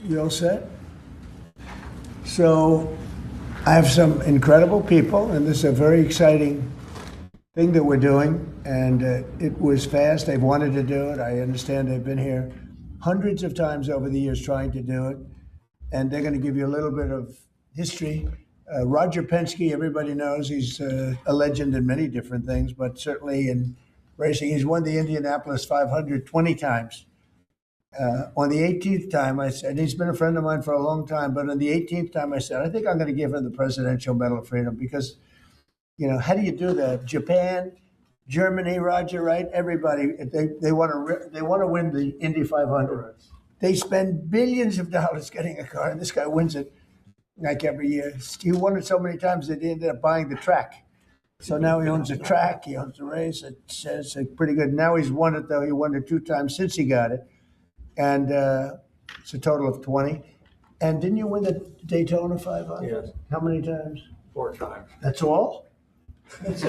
You all set? So I have some incredible people, and this is a very exciting thing that we're doing, and it was fast. They've wanted to do it. I understand they've been here hundreds of times over the years trying to do it, and they're going to give you a little bit of history. Roger Penske, everybody knows, he's a legend in many different things, but certainly in racing. He's won the Indianapolis 500 20 times. On the 18th time, I said, and he's been a friend of mine for a long time, but on the 18th time, I said, I think I'm going to give him the Presidential Medal of Freedom because, you know, how do you do that? Japan, Germany, Roger, right? Everybody, they want to win the Indy 500. They spend billions of dollars getting a car, and this guy wins it like every year. He won it so many times that he ended up buying the track. So now he owns the track, he owns the race. It's pretty good. Now he's won it, though. He won it 2 times since he got it. And it's a total of 20. And didn't you win the Daytona 500? Yes. How many times? 4 times. That's all? That's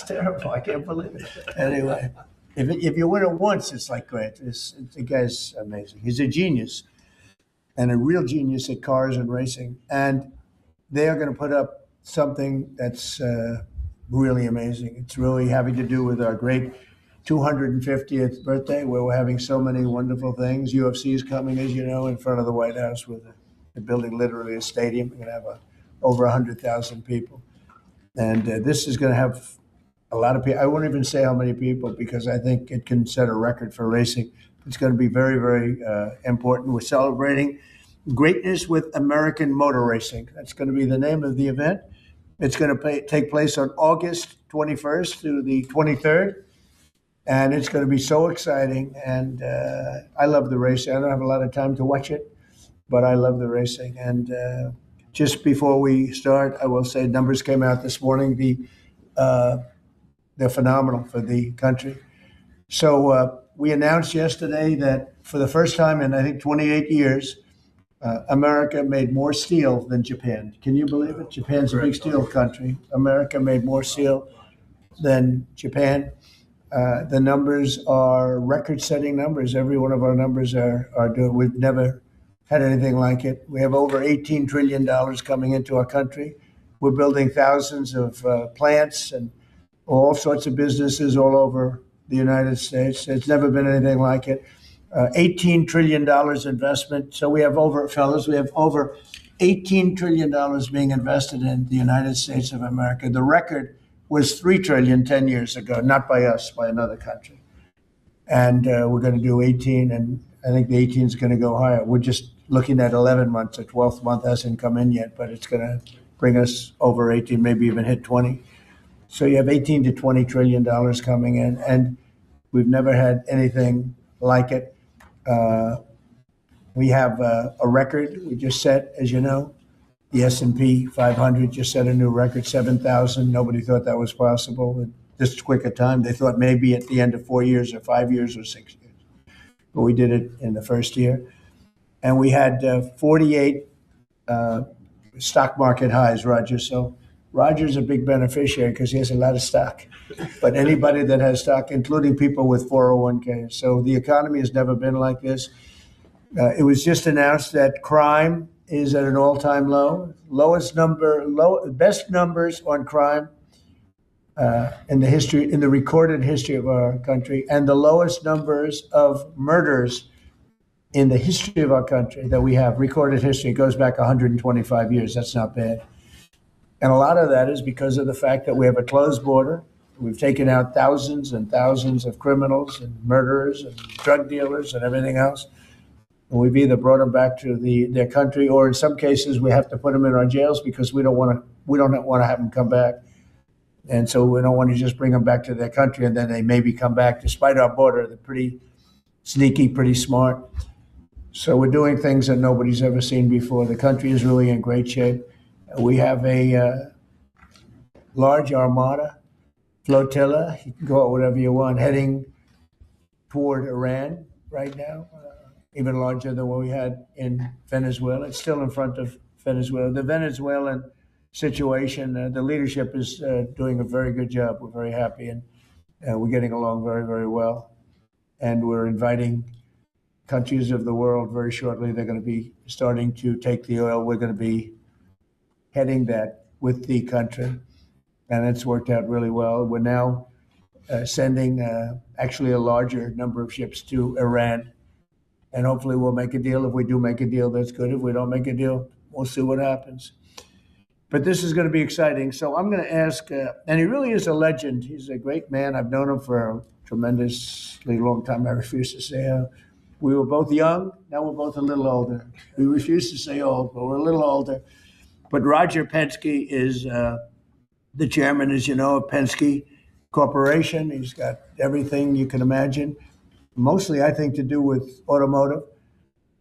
terrible. I can't believe it. Anyway, if you win it once, it's like great. The guy's amazing. He's a genius and a real genius at cars and racing. And they are going to put up something that's really amazing. It's really having to do with our great 250th birthday, where we're having so many wonderful things. UFC is coming, as you know, in front of the White House with the building literally a stadium. We're going to have over 100,000 people. And this is going to have a lot of people. I won't even say how many people because I think it can set a record for racing. It's going to be very, very important. We're celebrating Greatness with American Motor Racing. That's going to be the name of the event. It's going to take place on August 21st through the 23rd. And it's going to be so exciting. And I love the racing. I don't have a lot of time to watch it, but I love the racing. And just before we start, I will say numbers came out this morning. They're phenomenal for the country. So we announced yesterday that for the first time in, I think, 28 years, America made more steel than Japan. Can you believe it? Japan's a big steel country. America made more steel than Japan. The numbers are record-setting numbers. Every one of our numbers are doing. We've never had anything like it. We have over $18 trillion coming into our country. We're building thousands of plants and all sorts of businesses all over the United States. It's never been anything like it. $18 trillion investment. So we have over $18 trillion being invested in the United States of America. The record was $3 trillion 10 years ago, not by us, by another country. And we're going to do 18, and I think the 18 is going to go higher. We're just looking at 11 months. The 12th month hasn't come in yet, but it's going to bring us over 18, maybe even hit 20. So you have 18 to $20 trillion coming in, and we've never had anything like it. We have a record we just set, as you know. The S&P 500 just set a new record, 7,000. Nobody thought that was possible in this quick a time. They thought maybe at the end of 4 years or 5 years or 6 years. But we did it in the first year. and we had 48 stock market highs, Roger. So Roger's a big beneficiary because he has a lot of stock. But anybody that has stock, including people with 401ks. So the economy has never been like this. It was just announced that crime is at an all-time low. Best numbers on crime in the recorded history of our country, and the lowest numbers of murders in the history of our country that we have. Recorded history goes back 125 years. That's not bad. And a lot of that is because of the fact that we have a closed border. We've taken out thousands and thousands of criminals and murderers and drug dealers and everything else. And we've either brought them back to their country, or in some cases we have to put them in our jails because we don't want to have them come back. And so we don't want to just bring them back to their country and then they maybe come back. Despite our border, they're pretty sneaky, pretty smart. So we're doing things that nobody's ever seen before. The country is really in great shape. We have a large armada, flotilla, you can call it whatever you want, heading toward Iran right now, even larger than what we had in Venezuela. It's still in front of Venezuela. The Venezuelan situation, the leadership is doing a very good job. We're very happy, and we're getting along very, very well. And we're inviting countries of the world very shortly. They're going to be starting to take the oil. We're going to be heading that with the country, and it's worked out really well. We're now sending actually a larger number of ships to Iran, and hopefully we'll make a deal. If we do make a deal, that's good. If we don't make a deal, we'll see what happens. But this is going to be exciting. So I'm going to ask, and he really is a legend. He's a great man. I've known him for a tremendously long time. I refuse to say we were both young. Now we're both a little older. We refuse to say old, but we're a little older. But Roger Penske is the chairman, as you know, of Penske Corporation. He's got everything you can imagine, mostly, I think, to do with automotive.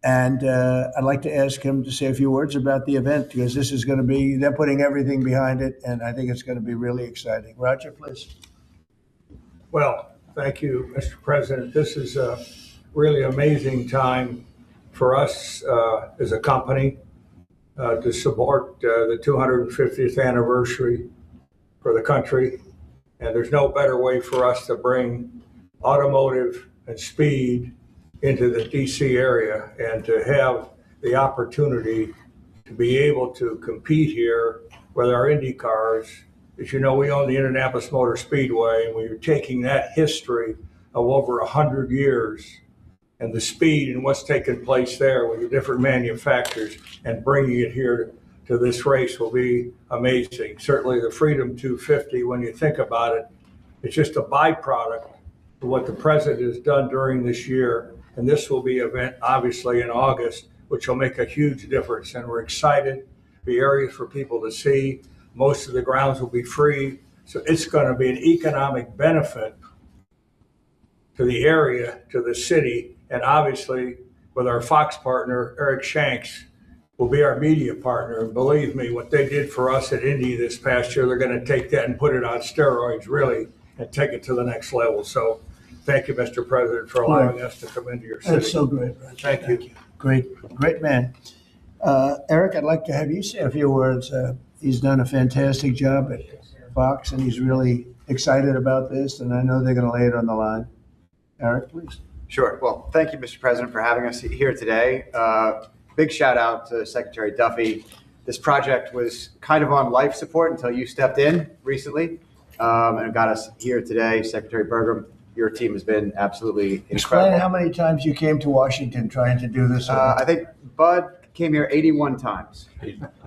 And I'd like to ask him to say a few words about the event, because this is going to be, they're putting everything behind it, and I think it's going to be really exciting. Roger, please. Well, thank you, Mr. President. This is a really amazing time for us as a company to support the 250th anniversary for the country. And there's no better way for us to bring automotive and speed into the DC area and to have the opportunity to be able to compete here with our Indy cars. As you know, we own the Indianapolis Motor Speedway, and we're taking that history of over 100 years and the speed and what's taken place there with the different manufacturers and bringing it here to this race will be amazing. Certainly the Freedom 250, when you think about it, it's just a byproduct of what the president has done during this year. And this will be an event, obviously, in August, which will make a huge difference. And we're excited. The areas for people to see. Most of the grounds will be free. So it's going to be an economic benefit to the area, to the city. And obviously, with our Fox partner, Eric Shanks, will be our media partner. And believe me, what they did for us at Indy this past year, they're going to take that and put it on steroids, really, and take it to the next level. So thank you, Mr. President, for allowing us to come into your city. That's so great, Roger. Thank you. Great man. Eric, I'd like to have you say a few words. He's done a fantastic job at Fox, and he's really excited about this, and I know they're going to lay it on the line. Eric, please. Sure. Well, thank you, Mr. President, for having us here today. Big shout out to Secretary Duffy. This project was kind of on life support until you stepped in recently and got us here today. Secretary Burgum, your team has been absolutely incredible. Explain how many times you came to Washington trying to do this. I think Bud came here 81 times.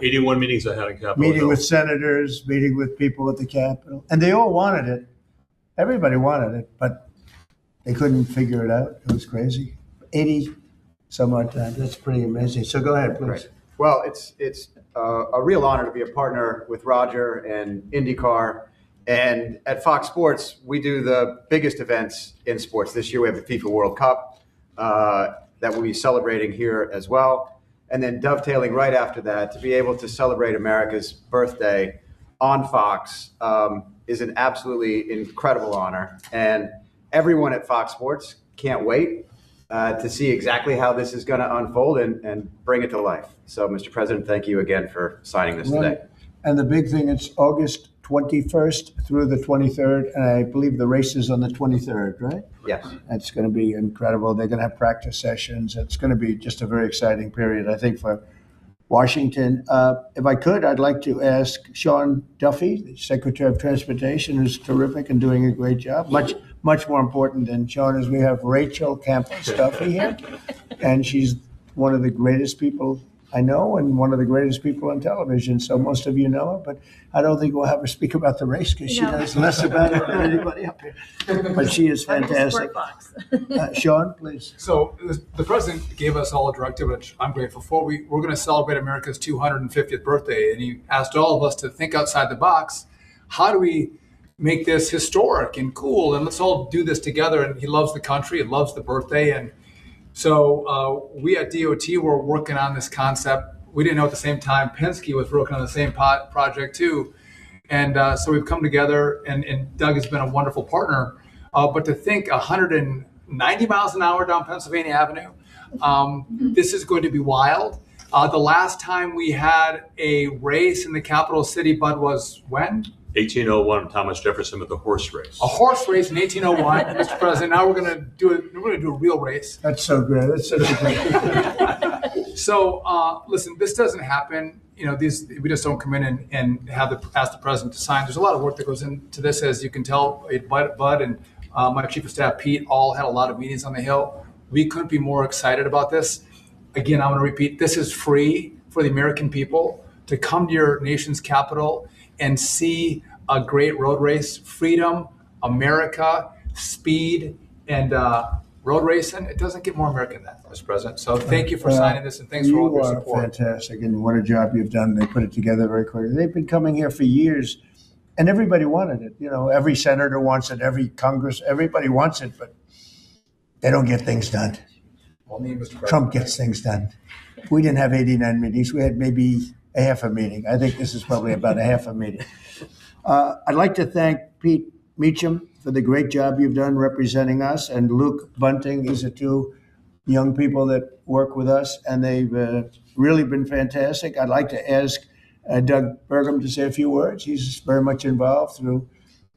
81 meetings I had in Capitol Meeting Hill. with senators, meeting with people at the Capitol. And they all wanted it. Everybody wanted it, but they couldn't figure it out. It was crazy. 80 some odd times. That's pretty amazing. So go ahead, please. Right. Well, it's a real honor to be a partner with Roger and IndyCar. And at Fox Sports, we do the biggest events in sports. This year we have the FIFA World Cup that we'll be celebrating here as well. And then dovetailing right after that, to be able to celebrate America's birthday on Fox is an absolutely incredible honor. And everyone at Fox Sports can't wait to see exactly how this is going to unfold and bring it to life. So, Mr. President, thank you again for signing this today. And the big thing, it's August 21st through the 23rd, and I believe the race is on the 23rd, right? Yes. It's going to be incredible. They're going to have practice sessions. It's going to be just a very exciting period, I think, for Washington. If I could, I'd like to ask Sean Duffy, the Secretary of Transportation, who's terrific and doing a great job. Much more important than Sean is we have Rachel Campos Duffy here, and she's one of the greatest people I know and one of the greatest people on television. So most of you know her, but I don't think we'll have her speak about the race because she knows less about it than anybody up here. But she is fantastic. Sean, please. So the president gave us all a directive, which I'm grateful for. We're going to celebrate America's 250th birthday, and he asked all of us to think outside the box. How do we make this historic and cool? And let's all do this together. And he loves the country, and loves the birthday, and so we at DOT were working on this concept. We didn't know at the same time Penske was working on the same project too. And so we've come together, and Doug has been a wonderful partner. But to think 190 miles an hour down Pennsylvania Avenue, this is going to be wild. The last time we had a race in the capital city, Bud, was when? 1801, Thomas Jefferson with the horse race. A horse race in 1801, Mr. President. Now we're going to do a real race. That's so great. That's such a great. So listen, this doesn't happen. You know, we just don't come in and ask the president to sign. There's a lot of work that goes into this, as you can tell. Bud and my chief of staff, Pete, all had a lot of meetings on the Hill. We couldn't be more excited about this. Again, I want to repeat, this is free for the American people to come to your nation's capital and see a great road race. Freedom, America, speed, and road racing. It doesn't get more American than that, Mr. President. So thank you for signing this, and thanks for all your support. You are fantastic, and what a job you've done. They put it together very quickly. They've been coming here for years, and everybody wanted it. You know, every senator wants it, every Congress, everybody wants it, but they don't get things done. Only Mr. President. Trump gets things done. We didn't have 89 meetings. We had maybe a half a meeting. I think this is probably about a half a meeting. I'd like to thank Pete Meacham for the great job you've done representing us, and Luke Bunting. These are two young people that work with us, and they've really been fantastic. I'd like to ask Doug Burgum to say a few words. He's very much involved through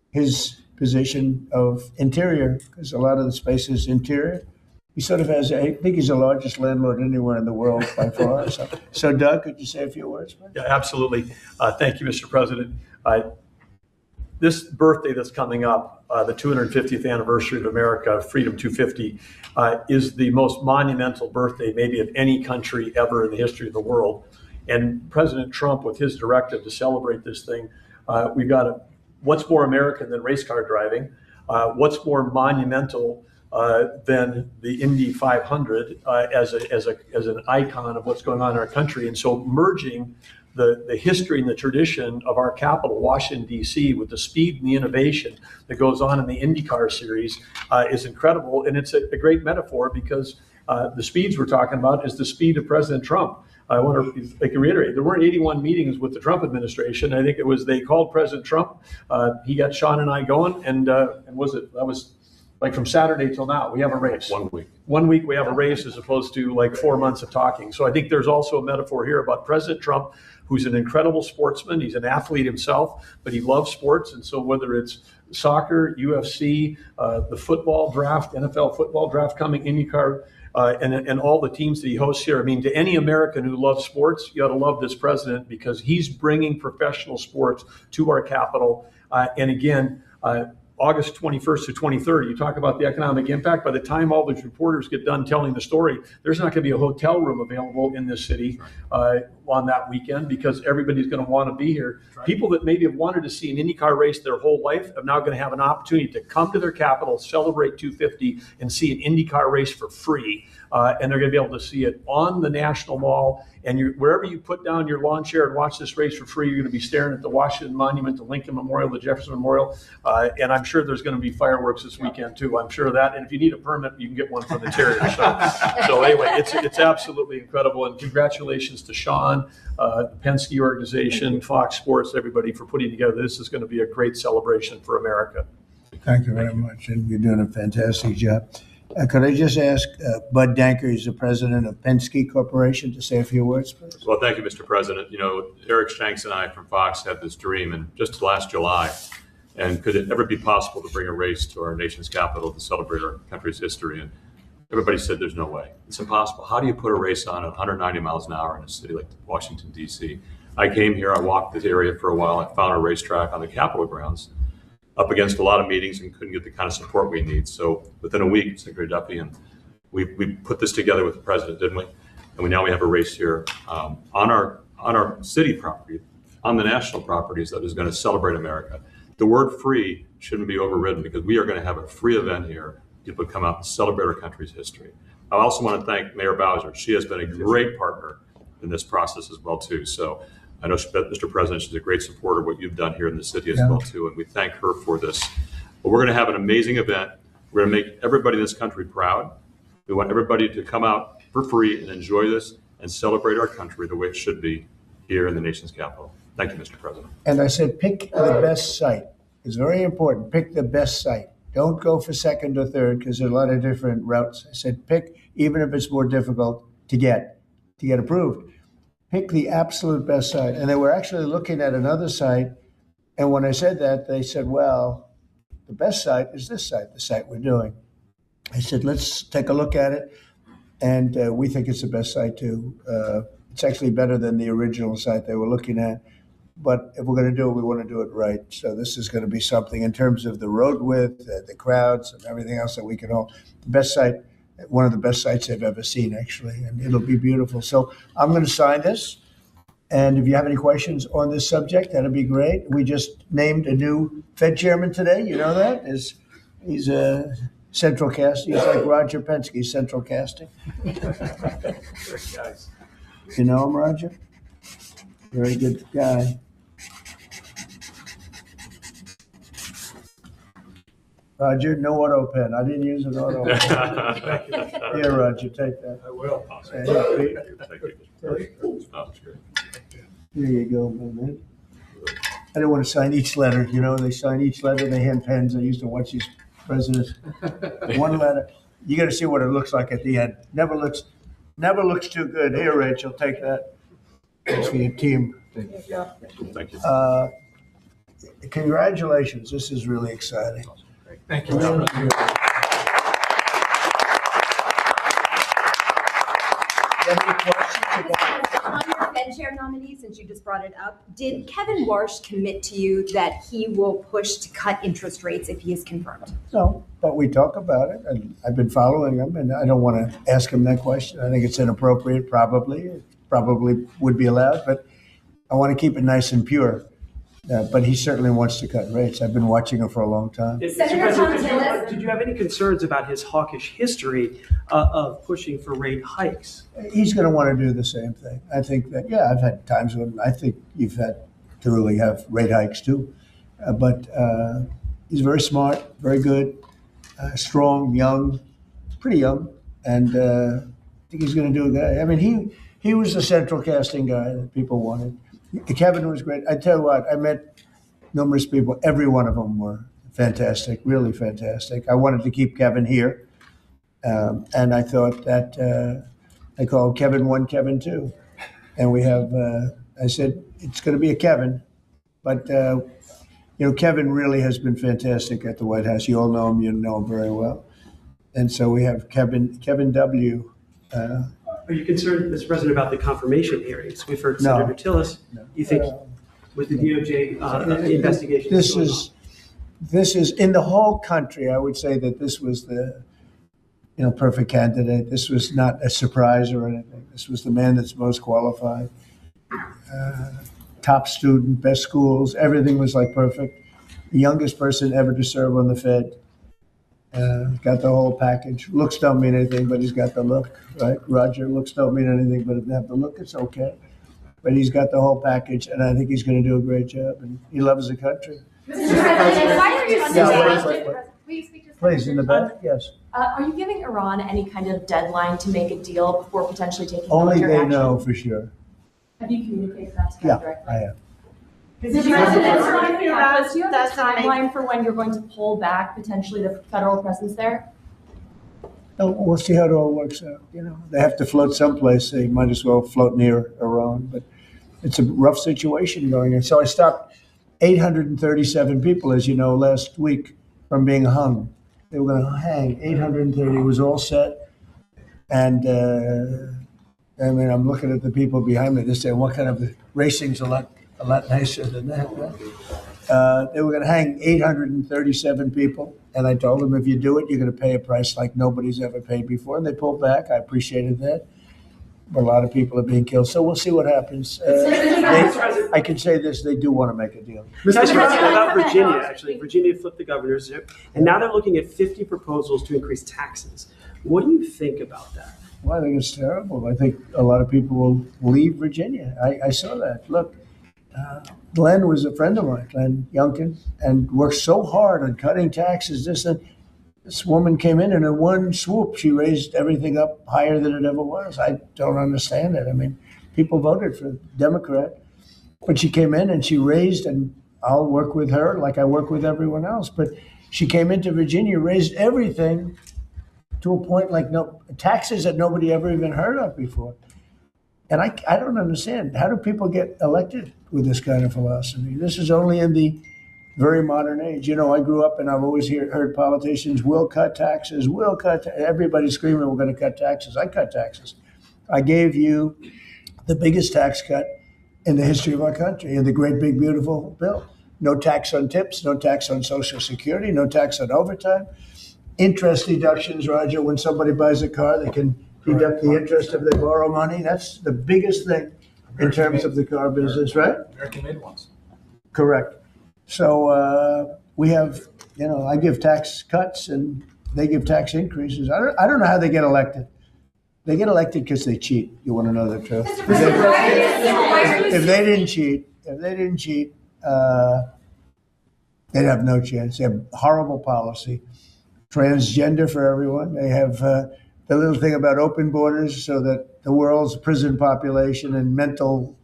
his position of interior, because a lot of the space is interior. He sort of has, I think he's the largest landlord anywhere in the world by far. So Doug, could you say a few words? Yeah, absolutely. Thank you, Mr. President. This birthday that's coming up, the 250th anniversary of America, Freedom 250, is the most monumental birthday maybe of any country ever in the history of the world. And President Trump, with his directive to celebrate this thing, we've got what's more American than race car driving? What's more monumental than the Indy 500 as an icon of what's going on in our country? And so merging the history and the tradition of our capital, Washington, D.C., with the speed and the innovation that goes on in the IndyCar series is incredible. And it's a great metaphor, because the speeds we're talking about is the speed of President Trump. I wonder if I can reiterate, there weren't 81 meetings with the Trump administration. I think it was, they called President Trump. He got Sean and I going, and that was like from Saturday till now, we have a race. 1 week. 1 week we have a race, as opposed to like 4 months of talking. So I think there's also a metaphor here about President Trump, who's an incredible sportsman. He's an athlete himself, but he loves sports. And so whether it's soccer, UFC, the football draft, NFL football draft coming, IndyCar, and all the teams that he hosts here. I mean, to any American who loves sports, you ought to love this president, because he's bringing professional sports to our capital. And again, August 21st to 23rd, you talk about the economic impact. By the time all these reporters get done telling the story, there's not going to be a hotel room available in this city on that weekend, because everybody's going to want to be here. Right. People that maybe have wanted to see an IndyCar race their whole life are now going to have an opportunity to come to their capital, celebrate 250, and see an IndyCar race for free. And they're going to be able to see it on the National Mall. And wherever you put down your lawn chair and watch this race for free, you're going to be staring at the Washington Monument, the Lincoln Memorial, the Jefferson Memorial. And I'm sure there's going to be fireworks this weekend too. I'm sure of that. And if you need a permit, you can get one from the Interior. So anyway, it's absolutely incredible. And congratulations to Sean, the Penske organization, Fox Sports, everybody for putting together. This is going to be a great celebration for America. Thank you very much. And you're doing a fantastic job. Could I just ask Bud Danker, he's the president of Penske Corporation, to say a few words, please? Well, thank you, Mr. President. You know, Eric Shanks and I from Fox had this dream, and just last July, and could it ever be possible to bring a race to our nation's capital to celebrate our country's history? And everybody said there's no way. It's impossible. How do you put a race on at 190 miles an hour in a city like Washington, D.C.? I came here, I walked this area for a while, I found a racetrack on the Capitol grounds, up against a lot of meetings and couldn't get the kind of support we need. So within a week, Secretary Duffy and we put this together with the president, didn't we? And now we have a race here on our city property, on the national properties that is going to celebrate America. The word free shouldn't be overridden because we are going to have a free event here. People come out and celebrate our country's history. I also want to thank Mayor Bowser. She has been a great partner in this process as well too. So I know, Mr. President, she's a great supporter of what you've done here in the city as well too, and we thank her for this. But we're going to have an amazing event. We're going to make everybody in this country proud. We want everybody to come out for free and enjoy this and celebrate our country the way it should be here in the nation's capital. Thank you, Mr. President. And I said, pick the best site. It's very important. Pick the best site. Don't go for second or third because there are a lot of different routes. I said, pick, even if it's more difficult to get approved. Pick the absolute best site. And they were actually looking at another site. And when I said that, they said, well, the best site is this site, the site we're doing. I said, let's take a look at it. And we think it's the best site too. It's actually better than the original site they were looking at. But if we're going to do it, we want to do it right. So this is going to be something in terms of the road width, the crowds, and everything else that we can all. The best site, one of the best sites I've ever seen, actually, and it'll be beautiful. So I'm going to sign this. And if you have any questions on this subject, that'd be great. We just named a new Fed chairman today. You know that? He's a central casting. He's like Roger Penske, central casting. You know him, Roger? Very good guy. Roger, no auto pen. I didn't use an auto pen. Here, Roger, take that. I will. Thank you. Here you go, man. I don't want to sign each letter. You know, they sign each letter. They hand pens. I used to watch these presidents. One letter. You got to see what it looks like at the end. Never looks too good. Here, Rachel, take that. Thanks for your team. Thank you. Congratulations. This is really exciting. Thank you. Thank you. You have any questions about On your Fed chair nominee, since you just brought it up, did Kevin Warsh commit to you that he will push to cut interest rates if he is confirmed? No, but we talk about it, and I've been following him, and I don't want to ask him that question. I think it's inappropriate, probably. It probably would be allowed, but I want to keep it nice and pure. But he certainly wants to cut rates. I've been watching him for a long time. Senator Tom Tillis. Did you have any concerns about his hawkish history of pushing for rate hikes? He's going to want to do the same thing. I think that, yeah, I've had times when I think you've had to really have rate hikes too. But he's very smart, very good, strong, young, pretty young. And I think he's going to do a guy. I mean, he was the central casting guy that people wanted. Kevin was great. I tell you what, I met numerous people. Every one of them were fantastic, really fantastic. I wanted to keep Kevin here. And I thought that I called Kevin 1, Kevin 2. And we have, I said, it's going to be a Kevin. But, Kevin really has been fantastic at the White House. You all know him. You know him very well. And so we have Kevin W. Are you concerned, Mr. President, about the confirmation hearings? We've heard No. Senator Tillis. You think with the DOJ investigation? This is in the whole country. I would say that this was the, perfect candidate. This was not a surprise or anything. This was the man that's most qualified. Top student, best schools, everything was like perfect. The youngest person ever to serve on the Fed. Got the whole package. Looks don't mean anything, but he's got the look, right? Roger, looks don't mean anything, but if they have the look, it's okay. But he's got the whole package, and I think he's going to do a great job. And he loves the country. Mr. President, why are you Will you speak to Please, in the back, yes. Are you giving Iran any kind of deadline to make a deal before potentially taking Only military they action? know for sure. Have you communicated that to them Yeah, directly? I have. Do you have a timeline for when you're going to pull back potentially the federal presence there? No, we'll see how it all works out. They have to float someplace. They might as well float near Iran. But it's a rough situation going on. So I stopped 837 people, as you know, last week from being hung. They were going to hang 830. It was all set. And I'm looking at the people behind me. They say, "What kind of racing's a lot nicer than that?" Right? They were going to hang 837 people, and I told them, if you do it, you're going to pay a price like nobody's ever paid before. And they pulled back. I appreciated that. But a lot of people are being killed, so we'll see what happens. I can say this: they do want to make a deal. Mr. President, about Virginia, actually, Virginia flipped the governorship, and now they're looking at 50 proposals to increase taxes. What do you think about that? Well, I think it's terrible. I think a lot of people will leave Virginia. I saw that. Look, Glenn was a friend of mine, Glenn Youngkin, and worked so hard on cutting taxes. This woman came in, and in one swoop, she raised everything up higher than it ever was. I don't understand it. I mean, people voted for Democrat, but she came in and she raised, and I'll work with her like I work with everyone else. But she came into Virginia, raised everything to a point like taxes that nobody ever even heard of before. And I don't understand. How do people get elected with this kind of philosophy? This is only in the very modern age. I grew up and I've always heard politicians will cut taxes, everybody screaming, we're going to cut taxes. I cut taxes. I gave you the biggest tax cut in the history of our country in the great big beautiful bill. No tax on tips, no tax on Social Security, no tax on overtime. Interest deductions, Roger, when somebody buys a car, they can deduct the interest if they borrow money. That's the biggest thing in terms of the car business, right? American-made ones. Correct. So we have, I give tax cuts and they give tax increases. I don't know how they get elected. They get elected because they cheat. You want to know the truth? If they didn't cheat, they'd have no chance. They have horrible policy. Transgender for everyone. They have the little thing about open borders so that the world's prison population and mental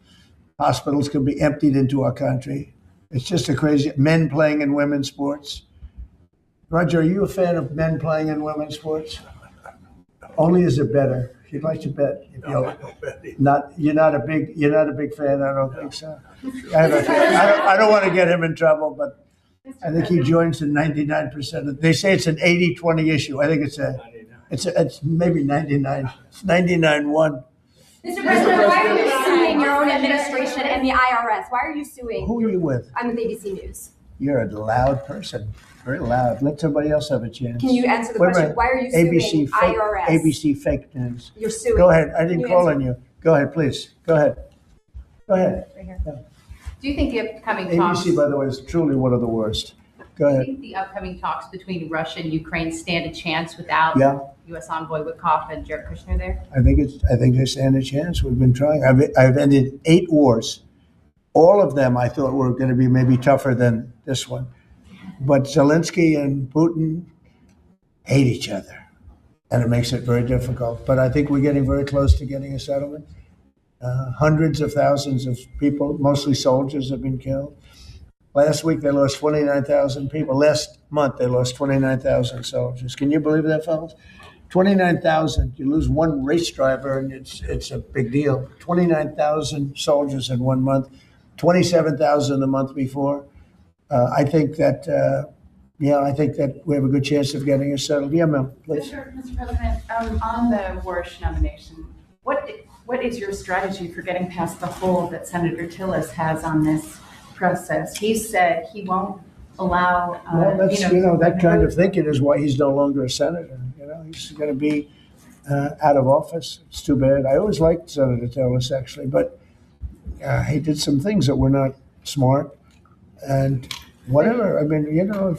hospitals can be emptied into our country. It's just a crazy, men playing in women's sports. Roger, are you a fan of men playing in women's sports? Only as a bettor. If you'd like to bet. You're not a big fan, I don't think so. I don't want to get him in trouble, but I think he joins in 99%. They say it's an 80-20 issue. I think it's maybe 99. It's 99-1. Mr. President, why are you suing your own administration and the IRS? Why are you suing? Who are you with? I'm with ABC News. You're a loud person. Very loud. Let somebody else have a chance. Can you answer the question? Why are you suing IRS? ABC fake news. You're suing. Go ahead. I didn't call on you. Go ahead, please. Go ahead. Right here. Do you think the upcoming talks? ABC, by the way, is truly one of the worst. Go Do you ahead. think the upcoming talks between Russia and Ukraine stand a chance without U.S. envoy Witkoff and Jared Kushner there? I think they stand a chance. We've been trying. I've ended 8 wars. All of them I thought were going to be maybe tougher than this one. But Zelensky and Putin hate each other, and it makes it very difficult. But I think we're getting very close to getting a settlement. Hundreds of thousands of people, mostly soldiers, have been killed. Last week, they lost 29,000 people. Last month, they lost 29,000 soldiers. Can you believe that, fellas? 29,000. You lose one race driver, and it's a big deal. 29,000 soldiers in 1 month, 27,000 the month before. I think that we have a good chance of getting it settled. Yeah, ma'am, please. Mr. President, on the Warsh nomination, what is your strategy for getting past the hold that Senator Tillis has on this process? He said he won't allow. Well, that's that kind of thinking is why he's no longer a senator. He's going to be out of office. It's too bad. I always liked Senator Tillis actually, but he did some things that were not smart. And whatever. I mean,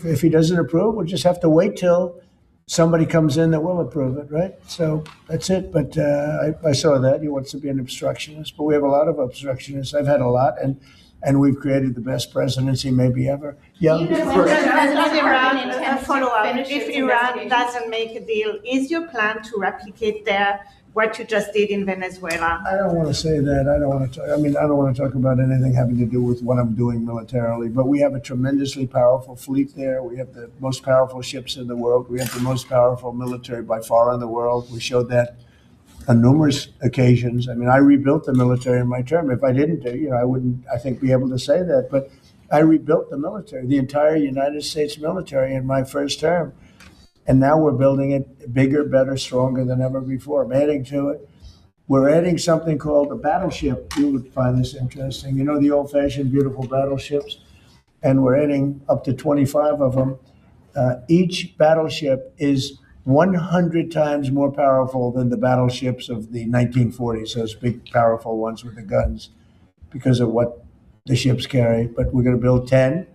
if he doesn't approve, we'll just have to wait till somebody comes in that will approve it, right? So that's it. But I saw that. He wants to be an obstructionist, but we have a lot of obstructionists. I've had a lot, and we've created the best presidency maybe ever. Yeah. A follow-up. If Iran doesn't make a deal, is your plan to replicate their what you just did in Venezuela? I don't want to say that. I don't want to talk. I mean, I don't want to talk about anything having to do with what I'm doing militarily. But we have a tremendously powerful fleet there. We have the most powerful ships in the world. We have the most powerful military by far in the world. We showed that on numerous occasions. I mean, I rebuilt the military in my term. If I didn't do, I wouldn't, I think, be able to say that. But I rebuilt the military, the entire United States military in my first term. And now we're building it bigger, better, stronger than ever before. I'm adding to it. We're adding something called a battleship. You would find this interesting. You know, the old-fashioned, beautiful battleships? And we're adding up to 25 of them. Each battleship is 100 times more powerful than the battleships of the 1940s, those big, powerful ones with the guns, because of what the ships carry. But we're going to build 10,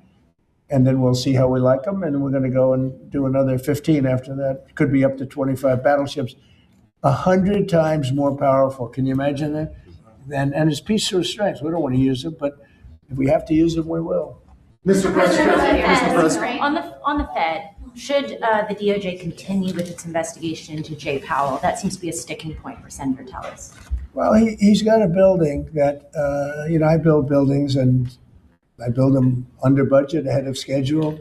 and then we'll see how we like them, and we're going to go and do another 15 after that. Could be up to 25 battleships, 100 times more powerful. Can you imagine that? And it's peace through strength. We don't want to use them, but if we have to use them, we will. Mr. President. On the Fed, should the DOJ continue with its investigation into Jay Powell? That seems to be a sticking point for Senator Tillis. Well, he's got a building that, I build buildings, and I build them under budget, ahead of schedule.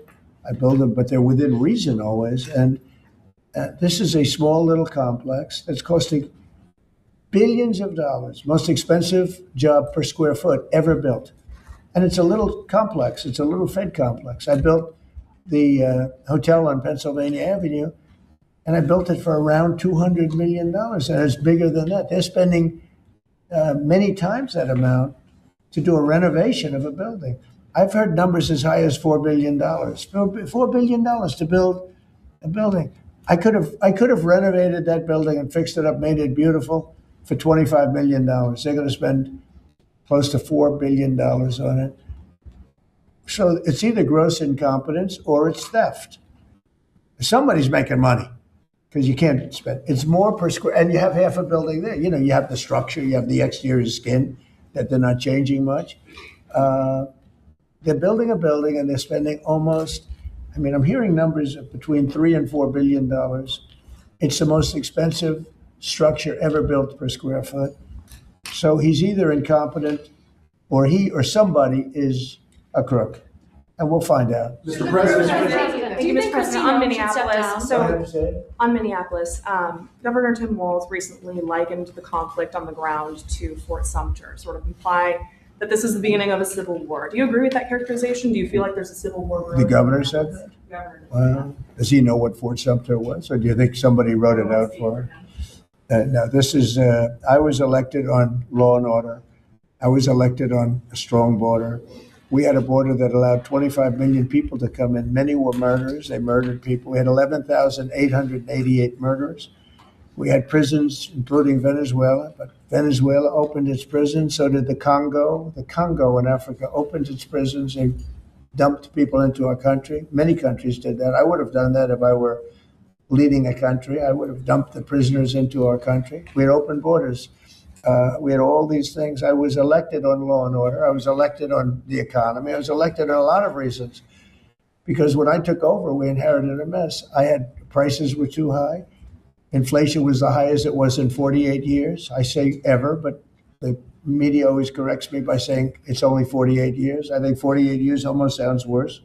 I build them, but they're within reason always. And this is a small little complex that's costing billions of dollars, most expensive job per square foot ever built. And it's a little complex. It's a little Fed complex. I built the hotel on Pennsylvania Avenue, and I built it for around $200 million. And it's bigger than that. They're spending many times that amount to do a renovation of a building. I've heard numbers as high as $4 billion. $4 billion to build a building. I could have renovated that building and fixed it up, made it beautiful for $25 million. They're going to spend close to $4 billion on it. So it's either gross incompetence or it's theft. Somebody's making money, because you can't spend. It's more per square, and you have half a building there. You have the structure, you have the exterior skin that they're not changing much. They're building a building, and they're spending almost, I'm hearing numbers of between $3 and $4 billion. It's the most expensive structure ever built per square foot. So he's either incompetent, or he or somebody is a crook. And we'll find out. Mr. President. Thank you, Mr. President. On Minneapolis, On Minneapolis, Governor Tim Walz recently likened the conflict on the ground to Fort Sumter, sort of imply that this is the beginning of a civil war. Do you agree with that characterization? Do you feel like there's a civil war brewing? The governor said that? Well, does he know what Fort Sumter was, or do you think somebody wrote it out for him? No, this is, I was elected on law and order. I was elected on a strong border. We had a border that allowed 25 million people to come in. Many were murderers. They murdered people. We had 11,888 murderers. We had prisons, including Venezuela, but Venezuela opened its prisons. So did the Congo. The Congo in Africa opened its prisons and dumped people into our country. Many countries did that. I would have done that if I were leading a country. I would have dumped the prisoners into our country. We had open borders. We had all these things. I was elected on law and order. I was elected on the economy. I was elected on a lot of reasons. Because when I took over, we inherited a mess. Prices were too high. Inflation was the highest it was in 48 years. I say ever, but the media always corrects me by saying it's only 48 years. I think 48 years almost sounds worse.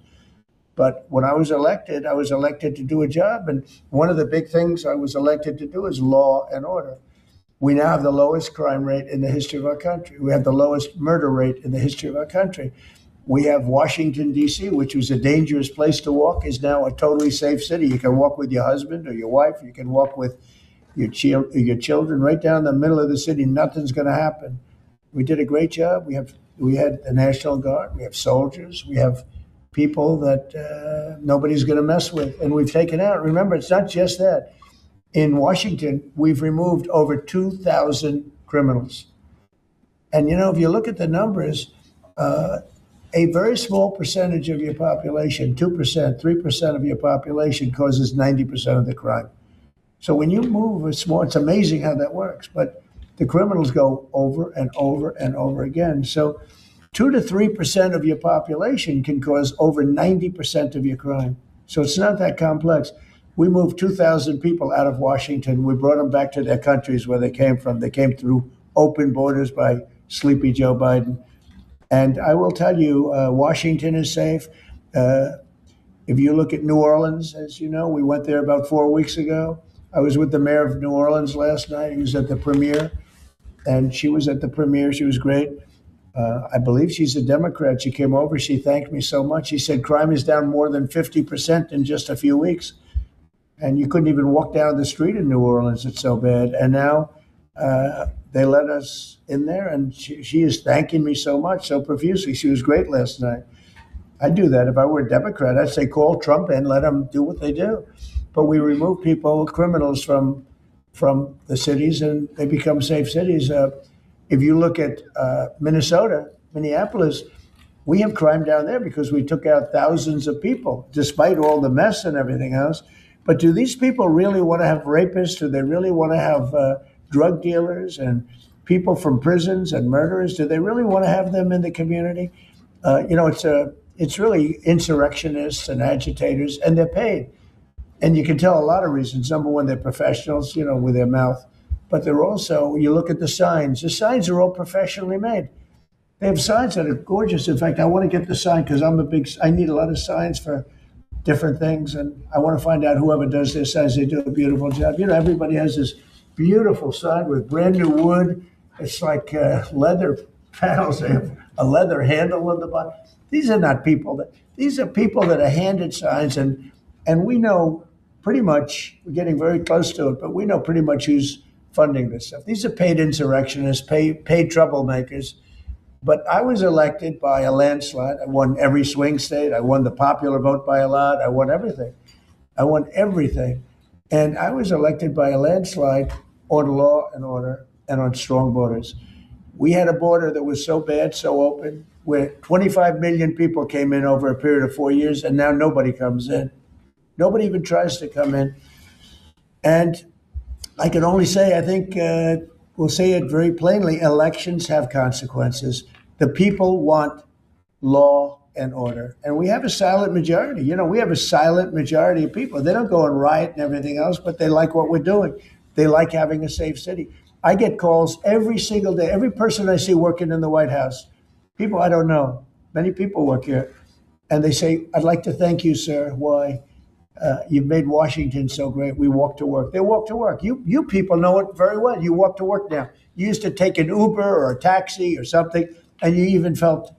But when I was elected to do a job. And one of the big things I was elected to do is law and order. We now have the lowest crime rate in the history of our country. We have the lowest murder rate in the history of our country. We have Washington, D.C., which was a dangerous place to walk, is now a totally safe city. You can walk with your husband or your wife. You can walk with your children right down the middle of the city. Nothing's going to happen. We did a great job. We had the National Guard. We have soldiers. We have people that nobody's going to mess with. And we've taken out. Remember, it's not just that. In Washington, we've removed over 2,000 criminals. And, if you look at the numbers, a very small percentage of your population, 2%, 3% of your population causes 90% of the crime. So when you move it's amazing how that works. But the criminals go over and over and over again. So 2 to 3% of your population can cause over 90% of your crime. So it's not that complex. We moved 2,000 people out of Washington. We brought them back to their countries where they came from. They came through open borders by sleepy Joe Biden. And I will tell you, Washington is safe. If you look at New Orleans, as you know, we went there about 4 weeks ago. I was with the mayor of New Orleans last night. He was at the premiere, and she was at the premiere. She was great. I believe she's a Democrat. She came over. She thanked me so much. She said crime is down more than 50% in just a few weeks. And you couldn't even walk down the street in New Orleans. It's so bad. And now they let us in there, and she is thanking me so much, so profusely. She was great last night. I'd do that if I were a Democrat. I'd say call Trump and let them do what they do. But we remove people, criminals from the cities, and they become safe cities. If you look at Minnesota, Minneapolis, we have crime down there because we took out thousands of people, despite all the mess and everything else. But do these people really want to have rapists? Do they really want to have drug dealers and people from prisons and murderers? Do they really want to have them in the community? It's really insurrectionists and agitators, and they're paid. And you can tell a lot of reasons. Number one, they're professionals, with their mouth. But they're also, you look at the signs are all professionally made. They have signs that are gorgeous. In fact, I want to get the sign because I need a lot of signs for different things. And I want to find out whoever does their signs, they do a beautiful job. Everybody has this beautiful sign with brand new wood. It's like leather panels. They have a leather handle on the bottom. These are not people. These are people that are handed signs. And we know pretty much, we're getting very close to it, but we know pretty much who's funding this stuff. These are paid insurrectionists, paid troublemakers. But I was elected by a landslide. I won every swing state. I won the popular vote by a lot. I won everything. And I was elected by a landslide on law and order and on strong borders. We had a border that was so bad, so open, where 25 million people came in over a period of 4 years, and now nobody comes in. Nobody even tries to come in. And I can only say, I think we'll say it very plainly, elections have consequences. The people want law and order. And we have a silent majority. We have a silent majority of people. They don't go and riot and everything else, but they like what we're doing. They like having a safe city. I get calls every single day. Every person I see working in the White House, people I don't know, many people work here, and they say, I'd like to thank you, sir. Why? You've made Washington so great. We walk to work. They walk to work. You people know it very well. You walk to work now. You used to take an Uber or a taxi or something, and you even felt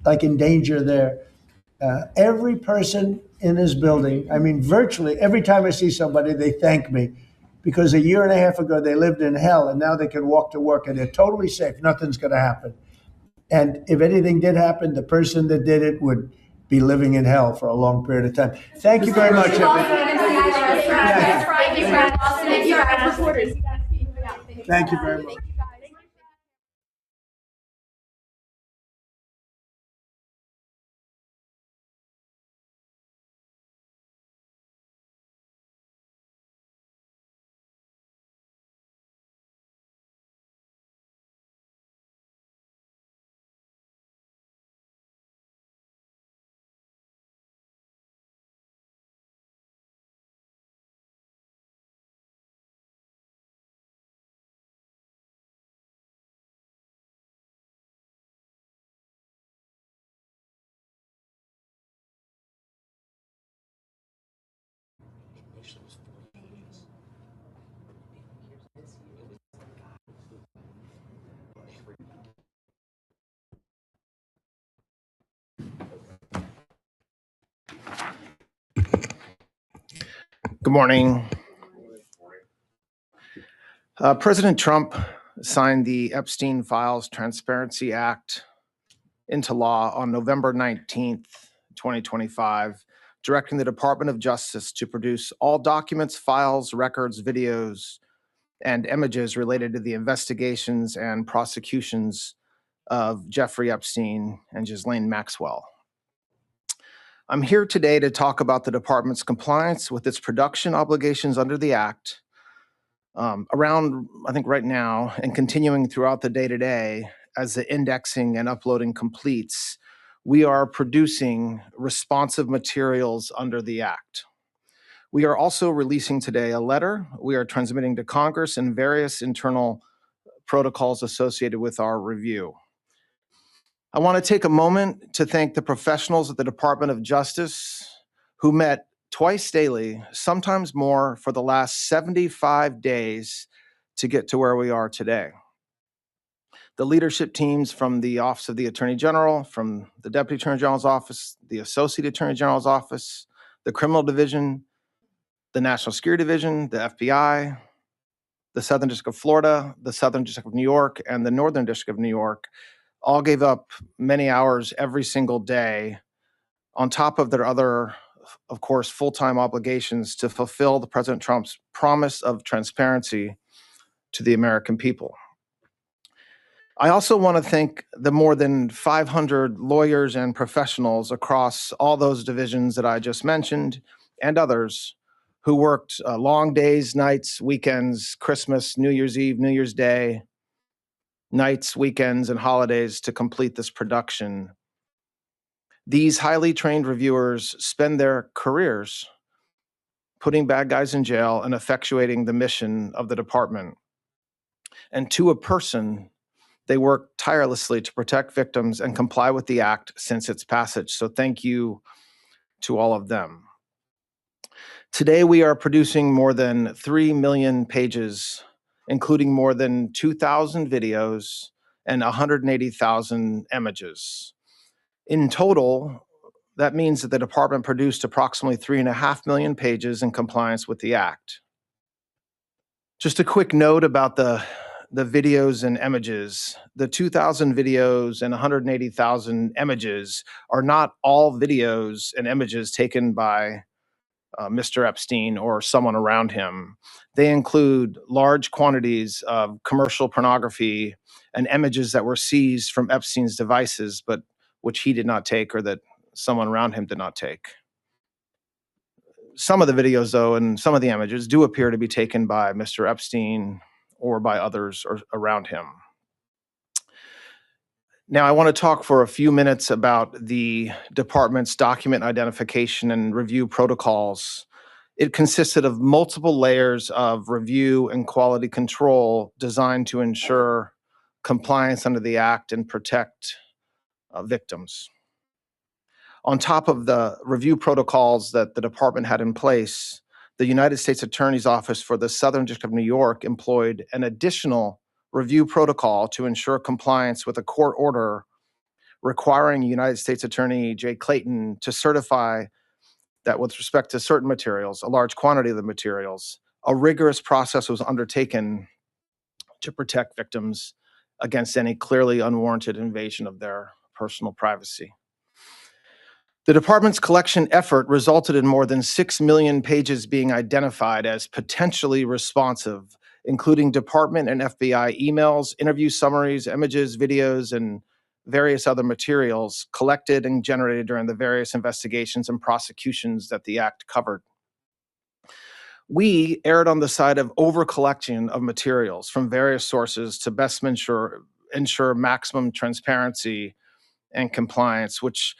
like in danger there. Every person in this building, virtually every time I see somebody, they thank me because a year and a half ago they lived in hell, and now they can walk to work and they're totally safe. Nothing's going to happen. And if anything did happen, the person that did it would be living in hell for a long period of time. Thank you very much, Thank you very much. Good morning. President Trump signed the Epstein Files Transparency Act into law on November 19th, 2025, directing the Department of Justice to produce all documents, files, records, videos, and images related to the investigations and prosecutions of Jeffrey Epstein and Ghislaine Maxwell. I'm here today to talk about the department's compliance with its production obligations under the Act. Around, I think right now, and continuing throughout the day-to-day, as the indexing and uploading completes, we are producing responsive materials under the Act. We are also releasing today a letter we are transmitting to Congress and various internal protocols associated with our review. I want to take a moment to thank the professionals at the Department of Justice who met twice daily, sometimes more, for the last 75 days to get to where we are today. The leadership teams from the Office of the Attorney General, from the Deputy Attorney General's office, the Associate Attorney General's office, the Criminal Division, the National Security Division, the FBI, the Southern District of Florida, the Southern District of New York, and the Northern District of New York all gave up many hours every single day on top of their other, of course, full-time obligations to fulfill the President Trump's promise of transparency to the American people. I also want to thank the more than 500 lawyers and professionals across all those divisions that I just mentioned and others who worked long days, nights, weekends, Christmas, New Year's Eve, New Year's Day, nights, weekends, and holidays to complete this production. These highly trained reviewers spend their careers putting bad guys in jail and effectuating the mission of the department. And to a person, they work tirelessly to protect victims and comply with the act since its passage. So thank you to all of them. Today, we are producing more than 3 million pages, including more than 2,000 videos and 180,000 images. In total, that means that the department produced approximately 3.5 million pages in compliance with the act. Just a quick note about the videos and images. The 2,000 videos and 180,000 images are not all videos and images taken by Mr. Epstein or someone around him. They include large quantities of commercial pornography and images that were seized from Epstein's devices, but which he did not take or that someone around him did not take. Some of the videos, though, and some of the images do appear to be taken by Mr. Epstein or by others or around him. Now, I want to talk for a few minutes about the department's document identification and review protocols. It consisted of multiple layers of review and quality control designed to ensure compliance under the act and protect victims. On top of the review protocols that the department had in place, the United States Attorney's Office for the Southern District of New York employed an additional review protocol to ensure compliance with a court order requiring United States Attorney Jay Clayton to certify that with respect to certain materials, a large quantity of the materials, a rigorous process was undertaken to protect victims against any clearly unwarranted invasion of their personal privacy. The department's collection effort resulted in more than 6 million pages being identified as potentially responsive, including department and FBI emails, interview summaries, images, videos, and various other materials collected and generated during the various investigations and prosecutions that the act covered. We erred on the side of over-collection of materials from various sources to best ensure maximum transparency and compliance, which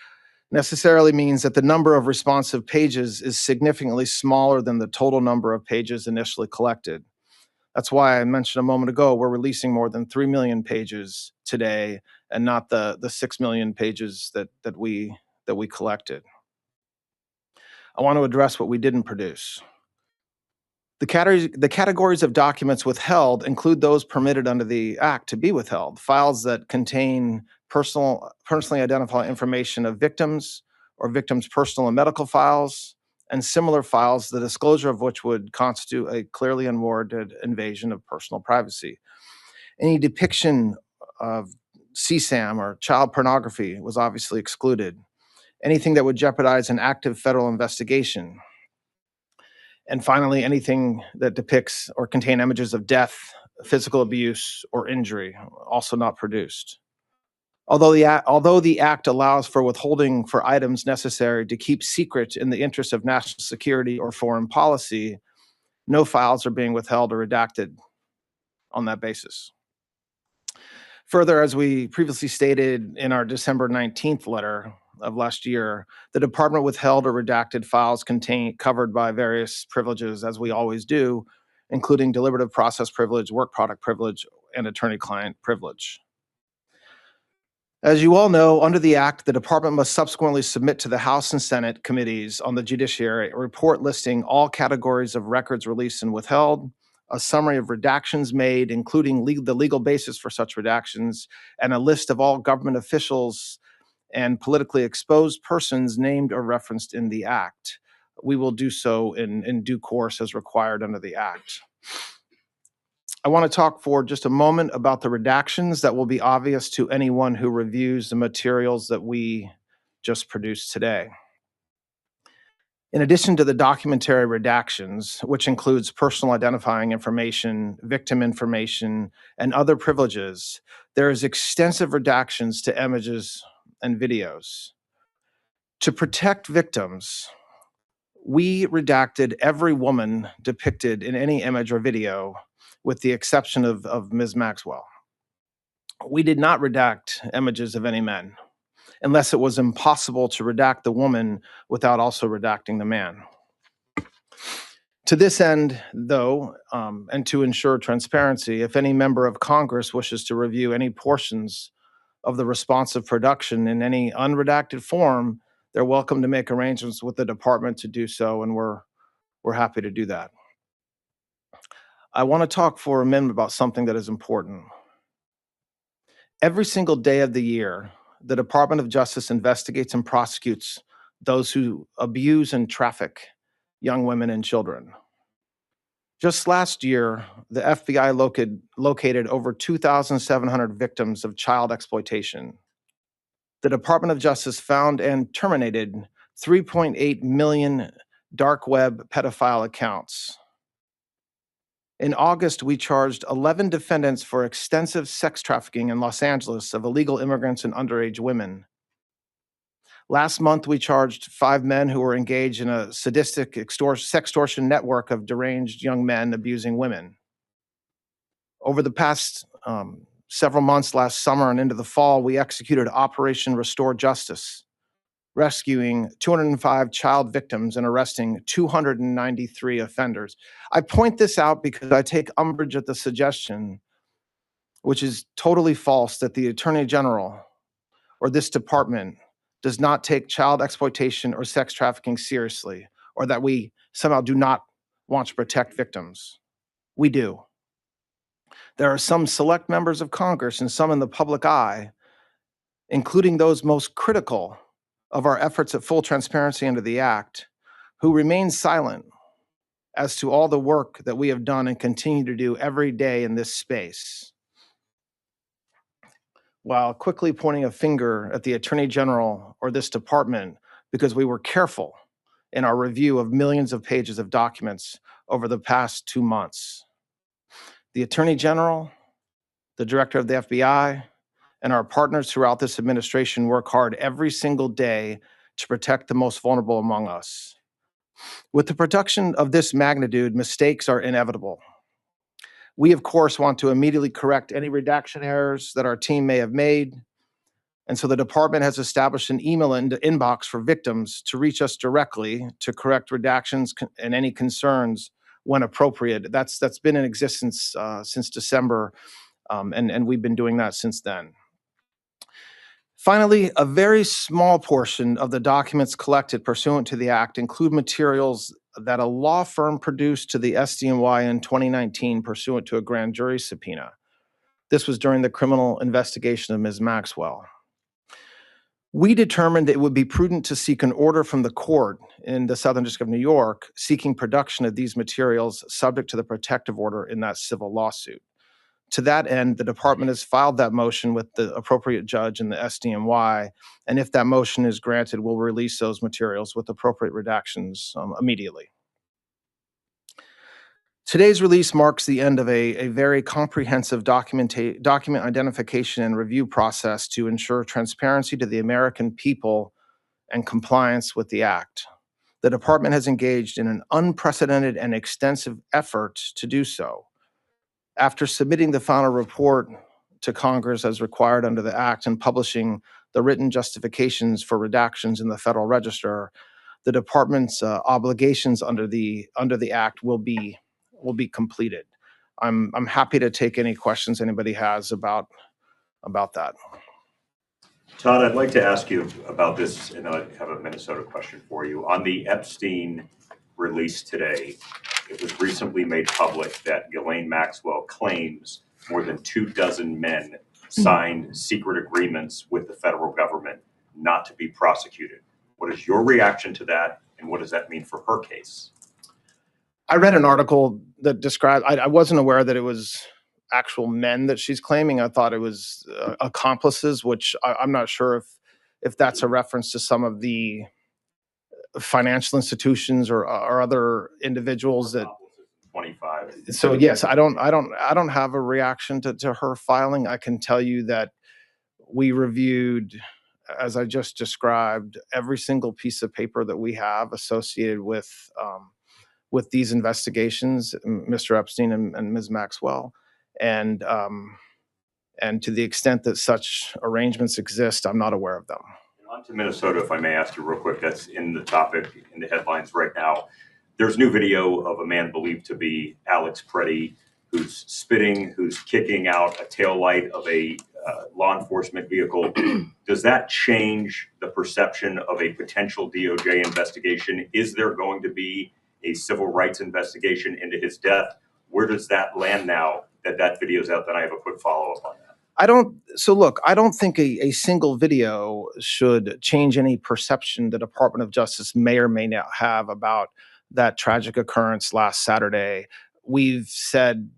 necessarily means that the number of responsive pages is significantly smaller than the total number of pages initially collected. That's why I mentioned a moment ago, we're releasing more than 3 million pages today and not the 6 million pages that we collected. I want to address what we didn't produce. The categories of documents withheld include those permitted under the Act to be withheld, files that contain personally identifiable information of victims or victims' personal and medical files, and similar files, the disclosure of which would constitute a clearly unwarranted invasion of personal privacy. Any depiction of CSAM or child pornography was obviously excluded. Anything that would jeopardize an active federal investigation. And finally, anything that depicts or contain images of death, physical abuse, or injury, also not produced. Although the Act allows for withholding for items necessary to keep secret in the interest of national security or foreign policy, no files are being withheld or redacted on that basis. Further, as we previously stated in our December 19th letter, of last year, the department withheld or redacted files covered by various privileges, as we always do, including deliberative process privilege, work product privilege, and attorney-client privilege. As you all know, under the Act, the department must subsequently submit to the House and Senate committees on the judiciary a report listing all categories of records released and withheld, a summary of redactions made, including the legal basis for such redactions, and a list of all government officials and politically exposed persons named or referenced in the Act. We will do so in due course as required under the Act. I want to talk for just a moment about the redactions that will be obvious to anyone who reviews the materials that we just produced today. In addition to the documentary redactions, which includes personal identifying information, victim information, and other privileges, there is extensive redactions to images and videos. To protect victims, we redacted every woman depicted in any image or video, with the exception of Ms. Maxwell. We did not redact images of any men, unless it was impossible to redact the woman without also redacting the man. To this end, though, and to ensure transparency, if any member of Congress wishes to review any portions of the responsive production in any unredacted form, they're welcome to make arrangements with the department to do so, and we're happy to do that. I want to talk for a minute about something that is important. Every single day of the year, the Department of Justice investigates and prosecutes those who abuse and traffic young women and children. Just last year, the FBI located over 2,700 victims of child exploitation. The Department of Justice found and terminated 3.8 million dark web pedophile accounts. In August, we charged 11 defendants for extensive sex trafficking in Los Angeles of illegal immigrants and underage women. Last month, we charged 5 men who were engaged in a sadistic sextortion network of deranged young men abusing women. Over the past several months, last summer and into the fall, we executed Operation Restore Justice, rescuing 205 child victims and arresting 293 offenders. I point this out because I take umbrage at the suggestion, which is totally false, that the Attorney General or this department does not take child exploitation or sex trafficking seriously, or that we somehow do not want to protect victims. We do. There are some select members of Congress and some in the public eye, including those most critical of our efforts at full transparency under the Act, who remain silent as to all the work that we have done and continue to do every day in this space, while quickly pointing a finger at the Attorney General or this department because we were careful in our review of millions of pages of documents over the past 2 months. The Attorney General, the Director of the FBI, and our partners throughout this administration work hard every single day to protect the most vulnerable among us. With the production of this magnitude, mistakes are inevitable. We, of course, want to immediately correct any redaction errors that our team may have made, and so the department has established an email inbox for victims to reach us directly to correct redactions and any concerns when appropriate. That's been in existence since December, and we've been doing that since then. Finally, a very small portion of the documents collected pursuant to the Act include materials that a law firm produced to the SDNY in 2019 pursuant to a grand jury subpoena. This was during the criminal investigation of Ms. Maxwell. We determined it would be prudent to seek an order from the court in the Southern District of New York seeking production of these materials subject to the protective order in that civil lawsuit. To that end, the department has filed that motion with the appropriate judge in the SDNY, and if that motion is granted, we'll release those materials with appropriate redactions immediately. Today's release marks the end of a very comprehensive document identification and review process to ensure transparency to the American people and compliance with the Act. The department has engaged in an unprecedented and extensive effort to do so. After submitting the final report to Congress as required under the Act and publishing the written justifications for redactions in the Federal Register, the department's obligations under the Act will be completed. I'm happy to take any questions anybody has about that. Todd, I'd like to ask you about this, and I have a Minnesota question for you. On the Epstein release today, it was recently made public that Ghislaine Maxwell claims more than 24 men signed secret agreements with the federal government not to be prosecuted. What is your reaction to that, and what does that mean for her case? I read an article that described, I wasn't aware that it was actual men that she's claiming. I thought it was accomplices, which I'm not sure if that's a reference to some of the financial institutions or other individuals that 25. So yes, I don't have a reaction to her filing. I can tell you that we reviewed, as I just described, every single piece of paper that we have associated with these investigations, Mr. Epstein and Ms. Maxwell, and to the extent that such arrangements exist, I'm not aware of them. On to Minnesota, if I may ask you real quick. That's in the topic in the headlines right now. There's new video of a man believed to be Alex Preddy, who's spitting, who's kicking out a taillight of a law enforcement vehicle. Does that change the perception of a potential DOJ investigation? Is there going to be a civil rights investigation into his death? Where does that land now that video's out? Then I have a quick follow-up on that. I don't think a single video should change any perception the Department of Justice may or may not have about that tragic occurrence last Saturday. We've said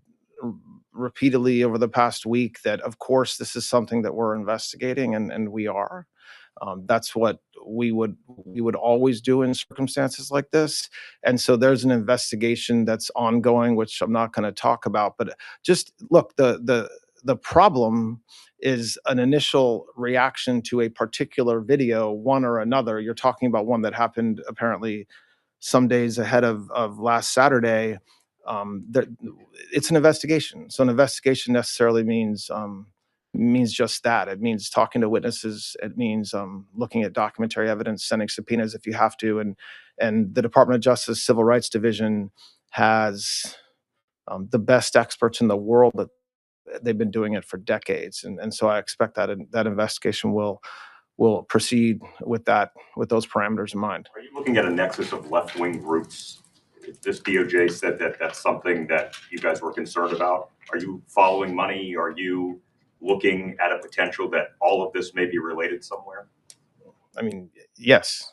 repeatedly over the past week that, of course, this is something that we're investigating, and we are. That's what we would always do in circumstances like this. And so there's an investigation that's ongoing, which I'm not going to talk about. But just look, the problem is an initial reaction to a particular video, one or another. You're talking about one that happened apparently some days ahead of last Saturday. It's an investigation. So an investigation necessarily means just that. It means talking to witnesses. It means looking at documentary evidence, sending subpoenas if you have to. And the Department of Justice Civil Rights Division has the best experts in the world. That they've been doing it for decades. And so I expect that that investigation will proceed with those parameters in mind. Are you looking at a nexus of left-wing groups? This DOJ said that that's something that you guys were concerned about. Are you following money? Are you looking at a potential that all of this may be related somewhere? I mean, yes.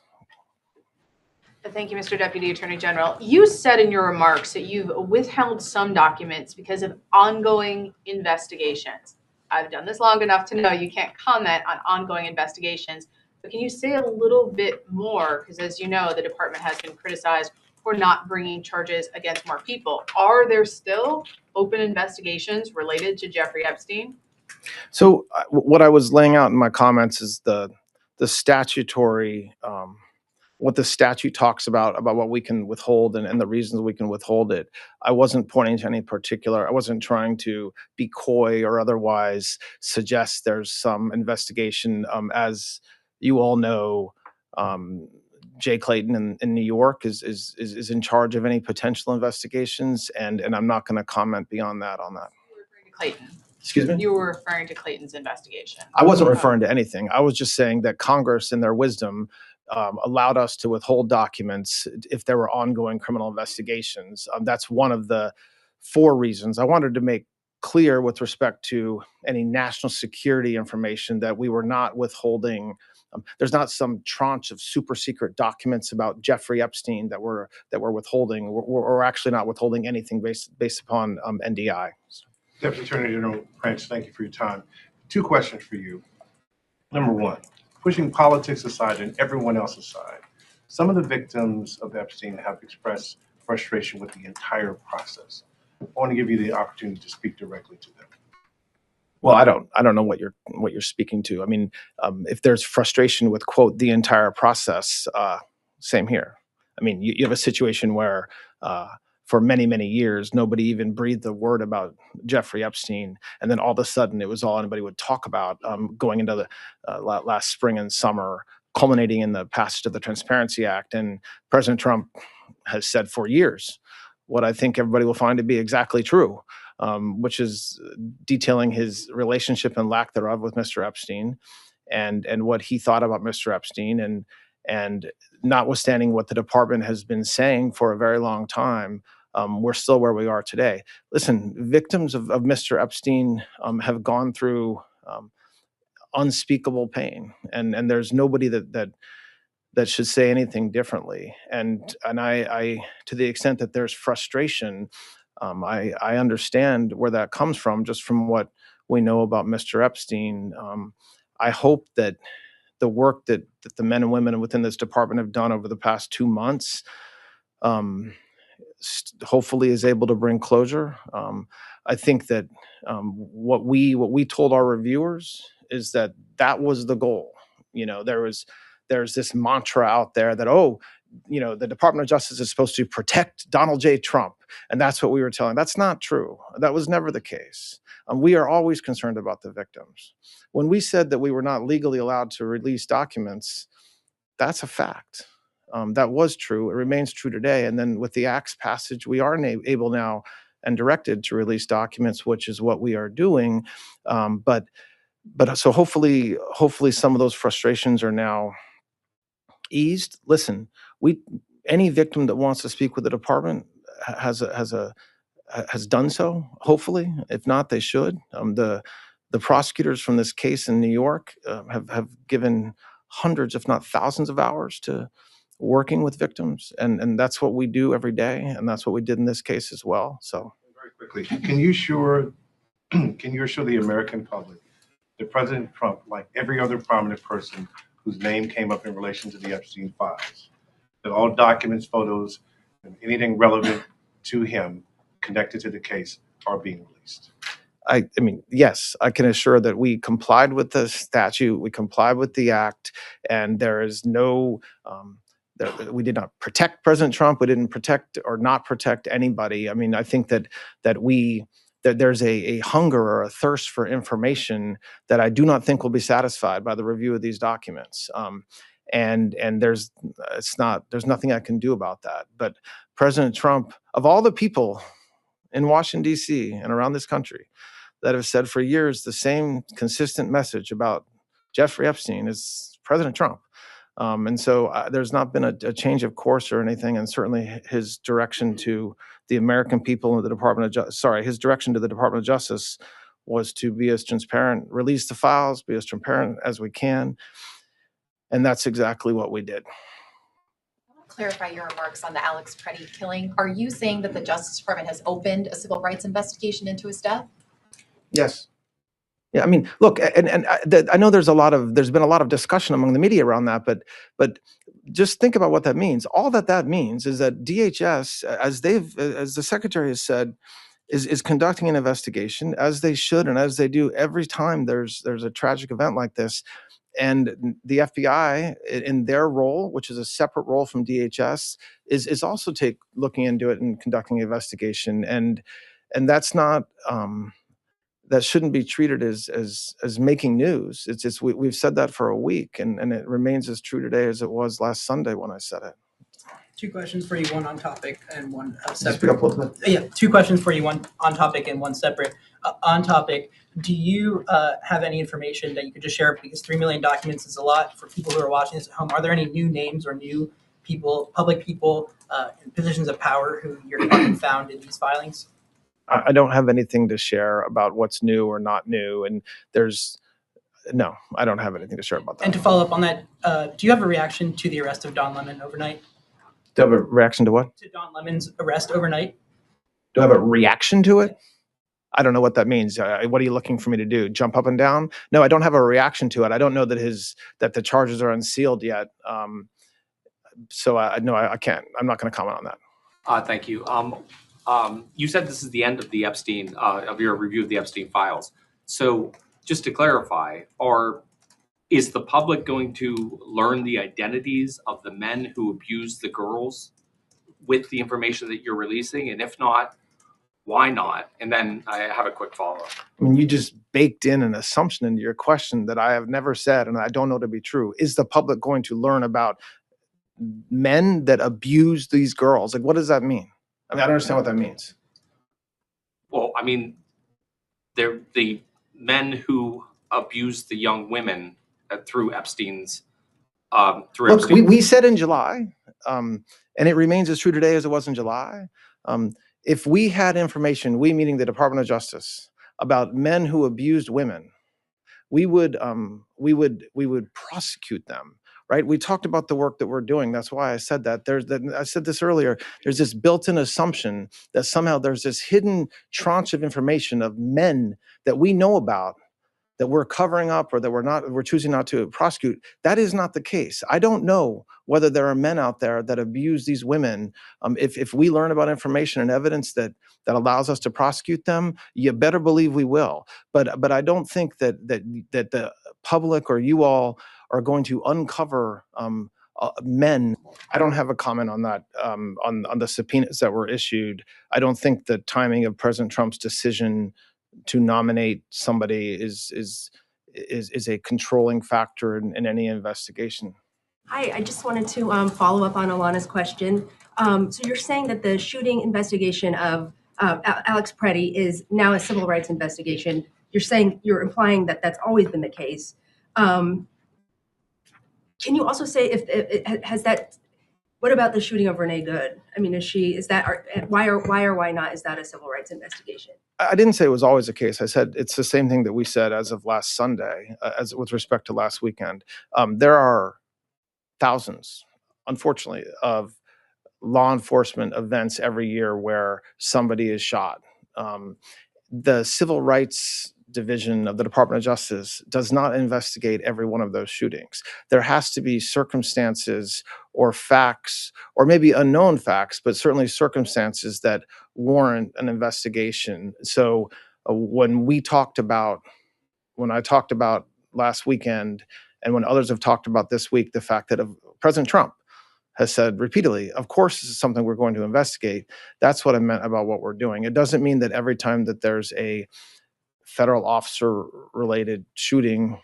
Thank you, Mr. Deputy Attorney General. You said in your remarks that you've withheld some documents because of ongoing investigations. I've done this long enough to know you can't comment on ongoing investigations, but can you say a little bit more? Because as you know, the department has been criticized for not bringing charges against more people. Are there still open investigations related to Jeffrey Epstein? So what I was laying out in my comments is the statutory, what the statute talks about what we can withhold and the reasons we can withhold it. I wasn't pointing to any particular, I wasn't trying to be coy or otherwise suggest there's some investigation. As you all know, Jay Clayton in New York is in charge of any potential investigations, and I'm not going to comment beyond that on that. You were referring to Clayton. Excuse me? You were referring to Clayton's investigation. I wasn't referring to anything. I was just saying that Congress, in their wisdom, allowed us to withhold documents if there were ongoing criminal investigations. That's one of the 4 reasons. I wanted to make clear with respect to any national security information that we were not withholding. There's not some tranche of super secret documents about Jeffrey Epstein that we're withholding. We're actually not withholding anything based upon NDI. Deputy Attorney General Blanche, thank you for your time. 2 questions for you. Number 1, pushing politics aside and everyone else aside, some of the victims of Epstein have expressed frustration with the entire process. I want to give you the opportunity to speak directly to them. Well, I don't know what you're speaking to. I mean, if there's frustration with, quote, the entire process, same here. I mean, you have a situation where for many, many years, nobody even breathed a word about Jeffrey Epstein. And then all of a sudden, it was all anybody would talk about going into the last spring and summer, culminating in the passage of the Transparency Act. And President Trump has said for years what I think everybody will find to be exactly true, which is detailing his relationship and lack thereof with Mr. Epstein, and what he thought about Mr. Epstein, and notwithstanding what the department has been saying for a very long time, we're still where we are today. Listen, victims of Mr. Epstein have gone through unspeakable pain, and there's nobody that should say anything differently. And I to the extent that there's frustration, I understand where that comes from, just from what we know about Mr. Epstein. I hope that the work that the men and women within this department have done over the past 2 months, hopefully is able to bring closure. I think that what we told our reviewers is that was the goal. There's this mantra out there that, the Department of Justice is supposed to protect Donald J. Trump. And that's what we were telling. That's not true. That was never the case. We are always concerned about the victims. When we said that we were not legally allowed to release documents, that's a fact. That was true. It remains true today. And then with the Act's passage, we are able now and directed to release documents, which is what we are doing. But so hopefully some of those frustrations are now eased. Listen, any victim that wants to speak with the department has done so. Hopefully, if not, they should. The prosecutors from this case in New York have given hundreds, if not thousands, of hours to working with victims, and that's what we do every day, and that's what we did in this case as well. So, very quickly, can you assure the American public that President Trump, like every other prominent person whose name came up in relation to the Epstein files, that all documents, photos, and anything relevant to him connected to the case are being released? I mean, yes, I can assure that we complied with the statute, we complied with the Act, and there is no, we did not protect President Trump. We didn't protect or not protect anybody. I mean, I think that there's a hunger or a thirst for information that I do not think will be satisfied by the review of these documents. And there's nothing I can do about that. But President Trump, of all the people in Washington, D.C. and around this country that have said for years the same consistent message about Jeffrey Epstein is President Trump. And so there's not been a change of course or anything, and certainly his direction to the American people and the his direction to the Department of Justice was to be as transparent, release the files, be as transparent as we can, and that's exactly what we did. Clarify your remarks on the Alex Preddy killing. Are you saying that the Justice Department has opened a civil rights investigation into his death? Yes. Yeah, I mean, look, I know there's been a lot of discussion among the media around that, but just think about what that means. All that means is that DHS, as the Secretary has said, is conducting an investigation, as they should and as they do every time there's a tragic event like this. And the FBI, in their role, which is a separate role from DHS, is also looking into it and conducting an investigation. And that's not. That shouldn't be treated as making news. It's just we've said that for a week, and it remains as true today as it was last Sunday when I said it. Two questions for you, one on topic and one Speak up a little bit. Yeah, two questions for you, one on topic and one separate. On topic, do you have any information that you could just share? Because 3 million documents is a lot for people who are watching this at home. Are there any new names or new people, public people in positions of power who your department found in these filings? I don't have anything to share about what's new or not new, and no, I don't have anything to share about that. And to follow up on that, do you have a reaction to the arrest of Don Lemon overnight? Do you have a reaction to what? To Don Lemon's arrest overnight? Do I have a reaction to it? I don't know what that means. What are you looking for me to do? Jump up and down? No, I don't have a reaction to it. I don't know that the charges are unsealed yet. So I can't. I'm not going to comment on that. Thank you. You said this is the end of the Epstein, of your review of the Epstein files. So just to clarify, is the public going to learn the identities of the men who abused the girls with the information that you're releasing? And if not, why not? And then I have a quick follow-up. I mean, you just baked in an assumption into your question that I have never said and I don't know to be true. Is the public going to learn about men that abuse these girls? Like, what does that mean? I mean, I don't understand what that means. Well, I mean, they're the men who abuse the young women through Epstein's. Look, we said in July, and it remains as true today as it was in July. If we had information, we meaning the Department of Justice, about men who abused women, we would prosecute them, right? We talked about the work that we're doing. That's why I said that. I said this earlier. There's this built-in assumption that somehow there's this hidden tranche of information of men that we know about that we're covering up or that we're choosing not to prosecute. That is not the case. I don't know whether there are men out there that abuse these women. If we learn about information and evidence that allows us to prosecute them, you better believe we will. But I don't think that the public or you all are going to uncover men. I don't have a comment on that, on the subpoenas that were issued. I don't think the timing of President Trump's decision to nominate somebody is a controlling factor in any investigation. Hi, I just wanted to follow up on Alana's question. So you're saying that the shooting investigation of Alex Preddy is now a civil rights investigation. You're implying that that's always been the case. Can you also say what about the shooting of Renee Good? I mean, why not is that a civil rights investigation? I didn't say it was always the case. I said it's the same thing that we said as of last Sunday, as with respect to last weekend. There are thousands, unfortunately, of law enforcement events every year where somebody is shot. The Civil Rights Division of the Department of Justice does not investigate every one of those shootings. There has to be circumstances or facts, or maybe unknown facts, but certainly circumstances that warrant an investigation. So when I talked about last weekend, and when others have talked about this week, the fact that President Trump has said repeatedly, of course, this is something we're going to investigate. That's what I meant about what we're doing. It doesn't mean that every time that there's a federal officer related shooting,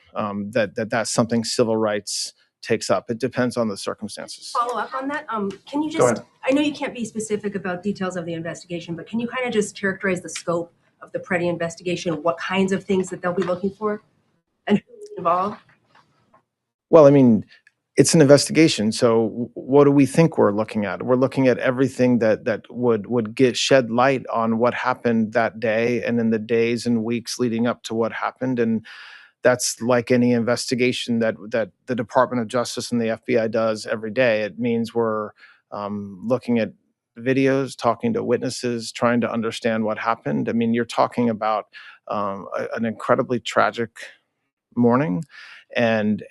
that's something civil rights takes up. It depends on the circumstances. Follow up on that. Can you Go just, ahead. I know you can't be specific about details of the investigation, but can you kind of just characterize the scope of the Preddy investigation, what kinds of things that they'll be looking for and who's involved? Well, I mean, it's an investigation. So what do we think we're looking at? We're looking at everything that would shed light on what happened that day and in the days and weeks leading up to what happened. And that's like any investigation that the Department of Justice and the FBI does every day. It means we're looking at videos, talking to witnesses, trying to understand what happened. I mean, you're talking about an incredibly tragic morning, and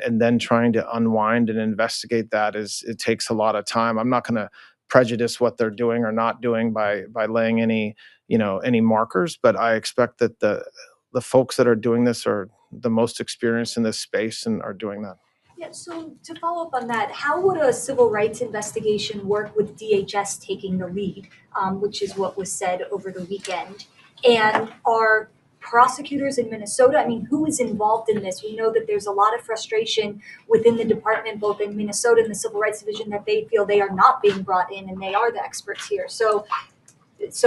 then trying to unwind and investigate that it takes a lot of time. I'm not going to prejudice what they're doing or not doing by laying any markers, but I expect that the folks that are doing this are the most experienced in this space and are doing that. Yeah, so to follow up on that, how would a civil rights investigation work with DHS taking the lead, which is what was said over the weekend? And are prosecutors in Minnesota, I mean, who is involved in this? We know that there's a lot of frustration within the department, both in Minnesota and the Civil Rights Division, that they feel they are not being brought in and they are the experts here. So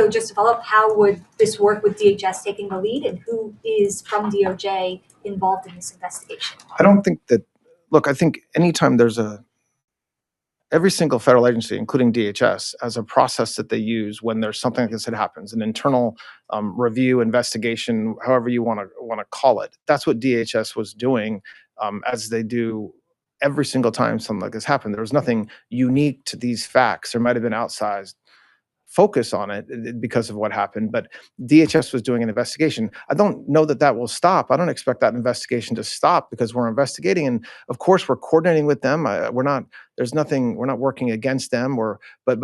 just to follow up, how would this work with DHS taking the lead, and who is from DOJ involved in this investigation? I don't think that, look, I think anytime every single federal agency, including DHS, has a process that they use when there's something like this that happens, an internal review, investigation, however you want to call it. That's what DHS was doing, as they do every single time something like this happened. There was nothing unique to these facts. There might have been outsized focus on it because of what happened, but DHS was doing an investigation. I don't know that will stop. I don't expect that investigation to stop because we're investigating, and of course we're coordinating with them. We're not working against them, but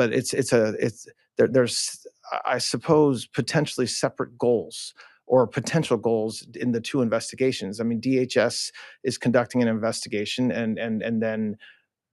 there's I suppose potentially separate goals or potential goals in the two investigations. I mean, DHS is conducting an investigation, and then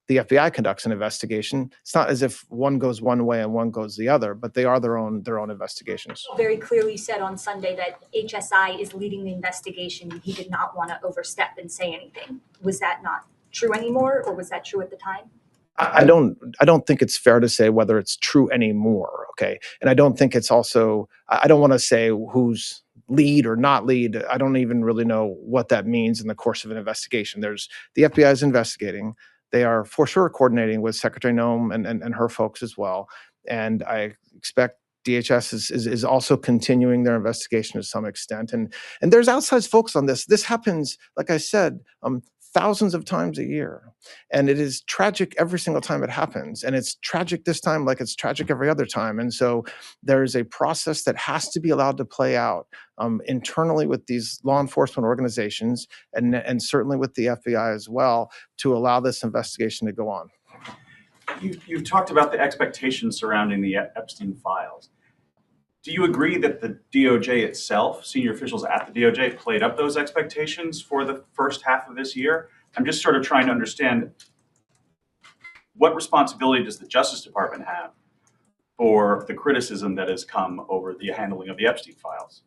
the FBI conducts an investigation. It's not as if one goes one way and one goes the other, but they are their own investigations. Very clearly said on Sunday that HSI is leading the investigation. He did not want to overstep and say anything. Was that not true anymore, or was that true at the time? I don't think it's fair to say whether it's true anymore. Okay. And I don't think it's also, I don't want to say who's lead or not lead. I don't even really know what that means in the course of an investigation. The FBI is investigating. They are for sure coordinating with Secretary Noem and her folks as well. And I expect DHS is also continuing their investigation to some extent. And there's outsized focus on this. This happens, like I said, thousands of times a year. And it is tragic every single time it happens. And it's tragic this time like it's tragic every other time. And so there's a process that has to be allowed to play out internally with these law enforcement organizations and certainly with the FBI as well to allow this investigation to go on. You've talked about the expectations surrounding the Epstein files. Do you agree that the DOJ itself, senior officials at the DOJ, played up those expectations for the first half of this year? I'm just sort of trying to understand what responsibility does the Justice Department have for the criticism that has come over the handling of the Epstein files?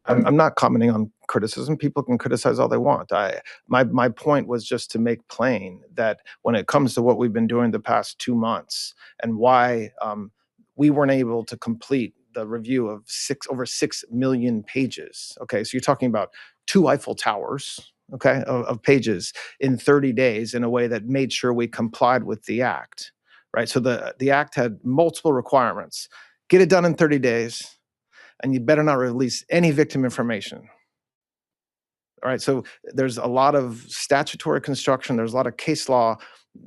I'm not commenting on criticism. People can criticize all they want. My point was just to make plain that when it comes to what we've been doing the past 2 months and why we weren't able to complete the review of over 6 million pages. Okay, so you're talking about 2 Eiffel Towers, okay, of pages in 30 days in a way that made sure we complied with the act, right? So the act had multiple requirements. Get it done in 30 days, and you better not release any victim information. All right, so there's a lot of statutory construction, there's a lot of case law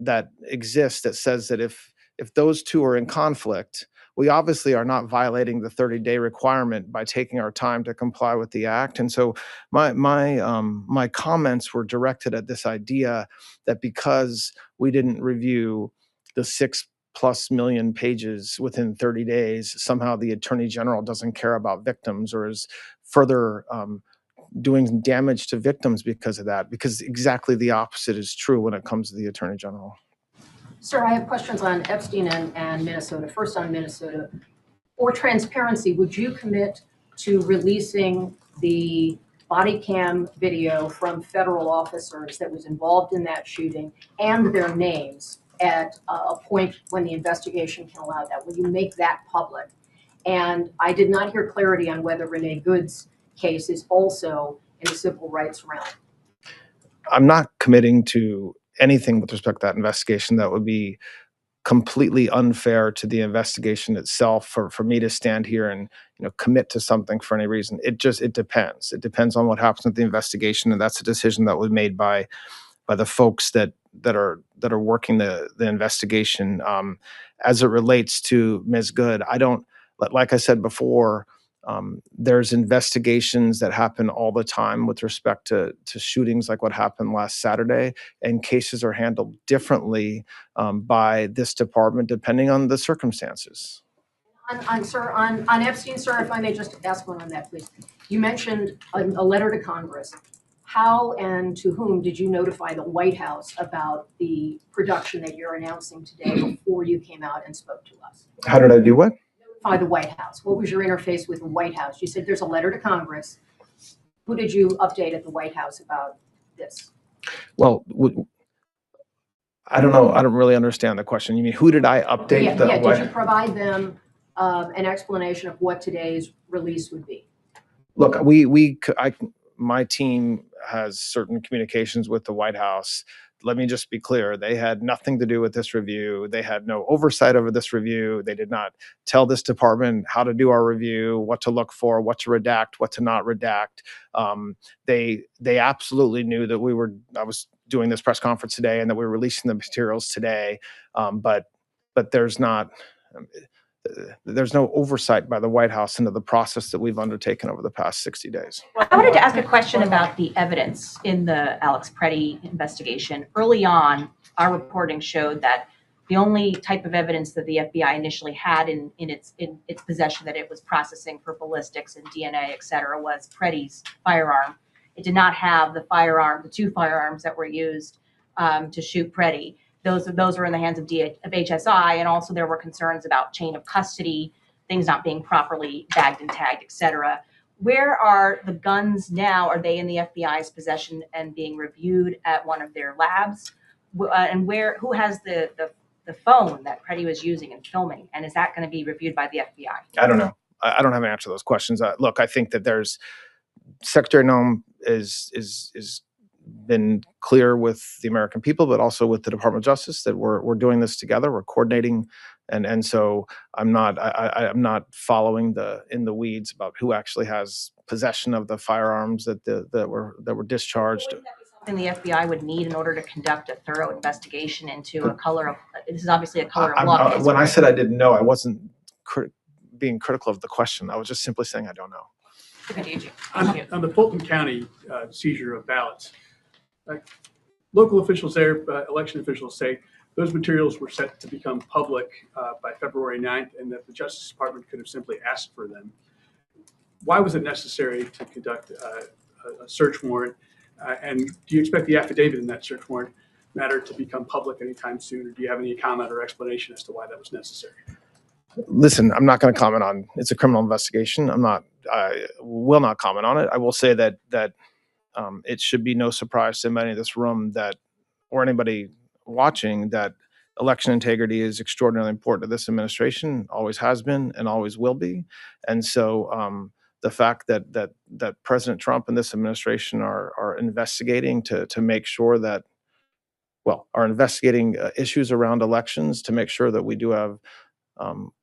that exists that says that if those two are in conflict, we obviously are not violating the 30-day requirement by taking our time to comply with the act. And so my comments were directed at this idea that because we didn't review the 6+ million pages within 30 days, somehow the Attorney General doesn't care about victims or is further doing damage to victims because of that, because exactly the opposite is true when it comes to the Attorney General. Sir, I have questions on Epstein and Minnesota. First on Minnesota. For transparency, would you commit to releasing the body cam video from federal officers that was involved in that shooting and their names at a point when the investigation can allow that? Will you make that public? And I did not hear clarity on whether Renee Good's case is also in the civil rights realm. I'm not committing to anything with respect to that investigation. That would be completely unfair to the investigation itself for me to stand here and commit to something for any reason. It depends. It depends on what happens with the investigation, and that's a decision that was made by the folks that are working the investigation. As it relates to Ms. Good, I don't, like I said before, there's investigations that happen all the time with respect to shootings like what happened last Saturday, and cases are handled differently by this department depending on the circumstances. On Epstein, sir, if I may just ask one on that, please. You mentioned a letter to Congress. How and to whom did you notify the White House about the production that you're announcing today before you came out and spoke to us? How did I do what? By the White House. What was your interface with the White House? You said there's a letter to Congress. Who did you update at the White House about this? Well, I don't know. I don't really understand the question. You mean who did I update? Did you provide them an explanation of what today's release would be? Look, my team has certain communications with the White House. Let me just be clear. They had nothing to do with this review. They had no oversight over this review. They did not tell this department how to do our review, what to look for, what to redact, what to not redact. They absolutely knew that I was doing this press conference today and that we were releasing the materials today. But there's no oversight by the White House into the process that we've undertaken over the past 60 days. I wanted to ask a question about the evidence in the Alex Preddy investigation. Early on, our reporting showed that the only type of evidence that the FBI initially had in its possession that it was processing for ballistics and DNA, et cetera, was Preddy's firearm. It did not have the 2 firearms that were used to shoot Preddy. those are in the hands of HSI, and also there were concerns about chain of custody, things not being properly bagged and tagged, et cetera. Where are the guns now? Are they in the FBI's possession and being reviewed at one of their labs? And who has the phone that Preddy was using and filming? And is that going to be reviewed by the FBI? I don't know. I don't have an answer to those questions. Look, I think that Secretary Noem is been clear with the American people, but also with the Department of Justice that we're doing this together. We're coordinating, and so I'm not following in the weeds about who actually has possession of the firearms that were discharged. Something the FBI would need in order to conduct a thorough investigation into this is obviously a color of law case. When I said I didn't know, I wasn't being critical of the question. I was just simply saying I don't know. On the Fulton County seizure of ballots, local officials there, election officials say those materials were set to become public by February 9th, and that the Justice Department could have simply asked for them. Why was it necessary to conduct a search warrant? And do you expect the affidavit in that search warrant matter to become public anytime soon, or do you have any comment or explanation as to why that was necessary? Listen, I'm not going to comment on. It's a criminal investigation. I will not comment on it. I will say that it should be no surprise to anybody in this room or anybody watching that election integrity is extraordinarily important to this administration. Always has been and always will be. And so the fact that President Trump and this administration are investigating to make sure that, are investigating issues around elections to make sure that we do have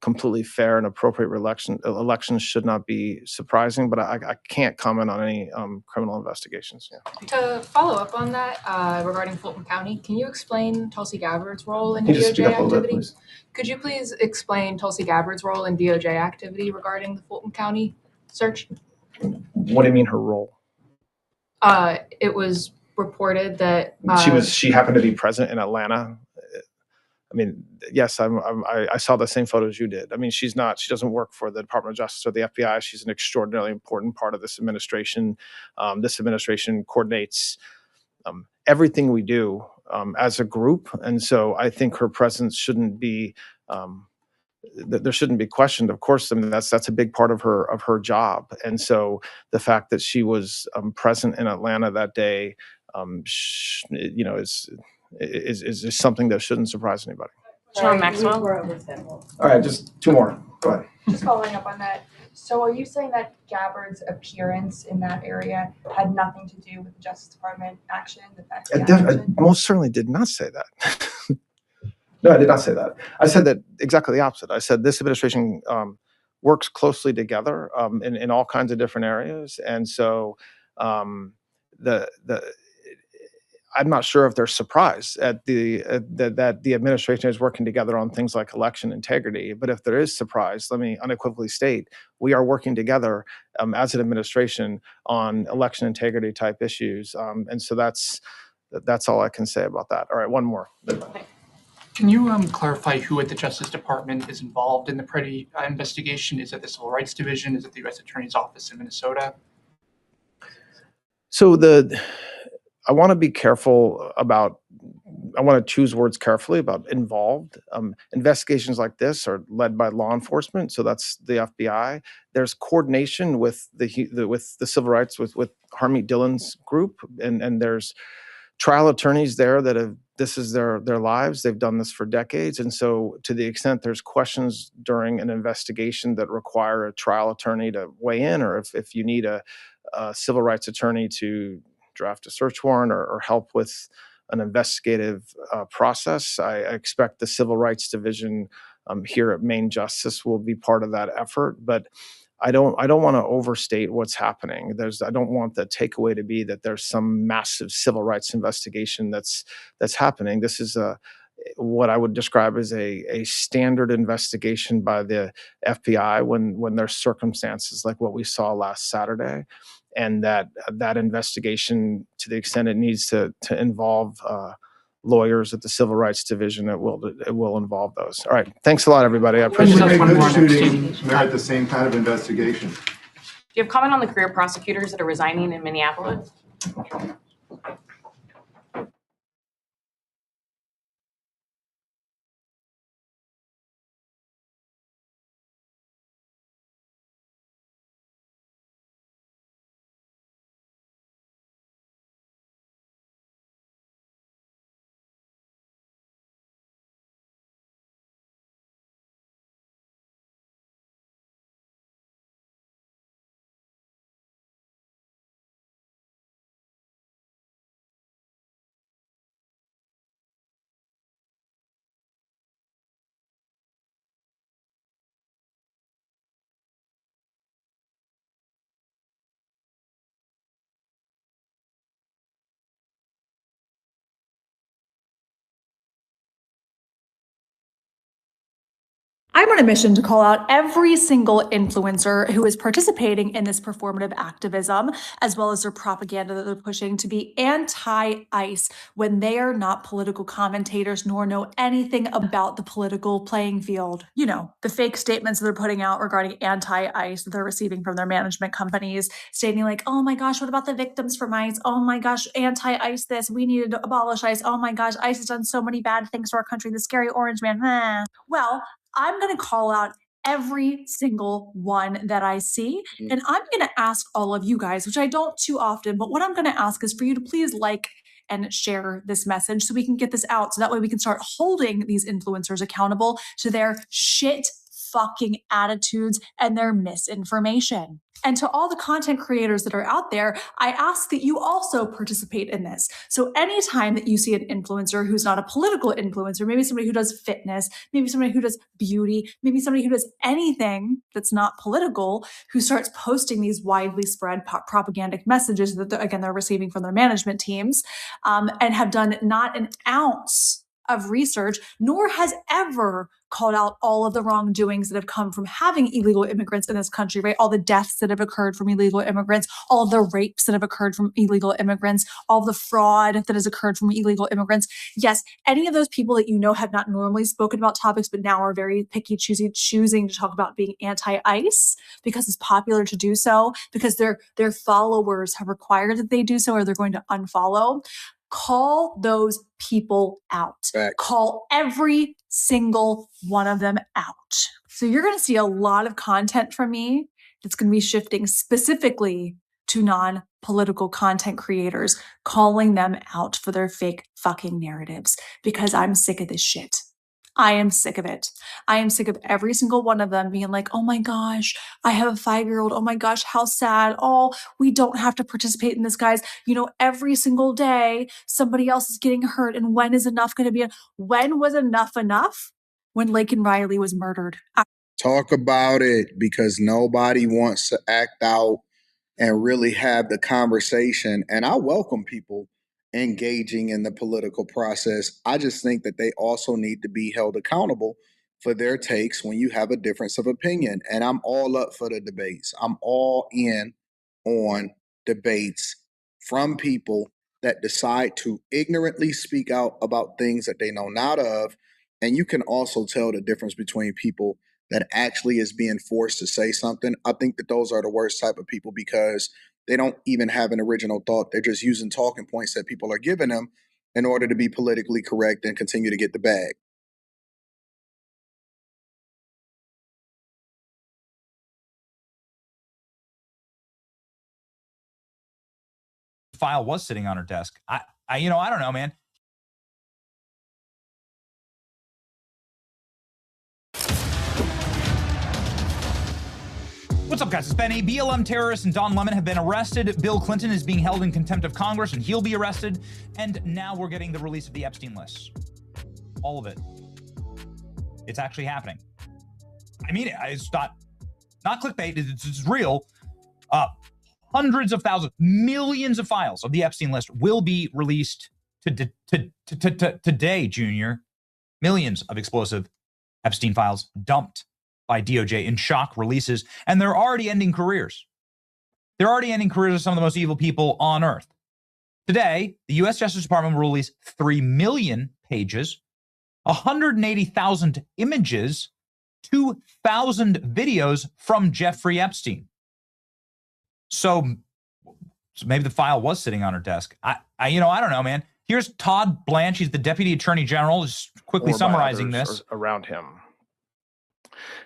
completely fair and appropriate elections should not be surprising, but I can't comment on any criminal investigations. Yeah. To follow up on that, regarding Fulton County, can you explain Tulsi Gabbard's role in Can you just speak DOJ up a little bit, activity? please? Could you please explain Tulsi Gabbard's role in DOJ activity regarding the Fulton County search? What do you mean her role? It was reported that She happened to be present in Atlanta. I mean, yes, I saw the same photos you did. I mean, she doesn't work for the Department of Justice or the FBI. She's an extraordinarily important part of this administration. This administration coordinates everything we do as a group. And so I think her presence shouldn't be, there shouldn't be questioned. Of course, I mean, that's a big part of her job. And so the fact that she was present in Atlanta that day, is something that shouldn't surprise anybody. Sean Maxwell. All right, just two more. Go ahead. Just following up on that. So are you saying that Gabbard's appearance in that area had nothing to do with the Justice Department action? I most certainly did not say that. No, I did not say that. I said that exactly the opposite. I said this administration works closely together in all kinds of different areas, and so I'm not sure if they're surprised at that the administration is working together on things like election integrity. But if there is surprise, let me unequivocally state we are working together as an administration on election integrity type issues. And so that's all I can say about that. All right, one more. Can you clarify who at the Justice Department is involved in the Preddy investigation? Is it the Civil Rights Division? Is it the U.S. Attorney's Office in Minnesota? So I want to be careful about, I want to choose words carefully about involved. Investigations like this are led by law enforcement, so that's the FBI. There's coordination with the civil rights, with Harmeet Dillon's group, and there's trial attorneys there this is their lives. They've done this for decades, and so to the extent there's questions during an investigation that require a trial attorney to weigh in, or if you need a civil rights attorney to draft a search warrant or help with an investigative process, I expect the Civil Rights Division here at Maine Justice will be part of that effort. But I don't want to overstate what's happening. I don't want the takeaway to be that there's some massive civil rights investigation that's happening. This is what I would describe as a standard investigation by the FBI when there's circumstances like what we saw last Saturday. And that investigation, to the extent it needs to involve lawyers at the Civil Rights Division, it will involve those. All right, thanks a lot, everybody. I appreciate it. Good shooting merit the same kind of investigation. Do you have comment on the career prosecutors that are resigning in Minneapolis? I'm on a mission to call out every single influencer who is participating in this performative activism, as well as their propaganda that they're pushing to be anti-ICE when they are not political commentators nor know anything about the political playing field. You know, the fake statements that they're putting out regarding anti-ICE that they're receiving from their management companies, stating like, oh my gosh, what about the victims from ICE? Oh my gosh, anti-ICE this, we need to abolish ICE. Oh my gosh, ICE has done so many bad things to our country, the scary orange man. Well, I'm going to call out every single one that I see. And I'm going to ask all of you guys, which I don't too often, but what I'm going to ask is for you to please like and share this message so we can get this out. So that way we can start holding these influencers accountable to their shit fucking attitudes and their misinformation. And to all the content creators that are out there, I ask that you also participate in this. So anytime that you see an influencer who's not a political influencer, maybe somebody who does fitness, maybe somebody who does beauty, maybe somebody who does anything that's not political, who starts posting these widely spread propagandic messages that they're receiving from their management teams, and have done not an ounce of research, nor has ever called out all of the wrongdoings that have come from having illegal immigrants in this country, right? All the deaths that have occurred from illegal immigrants, all of the rapes that have occurred from illegal immigrants, all of the fraud that has occurred from illegal immigrants. Yes, any of those people that you know have not normally spoken about topics, but now are very picky, choosing to talk about being anti-ICE because it's popular to do so, because their followers have required that they do so, or they're going to unfollow. Call those people out. Call every single one of them out. So you're going to see a lot of content from me that's going to be shifting specifically to non-political content creators, calling them out for their fake fucking narratives, because I'm sick of this shit. I am sick of it. I am sick of every single one of them being like, oh my gosh, I have a 5-year-old. Oh my gosh, how sad. Oh, we don't have to participate in this, guys. You know, every single day somebody else is getting hurt. And when is enough going to be? When was enough enough? When Laken Riley was murdered. Talk about it, because nobody wants to act out and really have the conversation. And I welcome people engaging in the political process. I just think that they also need to be held accountable for their takes when you have a difference of opinion. And I'm all up for the debates. I'm all in on debates from people that decide to ignorantly speak out about things that they know not of. And you can also tell the difference between people that actually is being forced to say something. I think that those are the worst type of people, because they don't even have an original thought. They're just using talking points that people are giving them in order to be politically correct and continue to get the bag. File was sitting on her desk. I don't know, man. What's up, guys? It's Benny. BLM terrorists and Don Lemon have been arrested. Bill Clinton is being held in contempt of Congress, and he'll be arrested. And now we're getting the release of the Epstein list. All of it. It's actually happening. I mean, it's not clickbait. It's real. Hundreds of thousands, millions of files of the Epstein list will be released today, Junior. Millions of explosive Epstein files dumped by DOJ in shock releases, and they're already ending careers. They're already ending careers of some of the most evil people on earth. Today, the U.S. Justice Department will release 3 million pages, 180,000 images, 2,000 videos from Jeffrey Epstein. So maybe the file was sitting on her desk. I don't know, man. Here's Todd Blanche. He's the Deputy Attorney General, just quickly summarizing this. Around him.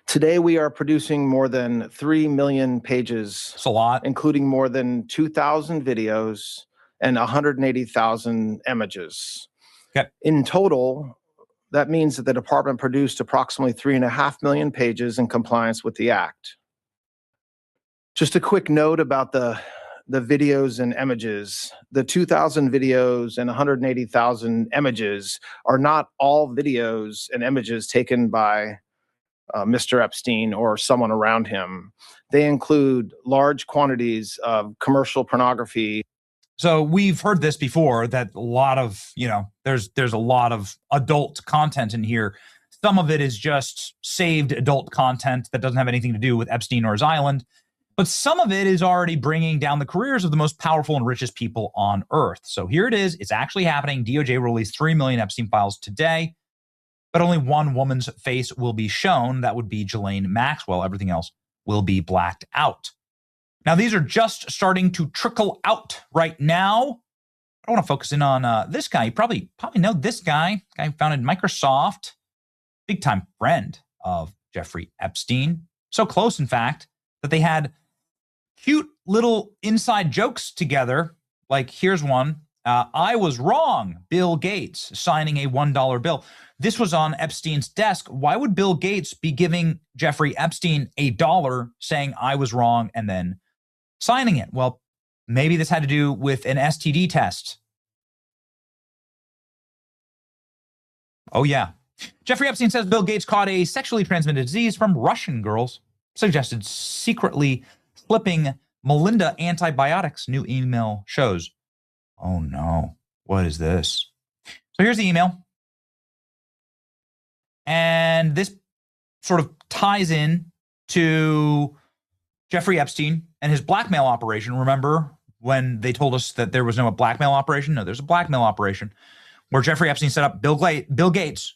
Today, we are producing more than 3 million pages. It's a lot. Including more than 2,000 videos and 180,000 images. Okay. In total, that means that the department produced approximately 3.5 million pages in compliance with the Act. Just a quick note about the videos and images. The 2,000 videos and 180,000 images are not all videos and images taken by Mr. Epstein or someone around him. They include large quantities of commercial pornography. So we've heard this before, that a lot of, there's a lot of adult content in here. Some of it is just saved adult content that doesn't have anything to do with Epstein or his island. But some of it is already bringing down the careers of the most powerful and richest people on earth. So here it is. It's actually happening. DOJ released 3 million Epstein files today, but only one woman's face will be shown. That would be Ghislaine Maxwell. Everything else will be blacked out. Now, these are just starting to trickle out right now. I want to focus in on this guy. You probably know this guy. Guy who founded Microsoft, big time friend of Jeffrey Epstein. So close, in fact, that they had cute little inside jokes together. Like, here's one. I was wrong. Bill Gates signing a $1 bill. This was on Epstein's desk. Why would Bill Gates be giving Jeffrey Epstein $1 saying I was wrong and then signing it? Well, maybe this had to do with an STD test. Oh, yeah. Jeffrey Epstein says Bill Gates caught a sexually transmitted disease from Russian girls, suggested secretly slipping Melinda antibiotics, new email shows. Oh, no. What is this? So here's the email. And this sort of ties in to Jeffrey Epstein and his blackmail operation. Remember when they told us that there was no blackmail operation? No, there's a blackmail operation where Jeffrey Epstein set up Bill Gates,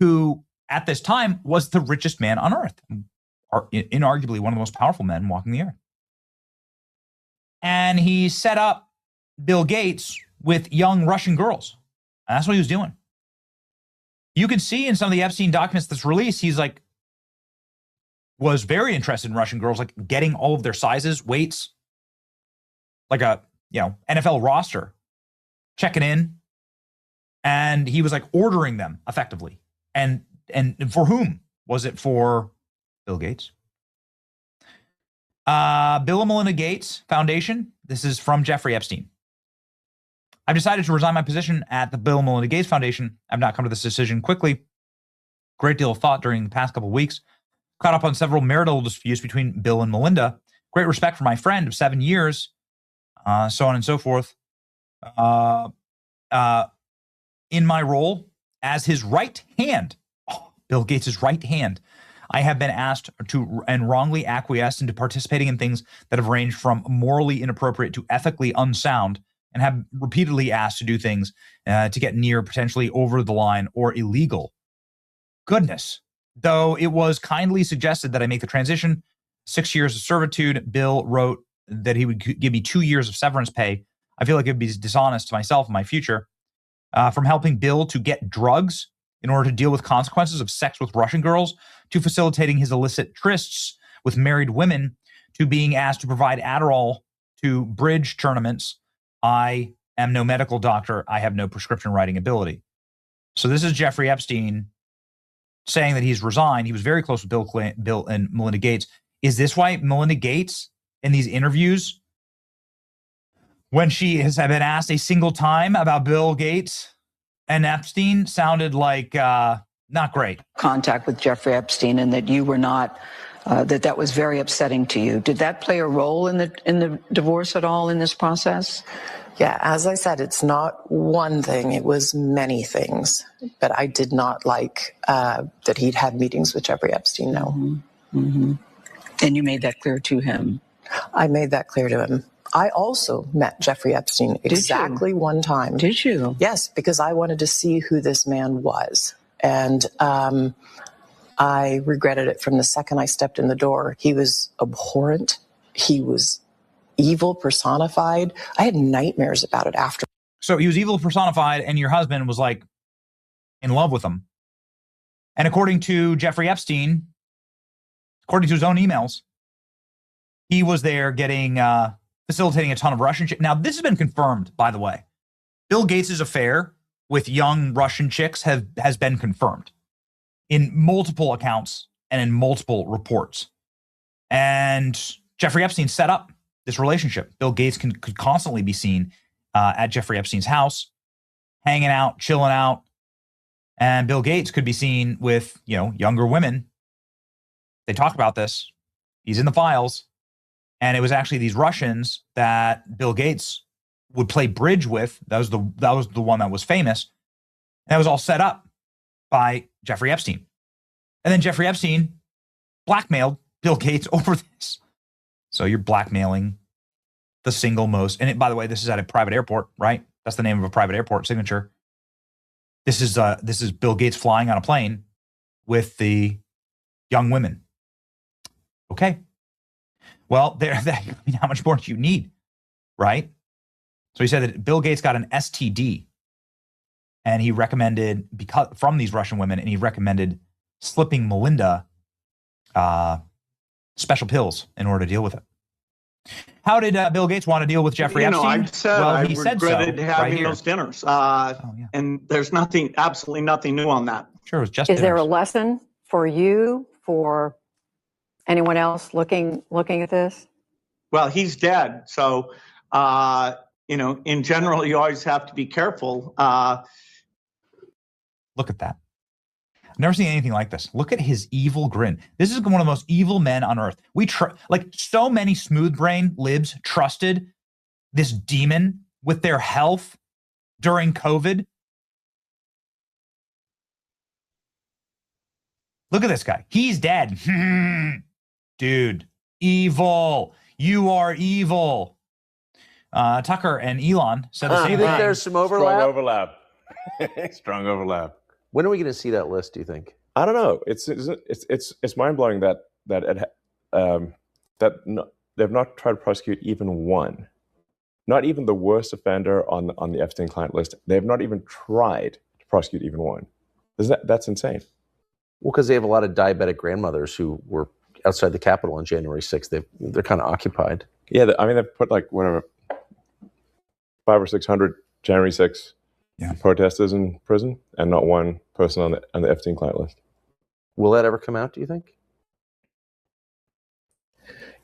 who at this time was the richest man on earth, inarguably one of the most powerful men walking the earth. And he set up Bill Gates with young Russian girls. And that's what he was doing. You can see in some of the Epstein documents that's released, he's like, was very interested in Russian girls, like getting all of their sizes, weights, like a, NFL roster, checking in. And he was like ordering them effectively. And for whom? Was it for Bill Gates? Bill and Melinda Gates Foundation. This is from Jeffrey Epstein. I've decided to resign my position at the Bill and Melinda Gates Foundation. I've not come to this decision quickly. Great deal of thought during the past couple of weeks. Caught up on several marital disputes between Bill and Melinda. Great respect for my friend of 7 years. So on and so forth. In my role as his right hand, Bill Gates' right hand, I have been asked to and wrongly acquiesced into participating in things that have ranged from morally inappropriate to ethically unsound, and have repeatedly asked to do things to get near potentially over the line or illegal. Goodness. Though it was kindly suggested that I make the transition, 6 years of servitude, Bill wrote that he would give me 2 years of severance pay. I feel like it would be dishonest to myself and my future. From helping Bill to get drugs in order to deal with consequences of sex with Russian girls, to facilitating his illicit trysts with married women, to being asked to provide Adderall to bridge tournaments. I am no medical doctor. I have no prescription writing ability. So this is Jeffrey Epstein saying that he's resigned. He was very close with Bill and Melinda Gates. Is this why Melinda Gates, in these interviews, when she has been asked a single time about Bill Gates and Epstein, sounded like not great? Contact with Jeffrey Epstein, and that you were not, that was very upsetting to you. Did that play a role in the divorce at all in this process? Yeah, as I said, it's not one thing, it was many things. But I did not like that he'd had meetings with Jeffrey Epstein, no. Mm-hmm. Mm-hmm. And you made that clear to him? I made that clear to him. I also met Jeffrey Epstein exactly one time. Did you? Yes, because I wanted to see who this man was. And I regretted it from the second I stepped in the door. He was abhorrent. He was evil personified. I had nightmares about it after. So he was evil personified, and your husband was like in love with him. And according to Jeffrey Epstein, according to his own emails, he was there getting facilitating a ton of Russian chicks. Now, this has been confirmed, by the way. Bill Gates' affair with young Russian chicks has been confirmed in multiple accounts and in multiple reports. And Jeffrey Epstein set up this relationship. Bill Gates could constantly be seen at Jeffrey Epstein's house, hanging out, chilling out. And Bill Gates could be seen with, younger women. They talk about this. He's in the files. And it was actually these Russians that Bill Gates would play bridge with. That was the one that was famous. And that was all set up by Jeffrey Epstein. And then Jeffrey Epstein blackmailed Bill Gates over this. So you're blackmailing the single most, and by the way, this is at a private airport, right? That's the name of a private airport signature. This is Bill Gates flying on a plane with the young women. Okay. Well, I mean, how much more do you need, right? So he said that Bill Gates got an STD, and he recommended, because from these Russian women, and he recommended slipping Melinda special pills in order to deal with it. How did Bill Gates want to deal with Jeffrey Epstein? I said well, he said regretted so, having right those dinners, and there's absolutely nothing new on that. Sure, it was just. Is there a lesson for you, for anyone else looking at this? Well, he's dead, so in general, you always have to be careful. Look at that. I've never seen anything like this. Look at his evil grin. This is one of the most evil men on earth. So many smooth brain libs trusted this demon with their health during COVID. Look at this guy. He's dead. Dude, evil. You are evil. Tucker and Elon said the same thing. Do you think there's some overlap? Strong overlap. Strong overlap. When are we going to see that list, do you think? I don't know. It's mind blowing that they've not tried to prosecute even one, not even the worst offender on the Epstein client list. They've not even tried to prosecute even one. That's insane. Well, because they have a lot of diabetic grandmothers who were outside the Capitol on January 6th. They're kind of occupied. Yeah, they've put 500 or 600 January 6th protesters in prison, and not one person on the Epstein client list. Will that ever come out, do you think?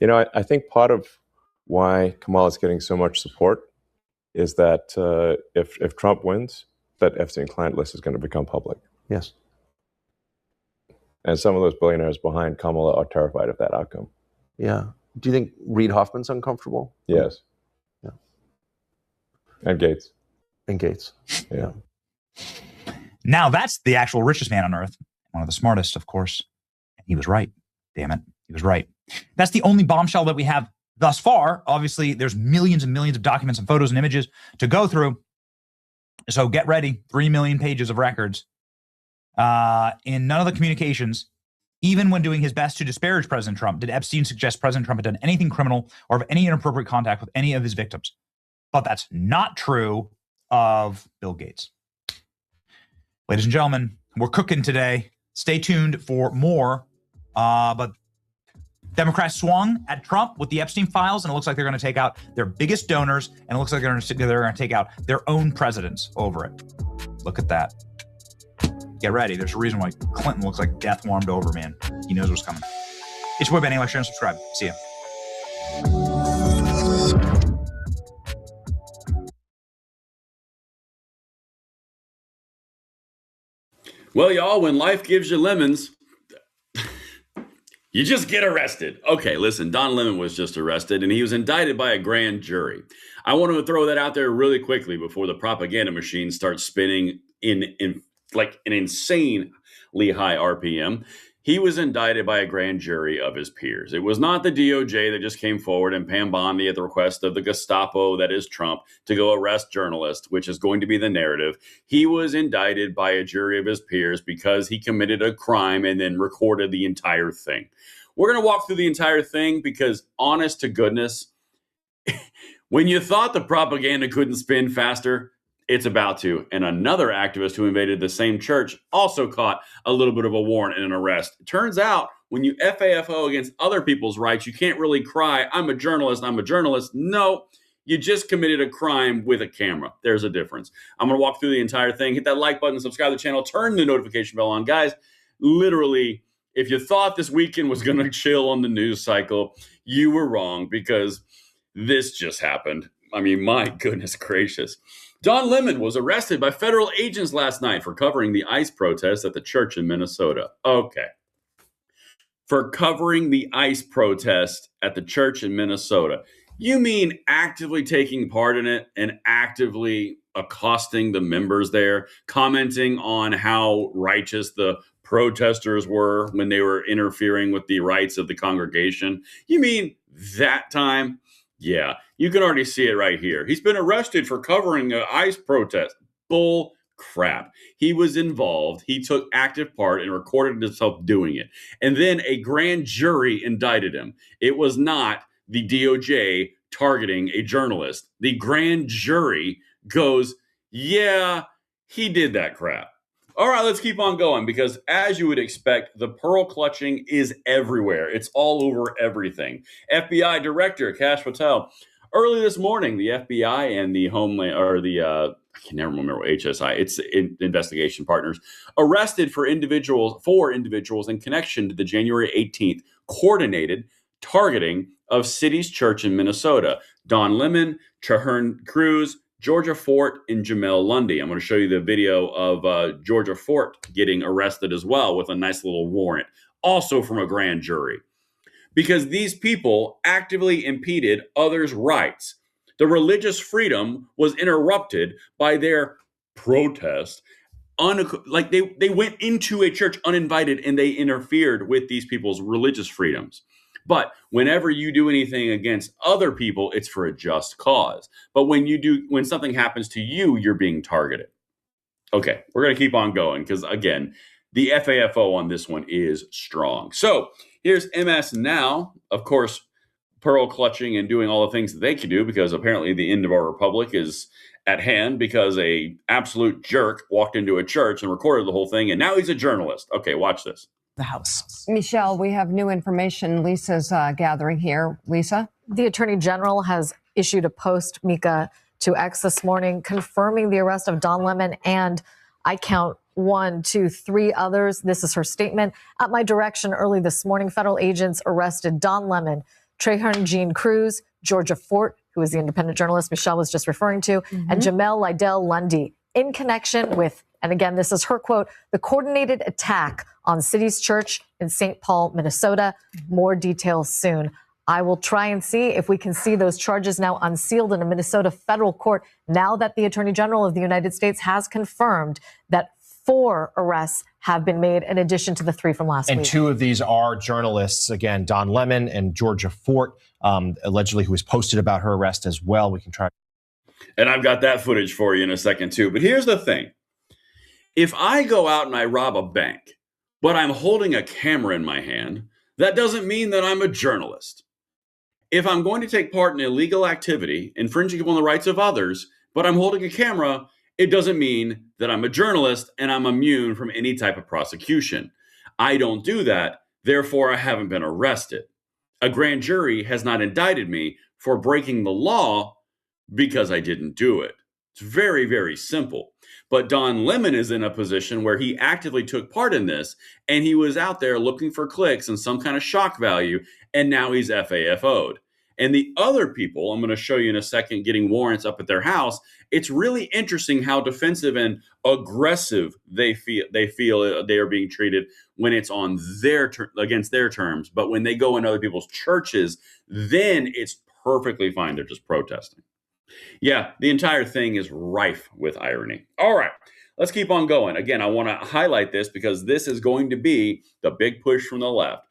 I think part of why Kamala is getting so much support is that if Trump wins, that Epstein client list is going to become public. Yes. And some of those billionaires behind Kamala are terrified of that outcome. Yeah. Do you think Reid Hoffman's uncomfortable? Yes. Yeah. And Gates. Yeah. Now that's the actual richest man on earth. One of the smartest, of course. And he was right. Damn it. He was right. That's the only bombshell that we have thus far. Obviously, there's millions and millions of documents and photos and images to go through. So get ready. 3 million pages of records. In none of the communications, even when doing his best to disparage President Trump, did Epstein suggest President Trump had done anything criminal or have any inappropriate contact with any of his victims. But that's not true of Bill Gates. Ladies and gentlemen, we're cooking today. Stay tuned for more. But Democrats swung at Trump with the Epstein files, and it looks like they're going to take out their biggest donors, and it looks like they're going to take out their own presidents over it. Look at that. Get ready. There's a reason why Clinton looks like death warmed over, man. He knows what's coming. It's your boy, Benny. Like, share, and subscribe. See ya. Well, y'all, when life gives you lemons, you just get arrested. Okay, listen, Don Lemon was just arrested, and he was indicted by a grand jury. I want to throw that out there really quickly before the propaganda machine starts spinning in like an insanely high RPM. He was indicted by a grand jury of his peers. It was not the DOJ that just came forward and Pam Bondi at the request of the Gestapo, that is Trump, to go arrest journalists, which is going to be the narrative. He was indicted by a jury of his peers because he committed a crime and then recorded the entire thing. We're going to walk through the entire thing because, honest to goodness, when you thought the propaganda couldn't spin faster, it's about to. And another activist who invaded the same church also caught a little bit of a warrant and an arrest. It turns out when you FAFO against other people's rights, you can't really cry, I'm a journalist. No, you just committed a crime with a camera. There's a difference. I'm going to walk through the entire thing. Hit that like button, subscribe to the channel, turn the notification bell on. Guys, literally, if you thought this weekend was going to chill on the news cycle, you were wrong, because this just happened. I mean, my goodness gracious. Don Lemon was arrested by federal agents last night for covering the ICE protest at the church in Minnesota. Okay. For covering the ICE protest at the church in Minnesota. You mean actively taking part in it and actively accosting the members there, commenting on how righteous the protesters were when they were interfering with the rights of the congregation? You mean that time? Yeah, you can already see it right here. He's been arrested for covering an ICE protest. Bull crap. He was involved. He took active part and recorded himself doing it. And then a grand jury indicted him. It was not the DOJ targeting a journalist. The grand jury goes, yeah, he did that crap. All right, let's keep on going because as you would expect, the pearl clutching is everywhere. It's all over everything. FBI Director Kash Patel. Early this morning, the FBI and the Homeland, or the, I can never remember what HSI, it's investigation partners, arrested four individuals in connection to the January 18th coordinated targeting of City's Church in Minnesota. Don Lemon, Traherne Cruz, Georgia Fort, and Jamel Lundy. I'm going to show you the video of Georgia Fort getting arrested as well with a nice little warrant, also from a grand jury. Because these people actively impeded others' rights. The religious freedom was interrupted by their protest. They went into a church uninvited and they interfered with these people's religious freedoms. But whenever you do anything against other people, it's for a just cause. But when something happens to you, you're being targeted. Okay, we're going to keep on going because, again, the FAFO on this one is strong. So here's MS Now, of course, pearl clutching and doing all the things that they can do because apparently the end of our republic is at hand because a absolute jerk walked into a church and recorded the whole thing, and now he's a journalist. Okay, watch this. The House. Michelle, we have new information. Lisa's gathering here. Lisa? The Attorney General has issued a post, Mika, to X this morning confirming the arrest of Don Lemon and I count 1, 2, 3 others. This is her statement. At my direction early this morning, federal agents arrested Don Lemon, Traherne Cruz, Georgia Fort, who is the independent journalist Michelle was just referring to, and Jamel Lundy in connection with, and again, this is her quote, the coordinated attack on City's Church in St. Paul, Minnesota. More details soon. I will try and see if we can see those charges now unsealed in a Minnesota federal court now that the Attorney General of the United States has confirmed that 4 arrests have been made in addition to the 3 from last week. And 2 of these are journalists, again, Don Lemon and Georgia Fort, allegedly, who was posted about her arrest as well. We can try. And I've got that footage for you in a second, too. But here's the thing. If I go out and I rob a bank, but I'm holding a camera in my hand, that doesn't mean that I'm a journalist. If I'm going to take part in illegal activity, infringing upon the rights of others, but I'm holding a camera, it doesn't mean that I'm a journalist and I'm immune from any type of prosecution. I don't do that, therefore I haven't been arrested. A grand jury has not indicted me for breaking the law because I didn't do it. It's very, very simple. But Don Lemon is in a position where he actively took part in this, and he was out there looking for clicks and some kind of shock value, and now he's FAFO'd. And the other people, I'm going to show you in a second, getting warrants up at their house, it's really interesting how defensive and aggressive they feel they are being treated when it's on against their terms. But when they go in other people's churches, then it's perfectly fine. They're just protesting. Yeah, the entire thing is rife with irony. All right, let's keep on going. Again, I want to highlight this because this is going to be the big push from the left.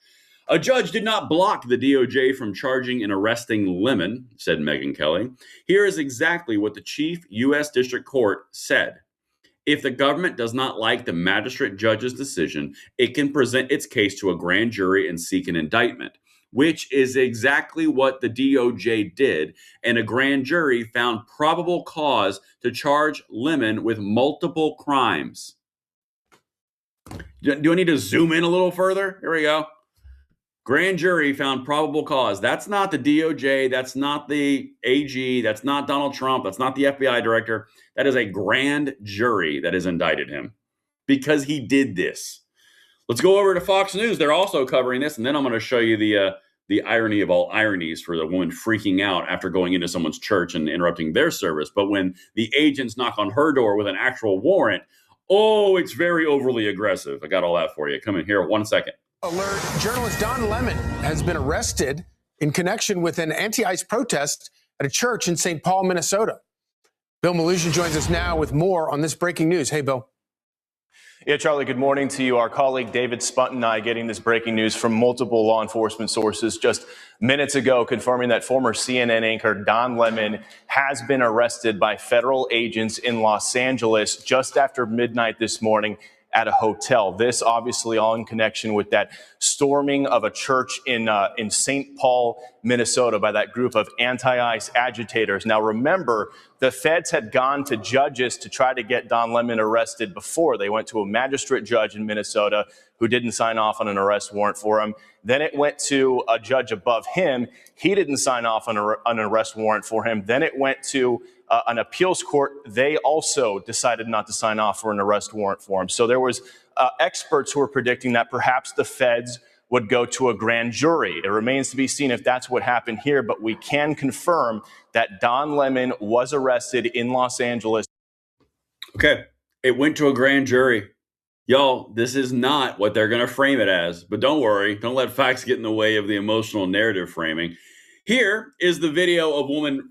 A judge did not block the DOJ from charging and arresting Lemon, said Megyn Kelly. Here is exactly what the chief U.S. District Court said. If the government does not like the magistrate judge's decision, it can present its case to a grand jury and seek an indictment, which is exactly what the DOJ did, and a grand jury found probable cause to charge Lemon with multiple crimes. Do I need to zoom in a little further? Here we go. Grand jury found probable cause. That's not the DOJ. That's not the AG. That's not Donald Trump. That's not the FBI director. That is a grand jury that has indicted him because he did this. Let's go over to Fox News. They're also covering this, and then I'm going to show you the irony of all ironies for the woman freaking out after going into someone's church and interrupting their service. But when the agents knock on her door with an actual warrant, oh, it's very overly aggressive. I got all that for you. Come in here 1 second. Alert, journalist Don Lemon has been arrested in connection with an anti-ICE protest at a church in St. Paul, Minnesota. Bill Malusian joins us now with more on this breaking news. Hey, Bill. Yeah, Charlie, good morning to you. Our colleague David Spunt and I getting this breaking news from multiple law enforcement sources just minutes ago, confirming that former CNN anchor Don Lemon has been arrested by federal agents in Los Angeles just after midnight this morning at a hotel. This obviously all in connection with that storming of a church in St. Paul, Minnesota by that group of anti-ICE agitators. Now, remember, the feds had gone to judges to try to get Don Lemon arrested before. They went to a magistrate judge in Minnesota who didn't sign off on an arrest warrant for him. Then it went to a judge above him. He didn't sign off on an arrest warrant for him. Then it went to an appeals court. They also decided not to sign off for an arrest warrant for him. So there was experts who were predicting that perhaps the feds would go to a grand jury. It remains to be seen if that's what happened here, but we can confirm that Don Lemon was arrested in Los Angeles. Okay, it went to a grand jury. Y'all, this is not what they're going to frame it as, but don't worry. Don't let facts get in the way of the emotional narrative framing. Here is the video of a woman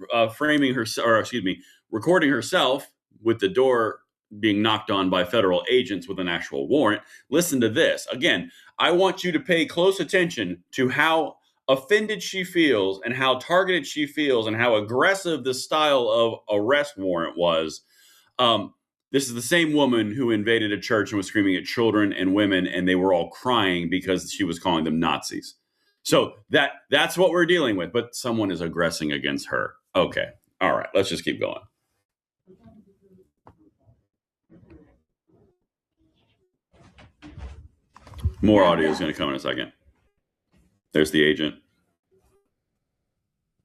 recording herself with the door being knocked on by federal agents with an actual warrant. Listen to this. Again, I want you to pay close attention to how offended she feels and how targeted she feels and how aggressive the style of arrest warrant was. This is the same woman who invaded a church and was screaming at children and women, and they were all crying because she was calling them Nazis. So that's what we're dealing with, but someone is aggressing against her. Okay. All right. Let's just keep going. More audio is going to come in a second. There's the agent.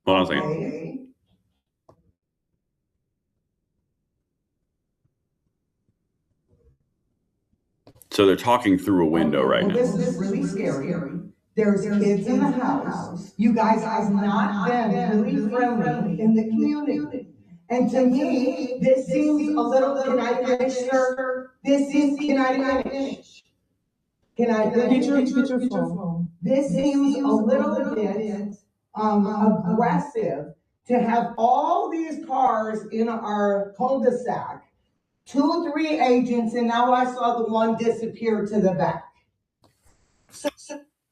Hold on a second. So they're talking through a window right now. This is really scary. There's kids in the house. You guys have not been really friendly in the community. And to me, this seems a little, can I finish, sir? Can I finish? Can I finish? Get your phone. This seems a little bit aggressive to have all these cars in our cul-de-sac, 2, 3 agents, and now I saw the one disappear to the back.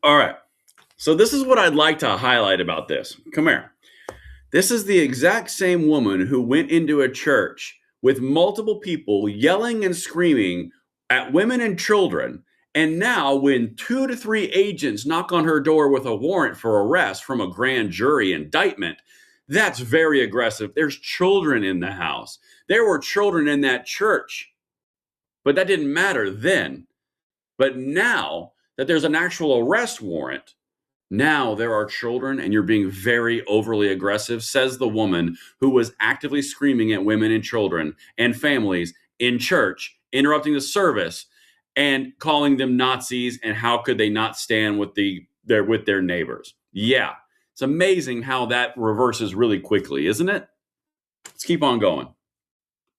All right. So this is what I'd like to highlight about this. Come here. This is the exact same woman who went into a church with multiple people yelling and screaming at women and children. And now when 2 to 3 agents knock on her door with a warrant for arrest from a grand jury indictment, that's very aggressive. There's children in the house. There were children in that church, but that didn't matter then. But now that there's an actual arrest warrant, now there are children and you're being very overly aggressive, says the woman who was actively screaming at women and children and families in church, interrupting the service and calling them Nazis, and how could they not stand with their neighbors? Yeah, it's amazing how that reverses really quickly, isn't it? Let's keep on going.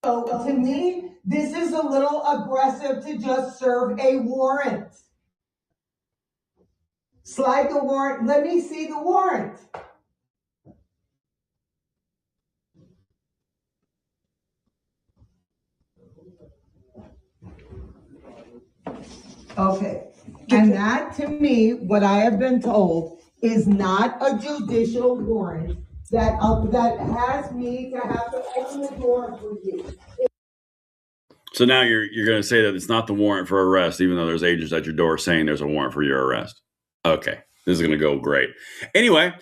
So to me, this is a little aggressive to just serve a warrant. Slide the warrant. Let me see the warrant. Okay. And that, to me, what I have been told, is not a judicial warrant that has me to have to open the door for you. So now you're going to say that it's not the warrant for arrest, even though there's agents at your door saying there's a warrant for your arrest. Okay, this is going to go great. Anyway,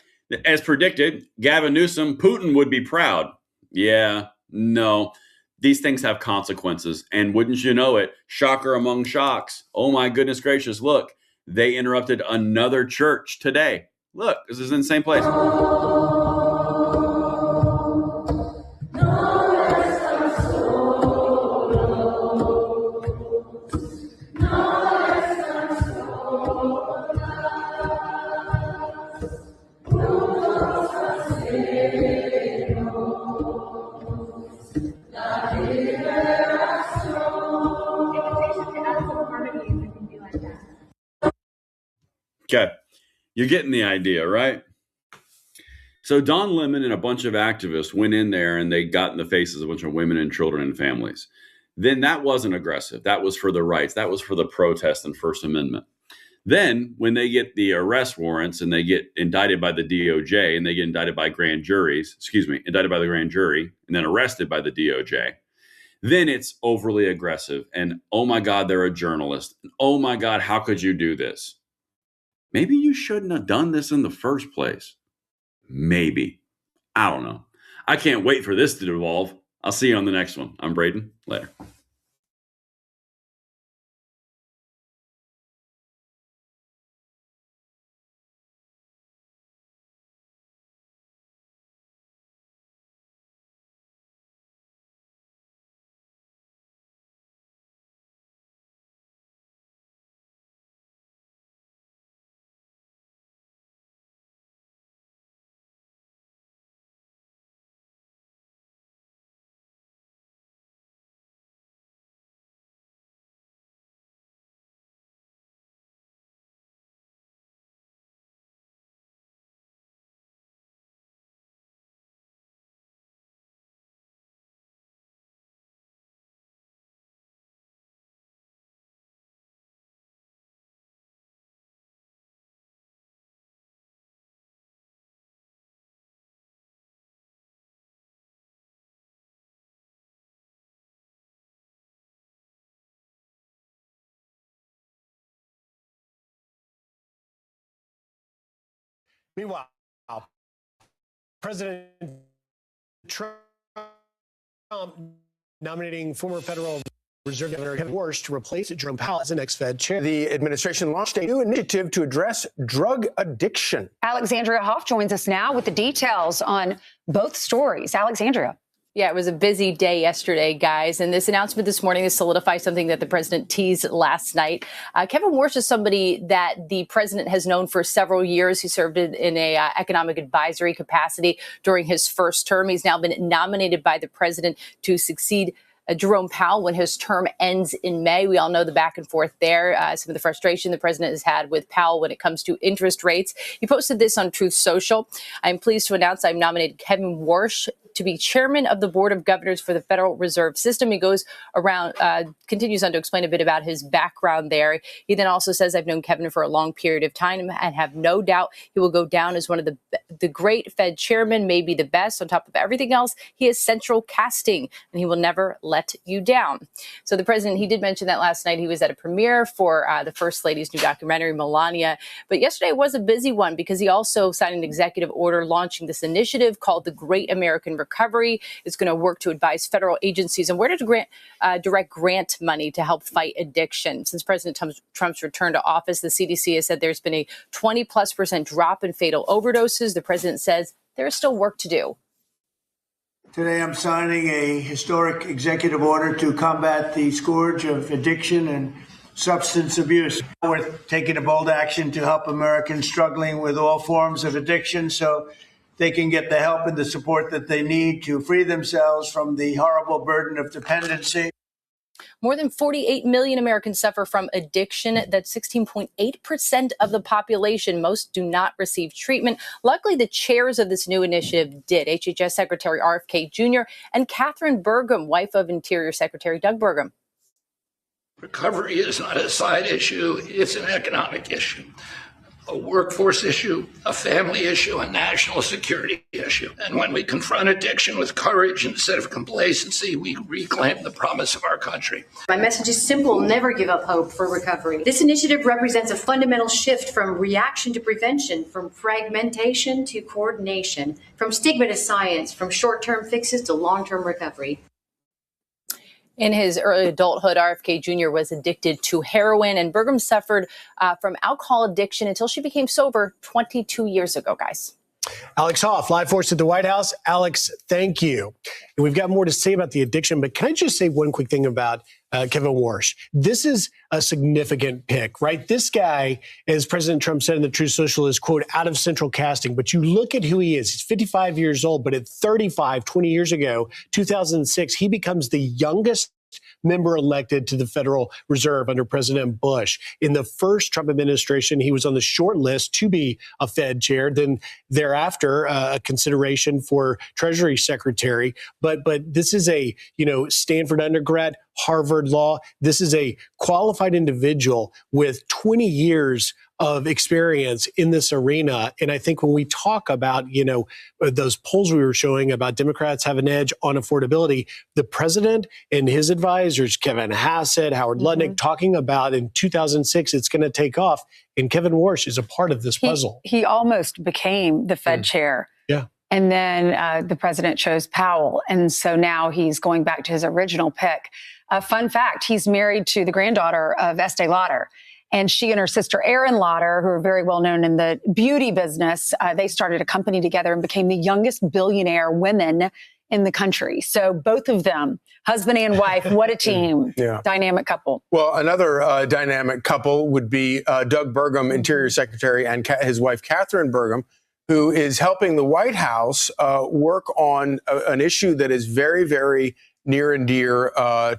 as predicted, Gavin Newsom, Putin would be proud. Yeah, no. These things have consequences. And wouldn't you know it, shocker among shocks. Oh my goodness gracious, look. They interrupted another church today. Look, this is in the same place. Okay, you're getting the idea, right? So Don Lemon and a bunch of activists went in there and they got in the faces of a bunch of women and children and families. Then that wasn't aggressive. That was for the rights. That was for the protest and First Amendment. Then when they get the arrest warrants and they get indicted by the DOJ and they get indicted by grand juries, indicted by the grand jury and then arrested by the DOJ, then it's overly aggressive. And oh my God, they're a journalist. Oh my God, how could you do this? Maybe you shouldn't have done this in the first place. Maybe. I don't know. I can't wait for this to devolve. I'll see you on the next one. I'm Braden. Later. Meanwhile, President Trump nominating former Federal Reserve Governor Kevin Warsh to replace Jerome Powell as the next Fed chair. The administration launched a new initiative to address drug addiction. Alexandria Hoff joins us now with the details on both stories. Alexandria. Yeah, it was a busy day yesterday, guys. And this announcement this morning is solidifies something that the president teased last night. Kevin Warsh is somebody that the president has known for several years. He served in a economic advisory capacity during his first term. He's now been nominated by the president to succeed Jerome Powell when his term ends in May. We all know the back and forth there, some of the frustration the president has had with Powell when it comes to interest rates. He posted this on Truth Social. I'm pleased to announce I've nominated Kevin Warsh to be chairman of the Board of Governors for the Federal Reserve System. He goes around, continues on to explain a bit about his background there. He then also says, I've known Kevin for a long period of time and have no doubt he will go down as one of the great Fed chairmen, maybe the best. On top of everything else, he is central casting and he will never let you down. So the president, he did mention that last night he was at a premiere for the First Lady's new documentary, Melania. But yesterday was a busy one because he also signed an executive order launching this initiative called the Great American Recovery. It's going to work to advise federal agencies on where to direct grant money to help fight addiction. Since President Trump's return to office, the CDC has said there's been a 20+% drop in fatal overdoses. The president says there is still work to do. Today, I'm signing a historic executive order to combat the scourge of addiction and substance abuse. We're taking a bold action to help Americans struggling with all forms of addiction so they can get the help and the support that they need to free themselves from the horrible burden of dependency. More than 48 million Americans suffer from addiction. That's 16.8% of the population. Most do not receive treatment. Luckily, the chairs of this new initiative did. HHS Secretary RFK Jr. and Catherine Burgum, wife of Interior Secretary Doug Burgum. Recovery is not a side issue. It's an economic issue, a workforce issue, a family issue, a national security issue. And when we confront addiction with courage instead of complacency, we reclaim the promise of our country. My message is simple: never give up hope for recovery. This initiative represents a fundamental shift from reaction to prevention, from fragmentation to coordination, from stigma to science, from short-term fixes to long-term recovery. In his early adulthood, RFK Jr. was addicted to heroin, and Burgum suffered from alcohol addiction until she became sober 22 years ago, guys. Alex Hoff, live for us at the White House. Alex, thank you. And we've got more to say about the addiction, but can I just say one quick thing about Kevin Warsh? This is a significant pick, right? This guy, as President Trump said in the Truth Social, is, quote, out of central casting. But you look at who he is. He's 55 years old, but at 35, 20 years ago, 2006, he becomes the youngest member elected to the Federal Reserve under President Bush. In the first Trump administration, he was on the short list to be a Fed chair. Then thereafter, a consideration for Treasury Secretary. But this is a, Stanford undergrad, Harvard Law. This is a qualified individual with 20 years of experience in this arena. And I think when we talk about, those polls we were showing about Democrats have an edge on affordability, the president and his advisors, Kevin Hassett, Howard Lutnick, talking about in 2006, it's going to take off. And Kevin Warsh is a part of this puzzle. He almost became the Fed chair. Yeah. And then the president chose Powell. And so now he's going back to his original pick. Fun fact, he's married to the granddaughter of Estee Lauder. And she and her sister, Erin Lauder, who are very well known in the beauty business, they started a company together and became the youngest billionaire women in the country. So both of them, husband and wife, what a team. Yeah. Dynamic couple. Well, another dynamic couple would be Doug Burgum, Interior Secretary, and his wife, Catherine Burgum, who is helping the White House work on an issue that is very, very near and dear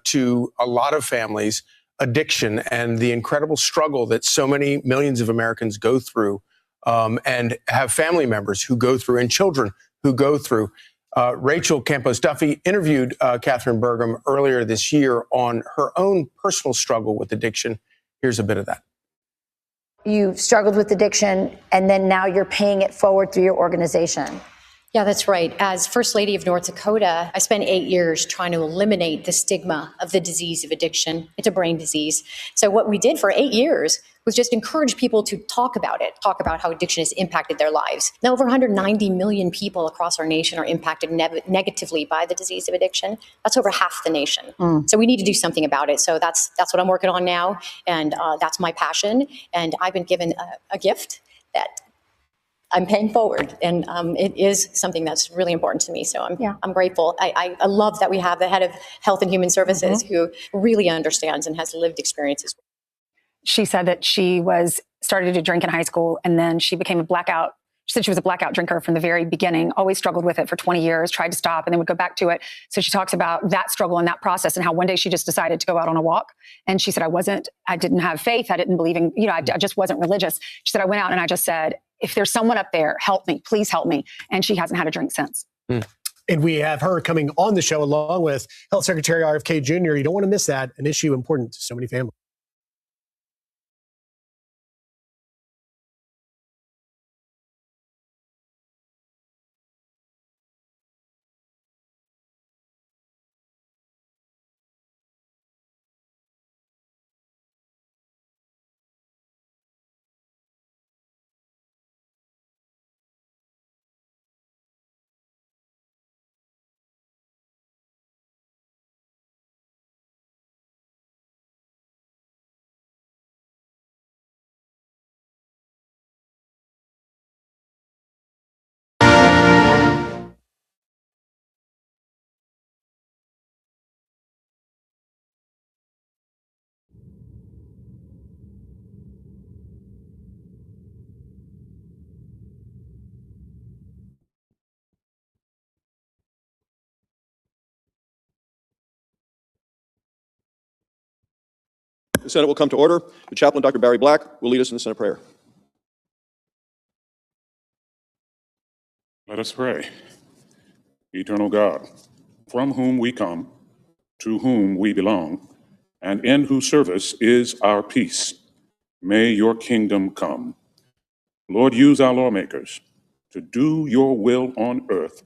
to a lot of families, addiction, and the incredible struggle that so many millions of Americans go through and have family members who go through and children who go through. Rachel Campos Duffy interviewed Catherine Burgum earlier this year on her own personal struggle with addiction. Here's a bit of that. You struggled with addiction, and then now you're paying it forward through your organization. Yeah, that's right. As First Lady of North Dakota, I spent 8 years trying to eliminate the stigma of the disease of addiction. It's a brain disease. So what we did for 8 years was just encourage people to talk about it, talk about how addiction has impacted their lives. Now, over 190 million people across our nation are impacted negatively by the disease of addiction. That's over half the nation. So we need to do something about it. So that's what I'm working on now, and that's my passion. And I've been given a gift that I'm paying forward, and it is something that's really important to me. So I'm grateful. I love that we have the head of Health and Human Services who really understands and has lived experiences. She said that she started to drink in high school, and then she became a blackout. She said she was a blackout drinker from the very beginning, always struggled with it for 20 years, tried to stop, and then would go back to it. So she talks about that struggle and that process and how one day she just decided to go out on a walk. And she said, I didn't have faith. I didn't believe in, I just wasn't religious. She said, I went out and I just said, if there's someone up there, help me, please help me. And she hasn't had a drink since. And we have her coming on the show along with Health Secretary RFK Jr. You don't want to miss that, an issue important to so many families. The Senate will come to order. The chaplain, Dr. Barry Black, will lead us in the Senate prayer. Let us pray. Eternal God, from whom we come, to whom we belong, and in whose service is our peace, may your kingdom come. Lord, use our lawmakers to do your will on earth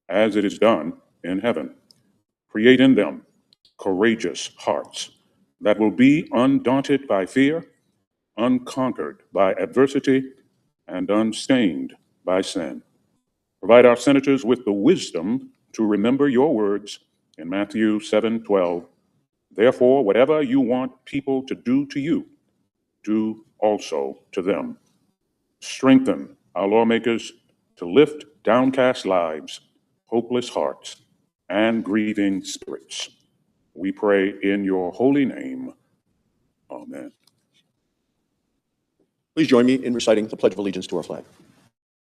as it is done in heaven. Create in them courageous hearts that will be undaunted by fear, unconquered by adversity, and unstained by sin. Provide our senators with the wisdom to remember your words in Matthew 7:12. Therefore, whatever you want people to do to you, do also to them. Strengthen our lawmakers to lift downcast lives, hopeless hearts, and grieving spirits. We pray in your holy name. Amen. Please join me in reciting the Pledge of Allegiance to our flag.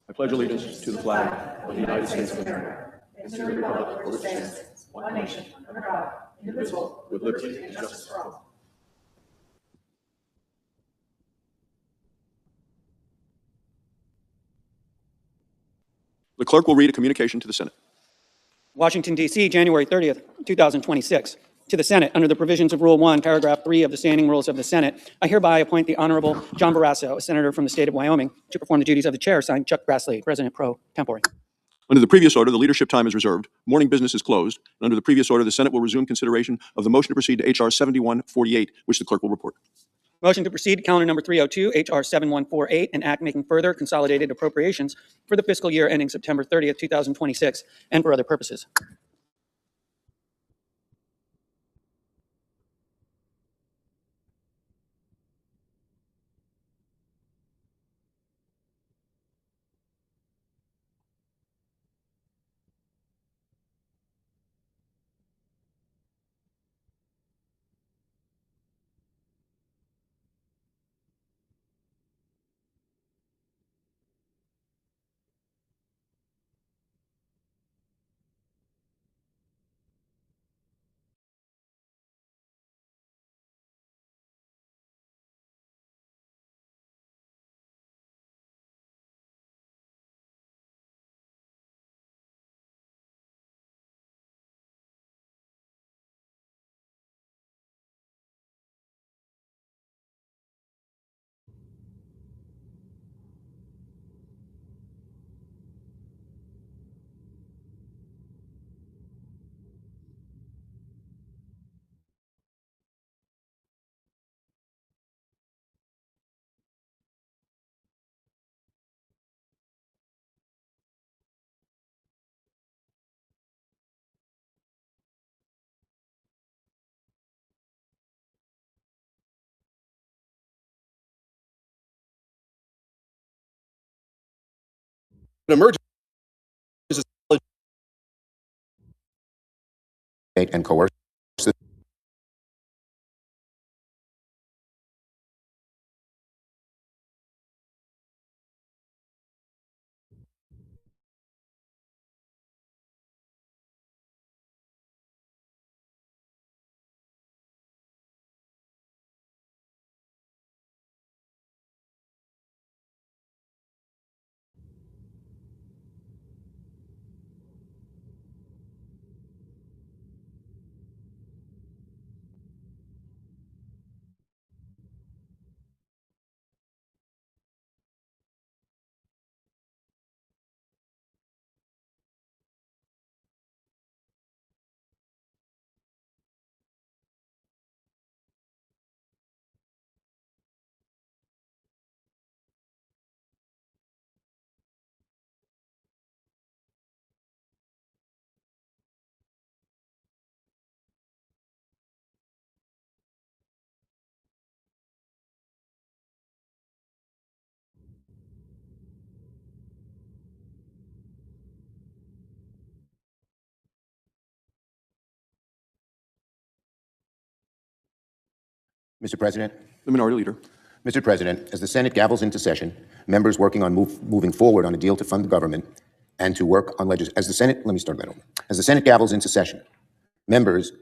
I pledge allegiance to the flag of the United States of America and to the republic for which it stands, one nation, under God, indivisible, with liberty and justice for all. The clerk will read a communication to the Senate. Washington, D.C., January 30th, 2026. To the Senate, under the provisions of Rule 1, Paragraph 3 of the Standing Rules of the Senate, I hereby appoint the Honorable John Barrasso, a senator from the state of Wyoming, to perform the duties of the chair, signed Chuck Grassley, President pro tempore. Under the previous order, the leadership time is reserved. Morning business is closed. And under the previous order, the Senate will resume consideration of the motion to proceed to H.R. 7148, which the clerk will report. Motion to proceed, calendar number 302, H.R. 7148, an act making further consolidated appropriations for the fiscal year ending September 30th, 2026, and for other purposes. An emergency is and coerce. Mr. President. the minority leader. Mr. President, as the Senate gavels into session, members working on moving forward on a deal to fund the government and to work on as the Senate gavels into session, members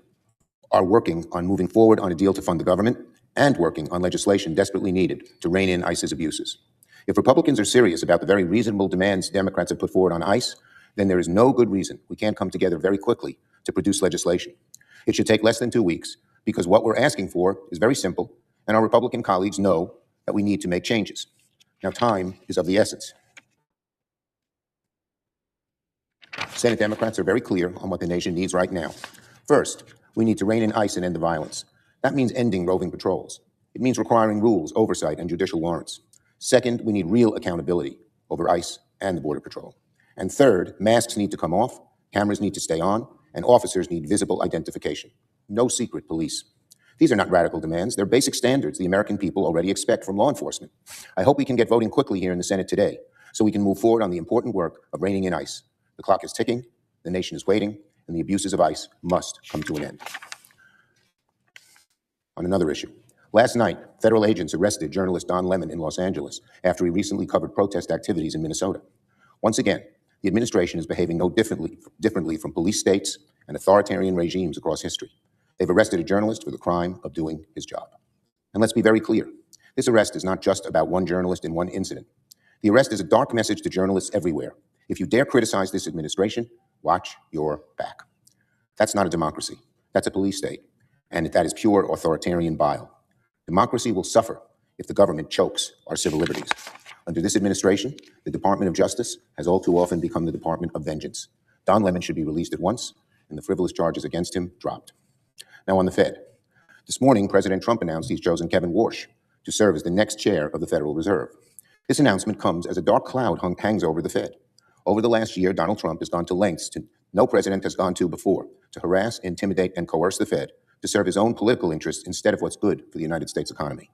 are working on moving forward on a deal to fund the government and working on legislation desperately needed to rein in ICE's abuses. If Republicans are serious about the very reasonable demands Democrats have put forward on ICE, then there is no good reason we can't come together very quickly to produce legislation. It should take less than 2 weeks, because what we're asking for is very simple, and our Republican colleagues know that we need to make changes. Now, time is of the essence. Senate Democrats are very clear on what the nation needs right now. First, we need to rein in ICE and end the violence. That means ending roving patrols. It means requiring rules, oversight, and judicial warrants. Second, we need real accountability over ICE and the Border Patrol. And third, masks need to come off, cameras need to stay on, and officers need visible identification. No secret police. These are not radical demands. They're basic standards the American people already expect from law enforcement. I hope we can get voting quickly here in the Senate today so we can move forward on the important work of reining in ICE. The clock is ticking, the nation is waiting, and the abuses of ICE must come to an end. On another issue, last night, federal agents arrested journalist Don Lemon in Los Angeles after he recently covered protest activities in Minnesota. Once again, the administration is behaving no differently from police states and authoritarian regimes across history. They've arrested a journalist for the crime of doing his job. And let's be very clear. This arrest is not just about one journalist in one incident. The arrest is a dark message to journalists everywhere. If you dare criticize this administration, watch your back. That's not a democracy. That's a police state. And that is pure authoritarian bile. Democracy will suffer if the government chokes our civil liberties. Under this administration, the Department of Justice has all too often become the Department of Vengeance. Don Lemon should be released at once, and the frivolous charges against him dropped. Now on the Fed. This morning, President Trump announced he's chosen Kevin Warsh to serve as the next chair of the Federal Reserve. This announcement comes as a dark cloud hangs over the Fed. Over the last year, Donald Trump has gone to lengths no president has gone to before to harass, intimidate, and coerce the Fed to serve his own political interests instead of what's good for the United States economy.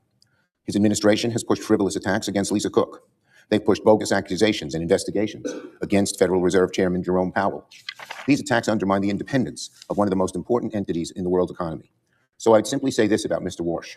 His administration has pushed frivolous attacks against Lisa Cook. They've pushed bogus accusations and investigations against Federal Reserve Chairman Jerome Powell. These attacks undermine the independence of one of the most important entities in the world's economy. So I'd simply say this about Mr. Warsh.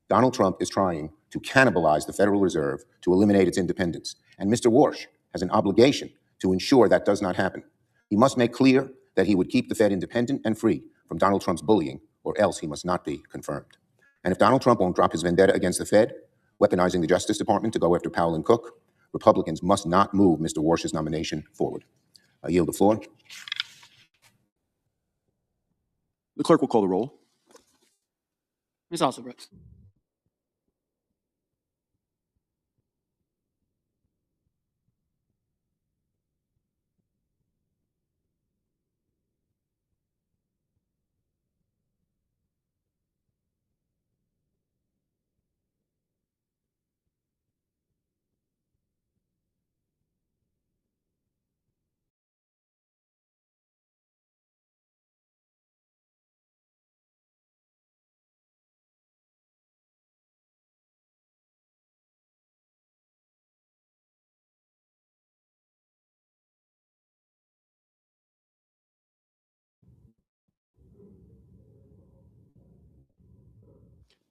Donald Trump is trying to cannibalize the Federal Reserve to eliminate its independence. And Mr. Warsh has an obligation to ensure that does not happen. He must make clear that he would keep the Fed independent and free from Donald Trump's bullying, or else he must not be confirmed. And if Donald Trump won't drop his vendetta against the Fed, weaponizing the Justice Department to go after Powell and Cook, Republicans must not move Mr. Warsh's nomination forward. I yield the floor. The clerk will call the roll. Ms. Alsobrooks.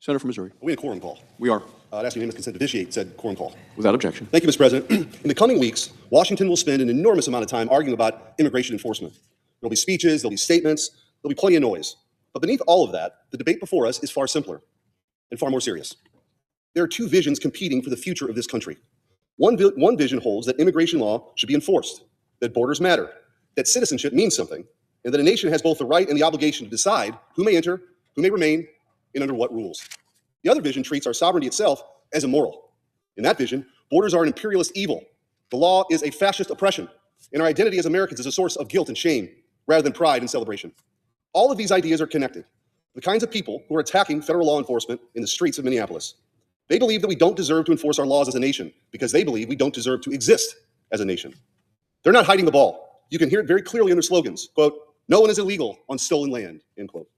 Senator from Missouri. Are we in a quorum call? We are. I'd ask unanimous consent to vitiate said quorum call. Without objection. Thank you, Mr. President. In the coming weeks, Washington will spend an enormous amount of time arguing about immigration enforcement. There'll be speeches, there'll be statements, there'll be plenty of noise. But beneath all of that, the debate before us is far simpler and far more serious. There are two visions competing for the future of this country. One vision holds that immigration law should be enforced, that borders matter, that citizenship means something, and that a nation has both the right and the obligation to decide who may enter, who may remain, and under what rules. The other vision treats our sovereignty itself as immoral. In that vision, borders are an imperialist evil. The law is a fascist oppression, and our identity as Americans is a source of guilt and shame rather than pride and celebration. All of these ideas are connected. The kinds of people who are attacking federal law enforcement in the streets of Minneapolis. They believe that we don't deserve to enforce our laws as a nation because they believe we don't deserve to exist as a nation. They're not hiding the ball. You can hear it very clearly in their slogans, quote, "No one is illegal on stolen land," end quote.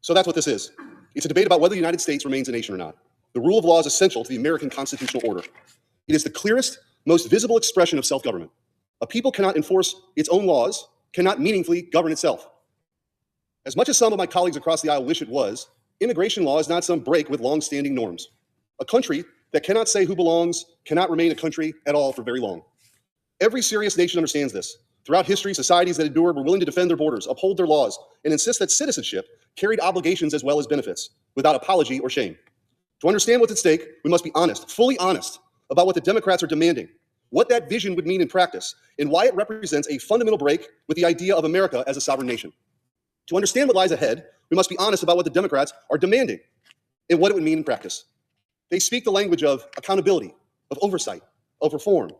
So that's what this is. It's a debate about whether the United States remains a nation or not. The rule of law is essential to the American constitutional order. It is the clearest, most visible expression of self-government. A people cannot enforce its own laws, cannot meaningfully govern itself. As much as some of my colleagues across the aisle wish it was, immigration law is not some break with long-standing norms. A country that cannot say who belongs cannot remain a country at all for very long. Every serious nation understands this. Throughout history, societies that endured were willing to defend their borders, uphold their laws, and insist that citizenship carried obligations as well as benefits, without apology or shame. To understand what's at stake, we must be honest, fully honest, about what the Democrats are demanding, what that vision would mean in practice, and why it represents a fundamental break with the idea of America as a sovereign nation. To understand what lies ahead, we must be honest about what the Democrats are demanding and what it would mean in practice. They speak the language of accountability, of oversight, of reform.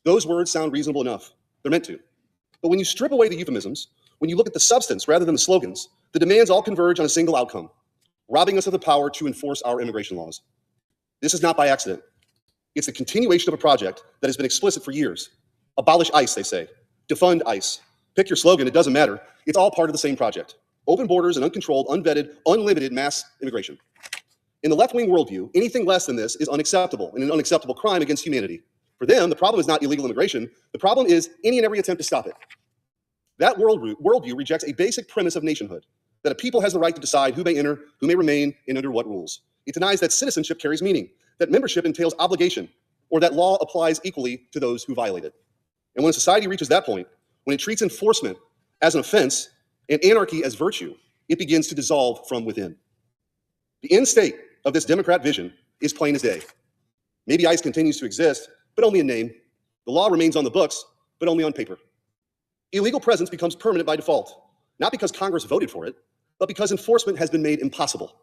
Those words sound reasonable enough. They're meant to. But when you strip away the euphemisms, when you look at the substance rather than the slogans, the demands all converge on a single outcome, robbing us of the power to enforce our immigration laws. This is not by accident. It's the continuation of a project that has been explicit for years. Abolish ICE, they say. Defund ICE. Pick your slogan, it doesn't matter. It's all part of the same project. Open borders and uncontrolled, unvetted, unlimited mass immigration. In the left-wing worldview, anything less than this is unacceptable and an unacceptable crime against humanity. For them, the problem is not illegal immigration. The problem is any and every attempt to stop it. That worldview rejects a basic premise of nationhood, that a people has the right to decide who may enter, who may remain, and under what rules. It denies that citizenship carries meaning, that membership entails obligation, or that law applies equally to those who violate it. And when a society reaches that point, when it treats enforcement as an offense and anarchy as virtue, it begins to dissolve from within. The end state of this Democrat vision is plain as day. Maybe ICE continues to exist, but only in name. The law remains on the books, but only on paper. Illegal presence becomes permanent by default, not because Congress voted for it, but because enforcement has been made impossible.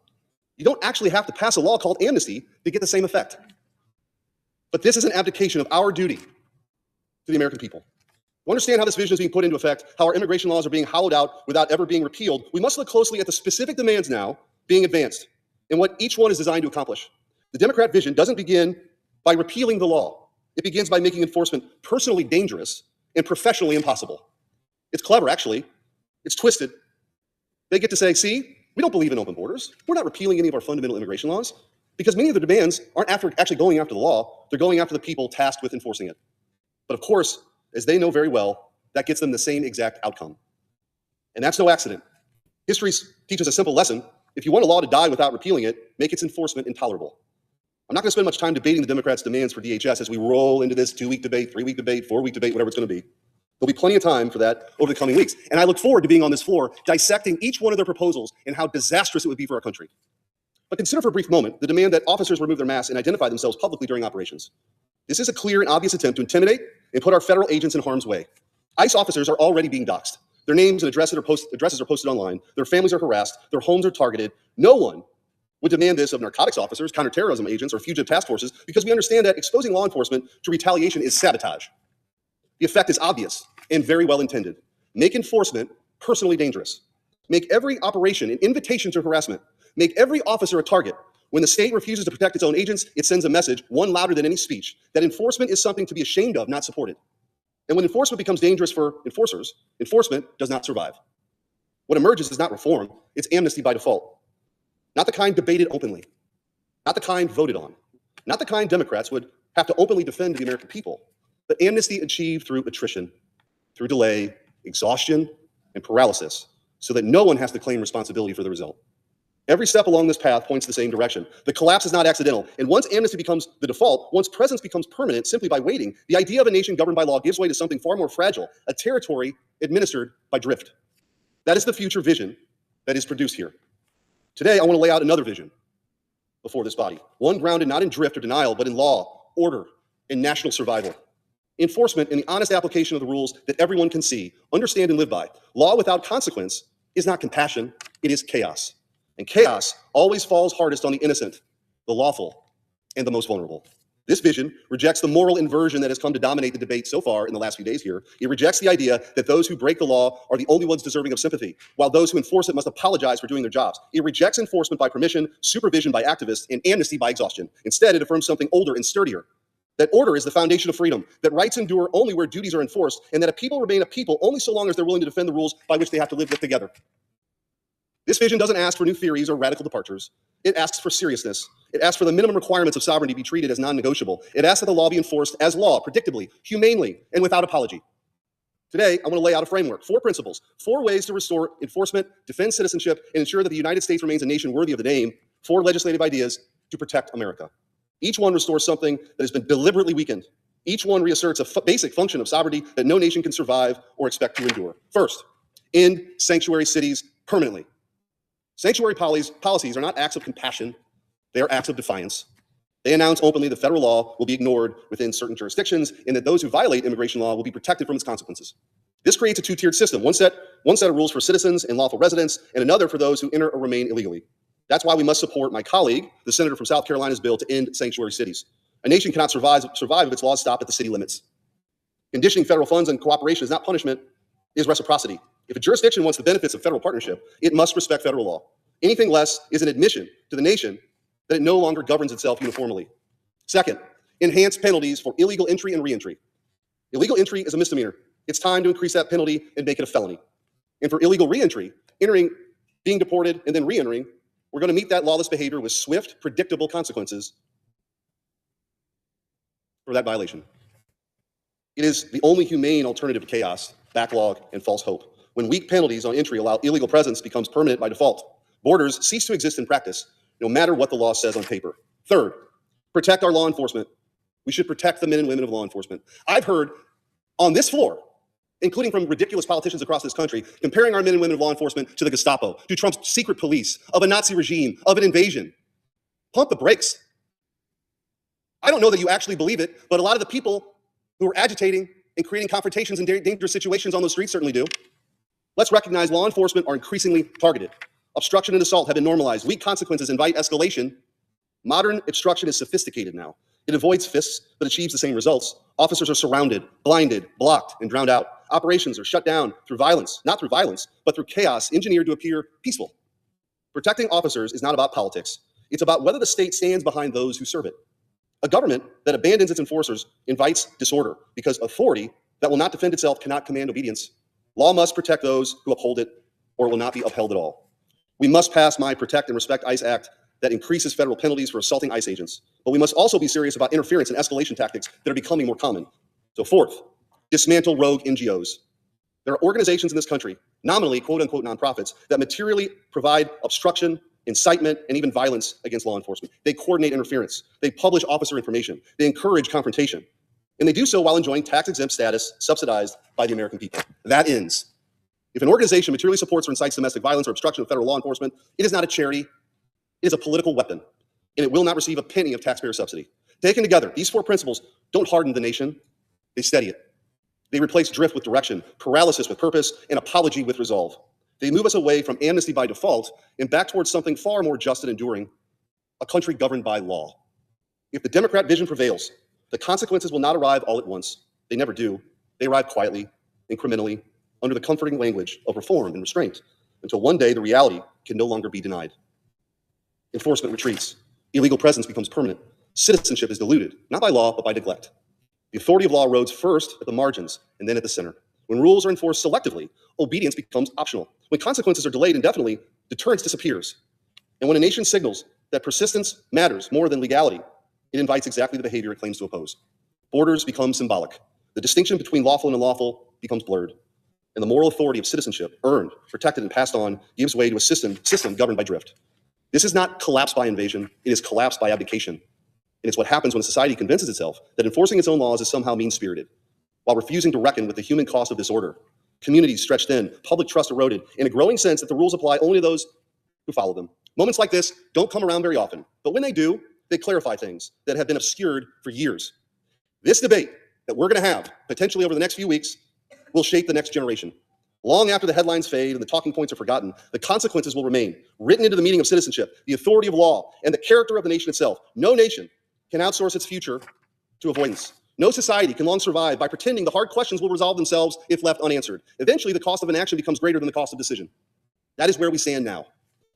You don't actually have to pass a law called amnesty to get the same effect. But this is an abdication of our duty to the American people. To understand how this vision is being put into effect, how our immigration laws are being hollowed out without ever being repealed, we must look closely at the specific demands now being advanced and what each one is designed to accomplish. The Democrat vision doesn't begin by repealing the law. It begins by making enforcement personally dangerous and professionally impossible. It's clever, actually. It's twisted. They get to say, see, we don't believe in open borders. We're not repealing any of our fundamental immigration laws because many of the demands aren't actually going after the law. They're going after the people tasked with enforcing it. But of course, as they know very well, that gets them the same exact outcome. And that's no accident. History teaches a simple lesson. If you want a law to die without repealing it, make its enforcement intolerable. I'm not going to spend much time debating the Democrats' demands for DHS as we roll into this 2-week debate, 3-week debate, 4-week debate, whatever it's going to be. There'll be plenty of time for that over the coming weeks. And I look forward to being on this floor dissecting each one of their proposals and how disastrous it would be for our country. But consider for a brief moment the demand that officers remove their masks and identify themselves publicly during operations. This is a clear and obvious attempt to intimidate and put our federal agents in harm's way. ICE officers are already being doxxed. Their names and addresses are posted online. Their families are harassed. Their homes are targeted. No one would demand this of narcotics officers, counterterrorism agents, or fugitive task forces because we understand that exposing law enforcement to retaliation is sabotage. The effect is obvious and very well intended. Make enforcement personally dangerous. Make every operation an invitation to harassment. Make every officer a target. When the state refuses to protect its own agents, it sends a message, one louder than any speech, that enforcement is something to be ashamed of, not supported. And when enforcement becomes dangerous for enforcers, enforcement does not survive. What emerges is not reform, it's amnesty by default. Not the kind debated openly, not the kind voted on, not the kind Democrats would have to openly defend to the American people, but amnesty achieved through attrition, through delay, exhaustion, and paralysis, so that no one has to claim responsibility for the result. Every step along this path points the same direction. The collapse is not accidental, and once amnesty becomes the default, once presence becomes permanent simply by waiting, the idea of a nation governed by law gives way to something far more fragile, a territory administered by drift. That is the future vision that is produced here. Today, I want to lay out another vision before this body, one grounded not in drift or denial, but in law, order, and national survival. Enforcement and the honest application of the rules that everyone can see, understand, and live by. Law without consequence is not compassion, it is chaos. And chaos always falls hardest on the innocent, the lawful, and the most vulnerable. This vision rejects the moral inversion that has come to dominate the debate so far in the last few days here. It rejects the idea that those who break the law are the only ones deserving of sympathy, while those who enforce it must apologize for doing their jobs. It rejects enforcement by permission, supervision by activists, and amnesty by exhaustion. Instead, it affirms something older and sturdier. That order is the foundation of freedom, that rights endure only where duties are enforced, and that a people remain a people only so long as they're willing to defend the rules by which they have to live with together. This vision doesn't ask for new theories or radical departures. It asks for seriousness. It asks for the minimum requirements of sovereignty be treated as non-negotiable. It asks that the law be enforced as law, predictably, humanely, and without apology. Today, I want to lay out a framework, 4 principles, 4 ways to restore enforcement, defend citizenship, and ensure that the United States remains a nation worthy of the name, 4 legislative ideas to protect America. Each one restores something that has been deliberately weakened. Each one reasserts a basic function of sovereignty that no nation can survive or expect to endure. First, end sanctuary cities permanently. Sanctuary policies are not acts of compassion, they are acts of defiance. They announce openly that federal law will be ignored within certain jurisdictions and that those who violate immigration law will be protected from its consequences. This creates a 2-tiered system, one set of rules for citizens and lawful residents, and another for those who enter or remain illegally. That's why we must support my colleague, the senator from South Carolina's bill to end sanctuary cities. A nation cannot survive if its laws stop at the city limits. Conditioning federal funds and cooperation is not punishment, it is reciprocity. If a jurisdiction wants the benefits of federal partnership, it must respect federal law. Anything less is an admission to the nation that it no longer governs itself uniformly. Second, enhance penalties for illegal entry and reentry. Illegal entry is a misdemeanor. It's time to increase that penalty and make it a felony. And for illegal reentry, entering, being deported, and then reentering, we're going to meet that lawless behavior with swift, predictable consequences for that violation. It is the only humane alternative to chaos, backlog, and false hope. When weak penalties on entry allow illegal presence becomes permanent by default. Borders cease to exist in practice, no matter what the law says on paper. Third, protect our law enforcement. We should protect the men and women of law enforcement. I've heard on this floor including from ridiculous politicians across this country, comparing our men and women of law enforcement to the Gestapo, to Trump's secret police, of a Nazi regime, of an invasion. Pump the brakes. I don't know that you actually believe it, but a lot of the people who are agitating and creating confrontations and dangerous situations on those streets certainly do. Let's recognize law enforcement are increasingly targeted. Obstruction and assault have been normalized. Weak consequences invite escalation. Modern obstruction is sophisticated now. It avoids fists, but achieves the same results. Officers are surrounded, blinded, blocked, and drowned out. Operations are shut down through violence, not through violence, but through chaos engineered to appear peaceful. Protecting officers is not about politics. It's about whether the state stands behind those who serve it. A government that abandons its enforcers invites disorder, because authority that will not defend itself cannot command obedience. Law must protect those who uphold it, or it will not be upheld at all. We must pass my Protect and Respect ICE Act that increases federal penalties for assaulting ICE agents. But we must also be serious about interference and escalation tactics that are becoming more common. So fourth, dismantle rogue NGOs. There are organizations in this country, nominally quote-unquote nonprofits, that materially provide obstruction, incitement, and even violence against law enforcement. They coordinate interference. They publish officer information. They encourage confrontation. And they do so while enjoying tax-exempt status subsidized by the American people. That ends. If an organization materially supports or incites domestic violence or obstruction of federal law enforcement, it is not a charity. It is a political weapon, and it will not receive a penny of taxpayer subsidy. Taken together, these four principles don't harden the nation, they steady it. They replace drift with direction, paralysis with purpose, and apology with resolve. They move us away from amnesty by default and back towards something far more just and enduring, a country governed by law. If the Democrat vision prevails, the consequences will not arrive all at once. They never do. They arrive quietly, incrementally, under the comforting language of reform and restraint, until one day the reality can no longer be denied. Enforcement retreats. Illegal presence becomes permanent. Citizenship is diluted, not by law, but by neglect. The authority of law erodes first at the margins and then at the center. When rules are enforced selectively, obedience becomes optional. When consequences are delayed indefinitely, deterrence disappears. And when a nation signals that persistence matters more than legality, it invites exactly the behavior it claims to oppose. Borders become symbolic. The distinction between lawful and unlawful becomes blurred. And the moral authority of citizenship, earned, protected, and passed on, gives way to a system governed by drift. This is not collapse by invasion, it is collapse by abdication. And it's what happens when a society convinces itself that enforcing its own laws is somehow mean-spirited, while refusing to reckon with the human cost of disorder. Communities stretched thin, public trust eroded, and a growing sense that the rules apply only to those who follow them. Moments like this don't come around very often, but when they do, they clarify things that have been obscured for years. This debate that we're going to have, potentially over the next few weeks, will shape the next generation. Long after the headlines fade and the talking points are forgotten, the consequences will remain, written into the meaning of citizenship, the authority of law, and the character of the nation itself. No nation can outsource its future to avoidance. No society can long survive by pretending the hard questions will resolve themselves if left unanswered. Eventually, the cost of inaction becomes greater than the cost of decision. That is where we stand now.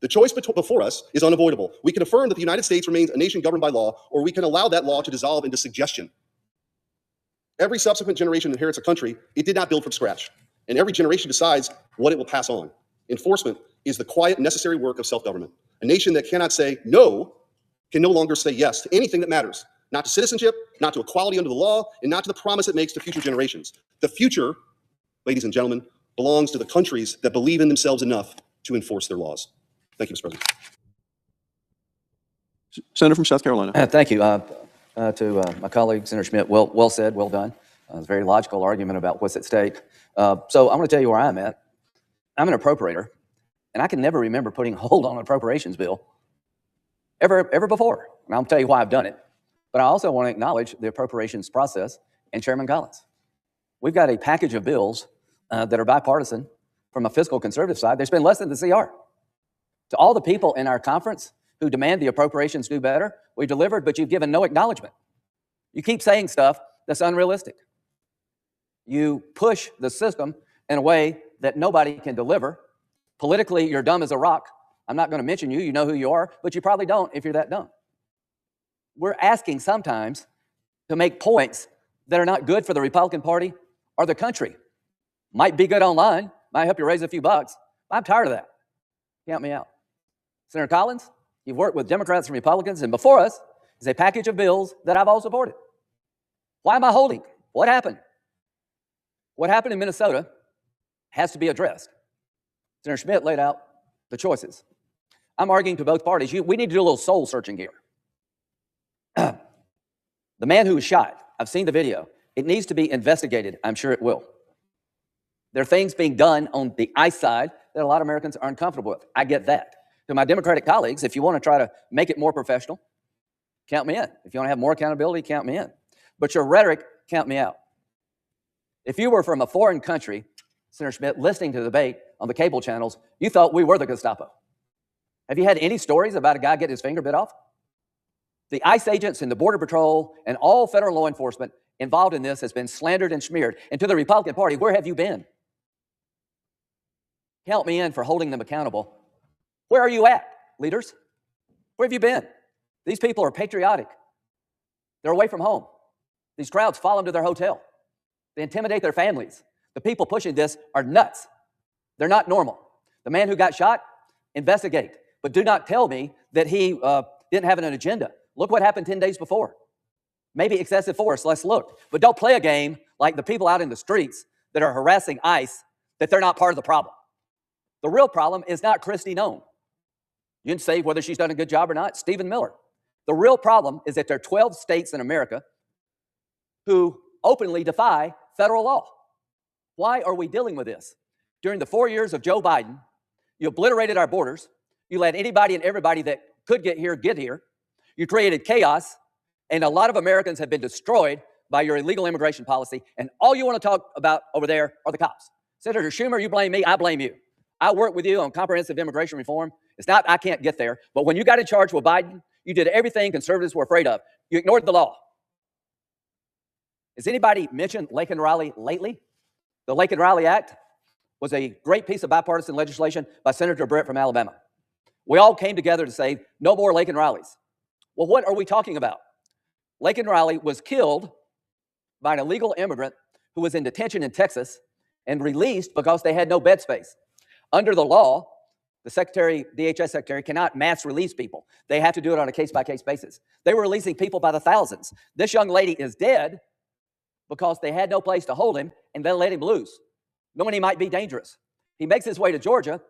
The choice before us is unavoidable. We can affirm that the United States remains a nation governed by law, or we can allow that law to dissolve into suggestion. Every subsequent generation inherits a country it did not build from scratch, and every generation decides what it will pass on. Enforcement is the quiet, necessary work of self-government. A nation that cannot say no can no longer say yes to anything that matters, not to citizenship, not to equality under the law, and not to the promise it makes to future generations. The future, ladies and gentlemen, belongs to the countries that believe in themselves enough to enforce their laws. Thank you, Mr. President. Senator from South Carolina. Thank you. To my colleague, Senator Schmidt, well said, well done. It's a very logical argument about what's at stake. So I'm going to tell you where I'm at. I'm an appropriator, and I can never remember putting a hold on an appropriations bill ever before. And I'll tell you why I've done it. But I also want to acknowledge the appropriations process and Chairman Collins. We've got a package of bills that are bipartisan from a fiscal conservative side. They spend less than the CR. To all the people in our conference who demand the appropriations do better, we delivered, but you've given no acknowledgement. You keep saying stuff that's unrealistic. You push the system in a way that nobody can deliver. Politically, you're dumb as a rock. I'm not going to mention you. You know who you are, but you probably don't if you're that dumb. We're asking sometimes to make points that are not good for the Republican Party or the country. Might be good online, might help you raise a few bucks. I'm tired of that. Count me out. Senator Collins, you've worked with Democrats and Republicans, and before us is a package of bills that I've all supported. Why am I holding? What happened? What happened in Minnesota has to be addressed. Senator Schmidt laid out the choices. I'm arguing to both parties. We need to do a little soul searching here. The man who was shot, I've seen the video. It needs to be investigated. I'm sure it will. There are things being done on the ICE side that a lot of Americans are uncomfortable with. I get that. To my Democratic colleagues, if you want to try to make it more professional, count me in. If you want to have more accountability, count me in. But your rhetoric, count me out. If you were from a foreign country, Senator Schmidt, listening to the debate on the cable channels, you thought we were the Gestapo. Have you had any stories about a guy getting his finger bit off? The ICE agents and the Border Patrol and all federal law enforcement involved in this has been slandered and smeared. And to the Republican Party, where have you been? Count me in for holding them accountable. Where are you at, leaders? Where have you been? These people are patriotic. They're away from home. These crowds follow them to their hotel. They intimidate their families. The people pushing this are nuts. They're not normal. The man who got shot, investigate. But do not tell me that he didn't have an agenda. Look what happened 10 days before. Maybe excessive force, let's look. But don't play a game like the people out in the streets that are harassing ICE, that they're not part of the problem. The real problem is not Kristi Noem. You can say whether she's done a good job or not, Stephen Miller. The real problem is that there are 12 states in America who openly defy federal law. Why are we dealing with this? During the 4 years of Joe Biden, you obliterated our borders. You let anybody and everybody that could get here. You created chaos, and a lot of Americans have been destroyed by your illegal immigration policy, and all you want to talk about over there are the cops. Senator Schumer, you blame me, I blame you. I work with you on comprehensive immigration reform. It's not I can't get there, but when you got in charge with Biden, you did everything conservatives were afraid of. You ignored the law. Has anybody mentioned Laken Riley lately? The Laken Riley Act was a great piece of bipartisan legislation by Senator Brett from Alabama. We all came together to say, no more Laken Rileys. Well, what are we talking about? Laken Riley was killed by an illegal immigrant who was in detention in Texas and released because they had no bed space. Under the law, the DHS secretary cannot mass release people. They have to do it on a case-by-case basis. They were releasing people by the thousands. This young lady is dead because they had no place to hold him and they let him loose, knowing he might be dangerous. He makes his way to Georgia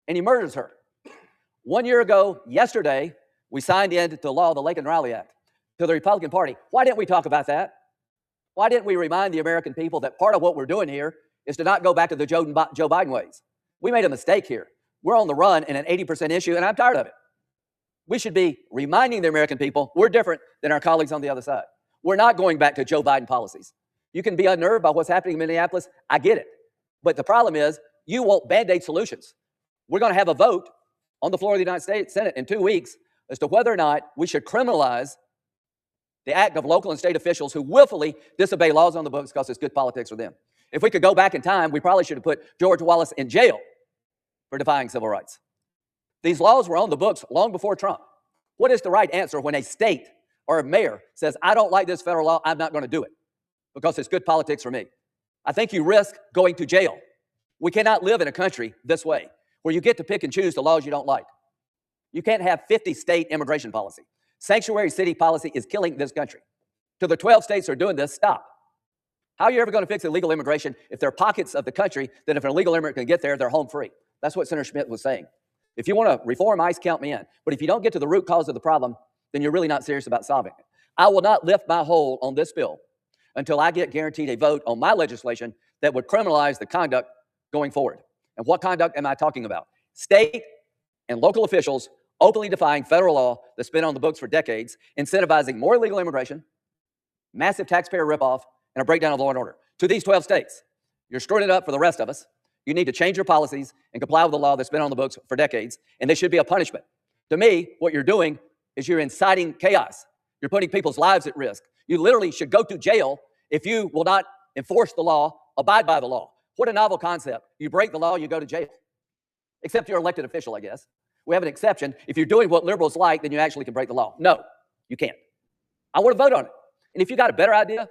and he murders her. 1 year ago, yesterday, we signed into law the Laken Riley Act. To the Republican Party, why didn't we talk about that? Why didn't we remind the American people that part of what we're doing here is to not go back to the Joe Biden ways? We made a mistake here. We're on the run in an 80% issue, and I'm tired of it. We should be reminding the American people we're different than our colleagues on the other side. We're not going back to Joe Biden policies. You can be unnerved by what's happening in Minneapolis. I get it. But the problem is you want Band-Aid solutions. We're going to have a vote on the floor of the United States Senate in 2 weeks as to whether or not we should criminalize the act of local and state officials who willfully disobey laws on the books because it's good politics for them. If we could go back in time, we probably should have put George Wallace in jail for defying civil rights. These laws were on the books long before Trump. What is the right answer when a state or a mayor says, I don't like this federal law, I'm not going to do it because it's good politics for me? I think you risk going to jail. We cannot live in a country this way where you get to pick and choose the laws you don't like. You can't have 50 state immigration policy. Sanctuary city policy is killing this country. To the 12 states that are doing this, stop. How are you ever going to fix illegal immigration if there are pockets of the country that if an illegal immigrant can get there, they're home free? That's what Senator Schmidt was saying. If you want to reform ICE, count me in. But if you don't get to the root cause of the problem, then you're really not serious about solving it. I will not lift my hold on this bill until I get guaranteed a vote on my legislation that would criminalize the conduct going forward. And what conduct am I talking about? State and local officials openly defying federal law that's been on the books for decades, incentivizing more illegal immigration, massive taxpayer ripoff, and a breakdown of law and order. To these 12 states, you're screwing it up for the rest of us. You need to change your policies and comply with the law that's been on the books for decades, and there should be a punishment. To me, what you're doing is you're inciting chaos. You're putting people's lives at risk. You literally should go to jail if you will not enforce the law, abide by the law. What a novel concept. You break the law, you go to jail. Except you're an elected official, I guess. We have an exception. If you're doing what liberals like, then you actually can break the law. No, you can't. I want to vote on it. And if you got a better idea,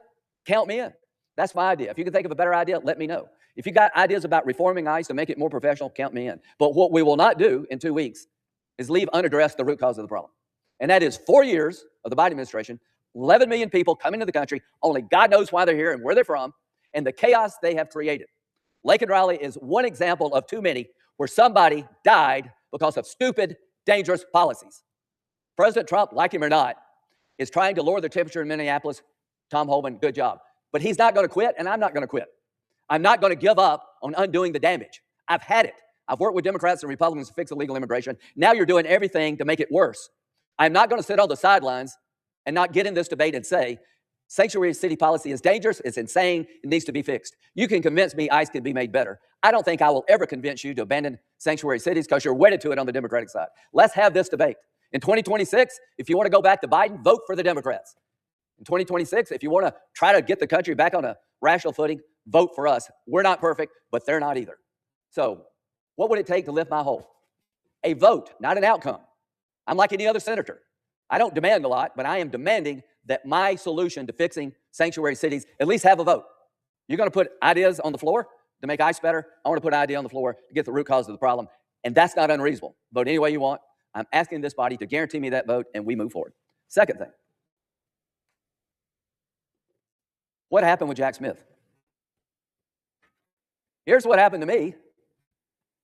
count me in. That's my idea. If you can think of a better idea, let me know. If you got ideas about reforming ICE to make it more professional, count me in. But what we will not do in 2 weeks is leave unaddressed the root cause of the problem. And that is 4 years of the Biden administration, 11 million people coming to the country, only God knows why they're here and where they're from, and the chaos they have created. Laken Riley is one example of too many where somebody died because of stupid, dangerous policies. President Trump, like him or not, is trying to lower the temperature in Minneapolis. Tom Homan, good job. But he's not going to quit, and I'm not going to quit. I'm not going to give up on undoing the damage. I've had it. I've worked with Democrats and Republicans to fix illegal immigration. Now you're doing everything to make it worse. I'm not going to sit on the sidelines and not get in this debate and say, sanctuary city policy is dangerous, it's insane, it needs to be fixed. You can convince me ICE can be made better. I don't think I will ever convince you to abandon sanctuary cities because you're wedded to it on the Democratic side. Let's have this debate. In 2026, if you want to go back to Biden, vote for the Democrats. In 2026, if you want to try to get the country back on a rational footing, vote for us. We're not perfect, but they're not either. So what would it take to lift my hold? A vote, not an outcome. I'm like any other senator. I don't demand a lot, but I am demanding that my solution to fixing sanctuary cities at least have a vote. You're going to put ideas on the floor to make ICE better. I want to put an idea on the floor to get the root cause of the problem, and that's not unreasonable. Vote any way you want. I'm asking this body to guarantee me that vote, and we move forward. Second thing, what happened with Jack Smith? Here's what happened to me.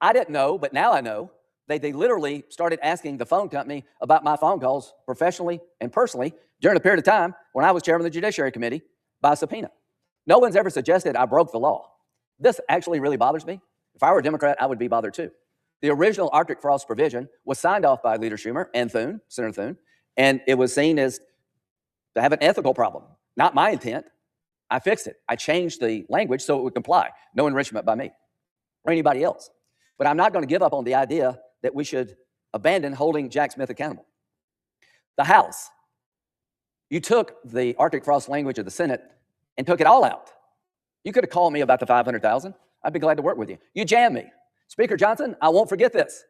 I didn't know, but now I know. They literally started asking the phone company about my phone calls professionally and personally during a period of time when I was chairman of the Judiciary Committee by subpoena. No one's ever suggested I broke the law. This actually really bothers me. If I were a Democrat, I would be bothered too. The original Arctic frost provision was signed off by Leader Schumer and Thune, Senator Thune, and it was seen as to have an ethical problem. Not my intent. I fixed it. I changed the language so it would comply. No enrichment by me or anybody else. But I'm not going to give up on the idea that we should abandon holding Jack Smith accountable. The House, you took the Arctic frost language of the Senate and took it all out. You could have called me about the 500,000. I'd be glad to work with you. You jammed me. Speaker Johnson, I won't forget this.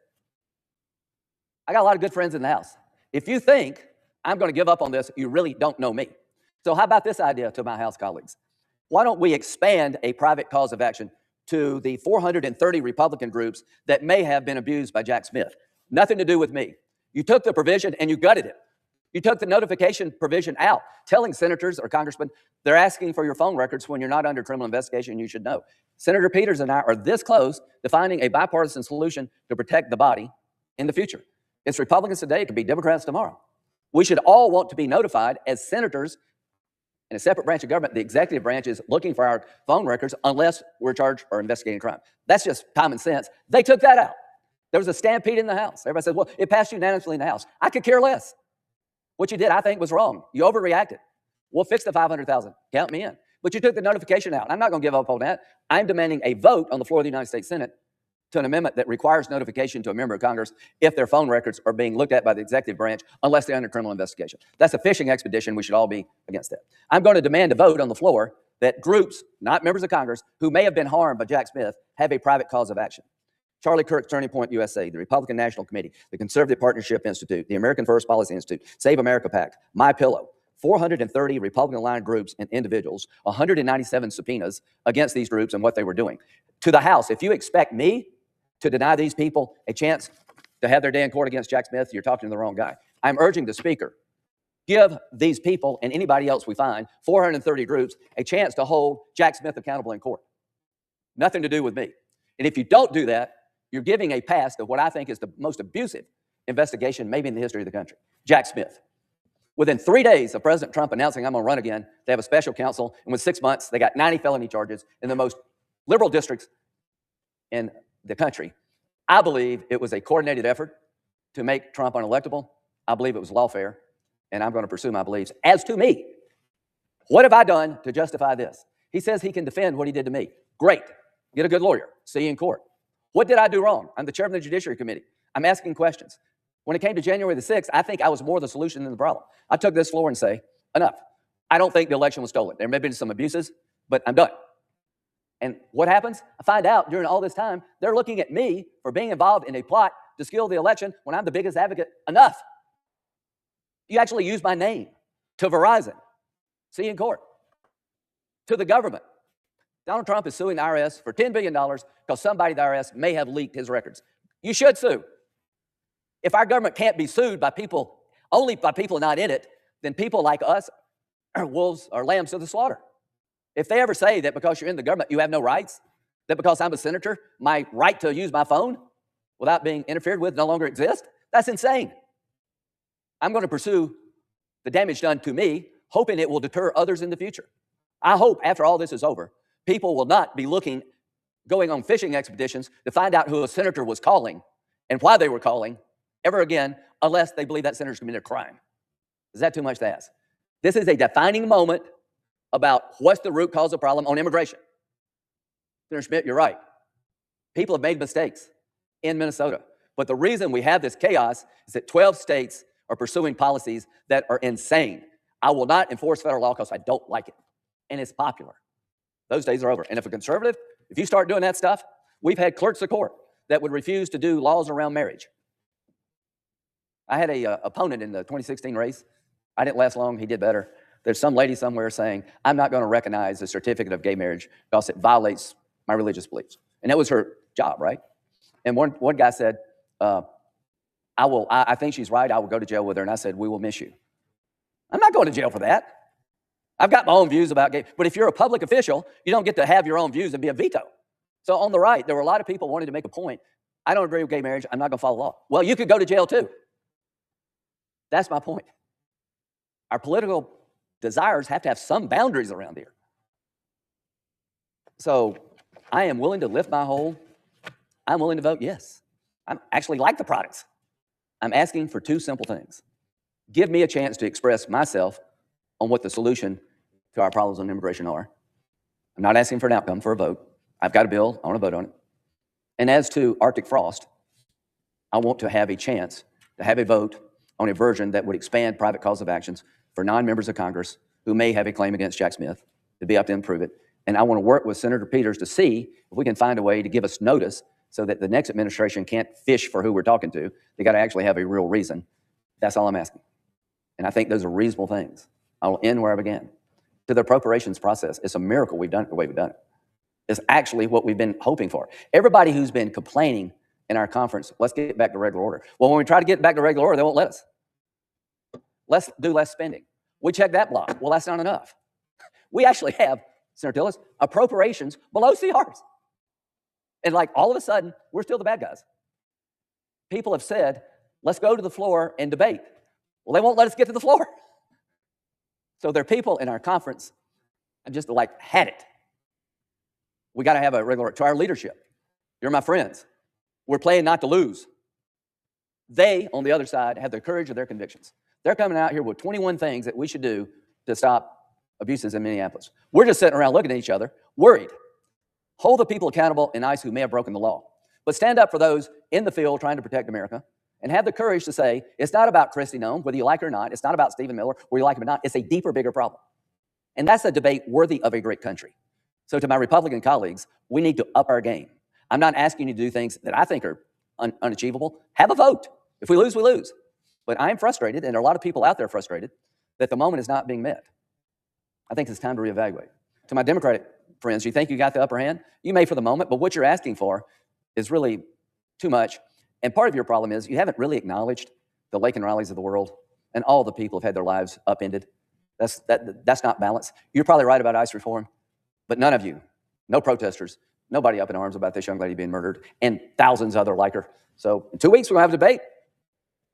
I got a lot of good friends in the House. If you think I'm going to give up on this, you really don't know me. So how about this idea to my House colleagues? Why don't we expand a private cause of action to the 430 Republican groups that may have been abused by Jack Smith? Nothing to do with me. You took the provision and you gutted it. You took the notification provision out, telling senators or congressmen they're asking for your phone records when you're not under criminal investigation. You should know. Senator Peters and I are this close to finding a bipartisan solution to protect the body in the future. It's Republicans today, it could be Democrats tomorrow. We should all want to be notified as senators in a separate branch of government. The executive branch is looking for our phone records unless we're charged or investigating crime. That's just common sense. They took that out. There was a stampede in the House. Everybody says, well, it passed unanimously in the House. I could care less. What you did, I think, was wrong. You overreacted. We'll fix the 500,000. Count me in. But you took the notification out. I'm not going to give up on that. I'm demanding a vote on the floor of the United States Senate to an amendment that requires notification to a member of Congress if their phone records are being looked at by the executive branch unless they're under criminal investigation. That's a fishing expedition. We should all be against that. I'm going to demand a vote on the floor that groups, not members of Congress, who may have been harmed by Jack Smith, have a private cause of action. Charlie Kirk's Turning Point USA, the Republican National Committee, the Conservative Partnership Institute, the American First Policy Institute, Save America PAC, My Pillow, 430 Republican-aligned groups and individuals, 197 subpoenas against these groups and what they were doing. To the House, if you expect me to deny these people a chance to have their day in court against Jack Smith, you're talking to the wrong guy. I'm urging the Speaker, give these people and anybody else we find, 430 groups, a chance to hold Jack Smith accountable in court. Nothing to do with me. And if you don't do that, you're giving a pass to what I think is the most abusive investigation maybe in the history of the country, Jack Smith. Within 3 days of President Trump announcing I'm going to run again, they have a special counsel, and within 6 months, they got 90 felony charges in the most liberal districts in the country. I believe it was a coordinated effort to make Trump unelectable. I believe it was lawfare, and I'm going to pursue my beliefs. As to me, what have I done to justify this? He says he can defend what he did to me. Great. Get a good lawyer. See you in court. What did I do wrong? I'm the chairman of the Judiciary Committee. I'm asking questions. When it came to January the 6th, I think I was more the solution than the problem. I took this floor and say, enough. I don't think the election was stolen. There may have been some abuses, but I'm done. And what happens? I find out during all this time, they're looking at me for being involved in a plot to steal the election when I'm the biggest advocate. Enough. You actually use my name to Verizon. See you in court. To the government. Donald Trump is suing the IRS for $10 billion because somebody at the IRS may have leaked his records. You should sue. If our government can't be sued by people, only by people not in it, then people like us are wolves or lambs to the slaughter. If they ever say that because you're in the government, you have no rights, that because I'm a senator, my right to use my phone without being interfered with no longer exists, that's insane. I'm going to pursue the damage done to me, hoping it will deter others in the future. I hope after all this is over, people will not be looking going on fishing expeditions to find out who a senator was calling and why they were calling ever again unless they believe that senator's committed a crime. Is that too much to ask? This is a defining moment about what's the root cause of the problem on immigration. Senator Schmidt, you're right. People have made mistakes in Minnesota. But the reason we have this chaos is that 12 states are pursuing policies that are insane. I will not enforce federal law because I don't like it. And it's popular. Those days are over. And if a conservative, if you start doing that stuff, we've had clerks of court that would refuse to do laws around marriage. I had a opponent in the 2016 race. I didn't last long. He did better. There's some lady somewhere saying, I'm not going to recognize the certificate of gay marriage because it violates my religious beliefs. And that was her job, right? And one guy said, I think she's right. I will go to jail with her. And I said, we will miss you. I'm not going to jail for that. I've got my own views about gay. But if you're a public official, you don't get to have your own views and be a veto. So on the right, there were a lot of people wanting to make a point. I don't agree with gay marriage. I'm not going to follow the law. Well, you could go to jail too. That's my point. Our political desires have to have some boundaries around here. So I am willing to lift my hold. I'm willing to vote yes. I actually like the products. I'm asking for two simple things. Give me a chance to express myself on what the solution to our problems on immigration are. I'm not asking for an outcome, for a vote. I've got a bill. I want to vote on it. And as to Arctic frost, I want to have a chance to have a vote on a version that would expand private cause of actions for non-members of Congress who may have a claim against Jack Smith, to be up to them to prove it. And I want to work with Senator Peters to see if we can find a way to give us notice so that the next administration can't fish for who we're talking to. They got to actually have a real reason. That's all I'm asking. And I think those are reasonable things. I'll end where I began. To the appropriations process, it's a miracle we've done it the way we've done it. It's actually what we've been hoping for. Everybody who's been complaining in our conference, let's get back to regular order. Well, when we try to get back to regular order, they won't let us. Let's do less spending. We check that block. Well, that's not enough. We actually have, Senator Tillis, appropriations below CRs. And like all of a sudden, we're still the bad guys. People have said, let's go to the floor and debate. Well, they won't let us get to the floor. So there are people in our conference and just like had it. We got to have a regular, to our leadership. You're my friends. We're playing not to lose. They, on the other side, have the courage of their convictions. They're coming out here with 21 things that we should do to stop abuses in Minneapolis. We're just sitting around looking at each other, worried. Hold the people accountable in ICE who may have broken the law. But stand up for those in the field trying to protect America and have the courage to say, it's not about Kristi Noem, whether you like her or not. It's not about Stephen Miller, whether you like him or not. It's a deeper, bigger problem. And that's a debate worthy of a great country. So to my Republican colleagues, we need to up our game. I'm not asking you to do things that I think are unachievable. Have a vote. If we lose, we lose. But I'm frustrated, and there are a lot of people out there frustrated, that the moment is not being met. I think it's time to reevaluate. To my Democratic friends, you think you got the upper hand? You may for the moment, but what you're asking for is really too much. And part of your problem is you haven't really acknowledged the Laken Rileys of the world and all the people have had their lives upended. That's not balance. You're probably right about ICE reform, but none of you, no protesters, nobody up in arms about this young lady being murdered, and thousands other like her. So in 2 weeks, we're going to have a debate.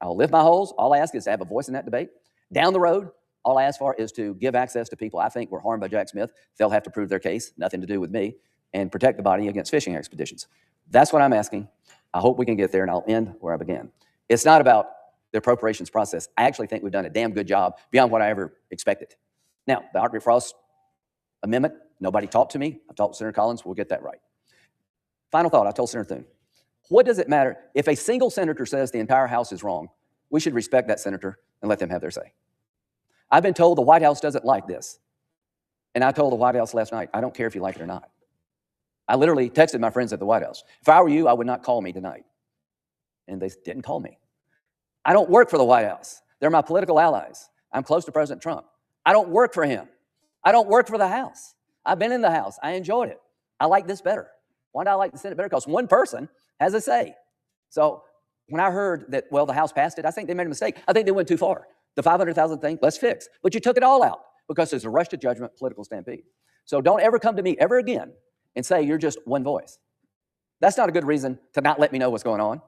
I'll lift my holes. All I ask is to have a voice in that debate. Down the road, all I ask for is to give access to people I think were harmed by Jack Smith. They'll have to prove their case, nothing to do with me, and protect the body against fishing expeditions. That's what I'm asking. I hope we can get there, and I'll end where I began. It's not about the appropriations process. I actually think we've done a damn good job beyond what I ever expected. Now, the Arctic Frost Amendment, nobody talked to me. I talked to Senator Collins. We'll get that right. Final thought, I told Senator Thune. What does it matter? If a single senator says the entire House is wrong, we should respect that senator and let them have their say. I've been told the White House doesn't like this. And I told the White House last night, I don't care if you like it or not. I literally texted my friends at the White House. If I were you, I would not call me tonight. And they didn't call me. I don't work for the White House. They're my political allies. I'm close to President Trump. I don't work for him. I don't work for the House. I've been in the House. I enjoyed it. I like this better. Why do I like the Senate better? Because one person has a say. So when I heard that, well, the House passed it, I think they made a mistake. I think they went too far. The 500,000 thing, let's fix. But you took it all out because there's a rush to judgment, political stampede. So don't ever come to me ever again and say you're just one voice. That's not a good reason to not let me know what's going on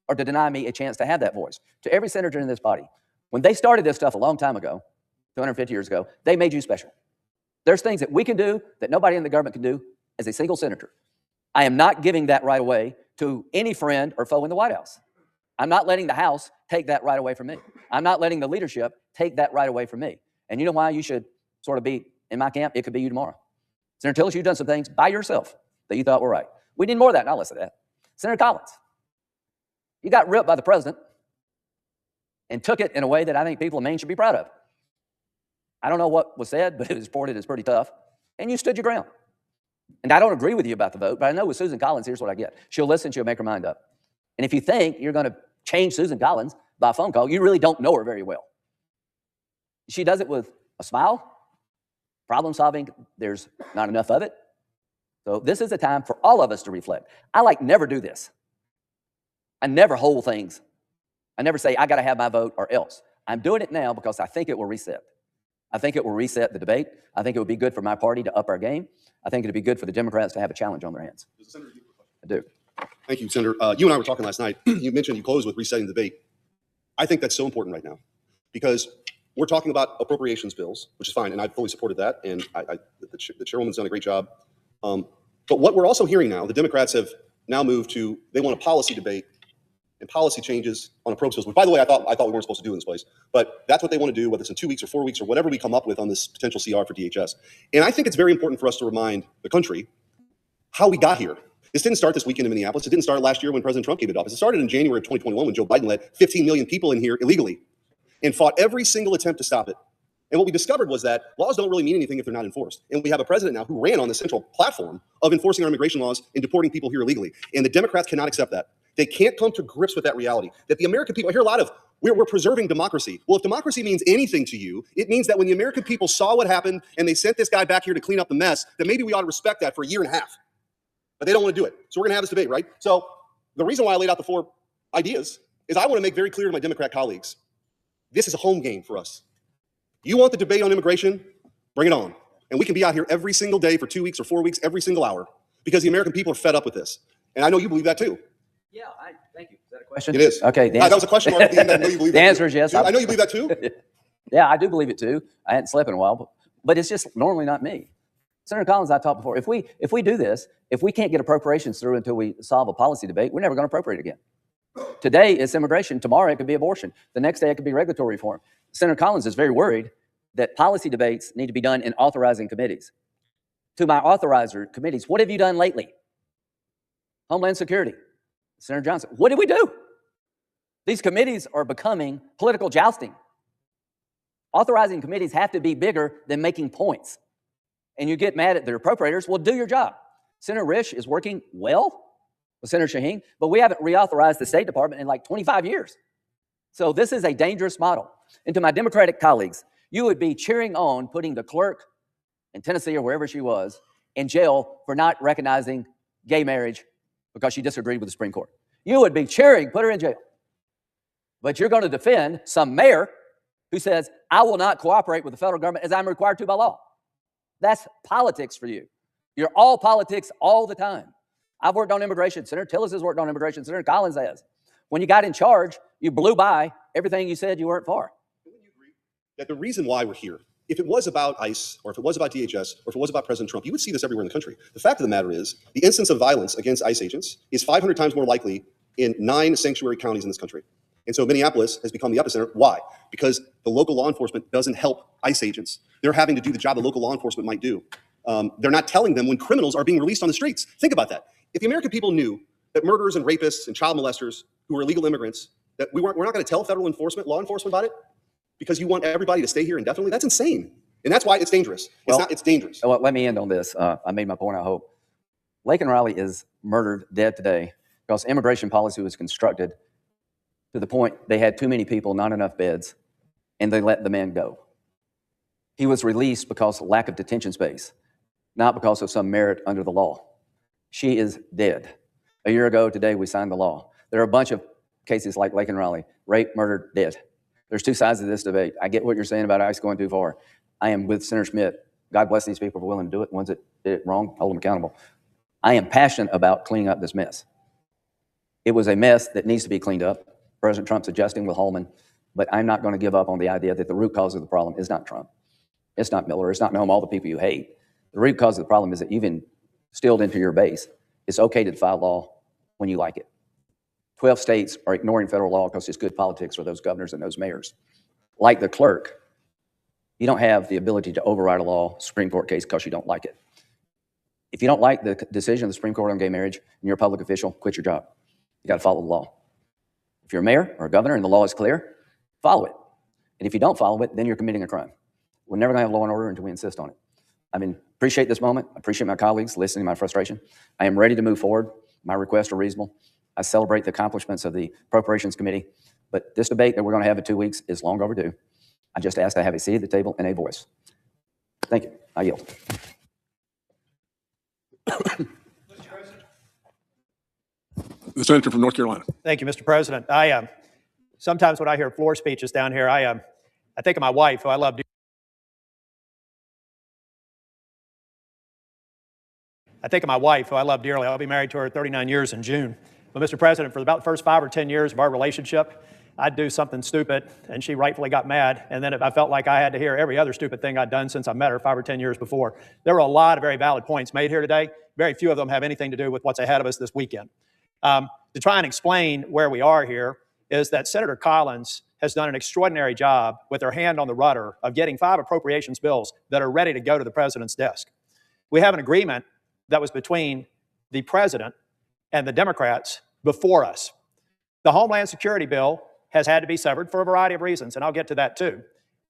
or to deny me a chance to have that voice. To every senator in this body, when they started this stuff a long time ago, 250 years ago, they made you special. There's things that we can do that nobody in the government can do as a single senator. I am not giving that right away to any friend or foe in the White House. I'm not letting the House take that right away from me. I'm not letting the leadership take that right away from me. And you know why you should sort of be in my camp? It could be you tomorrow. Senator Tillis, you've done some things by yourself that you thought were right. We need more of that, not less of that. Senator Collins, you got ripped by the president and took it in a way that I think people in Maine should be proud of. I don't know what was said, but it was reported as pretty tough. And you stood your ground. And I don't agree with you about the vote, but I know with Susan Collins, here's what I get. She'll listen, she'll make her mind up. And if you think you're going to change Susan Collins by phone call, you really don't know her very well. She does it with a smile, problem solving, there's not enough of it. So this is a time for all of us to reflect. I never do this. I never hold things. I never say, I got to have my vote or else. I'm doing it now because I think it will reset. I think it will reset the debate. I think it would be good for my party to up our game. I think it would be good for the Democrats to have a challenge on their hands. I do. Thank you, Senator. You and I were talking last night. You mentioned you closed with resetting the debate. I think that's so important right now because we're talking about appropriations bills, which is fine, and I fully supported that, and the chairwoman's done a great job. But what we're also hearing now, the Democrats have now moved to, they want a policy debate and policy changes on approach bills, which, by the way, I thought we weren't supposed to do in this place. But that's what they want to do, whether it's in 2 weeks or 4 weeks or whatever we come up with on this potential CR for DHS. And I think it's very important for us to remind the country how we got here. This didn't start this weekend in Minneapolis. It didn't start last year when President Trump came into office. It started in January of 2021 when Joe Biden let 15 million people in here illegally and fought every single attempt to stop it. And what we discovered was that laws don't really mean anything if they're not enforced. And we have a president now who ran on the central platform of enforcing our immigration laws and deporting people here illegally. And the Democrats cannot accept that. They can't come to grips with that reality, that the American people, I hear a lot of, we're preserving democracy. Well, if democracy means anything to you, it means that when the American people saw what happened and they sent this guy back here to clean up the mess, that maybe we ought to respect that for a year and a half. But they don't want to do it. So we're going to have this debate, right? So the reason why I laid out the 4 ideas is I want to make very clear to my Democrat colleagues, this is a home game for us. You want the debate on immigration? Bring it on. And we can be out here every single day for 2 weeks or 4 weeks, every single hour, because the American people are fed up with this. And I know you believe that too. Yeah, thank you. Is that a question? It is. Okay. That was a question mark at the end. I know you believe the that answer too. is yes. I know you believe that too. Yeah, I do believe it too. I hadn't slept in a while, but it's just normally not me. Senator Collins, I talked before, if we do this, if we can't get appropriations through until we solve a policy debate, we're never going to appropriate again. Today it's immigration. Tomorrow it could be abortion. The next day it could be regulatory reform. Senator Collins is very worried that policy debates need to be done in authorizing committees. To my authorizer committees, what have you done lately? Homeland Security. Senator Johnson, what did we do? These committees are becoming political jousting. Authorizing committees have to be bigger than making points. And you get mad at their appropriators, well, do your job. Senator Risch is working well with Senator Shaheen, but we haven't reauthorized the State Department in like 25 years. So this is a dangerous model. And to my Democratic colleagues, you would be cheering on putting the clerk in Tennessee or wherever she was in jail for not recognizing gay marriage because she disagreed with the Supreme Court. You would be cheering, put her in jail. But you're going to defend some mayor who says, I will not cooperate with the federal government as I'm required to by law. That's politics for you. You're all politics all the time. I've worked on immigration. Senator Tillis has worked on immigration. Senator Collins has. When you got in charge, you blew by everything you said you weren't for. Wouldn't you agree that the reason why we're here, if it was about ICE or if it was about DHS or if it was about President Trump, you would see this everywhere in the country. The fact of the matter is the instance of violence against ICE agents is 500 times more likely in 9 sanctuary counties in this country. And so Minneapolis has become the epicenter. Why? Because the local law enforcement doesn't help ICE agents. They're having to do the job the local law enforcement might do. They're not telling them when criminals are being released on the streets. Think about that. If the American people knew that murderers and rapists and child molesters who are illegal immigrants, that we're not going to tell federal law enforcement about it because you want everybody to stay here indefinitely, that's insane. And that's why it's dangerous. It's dangerous. Well, let me end on this. I made my point, I hope. Laken Riley is murdered, dead today, because immigration policy was constructed to the point they had too many people, not enough beds, and they let the man go. He was released because of lack of detention space, not because of some merit under the law. She is dead. A year ago today, we signed the law. There are a bunch of cases like Laken Riley, rape, murdered, dead. There's 2 sides of this debate. I get what you're saying about ICE going too far. I am with Senator Schmidt. God bless these people for willing to do it. The ones that did it wrong, hold them accountable. I am passionate about cleaning up this mess. It was a mess that needs to be cleaned up. President Trump's adjusting with Holman, but I'm not going to give up on the idea that the root cause of the problem is not Trump. It's not Miller. It's not all the people you hate. The root cause of the problem is that you've instilled into your base It's okay to defy law when you like it. 12 states are ignoring federal law because it's good politics for those governors and those mayors. Like the clerk, you don't have the ability to override a law, Supreme Court case, because you don't like it. If you don't like the decision of the Supreme Court on gay marriage and you're a public official, quit your job. You got to follow the law. If you're a mayor or a governor and the law is clear, follow it. And if you don't follow it, then you're committing a crime. We're never going to have law and order until we insist on it. Appreciate this moment. I appreciate my colleagues listening to my frustration. I am ready to move forward. My requests are reasonable. I celebrate the accomplishments of the Appropriations Committee, but this debate that we're going to have in 2 weeks is long overdue. I just ask to have a seat at the table and a voice. Thank you. I yield. The senator from North Carolina. Thank you, Mr. President. Sometimes when I hear floor speeches down here, I think of my wife, who I love dearly. I'll be married to her 39 years in June. But Mr. President, for about the first 5 or 10 years of our relationship, I'd do something stupid, and she rightfully got mad. And then I felt like I had to hear every other stupid thing I'd done since I met her 5 or 10 years before. There were a lot of very valid points made here today. Very few of them have anything to do with what's ahead of us this weekend. To try and explain where we are here is that Senator Collins has done an extraordinary job with her hand on the rudder of getting 5 appropriations bills that are ready to go to the president's desk. We have an agreement that was between the president and the Democrats before us. The Homeland Security bill has had to be severed for a variety of reasons, and I'll get to that too.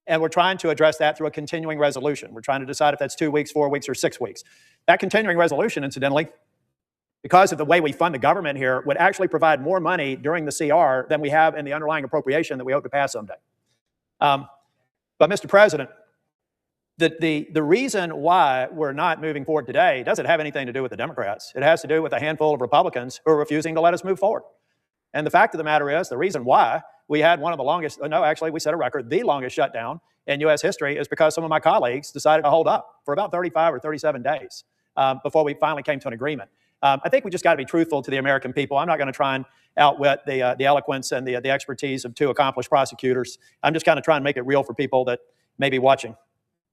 And we're trying to address that through a continuing resolution. We're trying to decide if that's 2 weeks, 4 weeks, or 6 weeks. That continuing resolution, incidentally, because of the way we fund the government here, would actually provide more money during the CR than we have in the underlying appropriation that we hope to pass someday. But Mr. President, the reason why we're not moving forward today doesn't have anything to do with the Democrats. It has to do with a handful of Republicans who are refusing to let us move forward. And the fact of the matter is, the reason why we had one of the longest, no, actually we set a record, the longest shutdown in U.S. history is because some of my colleagues decided to hold up for about 35 or 37 days before we finally came to an agreement. I think we just got to be truthful to the American people. I'm not going to try and outwit the eloquence and the expertise of 2 accomplished prosecutors. I'm just kind of trying to make it real for people that may be watching.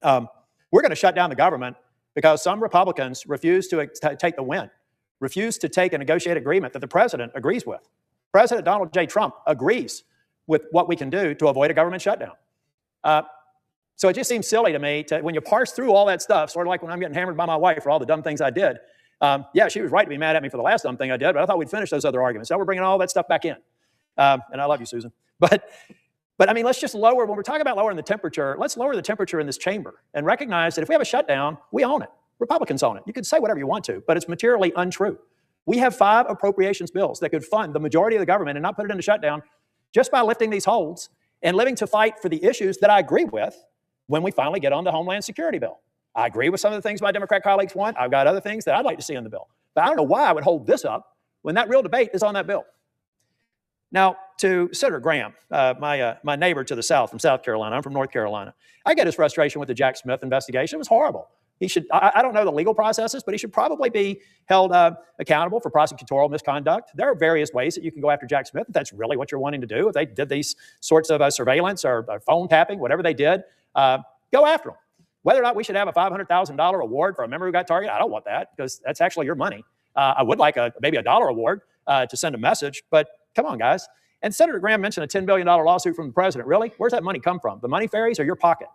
We're going to shut down the government because some Republicans refuse to take the win, refuse to take a negotiated agreement that the president agrees with. President Donald J. Trump agrees with what we can do to avoid a government shutdown. So it just seems silly to me when you parse through all that stuff, sort of like when I'm getting hammered by my wife for all the dumb things I did. Yeah, she was right to be mad at me for the last dumb thing I did, but I thought we'd finish those other arguments. Now we're bringing all that stuff back in. And I love you, Susan. But I mean, let's just lower, when we're talking about lowering the temperature, let's lower the temperature in this chamber and recognize that if we have a shutdown, we own it. Republicans own it. You can say whatever you want to, but it's materially untrue. We have 5 appropriations bills that could fund the majority of the government and not put it into shutdown just by lifting these holds and living to fight for the issues that I agree with when we finally get on the Homeland Security bill. I agree with some of the things my Democrat colleagues want. I've got other things that I'd like to see in the bill. But I don't know why I would hold this up when that real debate is on that bill. Now, to Senator Graham, my neighbor to the south from South Carolina, I'm from North Carolina. I get his frustration with the Jack Smith investigation. It was horrible. He should, I don't know the legal processes, but he should probably be held accountable for prosecutorial misconduct. There are various ways that you can go after Jack Smith if that's really what you're wanting to do. If they did these sorts of surveillance or phone tapping, whatever they did, go after them. Whether or not we should have a $500,000 award for a member who got targeted, I don't want that because that's actually your money. I would like maybe a $1 award to send a message, but come on, guys. And Senator Graham mentioned a $10 billion lawsuit from the president. Really? Where's that money come from? The money fairies or your pocket?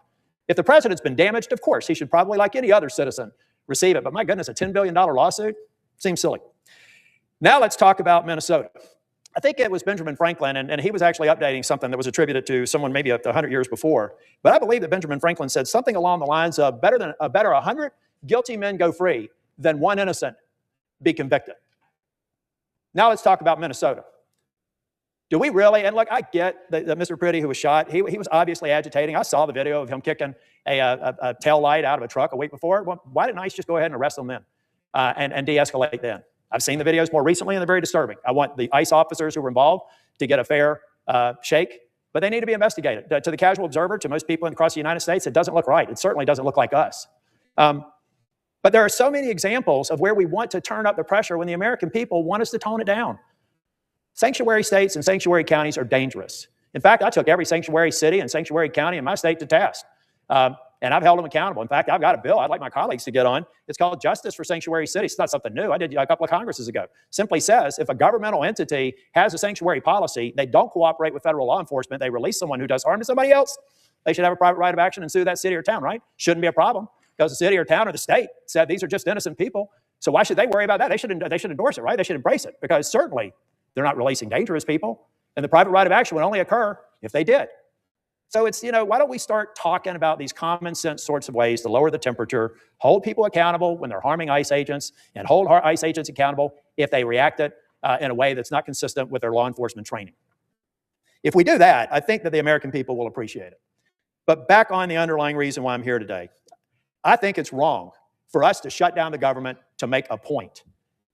If the president's been damaged, of course, he should probably, like any other citizen, receive it. But my goodness, a $10 billion lawsuit seems silly. Now let's talk about Minnesota. I think it was Benjamin Franklin, and he was actually updating something that was attributed to someone maybe 100 years before. But I believe that Benjamin Franklin said something along the lines of better 100 guilty men go free than 1 innocent be convicted. Now let's talk about Minnesota. Do we really, and look, I get that Mr. Pretty, who was shot, he was obviously agitating. I saw the video of him kicking a tail light out of a truck a week before. Well, why didn't ICE just go ahead and arrest them then and de-escalate then? I've seen the videos more recently, and they're very disturbing. I want the ICE officers who were involved to get a fair shake, but they need to be investigated. To the casual observer, to most people across the United States, it doesn't look right. It certainly doesn't look like us. But there are so many examples of where we want to turn up the pressure when the American people want us to tone it down. Sanctuary states and sanctuary counties are dangerous. In fact, I took every sanctuary city and sanctuary county in my state to task. and I've held them accountable. In fact, I've got a bill I'd like my colleagues to get on. It's called Justice for Sanctuary Cities. It's not something new. I did a couple of Congresses ago. Simply says if a governmental entity has a sanctuary policy, they don't cooperate with federal law enforcement, they release someone who does harm to somebody else, they should have a private right of action and sue that city or town, right? Shouldn't be a problem because the city or town or the state said these are just innocent people. So why should they worry about that? They should endorse it, right? They should embrace it because certainly they're not releasing dangerous people. And the private right of action would only occur if they did. So it's, why don't we start talking about these common sense sorts of ways to lower the temperature, hold people accountable when they're harming ICE agents, and hold ICE agents accountable if they reacted in a way that's not consistent with their law enforcement training. If we do that, I think that the American people will appreciate it. But back on the underlying reason why I'm here today, I think it's wrong for us to shut down the government to make a point.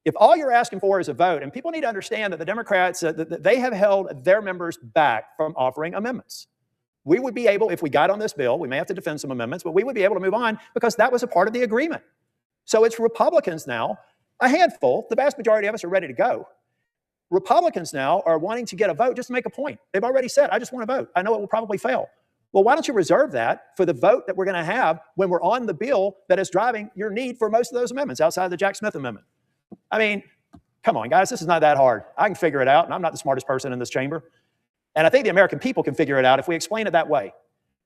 If all you're asking for is a vote, and people need to understand that the Democrats, they have held their members back from offering amendments. We would be able, if we got on this bill, we may have to defend some amendments, but we would be able to move on because that was a part of the agreement. So it's Republicans now, a handful, the vast majority of us are ready to go. Republicans now are wanting to get a vote just to make a point. They've already said, I just want to vote. I know it will probably fail. Well, why don't you reserve that for the vote that we're going to have when we're on the bill that is driving your need for most of those amendments outside of the Jack Smith amendment? I mean, come on, guys, this is not that hard. I can figure it out, and I'm not the smartest person in this chamber. And I think the American people can figure it out if we explain it that way.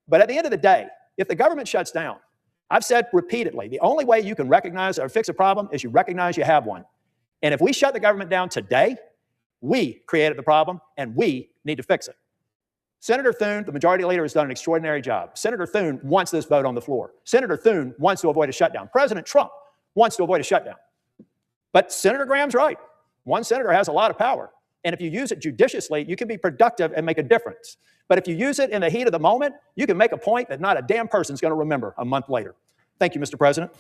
But at the end of the day, if the government shuts down, I've said repeatedly, the only way you can recognize or fix a problem is you recognize you have one. And if we shut the government down today, we created the problem, and we need to fix it. Senator Thune, the majority leader, has done an extraordinary job. Senator Thune wants this vote on the floor. Senator Thune wants to avoid a shutdown. President Trump wants to avoid a shutdown. But Senator Graham's right. One senator has a lot of power. And if you use it judiciously, you can be productive and make a difference. But if you use it in the heat of the moment, you can make a point that not a damn person's going to remember a month later. Thank you, Mr. President.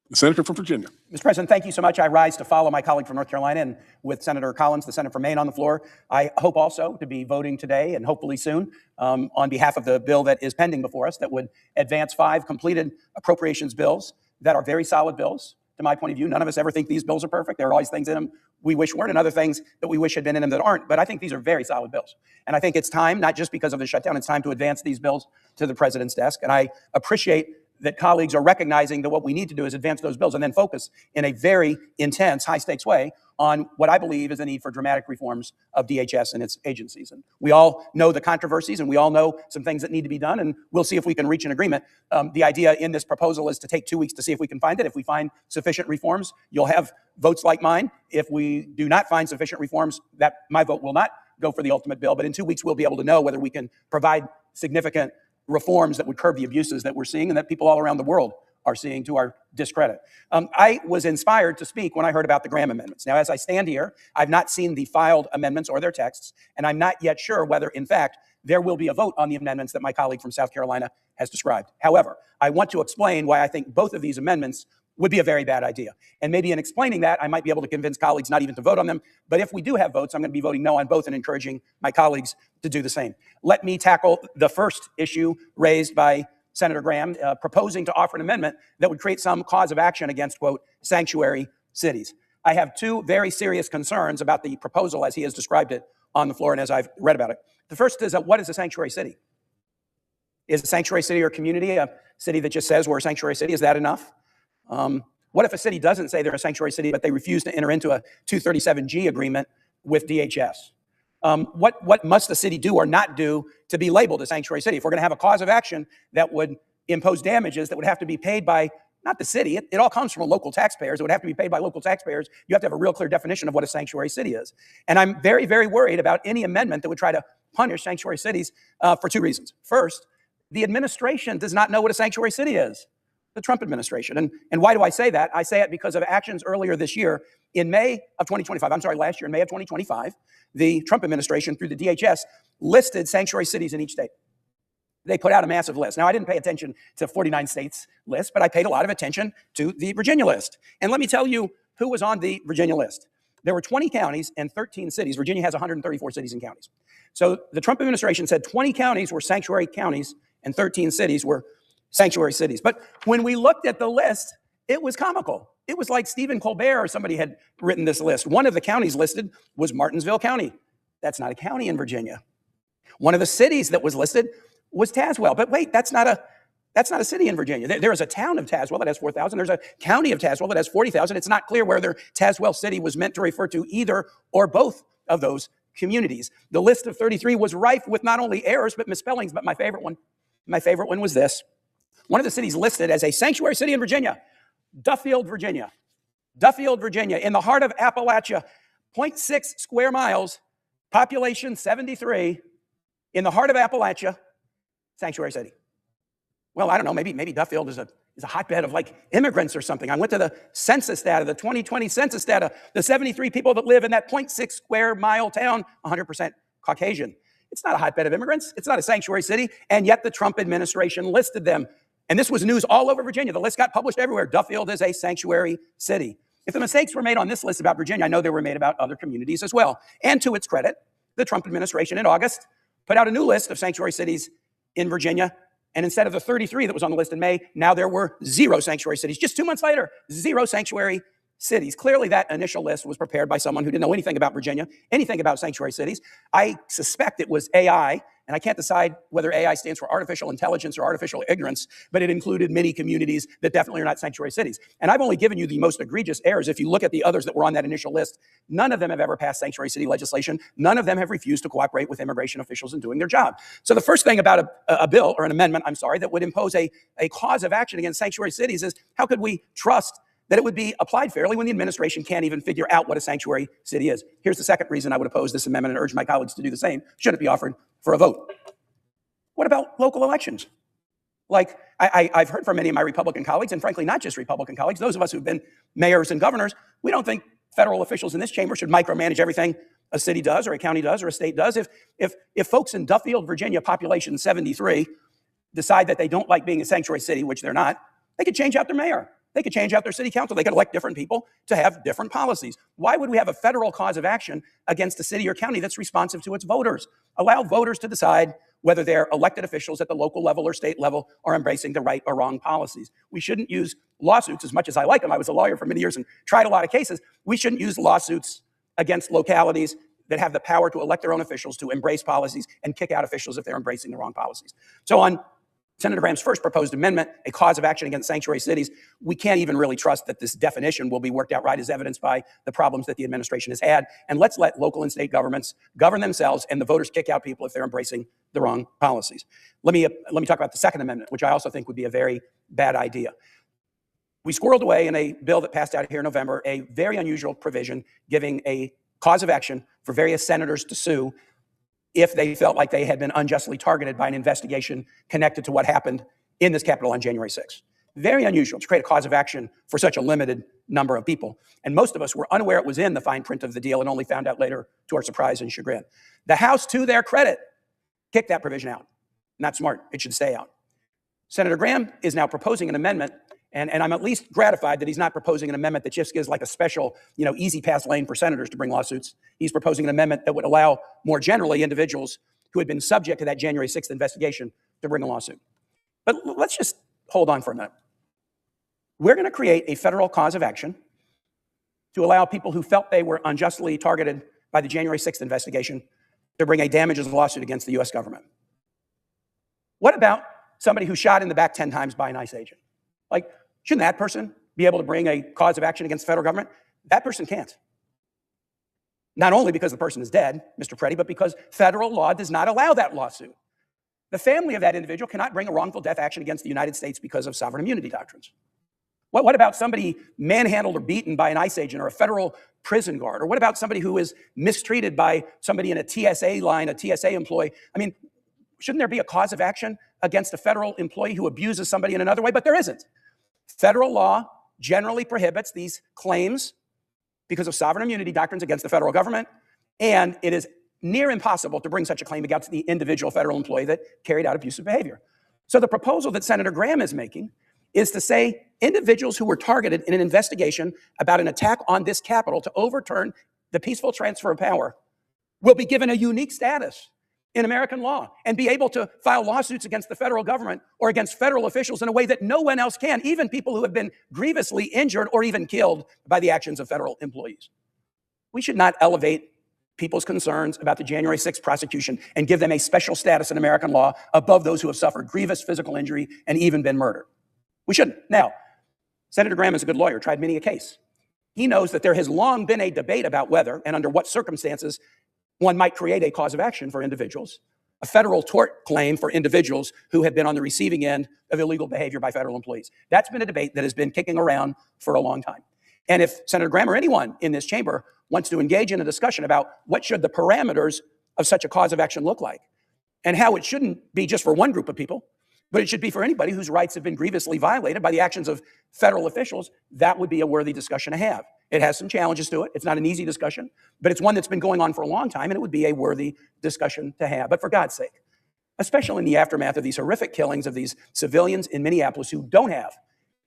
The senator from Virginia. Mr. President, thank you so much. I rise to follow my colleague from North Carolina and with Senator Collins, the senator from Maine, on the floor. I hope also to be voting today and hopefully soon on behalf of the bill that is pending before us that would advance 5 completed appropriations bills that are very solid bills. To my point of view, none of us ever think these bills are perfect. There are always things in them we wish weren't and other things that we wish had been in them that aren't. But I think these are very solid bills. And I think it's time, not just because of the shutdown, it's time to advance these bills to the president's desk. And I appreciate that colleagues are recognizing that what we need to do is advance those bills and then focus in a very intense, high-stakes way on what I believe is the need for dramatic reforms of DHS and its agencies. And we all know the controversies, and we all know some things that need to be done, and we'll see if we can reach an agreement. The idea in this proposal is to take 2 weeks to see if we can find it. If we find sufficient reforms, you'll have votes like mine. If we do not find sufficient reforms, that my vote will not go for the ultimate bill. But in 2 weeks, we'll be able to know whether we can provide significant reforms that would curb the abuses that we're seeing and that people all around the world are seeing to our discredit. I was inspired to speak when I heard about the Graham amendments. Now, as I stand here, I've not seen the filed amendments or their texts, and I'm not yet sure whether, in fact, there will be a vote on the amendments that my colleague from South Carolina has described. However, I want to explain why I think both of these amendments would be a very bad idea. And maybe in explaining that, I might be able to convince colleagues not even to vote on them. But if we do have votes, I'm going to be voting no on both and encouraging my colleagues to do the same. Let me tackle the first issue raised by Senator Graham, proposing to offer an amendment that would create some cause of action against, quote, sanctuary cities. I have 2 very serious concerns about the proposal as he has described it on the floor and as I've read about it. The first is, what is a sanctuary city? Is a sanctuary city or community a city that just says we're a sanctuary city? Is that enough? What if a city doesn't say they're a sanctuary city, but they refuse to enter into a 237G agreement with DHS? What must the city do or not do to be labeled a sanctuary city? If we're going to have a cause of action that would impose damages that would have to be paid by, not the city, it all comes from local taxpayers. It would have to be paid by local taxpayers. You have to have a real clear definition of what a sanctuary city is. And I'm very, very worried about any amendment that would try to punish sanctuary cities for 2 reasons. First, the administration does not know what a sanctuary city is. The Trump administration. And why do I say that? I say it because of actions earlier this year in May of 2025. I'm sorry, last year in May of 2025, the Trump administration through the DHS listed sanctuary cities in each state. They put out a massive list. Now, I didn't pay attention to 49 states list, but I paid a lot of attention to the Virginia list. And let me tell you who was on the Virginia list. There were 20 counties and 13 cities. Virginia has 134 cities and counties. So the Trump administration said 20 counties were sanctuary counties and 13 cities were sanctuary cities. But when we looked at the list, it was comical. It was like Stephen Colbert or somebody had written this list. One of the counties listed was Martinsville County. That's not a county in Virginia. One of the cities that was listed was Tazewell. But wait, that's not a city in Virginia. There is a town of Tazewell that has 4,000. There's a county of Tazewell that has 40,000. It's not clear whether Tazewell City was meant to refer to either or both of those communities. The list of 33 was rife with not only errors, but misspellings. But my favorite one was this. One of the cities listed as a sanctuary city in Virginia, Duffield, Virginia. Duffield, Virginia, in the heart of Appalachia, 0.6 square miles, population 73, in the heart of Appalachia, sanctuary city. Well, I don't know, maybe Duffield is a hotbed of like immigrants or something. I went to the census data, the 2020 census data, the 73 people that live in that 0.6 square mile town, 100% Caucasian. It's not a hotbed of immigrants. It's not a sanctuary city. And yet the Trump administration listed them. And this was news all over Virginia. The list got published everywhere. Duffield is a sanctuary city. If the mistakes were made on this list about Virginia, I know they were made about other communities as well. And to its credit, the Trump administration in August put out a new list of sanctuary cities in Virginia. And instead of the 33 that was on the list in May, now there were 0 sanctuary cities. Just 2 months later, 0 sanctuary cities. Clearly, that initial list was prepared by someone who didn't know anything about Virginia, anything about sanctuary cities. I suspect it was AI, and I can't decide whether AI stands for artificial intelligence or artificial ignorance, but it included many communities that definitely are not sanctuary cities. And I've only given you the most egregious errors. If you look at the others that were on that initial list, none of them have ever passed sanctuary city legislation. None of them have refused to cooperate with immigration officials in doing their job. So the first thing about a bill or an amendment, that would impose a cause of action against sanctuary cities is how could we trust that it would be applied fairly when the administration can't even figure out what a sanctuary city is? Here's the second reason I would oppose this amendment and urge my colleagues to do the same. Should it be offered for a vote? What about local elections? Like, I've heard from many of my Republican colleagues, and frankly, not just Republican colleagues, those of us who've been mayors and governors, we don't think federal officials in this chamber should micromanage everything a city does or a county does or a state does. If folks in Duffield, Virginia, population 73, decide that they don't like being a sanctuary city, which they're not, they could change out their mayor. They could change out their city council. They could elect different people to have different policies. Why would we have a federal cause of action against a city or county that's responsive to its voters? Allow voters to decide whether their elected officials at the local level or state level are embracing the right or wrong policies. We shouldn't use lawsuits as much as I like them. I was a lawyer for many years and tried a lot of cases. We shouldn't use lawsuits against localities that have the power to elect their own officials to embrace policies and kick out officials if they're embracing the wrong policies. So on Senator Graham's first proposed amendment, a cause of action against sanctuary cities, we can't even really trust that this definition will be worked out right, as evidenced by the problems that the administration has had. And let's let local and state governments govern themselves and the voters kick out people if they're embracing the wrong policies. Let me talk about the second amendment, which I also think would be a very bad idea. We squirreled away in a bill that passed out here in November a very unusual provision giving a cause of action for various senators to sue if they felt like they had been unjustly targeted by an investigation connected to what happened in this Capitol on January 6th. Very unusual to create a cause of action for such a limited number of people. And most of us were unaware it was in the fine print of the deal and only found out later to our surprise and chagrin. The House, to their credit, kicked that provision out. Not smart. It should stay out. Senator Graham is now proposing an amendment, and I'm at least gratified that he's not proposing an amendment that just gives like a special, easy pass lane for senators to bring lawsuits. He's proposing an amendment that would allow more generally individuals who had been subject to that January 6th investigation to bring a lawsuit. But let's just hold on for a minute. We're going to create a federal cause of action to allow people who felt they were unjustly targeted by the January 6th investigation to bring a damages lawsuit against the U.S. government. What about somebody who shot in the back 10 times by an ICE agent? Like, shouldn't that person be able to bring a cause of action against the federal government? That person can't. Not only because the person is dead, Mr. Preddy, but because federal law does not allow that lawsuit. The family of that individual cannot bring a wrongful death action against the United States because of sovereign immunity doctrines. What about somebody manhandled or beaten by an ICE agent or a federal prison guard? Or what about somebody who is mistreated by somebody in a TSA line, a TSA employee? I mean, shouldn't there be a cause of action against a federal employee who abuses somebody in another way? But there isn't. Federal law generally prohibits these claims because of sovereign immunity doctrines against the federal government, and it is near impossible to bring such a claim against the individual federal employee that carried out abusive behavior. So the proposal that Senator Graham is making is to say individuals who were targeted in an investigation about an attack on this Capitol to overturn the peaceful transfer of power will be given a unique status in American law and be able to file lawsuits against the federal government or against federal officials in a way that no one else can, even people who have been grievously injured or even killed by the actions of federal employees. We should not elevate people's concerns about the January 6th prosecution and give them a special status in American law above those who have suffered grievous physical injury and even been murdered. We shouldn't. Now, Senator Graham is a good lawyer, tried many a case. He knows that there has long been a debate about whether and under what circumstances one might create a cause of action for individuals, a federal tort claim for individuals who have been on the receiving end of illegal behavior by federal employees. That's been a debate that has been kicking around for a long time. And if Senator Graham or anyone in this chamber wants to engage in a discussion about what should the parameters of such a cause of action look like, and how it shouldn't be just for one group of people, but it should be for anybody whose rights have been grievously violated by the actions of federal officials, that would be a worthy discussion to have. It has some challenges to it. It's not an easy discussion, but it's one that's been going on for a long time, and it would be a worthy discussion to have. But for God's sake, especially in the aftermath of these horrific killings of these civilians in Minneapolis who don't have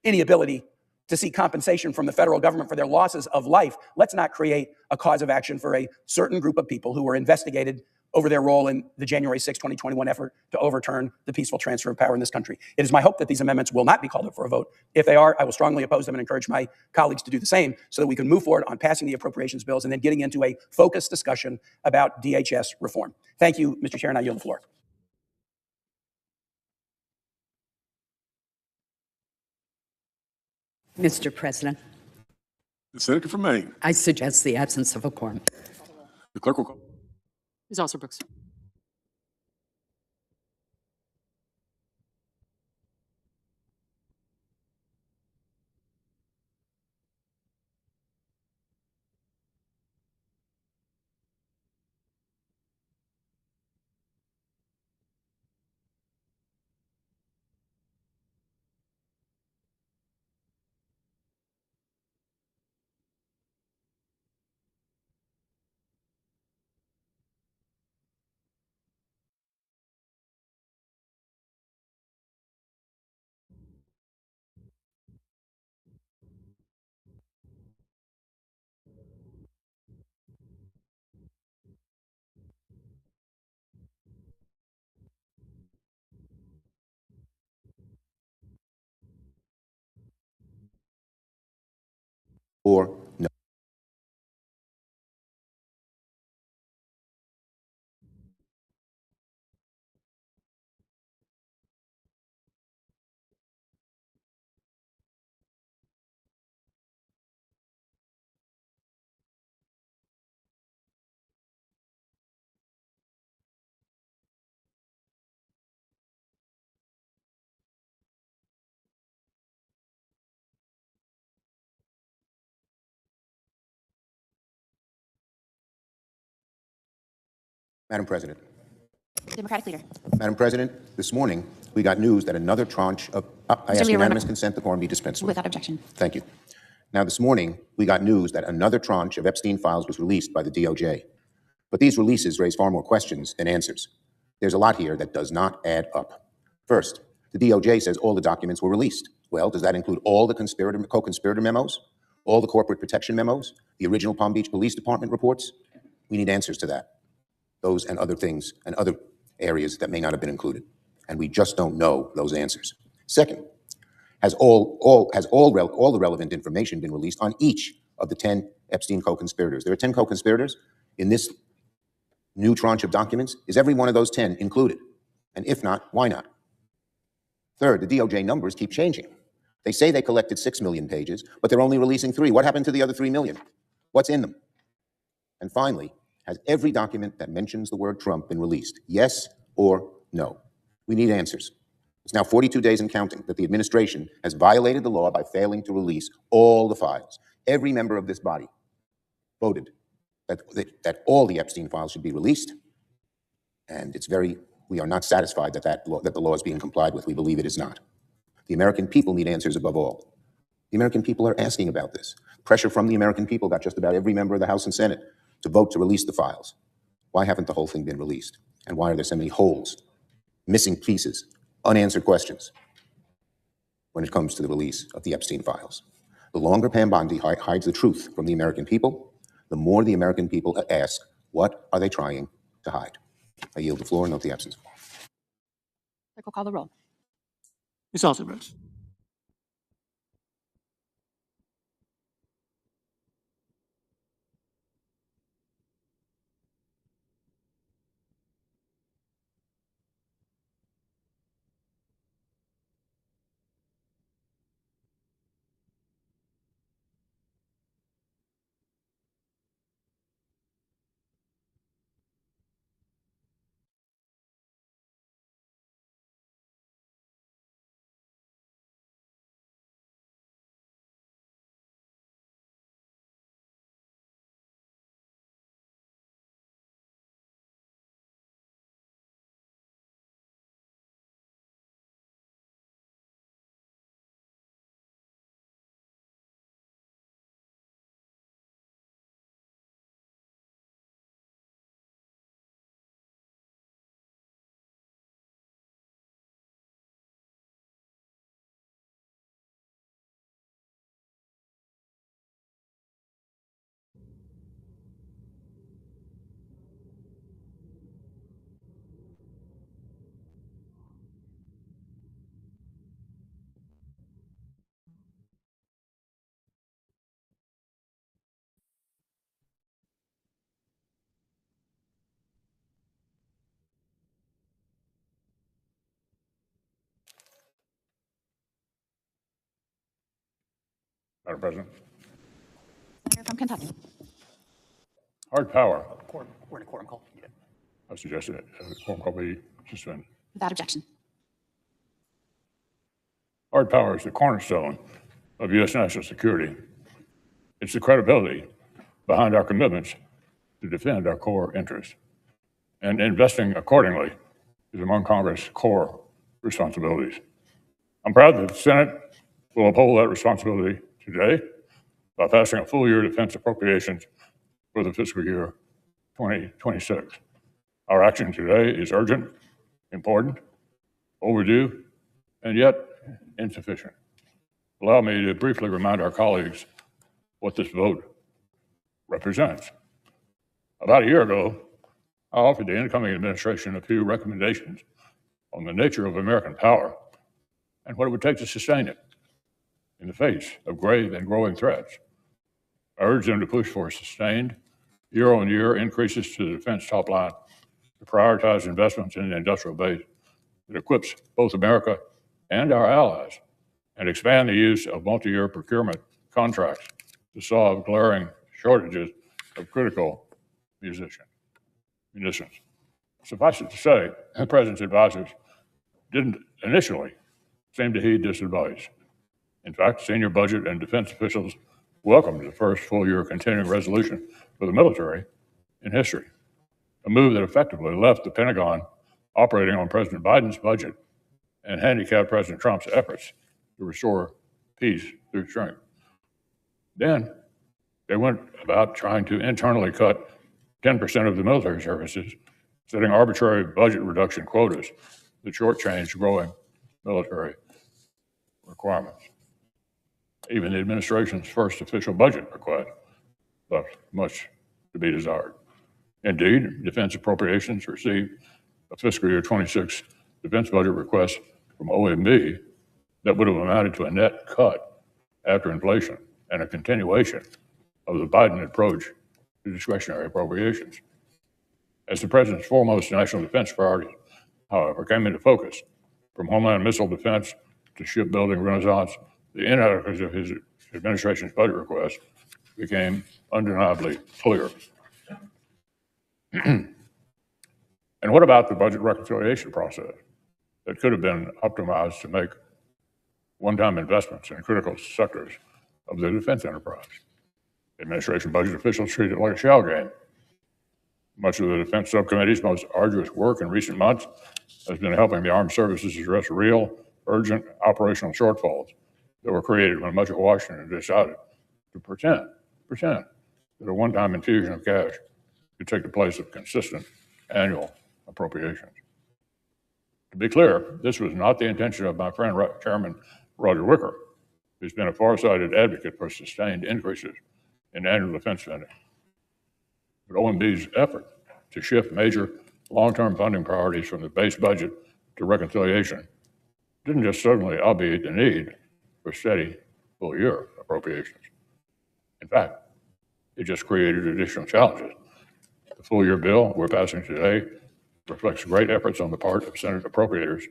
any ability to seek compensation from the federal government for their losses of life, let's not create a cause of action for a certain group of people who were investigated over their role in the January 6, 2021 effort to overturn the peaceful transfer of power in this country. It is my hope that these amendments will not be called up for a vote. If they are, I will strongly oppose them and encourage my colleagues to do the same so that we can move forward on passing the appropriations bills and then getting into a focused discussion about DHS reform. Thank you, Mr. Chair, and I yield the floor. Mr. President, The senator from Maine. I suggest the absence of a quorum. The clerk will call. Ms. Alsobrooks. Or no. Madam President. Democratic leader. Madam President, this morning we got news that another tranche of... I ask unanimous consent the quorum be dispensed with. Without objection. Thank you. Now, this morning we got news that another tranche of Epstein files was released by the DOJ. But these releases raise far more questions than answers. There's a lot here that does not add up. First, the DOJ says all the documents were released. Well, does that include all the co-conspirator memos, all the corporate protection memos, the original Palm Beach Police Department reports? We need answers to that. Those and other things and other areas that may not have been included. And we just don't know those answers. Second, has all the relevant information been released on each of the 10 Epstein co-conspirators? There are 10 co-conspirators in this new tranche of documents. Is every one of those 10 included? And if not, why not? Third, the DOJ numbers keep changing. They say they collected 6 million pages, but they're only releasing 3. What happened to the other 3 million? What's in them? And finally, has every document that mentions the word Trump been released? Yes or no? We need answers. It's now 42 days and counting that the administration has violated the law by failing to release all the files. Every member of this body voted that all the Epstein files should be released. And we are not satisfied that the law is being complied with. We believe it is not. The American people need answers above all. The American people are asking about this. Pressure from the American people got just about every member of the House and Senate to vote to release the files. Why haven't the whole thing been released? And why are there so many holes, missing pieces, unanswered questions when it comes to the release of the Epstein files? The longer Pam Bondi hides the truth from the American people, the more the American people ask, what are they trying to hide? I yield the floor and note the absence. Clerk will call the roll. Ms. Alsobrooks. Madam President. Senator from Kentucky. Hard power. We're in a quorum call. Yeah. I suggest that quorum call be suspended. Without objection. Hard power is the cornerstone of U.S. national security. It's the credibility behind our commitments to defend our core interests. And investing accordingly is among Congress' core responsibilities. I'm proud that the Senate will uphold that responsibility today by passing a full-year defense appropriations for the fiscal year 2026. Our action today is urgent, important, overdue, and yet insufficient. Allow me to briefly remind our colleagues what this vote represents. About a year ago, I offered the incoming administration a few recommendations on the nature of American power and what it would take to sustain it in the face of grave and growing threats. I urged them to push for sustained year-on-year increases to the defense top line, to prioritize investments in the industrial base that equips both America and our allies, and expand the use of multi-year procurement contracts to solve glaring shortages of critical munitions. Suffice it to say, the President's advisors didn't initially seem to heed this advice. In fact, senior budget and defense officials welcomed the first full-year continuing resolution for the military in history, a move that effectively left the Pentagon operating on President Biden's budget and handicapped President Trump's efforts to restore peace through strength. Then they went about trying to internally cut 10% of the military services, setting arbitrary budget reduction quotas that shortchanged growing military requirements. Even the administration's first official budget request left much to be desired. Indeed, defense appropriations received a fiscal year 26 defense budget request from OMB that would have amounted to a net cut after inflation and a continuation of the Biden approach to discretionary appropriations. As the President's foremost national defense priorities, however, came into focus, from homeland missile defense to shipbuilding renaissance, the inadequacy of his administration's budget request became undeniably clear. And what about the budget reconciliation process that could have been optimized to make one-time investments in critical sectors of the defense enterprise? The administration budget officials treat it like a shell game. Much of the Defense Subcommittee's most arduous work in recent months has been helping the armed services address real, urgent operational shortfalls that were created when much of Washington decided to pretend that a one-time infusion of cash could take the place of consistent annual appropriations. To be clear, this was not the intention of my friend Chairman Roger Wicker, who's been a far-sighted advocate for sustained increases in annual defense spending. But OMB's effort to shift major long-term funding priorities from the base budget to reconciliation didn't just suddenly obviate the need for steady full-year appropriations. In fact, it just created additional challenges. The full-year bill we're passing today reflects great efforts on the part of Senate appropriators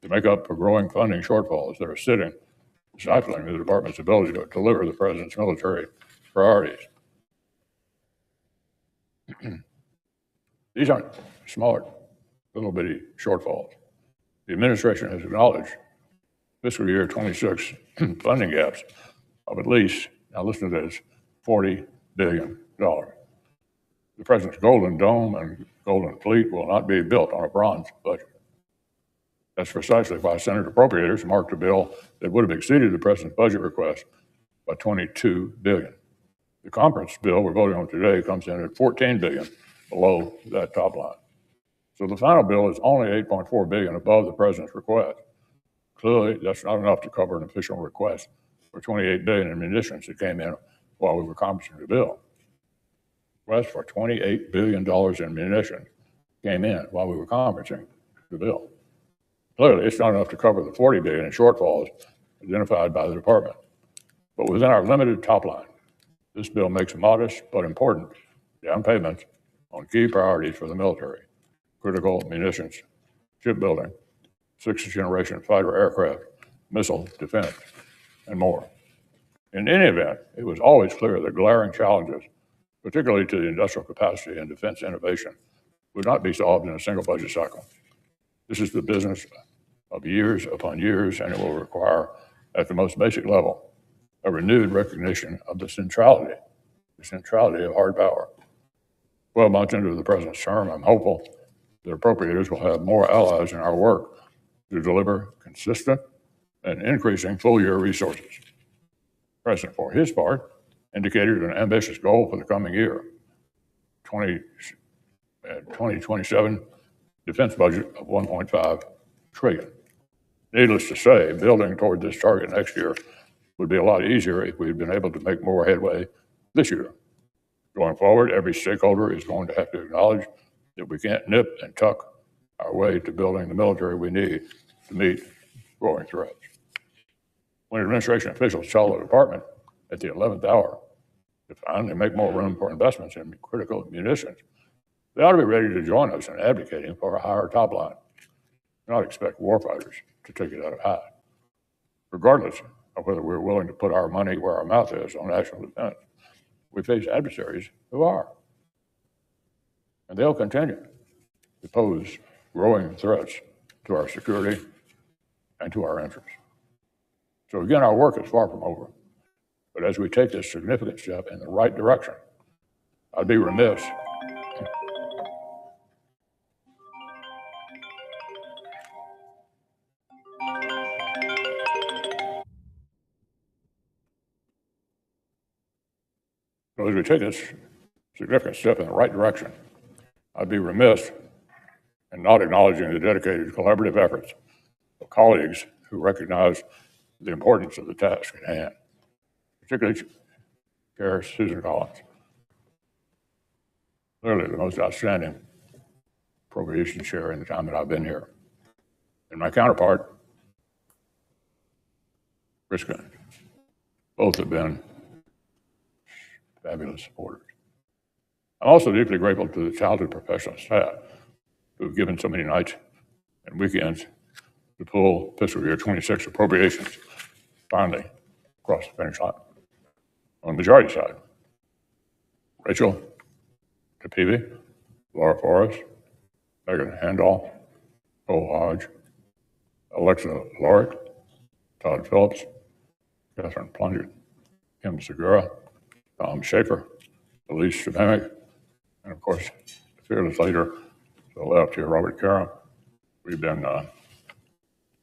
to make up for growing funding shortfalls that are stifling the department's ability to deliver the President's military priorities. These aren't smart, little bitty shortfalls. The administration has acknowledged fiscal year 26 funding gaps of at least, now listen to this, $40 billion. The President's Golden Dome and Golden Fleet will not be built on a bronze budget. That's precisely why Senate appropriators marked a bill that would have exceeded the President's budget request by $22 billion. The conference bill we're voting on today comes in at $14 billion below that top line. So the final bill is only $8.4 billion above the President's request. Clearly, that's not enough to cover an official request for $28 billion in munitions that came in while we were conferencing the bill. Request for $28 billion in munitions came in while we were conferencing the bill. Clearly, it's not enough to cover the $40 billion in shortfalls identified by the department. But within our limited top line, this bill makes modest but important down payments on key priorities for the military: critical munitions, shipbuilding, sixth-generation fighter aircraft, missile defense, and more. In any event, it was always clear that glaring challenges, particularly to the industrial capacity and defense innovation, would not be solved in a single budget cycle. This is the business of years upon years, and it will require, at the most basic level, a renewed recognition of the centrality of hard power. 12 months into the president's term, I'm hopeful that appropriators will have more allies in our work to deliver consistent and increasing full-year resources. The president, for his part, indicated an ambitious goal for the coming year, 2027 defense budget of $1.5 trillion. Needless to say, building toward this target next year would be a lot easier if we had been able to make more headway this year. Going forward, every stakeholder is going to have to acknowledge that we can't nip and tuck our way to building the military we need to meet growing threats. When administration officials tell the department at the 11th hour to finally make more room for investments in critical munitions, they ought to be ready to join us in advocating for a higher top line, not expect warfighters to take it out of high. Regardless of whether we're willing to put our money where our mouth is on national defense, we face adversaries who are. And they'll continue to pose growing threats to our security and to our interests. So again, our work is far from over. But as we take this significant step in the right direction, I'd be remiss So as we take this significant step in the right direction, I'd be remiss in not acknowledging the dedicated collaborative efforts of colleagues who recognize the importance of the task at hand, particularly Chair Susan Collins, clearly the most outstanding appropriations chair in the time that I've been here, and my counterpart, Chris Gunn. Both have been fabulous supporters. I'm also deeply grateful to the talented professional staff who have given so many nights and weekends to pull fiscal year 26 appropriations finally across the finish line. On the majority side, Rachel Capivi, Laura Forrest, Megan Handall, Cole Hodge, Alexa Lorick, Todd Phillips, Catherine Plunger, Kim Segura, Tom Schaefer, Elise Shabamick, and of course, the fearless leader to the left here, Robert Carroll. We've been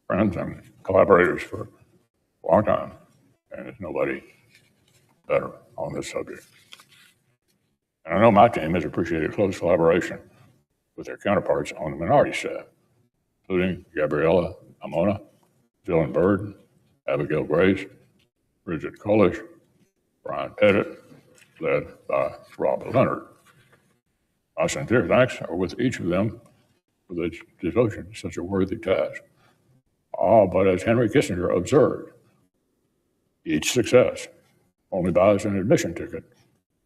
friends and collaborators for a long time, and there's nobody better on this subject. And I know my team has appreciated close collaboration with their counterparts on the minority staff, including Gabriella Amona, Dylan Bird, Abigail Grace, Bridget Kolish, Brian Pettit, led by Rob Leonard. My sincere thanks are with each of them for their devotion to such a worthy task. But as Henry Kissinger observed, each success only buys an admission ticket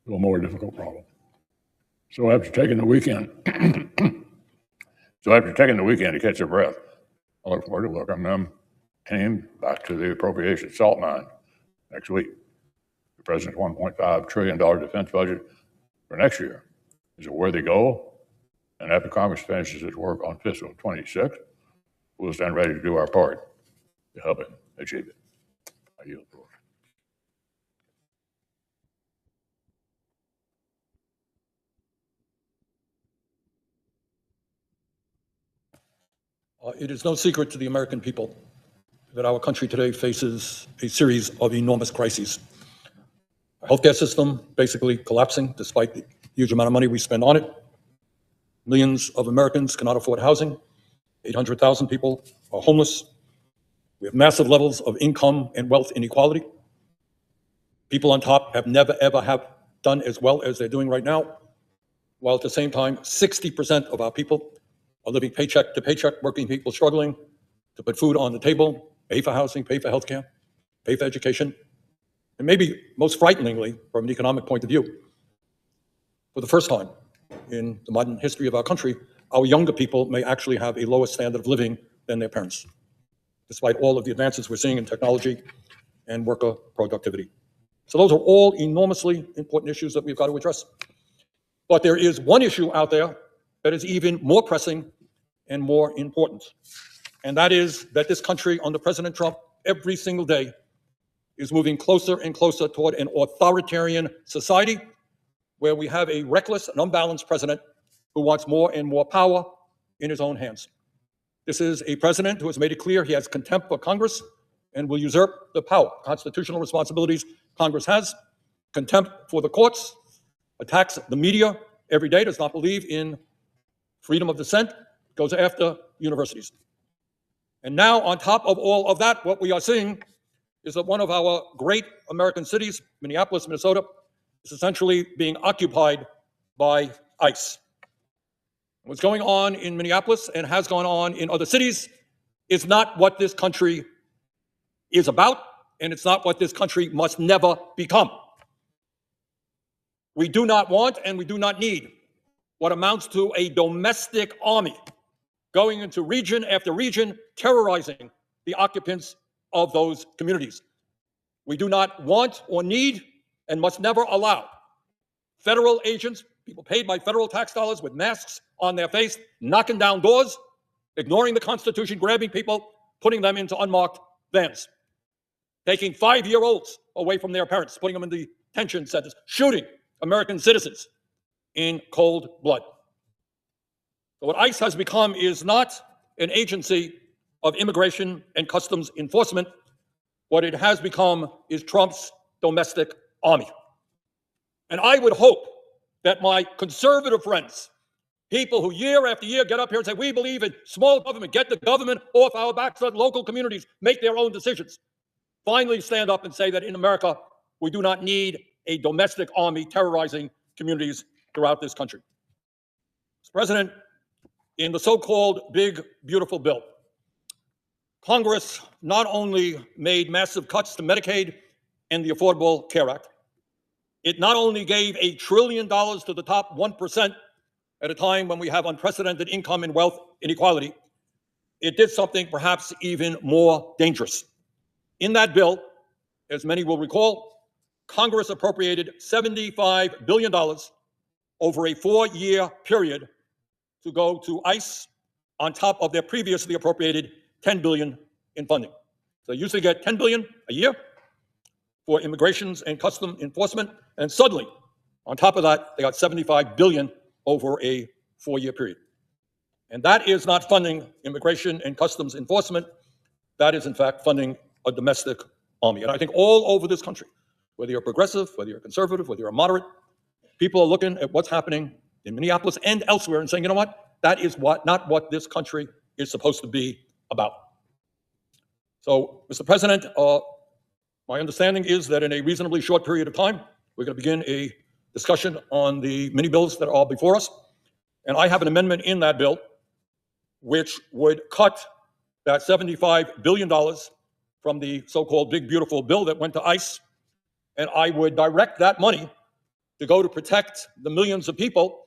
to a more difficult problem. So after taking the weekend, to catch their breath, I look forward to welcoming them team back to the Appropriations salt mine next week. The President's $1.5 trillion defense budget for next year is a worthy goal, and after Congress finishes its work on fiscal 26, we'll stand ready to do our part to help it achieve it. I yield the floor. It is no secret to the American people that our country today faces a series of enormous crises. Our healthcare system basically collapsing despite the huge amount of money we spend on it. Millions of Americans cannot afford housing. 800,000 people are homeless. We have massive levels of income and wealth inequality. People on top have never, ever have done as well as they're doing right now, while at the same time, 60% of our people are living paycheck to paycheck, working people struggling to put food on the table, pay for housing, pay for healthcare, pay for education. And maybe most frighteningly, from an economic point of view, for the first time in the modern history of our country, our younger people may actually have a lower standard of living than their parents, despite all of the advances we're seeing in technology and worker productivity. So those are all enormously important issues that we've got to address. But there is one issue out there that is even more pressing and more important. And that is that this country under President Trump every single day is moving closer and closer toward an authoritarian society where we have a reckless and unbalanced president who wants more and more power in his own hands. This is a president who has made it clear he has contempt for Congress and will usurp the power, constitutional responsibilities Congress has, contempt for the courts, attacks the media every day, does not believe in freedom of dissent, goes after universities. And now, on top of all of that, what we are seeing is that one of our great American cities, Minneapolis, Minnesota, is essentially being occupied by ICE. What's going on in Minneapolis and has gone on in other cities is not what this country is about, and it's not what this country must never become. We do not want and we do not need what amounts to a domestic army going into region after region, terrorizing the occupants of those communities. We do not want or need and must never allow federal agents, people paid by federal tax dollars with masks on their face, knocking down doors, ignoring the Constitution, grabbing people, putting them into unmarked vans, taking 5-year-olds away from their parents, putting them in the detention centers, shooting American citizens in cold blood. So what ICE has become is not an agency of immigration and customs enforcement. What it has become is Trump's domestic army. And I would hope that my conservative friends, people who year after year get up here and say, we believe in small government, get the government off our backs, let local communities make their own decisions, finally stand up and say that in America, we do not need a domestic army terrorizing communities throughout this country. Mr. President, in the so-called Big Beautiful Bill, Congress not only made massive cuts to Medicaid and the Affordable Care Act, it not only gave $1 trillion to the top 1% at a time when we have unprecedented income and wealth inequality, it did something perhaps even more dangerous. In that bill, as many will recall, Congress appropriated $75 billion over a 4-year period to go to ICE on top of their previously appropriated $10 billion in funding. So they used to get $10 billion a year for immigrations and custom enforcement, and suddenly, on top of that, they got $75 billion over a 4-year period. And that is not funding immigration and customs enforcement. That is, in fact, funding a domestic army. And I think all over this country, whether you're progressive, whether you're conservative, whether you're moderate, people are looking at what's happening in Minneapolis and elsewhere and saying, you know what, that is not what this country is supposed to be about. So, Mr. President, my understanding is that in a reasonably short period of time, we're going to begin a discussion on the mini bills that are before us. And I have an amendment in that bill which would cut that $75 billion from the so-called Big Beautiful Bill that went to ICE. And I would direct that money to go to protect the millions of people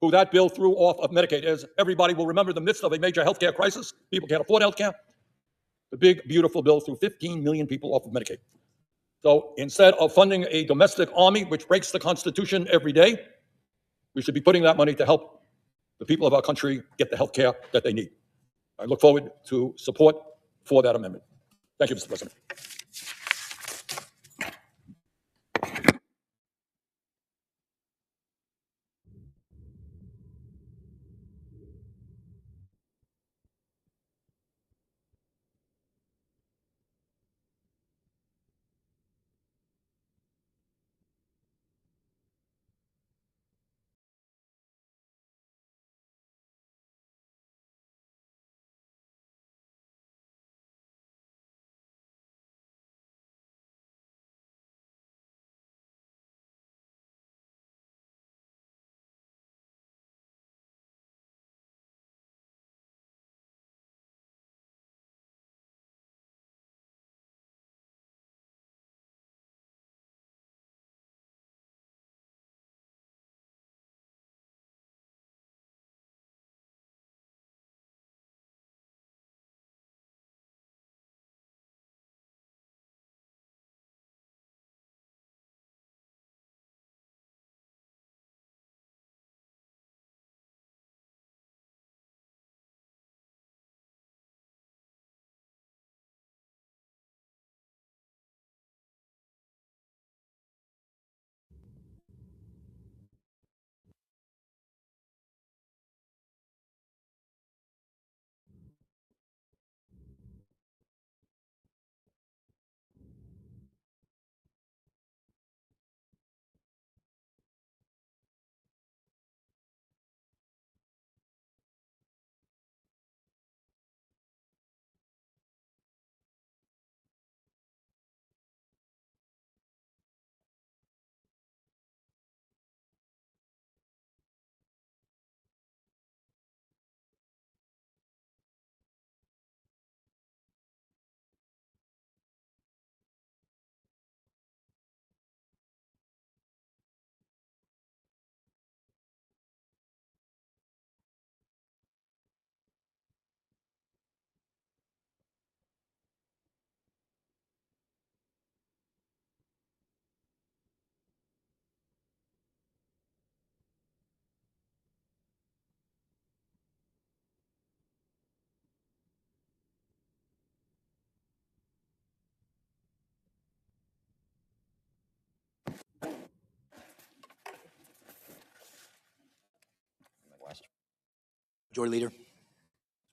who that bill threw off of Medicaid. As everybody will remember, in the midst of a major healthcare crisis, people can't afford healthcare. The Big Beautiful Bill threw 15 million people off of Medicaid. So instead of funding a domestic army, which breaks the Constitution every day, we should be putting that money to help the people of our country get the health care that they need. I look forward to support for that amendment. Thank you, Mr. President. Majority Leader.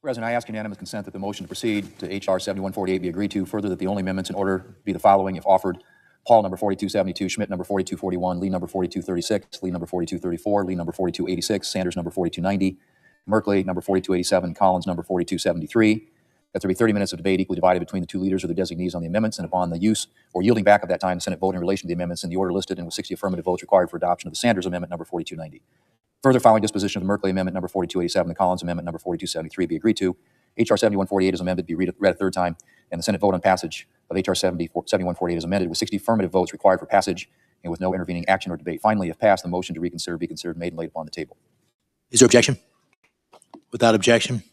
President, I ask unanimous consent that the motion to proceed to H.R. 7148 be agreed to. Further, that the only amendments in order be the following, if offered: Paul, number 4272, Schmidt, number 4241, Lee, number 4236, Lee, number 4234, Lee, number 4286, Sanders, number 4290, Merkley, number 4287, Collins, number 4273. That there be 30 minutes of debate equally divided between the two leaders or their designees on the amendments, and upon the use or yielding back of that time, the Senate vote in relation to the amendments in the order listed and with 60 affirmative votes required for adoption of the Sanders Amendment, number 4290. Further, following disposition of the Merkley Amendment, number 4287, the Collins Amendment, number 4273, be agreed to. H.R. 7148 as amended be read a third time, and the Senate vote on passage of H.R. 7148 as amended with 60 affirmative votes required for passage and with no intervening action or debate. Finally, if passed, the motion to reconsider be considered made and laid upon the table. Is there objection? Without objection.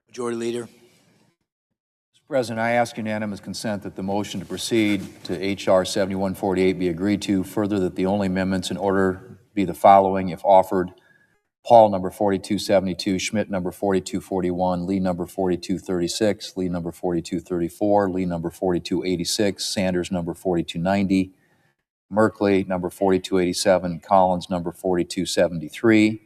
Majority Leader. Mr. President, I ask unanimous consent that the motion to proceed to H.R. 7148 be agreed to. Further, that the only amendments in order be the following, if offered: Paul, number 4272, Schmidt, number 4241, Lee, number 4236, Lee, number 4234, Lee, number 4286, Sanders, number 4290, Merkley, number 4287, Collins, number 4273.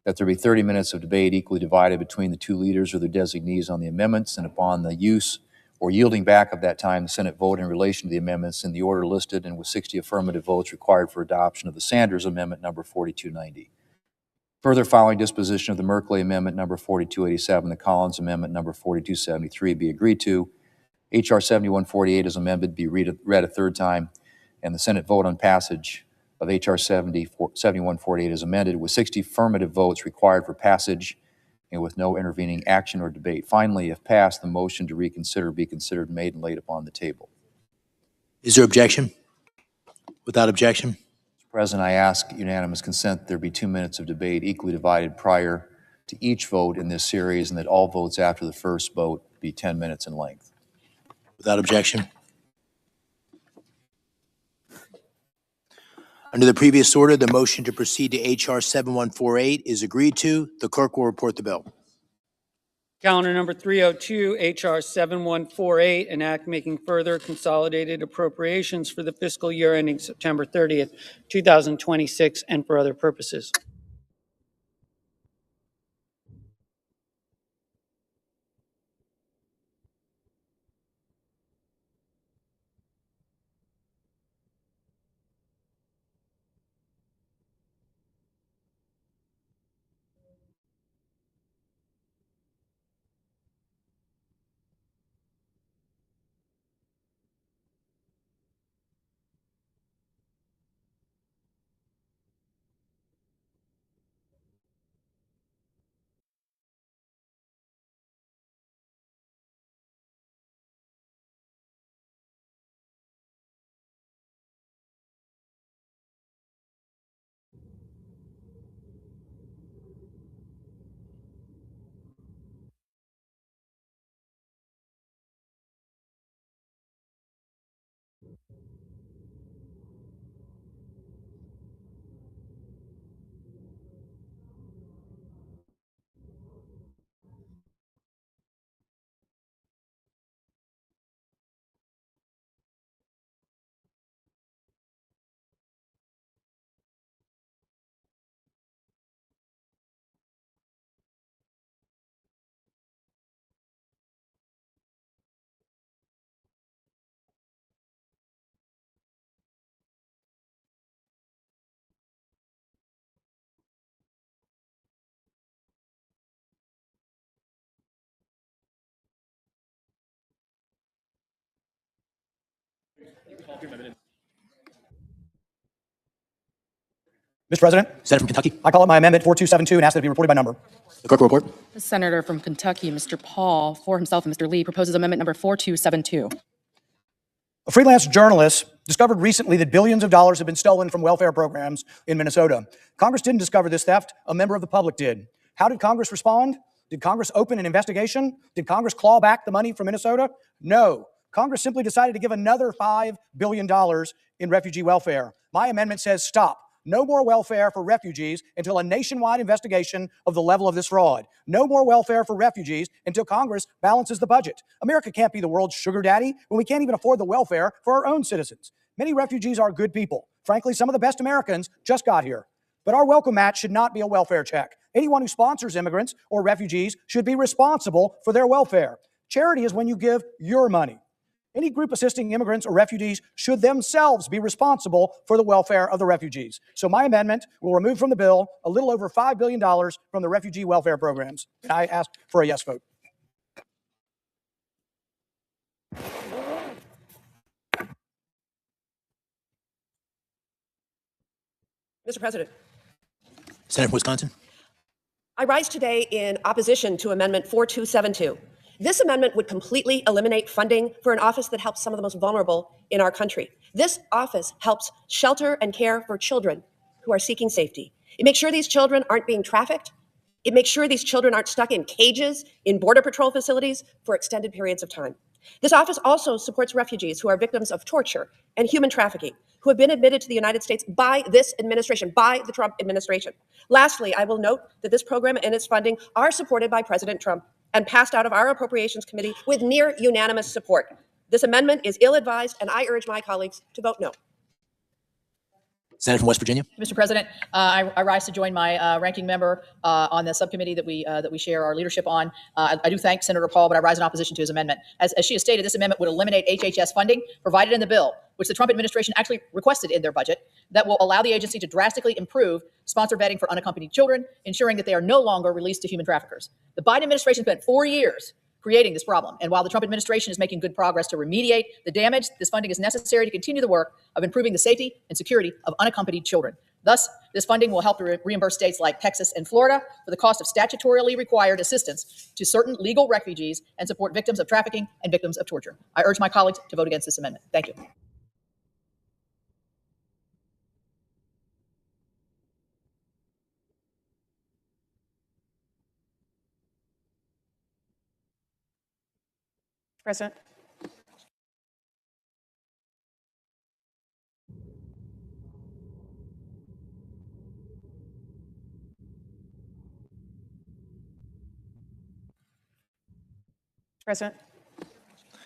That there be 30 minutes of debate equally divided between the two leaders or their designees on the amendments, and upon the use or yielding back of that time, the Senate vote in relation to the amendments in the order listed and with 60 affirmative votes required for adoption of the Sanders Amendment, number 4290. Further, following disposition of the Merkley Amendment, number 4287, the Collins Amendment, number 4273, be agreed to. H.R. 7148 as amended be read a third time, and the Senate vote on passage of H.R. 7148 as amended with 60 affirmative votes required for passage and with no intervening action or debate. Finally, if passed, the motion to reconsider be considered made and laid upon the table. Is there objection? Without objection. Mr. President, I ask unanimous consent there be 2 minutes of debate equally divided prior to each vote in this series, and that all votes after the first vote be 10 minutes in length. Without objection. Under the previous order, the motion to proceed to H.R. 7148 is agreed to. The clerk will report the bill. Calendar number 302, H.R. 7148, an act making further consolidated appropriations for the fiscal year ending September 30th, 2026, and for other purposes. Mr. President, Senator from Kentucky. I call up my amendment 4272 and ask that it be reported by number. The clerk will report. The senator from Kentucky, Mr. Paul, for himself and Mr. Lee, proposes amendment number 4272. A freelance journalist discovered recently that billions of dollars have been stolen from welfare programs in Minnesota. Congress didn't discover this theft. A member of the public did. How did Congress respond? Did Congress open an investigation? Did Congress claw back the money from Minnesota? No. Congress simply decided to give another $5 billion in refugee welfare. My amendment says stop. No more welfare for refugees until a nationwide investigation of the level of this fraud. No more welfare for refugees until Congress balances the budget. America can't be the world's sugar daddy when we can't even afford the welfare for our own citizens. Many refugees are good people. Frankly, some of the best Americans just got here. But our welcome mat should not be a welfare check. Anyone who sponsors immigrants or refugees should be responsible for their welfare. Charity is when you give your money. Any group assisting immigrants or refugees should themselves be responsible for the welfare of the refugees. So my amendment will remove from the bill a little over $5 billion from the refugee welfare programs. And I ask for a yes vote. Mr. President, Senator from Wisconsin. I rise today in opposition to Amendment 4272. This amendment would completely eliminate funding for an office that helps some of the most vulnerable in our country. This office helps shelter and care for children who are seeking safety. It makes sure these children aren't being trafficked. It makes sure these children aren't stuck in cages in Border Patrol facilities for extended periods of time. This office also supports refugees who are victims of torture and human trafficking, who have been admitted to the United States by this administration, by the Trump administration. Lastly, I will note that this program and its funding are supported by President Trump and passed out of our Appropriations Committee with near unanimous support. This amendment is ill-advised, and I urge my colleagues to vote no. Senator from West Virginia. Mr. President, I rise to join my ranking member on the subcommittee that we share our leadership on. I do thank Senator Paul, but I rise in opposition to his amendment. As she has stated, this amendment would eliminate HHS funding provided in the bill, which the Trump administration actually requested in their budget, that will allow the agency to drastically improve sponsor vetting for unaccompanied children, ensuring that they are no longer released to human traffickers. The Biden administration spent 4 years creating this problem. And while the Trump administration is making good progress to remediate the damage, this funding is necessary to continue the work of improving the safety and security of unaccompanied children. Thus, this funding will help to reimburse states like Texas and Florida for the cost of statutorily required assistance to certain legal refugees and support victims of trafficking and victims of torture. I urge my colleagues to vote against this amendment. Thank you. President. President.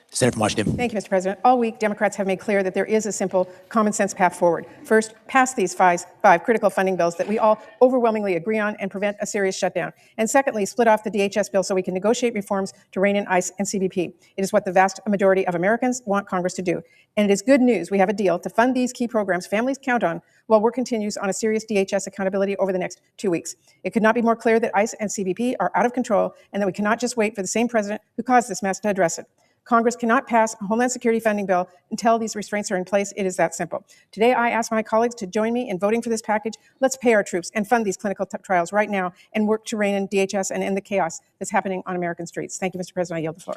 Senator from Washington. Thank you, Mr. President. All week, Democrats have made clear that there is a simple, common sense path forward. First, pass these five critical funding bills that we all overwhelmingly agree on and prevent a serious shutdown. And secondly, split off the DHS bill so we can negotiate reforms to rein in ICE and CBP. It is what the vast majority of Americans want Congress to do. And it is good news we have a deal to fund these key programs families count on while work continues on a serious DHS accountability over the next 2 weeks. It could not be more clear that ICE and CBP are out of control and that we cannot just wait for the same president who caused this mess to address it. Congress cannot pass a Homeland Security funding bill until these restraints are in place. It is that simple. Today, I ask my colleagues to join me in voting for this package. Let's pay our troops and fund these clinical trials right now and work to rein in DHS and end the chaos that's happening on American streets. Thank you, Mr. President. I yield the floor.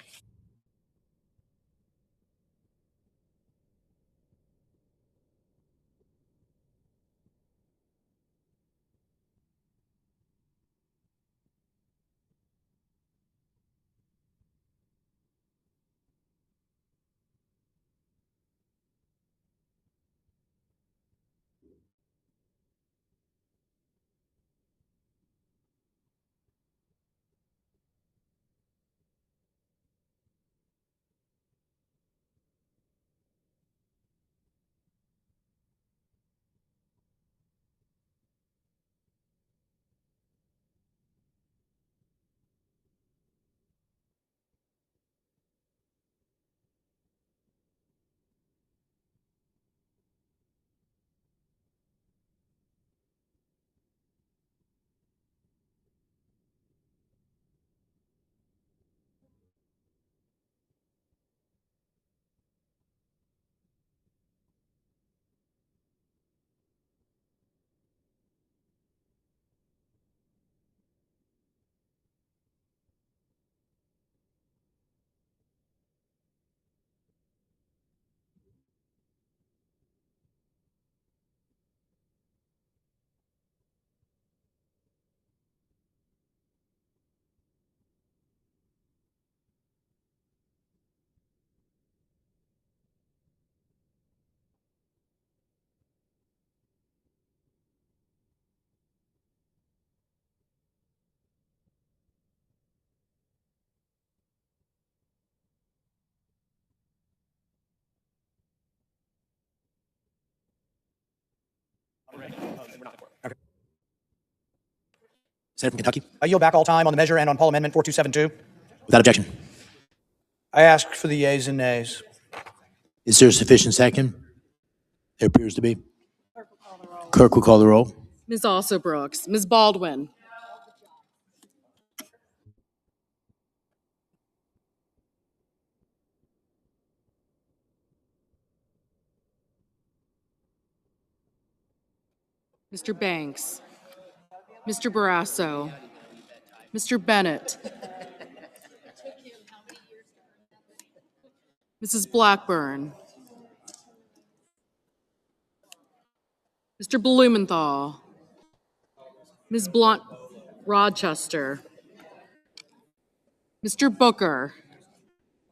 Senator from Kentucky. I yield back all time on the measure and on Paul Amendment 4272. Without objection. I ask for the yeas and nays. Is there a sufficient second? There appears to be. Clerk will call the roll. Ms. Alsobrooks, Ms. Baldwin, Mr. Banks, Mr. Barrasso, Mr. Bennett, Mrs. Blackburn, Mr. Blumenthal, Ms. Blunt Rochester, Mr. Booker,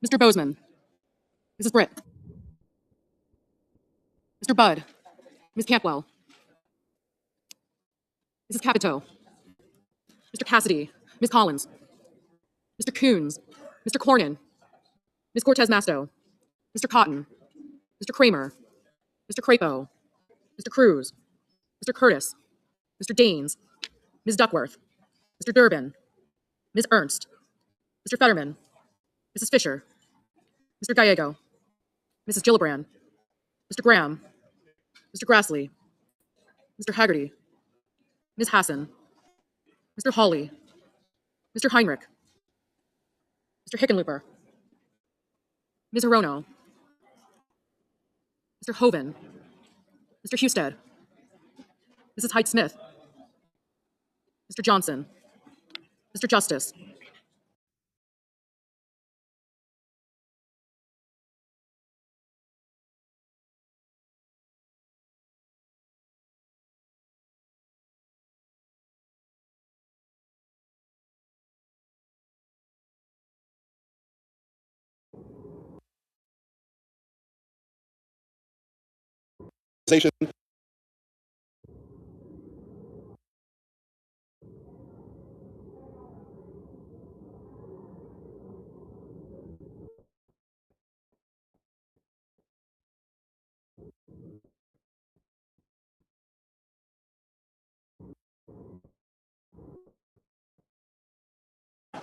Mr. Bozeman, Mrs. Britt, Mr. Budd, Ms. Campwell, Mrs. Capito, Mr. Cassidy, Ms. Collins, Mr. Coons, Mr. Cornyn, Ms. Cortez Masto, Mr. Cotton, Mr. Kramer, Mr. Crapo, Mr. Cruz, Mr. Curtis, Mr. Daines, Ms. Duckworth, Mr. Durbin, Ms. Ernst, Mr. Fetterman, Mrs. Fisher, Mr. Gallego, Mrs. Gillibrand, Mr. Graham, Mr. Grassley, Mr. Haggerty, Ms. Hassan, Mr. Hawley, Mr. Heinrich, Mr. Hickenlooper, Ms. Hirono, Mr. Hoven, Mr. Husted, Mrs. Hyde-Smith, Mr. Johnson, Mr. Justice,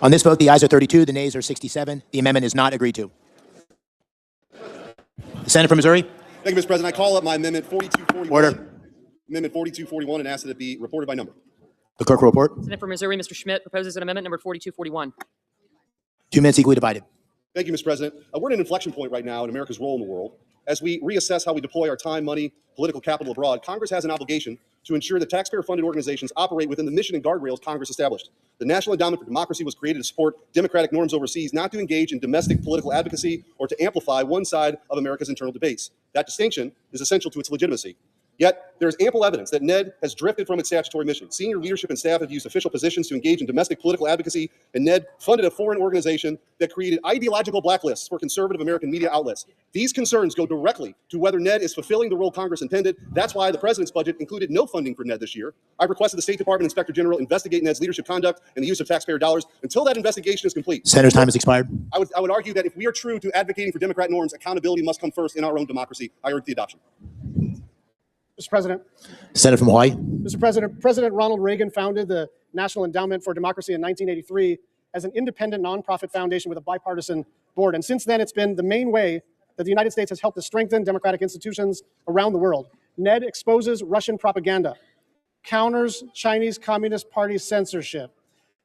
On this vote, the ayes are 32, the nays are 67. The amendment is not agreed to. The senator from Missouri. Thank you, Mr. President. I call up my Amendment 4241. Order. Amendment 4241 and ask that it be reported by number. The clerk will report. Senator from Missouri, Mr. Schmidt proposes an amendment number 4241. 2 minutes equally divided. Thank you, Mr. President. We're at an inflection point right now in America's role in the world. As we reassess how we deploy our time, money, political capital abroad, Congress has an obligation to ensure that taxpayer-funded organizations operate within the mission and guardrails Congress established. The National Endowment for Democracy was created to support democratic norms overseas, not to engage in domestic political advocacy or to amplify one side of America's internal debates. That distinction is essential to its legitimacy. Yet, there is ample evidence that NED has drifted from its statutory mission. Senior leadership and staff have used official positions to engage in domestic political advocacy, and NED funded a foreign organization that created ideological blacklists for conservative American media outlets. These concerns go directly to whether NED is fulfilling the role Congress intended. That's why the president's budget included no funding for NED this year. I requested the State Department Inspector General investigate NED's leadership conduct and the use of taxpayer dollars until that investigation is complete. Senator's time has expired. I would argue that if we are true to advocating for Democrat norms, accountability must come first in our own democracy. I urge the adoption. Mr. President. Senator from Hawaii. Mr. President, President Ronald Reagan founded the National Endowment for Democracy in 1983 as an independent nonprofit foundation with a bipartisan board. And since then, it's been the main way that the United States has helped to strengthen democratic institutions around the world. NED exposes Russian propaganda, counters Chinese Communist Party censorship,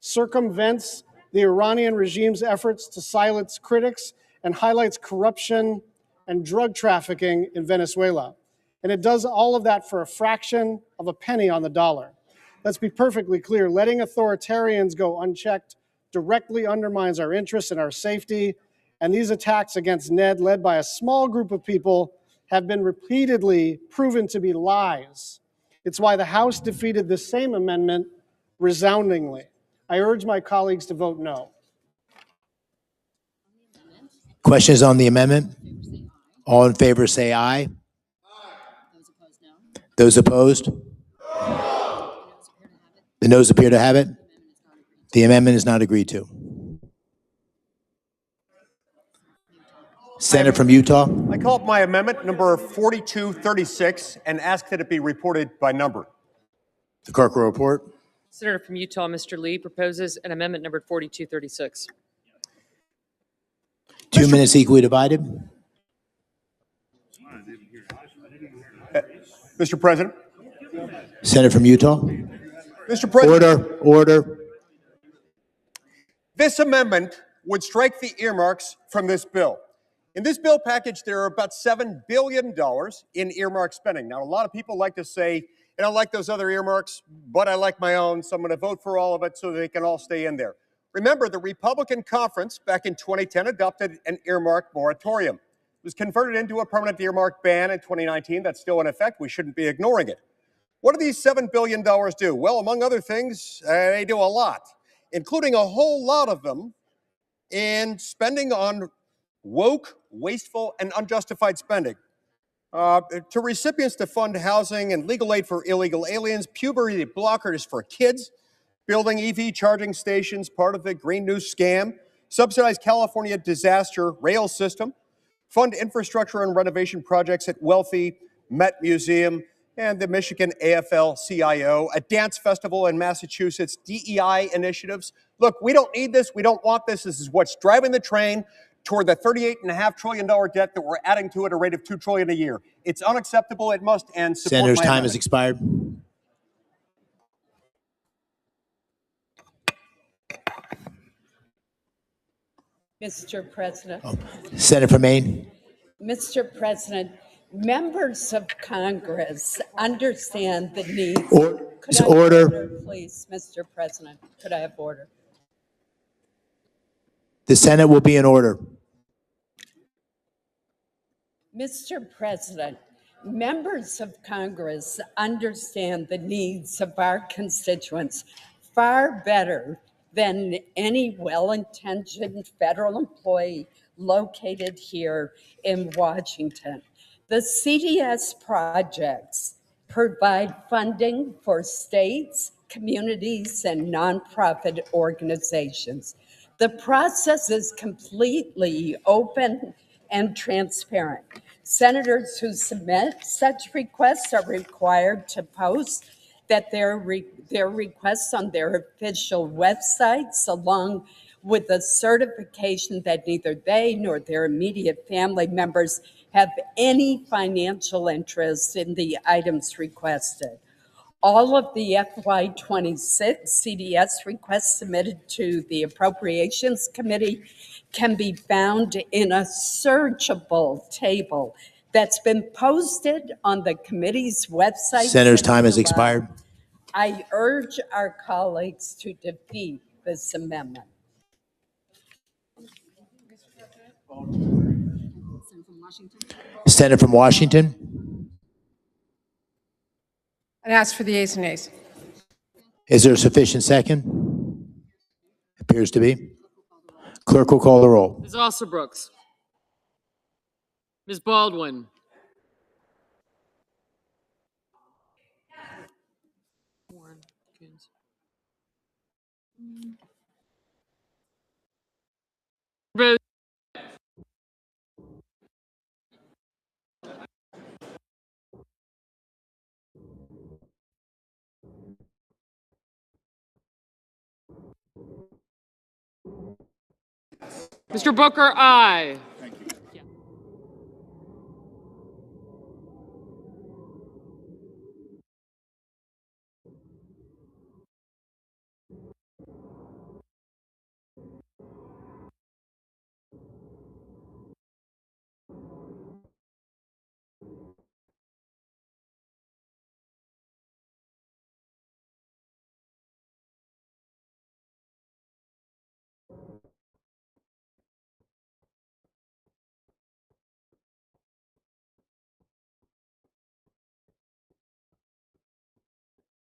circumvents the Iranian regime's efforts to silence critics, and highlights corruption and drug trafficking in Venezuela. And it does all of that for a fraction of a penny on the dollar. Let's be perfectly clear, letting authoritarians go unchecked directly undermines our interests and our safety, and these attacks against NED, led by a small group of people, have been repeatedly proven to be lies. It's why the House defeated the same amendment resoundingly. I urge my colleagues to vote no. Questions on the amendment? All in favor say aye. Those opposed? The noes appear to have it. The amendment is not agreed to. Senator from Utah. I call up my amendment number 4236 and ask that it be reported by number. The clerk will report. Senator from Utah, Mr. Lee, proposes an amendment number 4236. 2 minutes equally divided. Mr. President. Senator from Utah. Mr. President. Order. This amendment would strike the earmarks from this bill. In this bill package, there are about $7 billion in earmark spending. Now, a lot of people like to say, I don't like those other earmarks, but I like my own, so I'm going to vote for all of it so they can all stay in there. Remember, the Republican conference back in 2010 adopted an earmark moratorium. It was converted into a permanent earmark ban in 2019. That's still in effect. We shouldn't be ignoring it. What do these $7 billion do? Well, among other things, they do a lot, including a whole lot of them in spending on woke, wasteful, and unjustified spending. To recipients to fund housing and legal aid for illegal aliens, puberty blockers for kids, building EV charging stations, part of the Green New scam, subsidize California disaster rail system, fund infrastructure and renovation projects at wealthy Met Museum and the Michigan AFL-CIO, a dance festival in Massachusetts, DEI initiatives. Look, we don't need this. We don't want this. This is what's driving the train toward the $38.5 trillion debt that we're adding to at a rate of $2 trillion a year. It's unacceptable. It must end. Support Senator's my time amendment. has expired. Mr. President. Senator from Maine. Mr. President, members of Congress understand the needs. Could I have order, please, Mr. President? Could I have order? The Senate will be in order. Mr. President, members of Congress understand the needs of our constituents far better than any well-intentioned federal employee located here in Washington. The CDS projects provide funding for states, communities, and nonprofit organizations. The process is completely open and transparent. Senators who submit such requests are required to post that their requests on their official websites, along with a certification that neither they nor their immediate family members have any financial interest in the items requested. All of the FY26 CDS requests submitted to the Appropriations Committee can be found in a searchable table that's been posted on the committee's website. Senator's time has expired. I urge our colleagues to defeat this amendment. Senator from Washington. And ask for the ayes and nays. Is there a sufficient second? Appears to be. Clerk will call the roll. Ms. Alsobrooks. Ms. Baldwin. Mr. Booker, aye.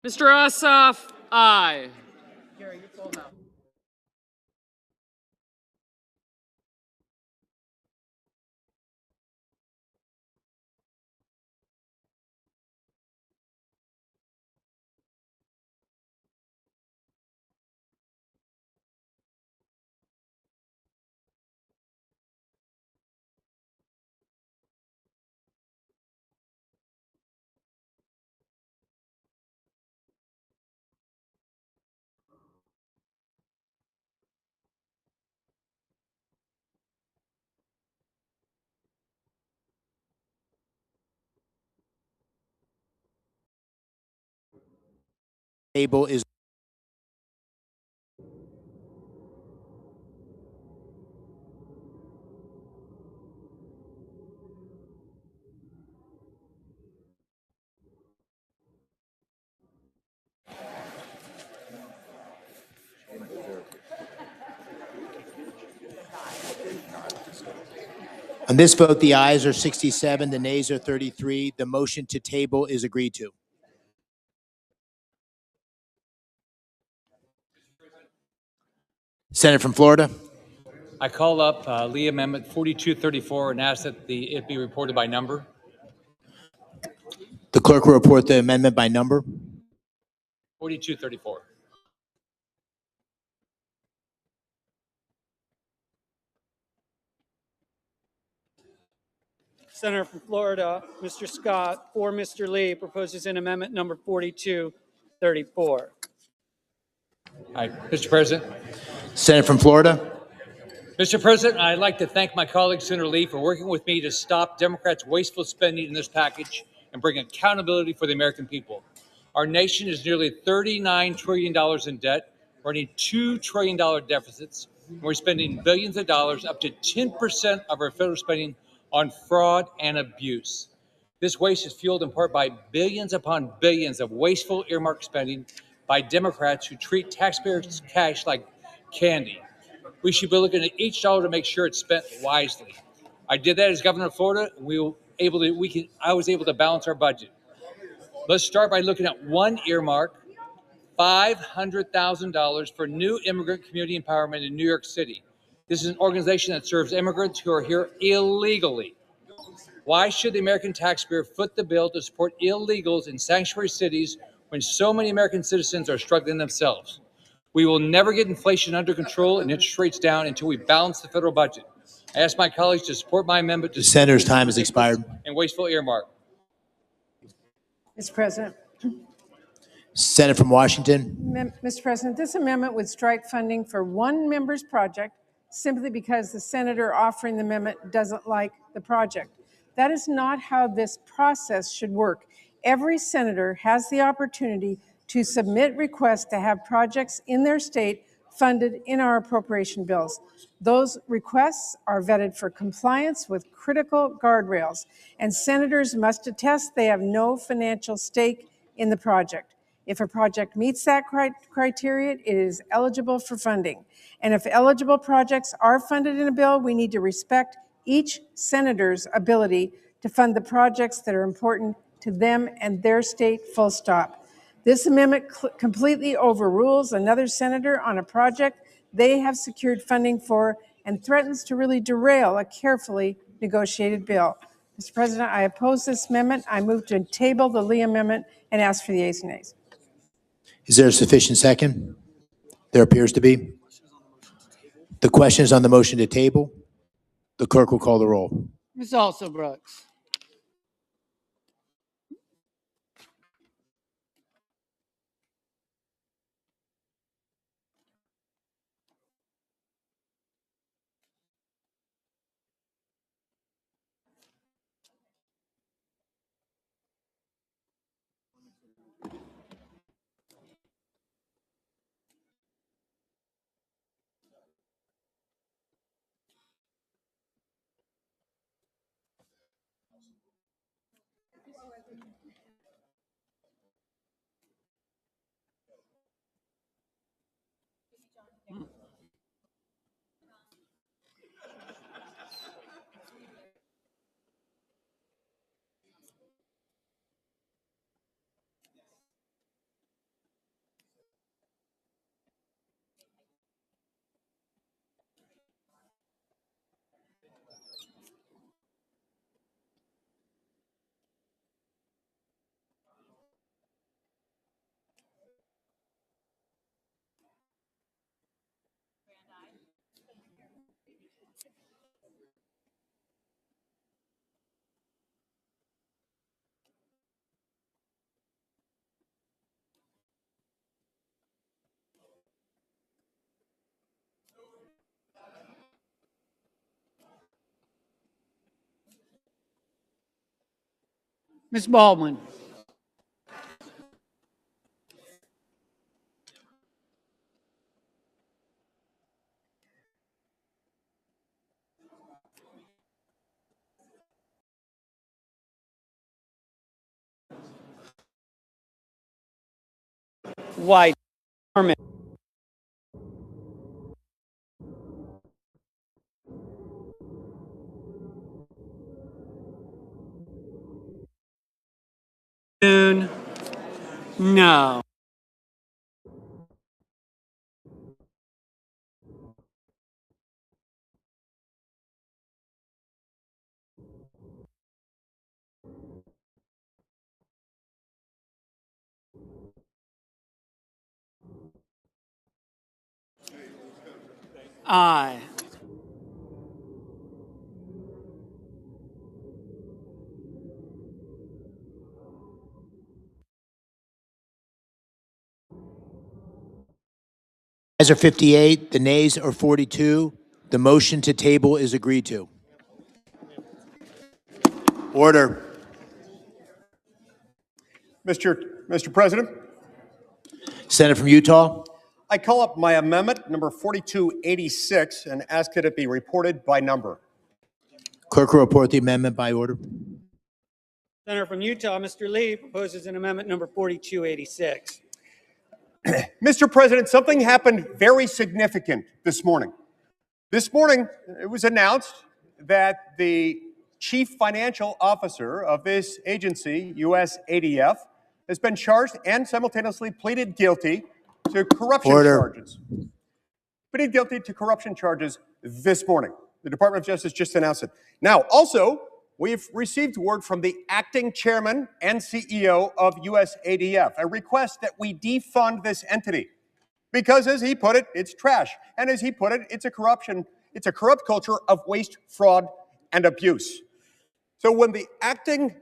Mr. Ossoff, aye. Gary, you're full now. table is on this vote, the ayes are 67, the nays are 33. The motion to table is agreed to. Senator from Florida. I call up Lee Amendment 4234 and ask that it be reported by number. The clerk will report the amendment by number. 4234. Senator from Florida, Mr. Scott, for Mr. Lee, proposes an amendment number 4234. Hi, Mr. President. Senator from Florida. Mr. President, I'd like to thank my colleague, Senator Lee, for working with me to stop Democrats' wasteful spending in this package and bring accountability for the American people. Our nation is nearly $39 trillion in debt, running $2 trillion deficits, and we're spending billions of dollars, up to 10% of our federal spending, on fraud and abuse. This waste is fueled in part by billions upon billions of wasteful earmark spending by Democrats who treat taxpayers' cash like candy. We should be looking at each dollar to make sure it's spent wisely. I did that as governor of Florida, and I was able to balance our budget. Let's start by looking at one earmark, $500,000 for new immigrant community empowerment in New York City. This is an organization that serves immigrants who are here illegally. Why should the American taxpayer foot the bill to support illegals in sanctuary cities when so many American citizens are struggling themselves? We will never get inflation under control and interest rates down until we balance the federal budget. I ask my colleagues to support my amendment. The senator's time has expired. And wasteful earmark. Mr. President. Senator from Washington. Mr. President, this amendment would strike funding for one member's project simply because the senator offering the amendment doesn't like the project. That is not how this process should work. Every senator has the opportunity to submit requests to have projects in their state funded in our appropriation bills. Those requests are vetted for compliance with critical guardrails, and senators must attest they have no financial stake in the project. If a project meets that criteria, it is eligible for funding. And if eligible projects are funded in a bill, we need to respect each senator's ability to fund the projects that are important to them and their state, full stop. This amendment completely overrules another senator on a project they have secured funding for and threatens to really derail a carefully negotiated bill. Mr. President, I oppose this amendment. I move to table the Lee amendment and ask for the ayes and nays. Is there a sufficient second? There appears to be. The question is on the motion to table. The clerk will call the roll. Ms. Alsobrooks. Ms. Baldwin. Why? No. Aye. Ayes are 58, the nays are 42. The motion to table is agreed to. Order. Mr. President, Senator from Utah. I call up my amendment number 4286 and ask that it be reported by number. Clerk will report the amendment by order. Senator from Utah, Mr. Lee, proposes an amendment number 4286. Mr. President, something happened very significant this morning. This morning, it was announced that the chief financial officer of this agency, US ADF, has been charged and simultaneously pleaded guilty to corruption charges. Pleaded guilty to corruption charges this morning. The Department of Justice just announced it. Now, also, we've received word from the acting chairman and CEO of US ADF, a request that we defund this entity. Because, as he put it, it's trash. And as he put it, it's a corrupt culture of waste, fraud, and abuse. So when the acting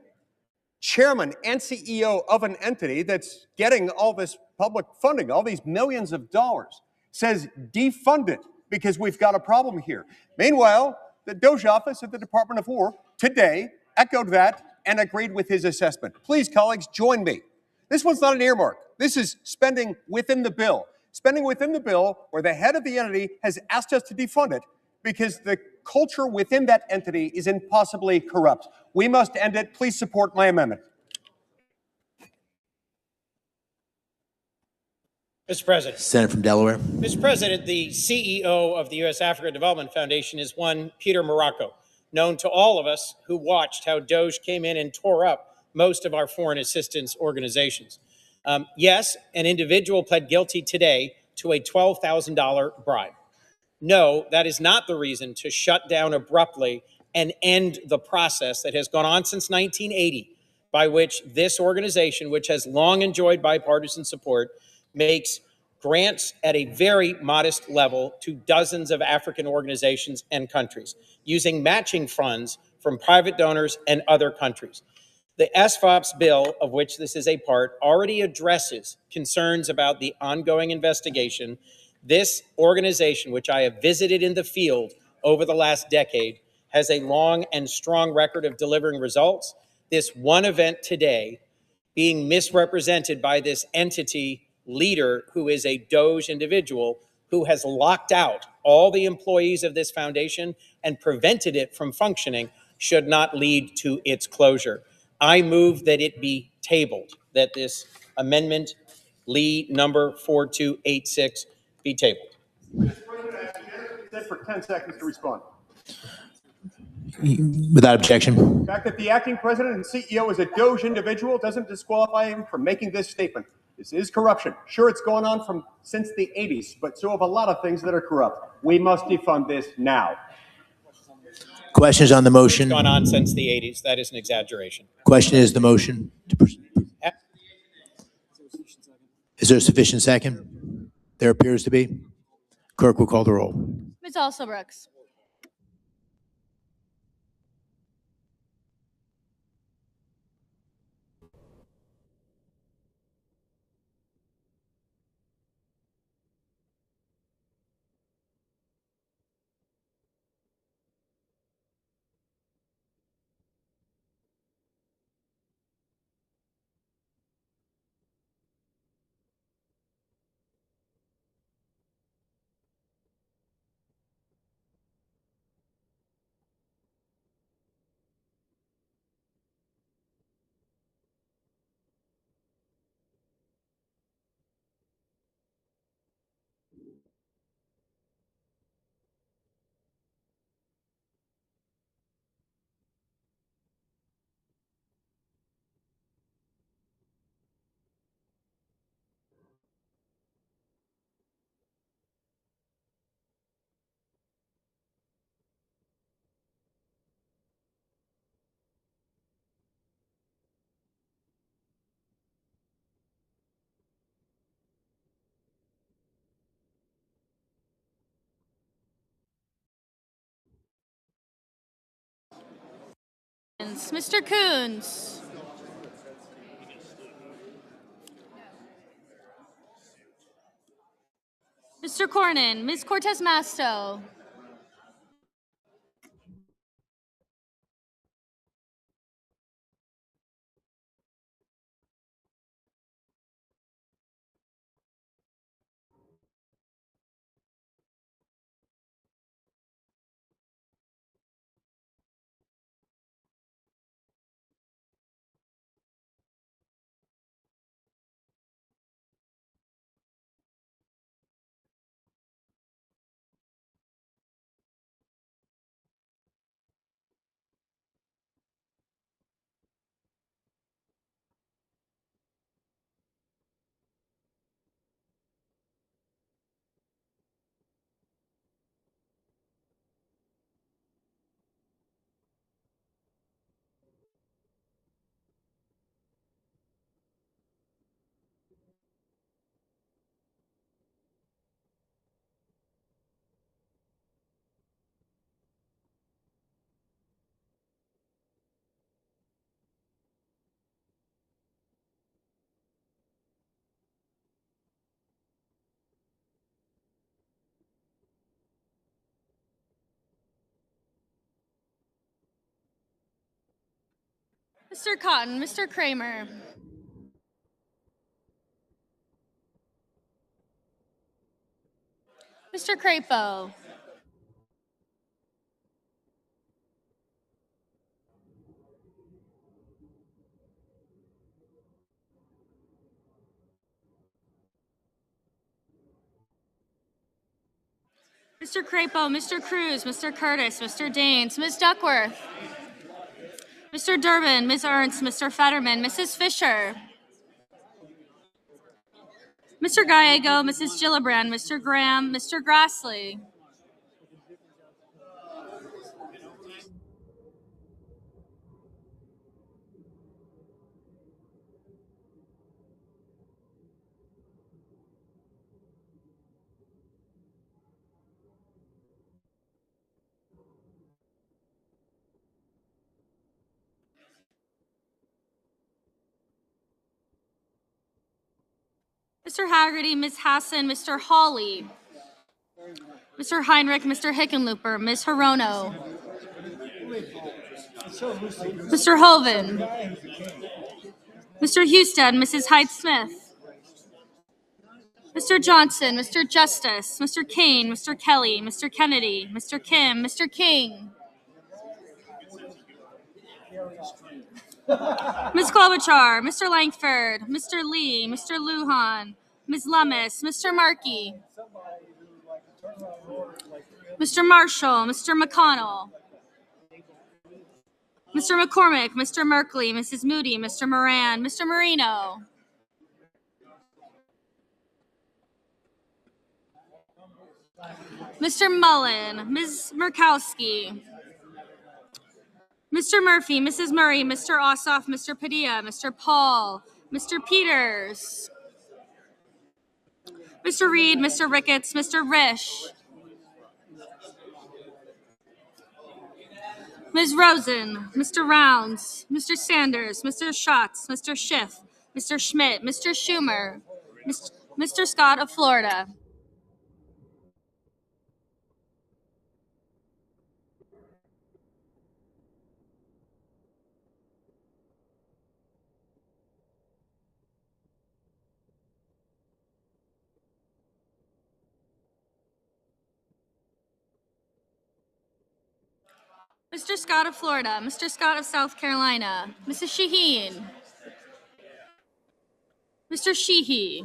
chairman and CEO of an entity that's getting all this public funding, all these millions of dollars, says defund it because we've got a problem here. Meanwhile, the Doge office at the Department of War today echoed that and agreed with his assessment. Please, colleagues, join me. This one's not an earmark. This is spending within the bill. Spending within the bill where the head of the entity has asked us to defund it because the culture within that entity is impossibly corrupt. We must end it. Please support my amendment. Mr. President. Senator from Delaware. Mr. President, the CEO of the U.S. Africa Development Foundation is one Peter Morocco, known to all of us who watched how Doge came in and tore up most of our foreign assistance organizations. Yes, an individual pled guilty today to a $12,000 bribe. No, that is not the reason to shut down abruptly and end the process that has gone on since 1980, by which this organization, which has long enjoyed bipartisan support, makes grants at a very modest level to dozens of African organizations and countries, using matching funds from private donors and other countries. The SFOPS bill, of which this is a part, already addresses concerns about the ongoing investigation. This organization, which I have visited in the field over the last decade, has a long and strong record of delivering results. This one event today being misrepresented by this entity leader who is a Doge individual who has locked out all the employees of this foundation and prevented it from functioning should not lead to its closure. I move that it be tabled, that this amendment, Lee number 4286, be tabled. Mr. President, I ask you for 10 seconds to respond. Without objection. The fact that the acting president and CEO is a Doge individual doesn't disqualify him from making this statement. This is corruption. Sure, it's gone on since the 80s, but so have a lot of things that are corrupt. We must defund this now. Questions on the motion? It's gone on since the 80s. That is an exaggeration. Question is the motion. Is there a sufficient second? There appears to be. Clerk will call the roll. Ms. Alsobrooks. Coons. Mr. Coons. Mr. Cornyn. Ms. Cortez Masto. Mr. Cotton. Mr. Kramer. Mr. Crapo. Mr. Crapo, Mr. Cruz, Mr. Curtis, Mr. Daines, Ms. Duckworth, Mr. Durbin, Ms. Ernst, Mr. Fetterman, Mrs. Fisher, Mr. Gallego, Mrs. Gillibrand, Mr. Graham, Mr. Grassley, Mr. Haggerty, Ms. Hassan, Mr. Hawley, Mr. Heinrich, Mr. Hickenlooper, Ms. Hirono, Mr. Hoven, Mr. Husted, Mrs. Hyde-Smith, Mr. Johnson, Mr. Justice, Mr. Kane, Mr. Kelly, Mr. Kennedy, Mr. Kim, Mr. King, Ms. Klobuchar, Mr. Langford, Mr. Lee, Mr. Lujan, Ms. Lummis, Mr. Markey, Mr. Marshall, Mr. McConnell, Mr. McCormick, Mr. Merkley, Mrs. Moody, Mr. Moran, Mr. Marino, Mr. Mullen, Ms. Murkowski, Mr. Murphy, Mrs. Murray, Mr. Ossoff, Mr. Padilla, Mr. Paul, Mr. Peters, Mr. Reed, Mr. Ricketts, Mr. Risch, Ms. Rosen, Mr. Rounds, Mr. Sanders, Mr. Schatz, Mr. Schiff, Mr. Schmidt, Mr. Schumer, Mr. Scott of Florida. Mr. Scott of Florida, Mr. Scott of South Carolina, Mrs. Shaheen, Mr. Sheehy,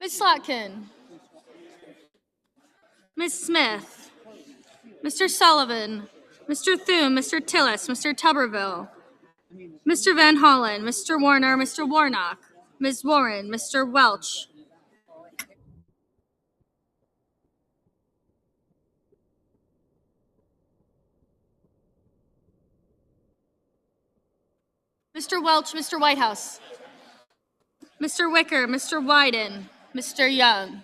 Ms. Slotkin, Ms. Smith, Mr. Sullivan, Mr. Thune, Mr. Tillis, Mr. Tuberville, Mr. Van Hollen, Mr. Warner, Mr. Warnock, Ms. Warren, Mr. Welch, Mr. Welch, Mr. Whitehouse. Mr. Wicker, Mr. Wyden, Mr. Young.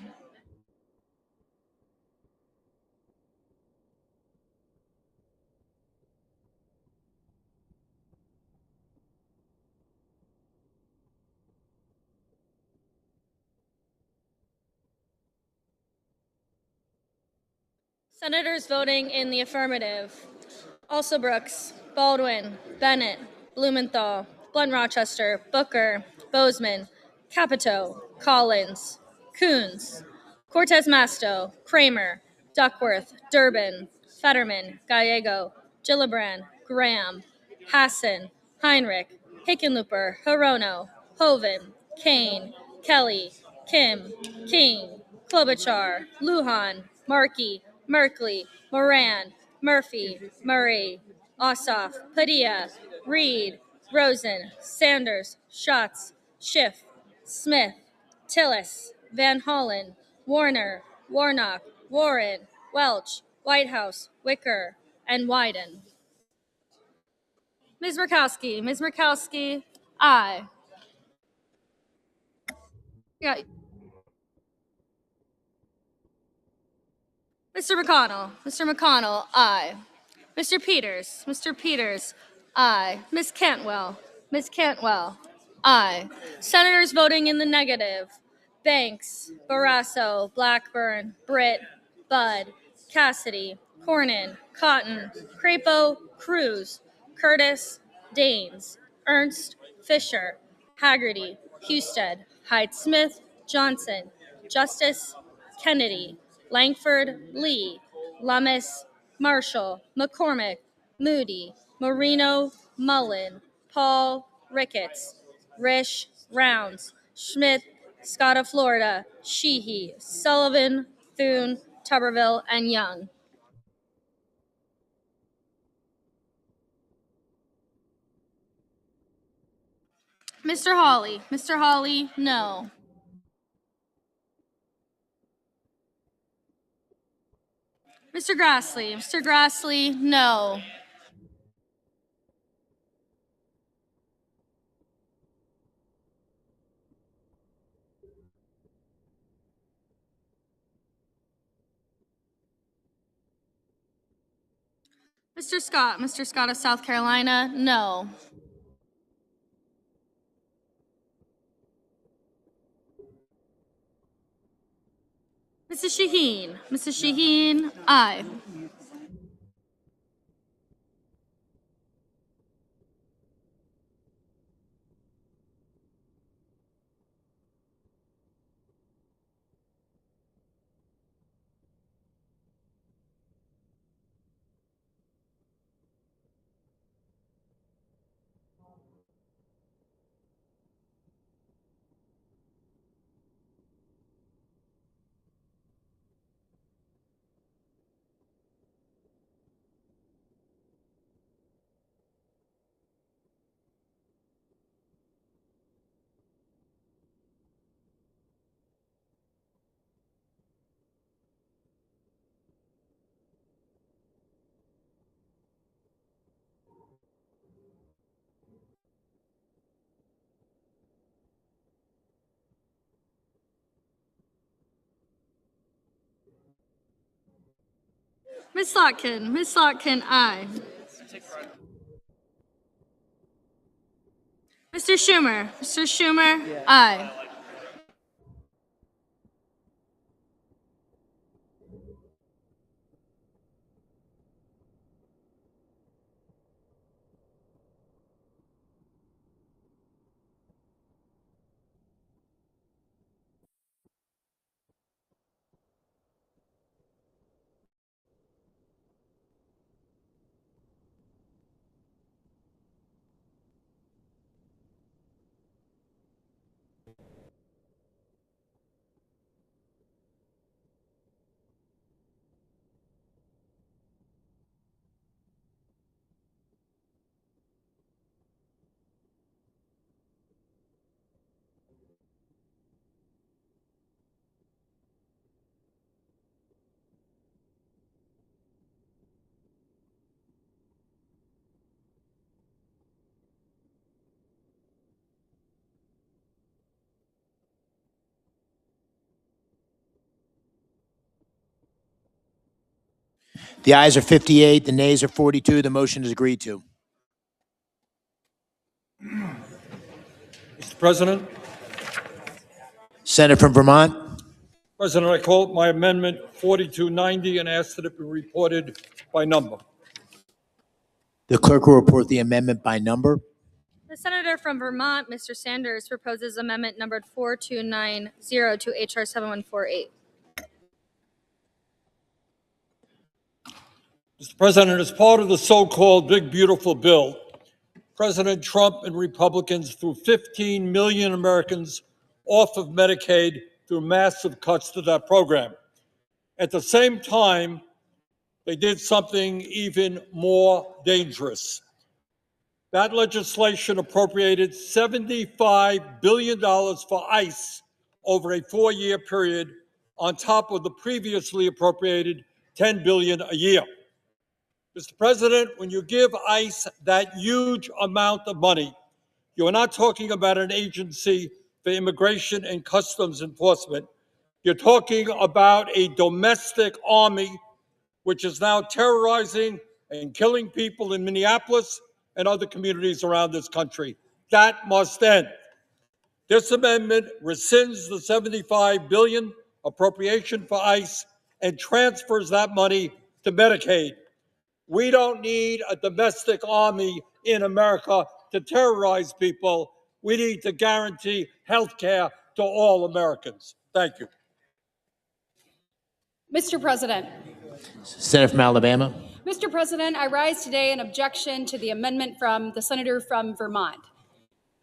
Senators voting in the affirmative: Also Brooks, Baldwin, Bennett, Blumenthal, Blunt Rochester, Booker, Bozeman, Capito, Collins, Coons, Cortez Masto, Kramer, Duckworth, Durbin, Fetterman, Gallego, Gillibrand, Graham, Hassan, Heinrich, Hickenlooper, Hirono, Hoven, Kane, Kelly, Kim, King, Klobuchar, Lujan, Markey, Merkley, Moran, Murphy, Murray, Ossoff, Padilla, Reed, Rosen, Sanders, Schatz, Schiff, Smith, Tillis, Van Hollen, Warner, Warnock, Warren, Welch, Whitehouse, Wicker, and Wyden. Ms. Murkowski, aye. Yeah. Mr. McConnell, aye. Mr. Peters, aye. Ms. Cantwell, aye. Senators voting in the negative: Banks, Barrasso, Blackburn, Britt, Budd, Cassidy, Cornyn, Cotton, Crapo, Cruz, Curtis, Daines, Ernst, Fisher, Haggerty, Husted, Hyde-Smith, Johnson, Justice, Kennedy, Langford, Lee, Lummis, Marshall, McCormick, Moody, Marino, Mullen, Paul, Ricketts, Risch, Rounds, Schmidt, Scott of Florida, Sheehy, Sullivan, Thune, Tuberville, and Young. Mr. Hawley, no. Mr. Grassley, no. Mr. Scott of South Carolina, no. Mrs. Shaheen, aye. Ms. Slotkin, aye. Mr. Schumer, aye. The ayes are 58, the nays are 42. The motion is agreed to. Mr. President, Senator from Vermont. President, I call my amendment 4290 and ask that it be reported by number. The clerk will report the amendment by number. The senator from Vermont, Mr. Sanders, proposes amendment numbered 4290 to HR 7148. Mr. President, as part of the so-called Big Beautiful Bill, President Trump and Republicans threw 15 million Americans off of Medicaid through massive cuts to that program. At the same time, they did something even more dangerous. That legislation appropriated $75 billion for ICE over a 4-year period on top of the previously appropriated $10 billion a year. Mr. President, when you give ICE that huge amount of money, you are not talking about an agency for immigration and customs enforcement. You're talking about a domestic army which is now terrorizing and killing people in Minneapolis and other communities around this country. That must end. This amendment rescinds the $75 billion appropriation for ICE and transfers that money to Medicaid. We don't need a domestic army in America to terrorize people. We need to guarantee health care to all Americans. Thank you. Mr. President. Senator from Alabama. Mr. President, I rise today in objection to the amendment from the senator from Vermont.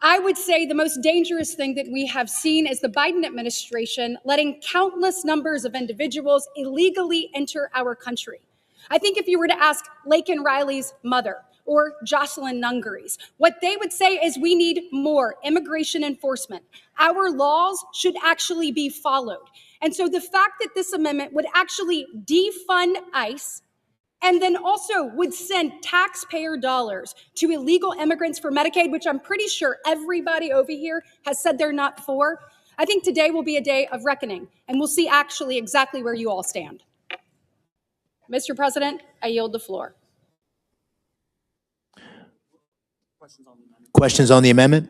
I would say the most dangerous thing that we have seen is the Biden administration letting countless numbers of individuals illegally enter our country. I think if you were to ask Laken Riley's mother or Jocelyn Nungary's, what they would say is we need more immigration enforcement. Our laws should actually be followed. And so the fact that this amendment would actually defund ICE and then also would send taxpayer dollars to illegal immigrants for Medicaid, which I'm pretty sure everybody over here has said they're not for, I think today will be a day of reckoning, and we'll see actually exactly where you all stand. Mr. President, I yield the floor. Questions on the amendment?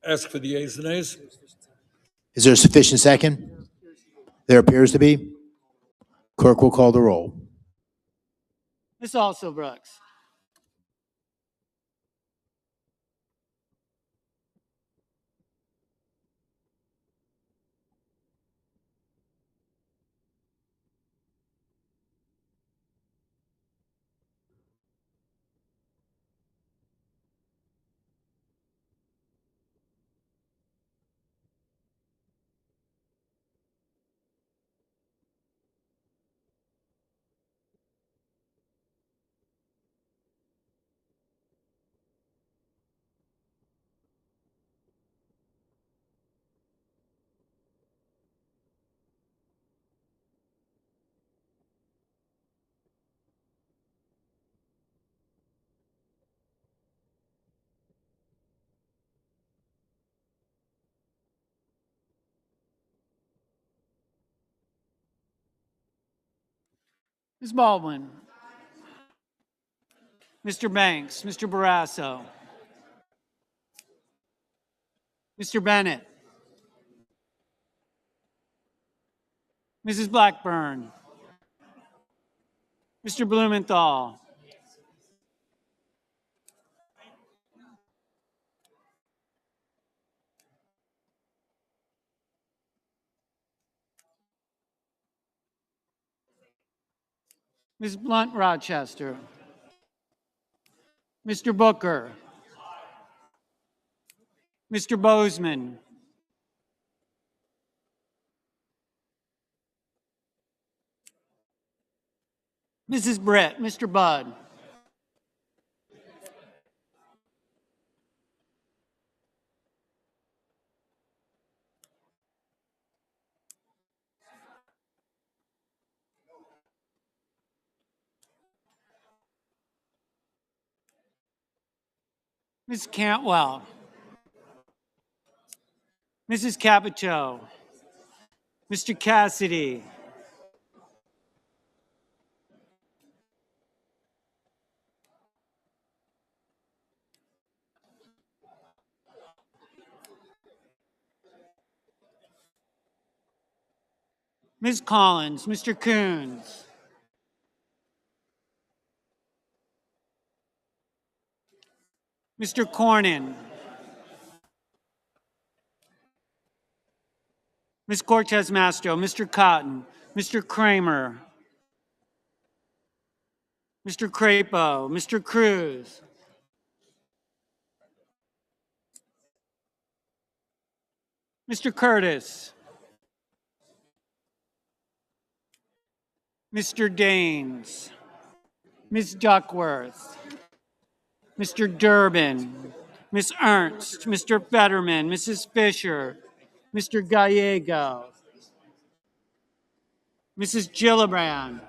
Ask for the yeas and nays. Is there a sufficient second? There appears to be. Clerk will call the roll. Ms. Alsobrooks. Ms. Baldwin. Mr. Banks, Mr. Barrasso. Mr. Bennett. Mrs. Blackburn. Mr. Blumenthal. Ms. Blunt Rochester. Mr. Booker. Mr. Bozeman. Mrs. Britt, Mr. Budd. Ms. Cantwell. Mrs. Capito. Mr. Cassidy. Ms. Collins, Mr. Coons, Mr. Cornyn, Ms. Cortez Masto, Mr. Cotton, Mr. Kramer, Mr. Crapo, Mr. Cruz, Mr. Curtis, Mr. Daines, Ms. Duckworth, Mr. Durbin, Ms. Ernst, Mr. Fetterman, Mrs. Fisher, Mr. Gallego, Mrs. Gillibrand,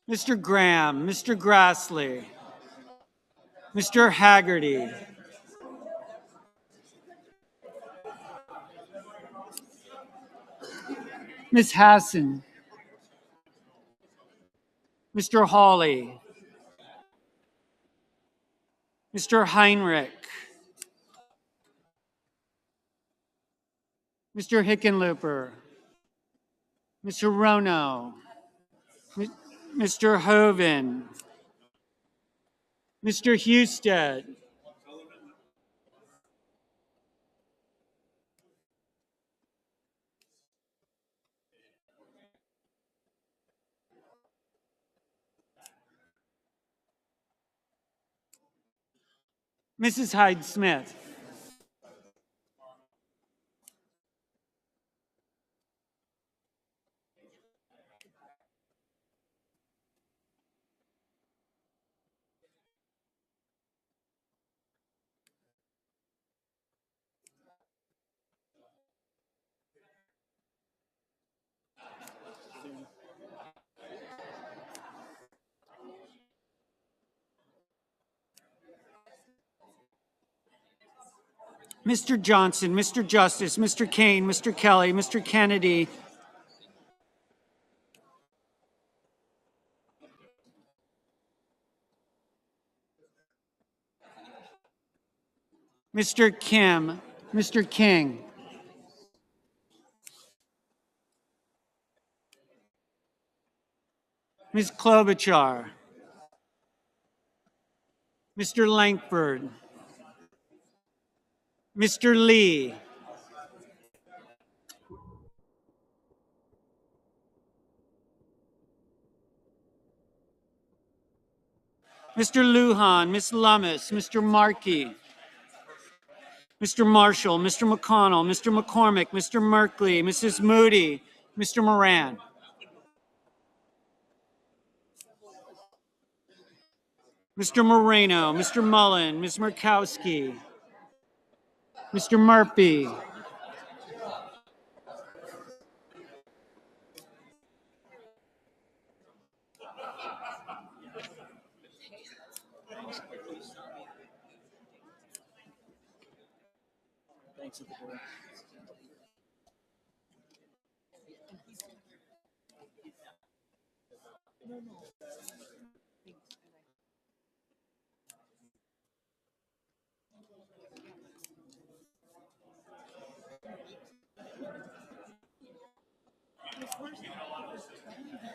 Mr. Graham, Mr. Grassley, Mr. Haggerty, Ms. Hassan, Mr. Hawley, Mr. Heinrich, Mr. Hickenlooper, Mr. Rono, Mr. Hoven, Mr. Husted, Mrs. Hyde-Smith, Mr. Johnson, Mr. Justice, Mr. Kane, Mr. Kelly, Mr. Kennedy, Mr. Kim, Mr. King, Ms. Klobuchar, Mr. Langford, Mr. Lee, Mr. Lujan, Ms. Lummis, Mr. Markey, Mr. Marshall, Mr. McConnell, Mr. McCormick, Mr. Merkley, Mrs. Moody, Mr. Moran, Mr. Moreno, Mr. Mullen, Ms. Murkowski, Mr. Murphy,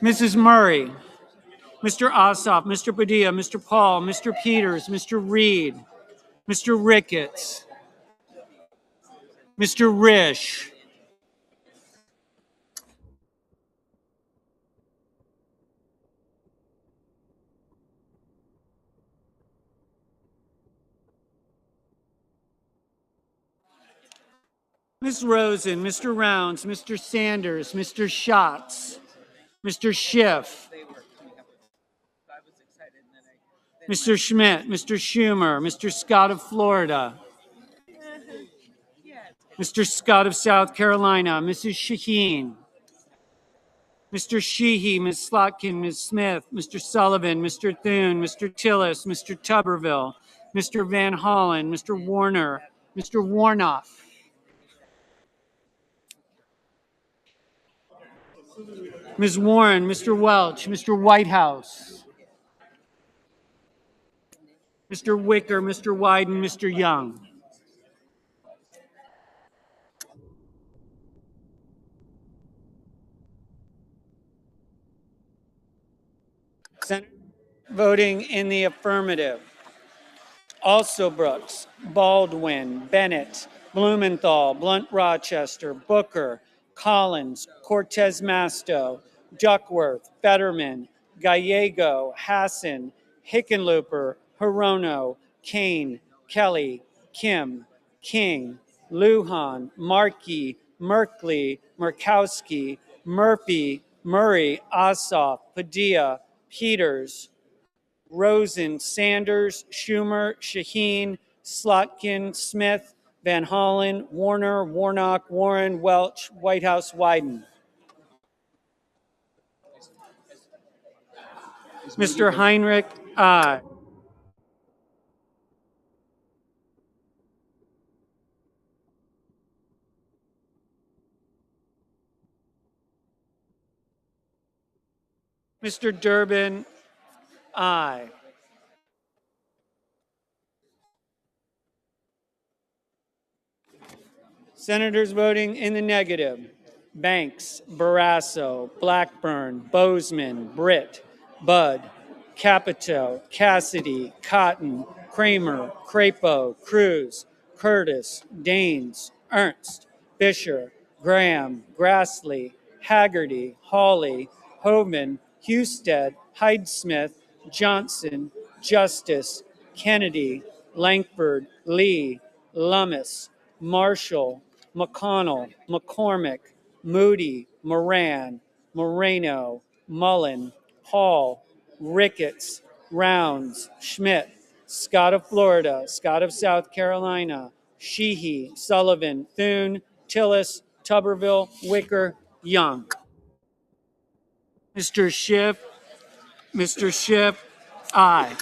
Mrs. Murray, Mr. Ossoff, Mr. Padilla, Mr. Paul, Mr. Peters, Mr. Reed, Mr. Ricketts, Mr. Risch, Ms. Rosen, Mr. Rounds, Mr. Sanders, Mr. Schatz, Mr. Schiff, Mr. Schmidt, Mr. Schumer, Mr. Scott of Florida, Mr. Scott of South Carolina, Mrs. Shaheen, Mr. Sheehy, Ms. Slotkin, Ms. Smith, Mr. Sullivan, Mr. Thune, Mr. Tillis, Mr. Tuberville, Mr. Van Hollen, Mr. Warner, Mr. Warnock, Ms. Warren, Mr. Welch, Mr. Whitehouse, Mr. Wicker, Mr. Wyden, Mr. Young. Senator voting in the affirmative. Also Brooks, Baldwin, Bennett, Blumenthal, Blunt Rochester, Booker, Collins, Cortez Masto, Duckworth, Fetterman, Gallego, Hassan, Hickenlooper, Hirono, Kane, Kelly, Kim, King, Lujan, Markey, Merkley, Murkowski, Murphy, Murray, Ossoff, Padilla, Peters, Rosen, Sanders, Schumer, Shaheen, Slotkin, Smith, Van Hollen, Warner, Warnock, Warren, Welch, Whitehouse, Wyden. Mr. Heinrich, aye. Mr. Durbin, aye. Senators voting in the negative. Banks, Barrasso, Blackburn, Bozeman, Britt, Budd, Capito, Cassidy, Cotton, Kramer, Crapo, Cruz, Curtis, Daines, Ernst, Fisher, Graham, Grassley, Haggerty, Hawley, Hovind, Husted, Hyde-Smith, Johnson, Justice, Kennedy, Langford, Lee, Lummis, Marshall, McConnell, McCormick, Moody, Moran, Moreno, Mullen, Hall, Ricketts, Rounds, Schmidt, Scott of Florida, Scott of South Carolina, Sheehy, Sullivan, Thune, Tillis, Tuberville, Wicker, Young. Mr. Schiff, aye.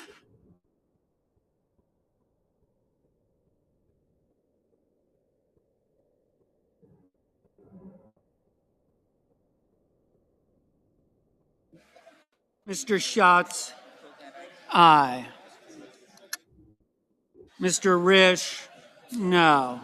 Mr. Schatz, aye. Mr. Risch, no.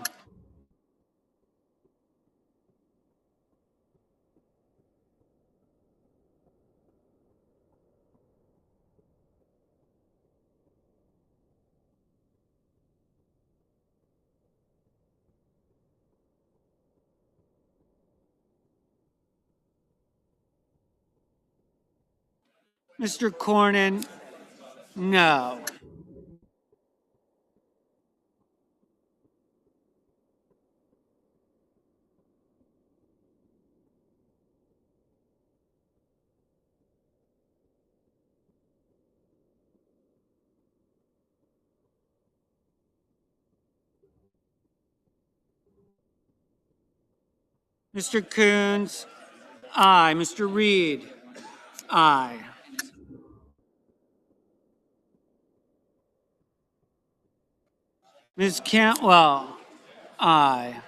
Mr. Cornyn, no. Mr. Coons, aye. Mr. Reed, aye. Ms. Cantwell, aye.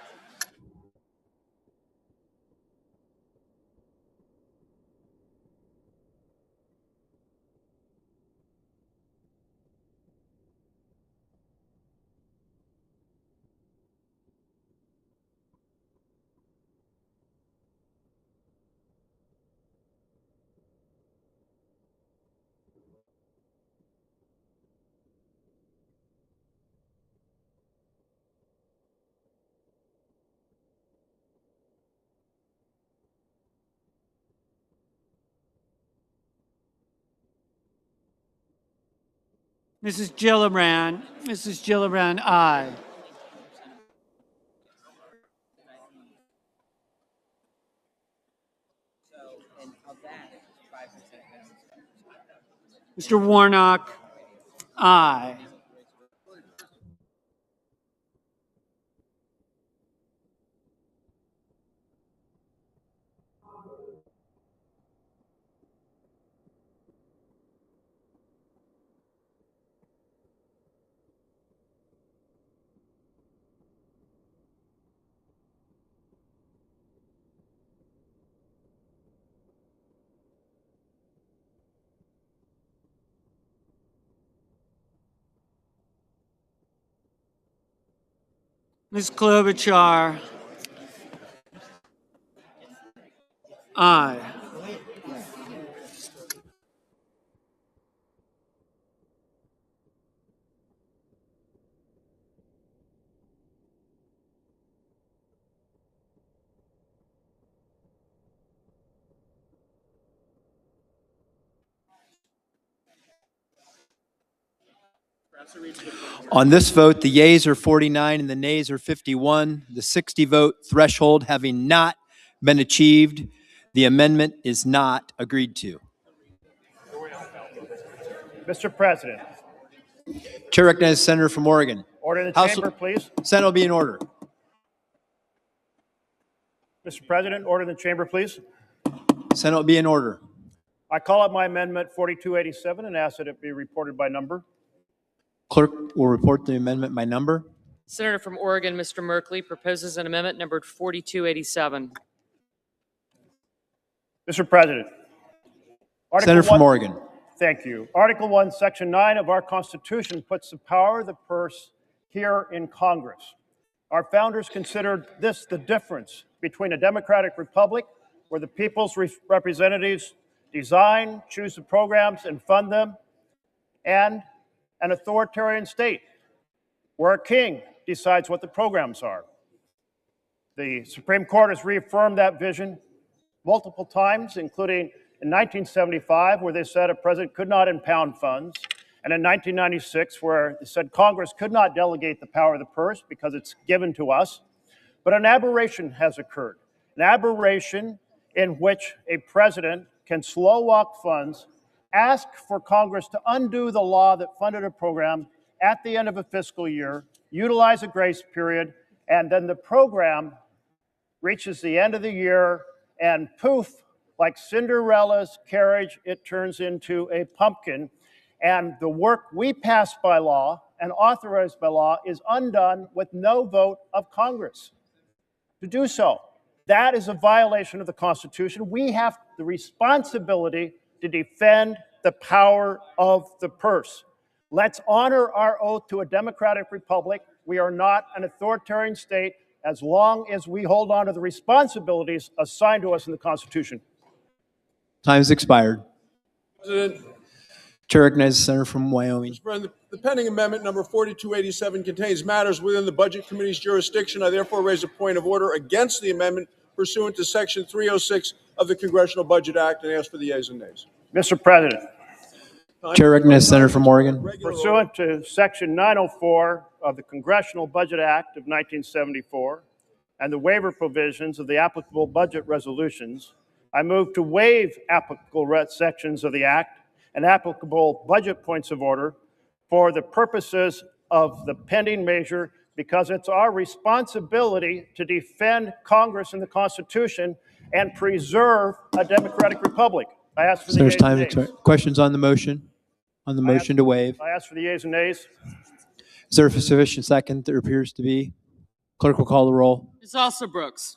Mrs. Gillibrand, aye. Mr. Warnock, aye. Ms. Klobuchar. Aye. On this vote, the yeas are 49 and the nays are 51. The 60 vote threshold having not been achieved, the amendment is not agreed to. Mr. President, Chair recognizes the senator from Oregon. order in the House chamber, please. Senate will be in order. Mr. President, order in the chamber, please. Senate will be in order. I call up my amendment 4287 and ask that it be reported by number. Clerk will report the amendment by number. Senator from Oregon, Mr. Merkley, proposes an amendment numbered 4287. Mr. President, Senator from Oregon. Thank you. Article 1, Section 9 of our Constitution puts the power of the purse here in Congress. Our founders considered this the difference between a democratic republic, where the people's representatives design, choose the programs, and fund them, and an authoritarian state, where a king decides what the programs are. The Supreme Court has reaffirmed that vision multiple times, including in 1975, where they said a president could not impound funds, and in 1996, where they said Congress could not delegate the power of the purse because it's given to us. But an aberration has occurred, an aberration in which a president can slow walk funds, ask for Congress to undo the law that funded a program at the end of a fiscal year, utilize a grace period, and then the program reaches the end of the year and poof, like Cinderella's carriage, it turns into a pumpkin. And the work we pass by law and authorize by law is undone with no vote of Congress to do so. That is a violation of the Constitution. We have the responsibility to defend the power of the purse. Let's honor our oath to a democratic republic. We are not an authoritarian state as long as we hold on to the responsibilities assigned to us in the Constitution. Time has expired. President, Chair recognizes the senator from Wyoming. Mr. President, the pending amendment number 4287 contains matters within the Budget Committee's jurisdiction. I therefore raise a point of order against the amendment pursuant to Section 306 of the Congressional Budget Act and ask for the yeas and nays. Mr. President, Chair recognizes the senator from Oregon. pursuant to Section 904 of the Congressional Budget Act of 1974 and the waiver provisions of the applicable budget resolutions, I move to waive applicable sections of the Act and applicable budget points of order for the purposes of the pending measure, because it's our responsibility to defend Congress and the Constitution and preserve a democratic republic. I ask for the Senator's yeas time and has nays. expired. Questions on the motion? On the motion to waive? I ask for the yeas and nays. Is there a sufficient second? There appears to be. Clerk will call the roll. Ms. Alsobrooks.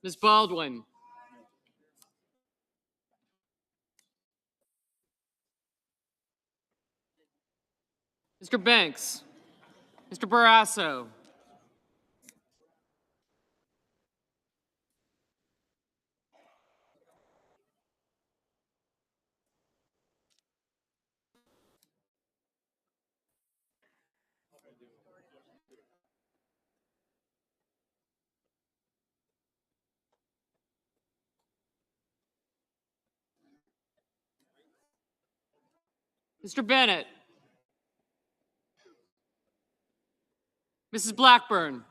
Ms. Baldwin. Mr. Banks. Mr. Barrasso. Mr. Bennett. Mrs. Blackburn.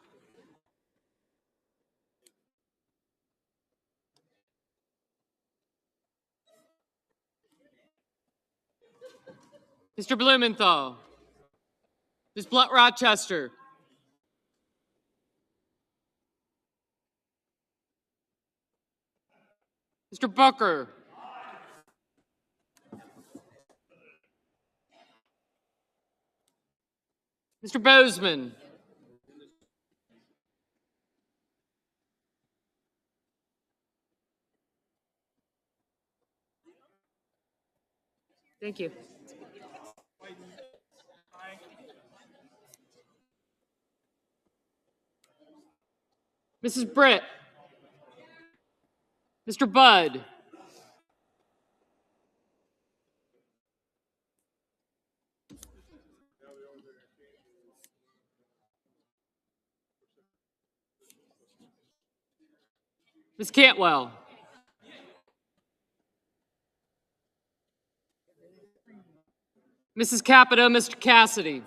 Mr. Blumenthal. Ms. Blunt Rochester. Mr. Booker. Mr. Bozeman. Thank you. Mrs. Britt, Mr. Budd, Ms. Cantwell, Mrs. Capito, Mr. Cassidy,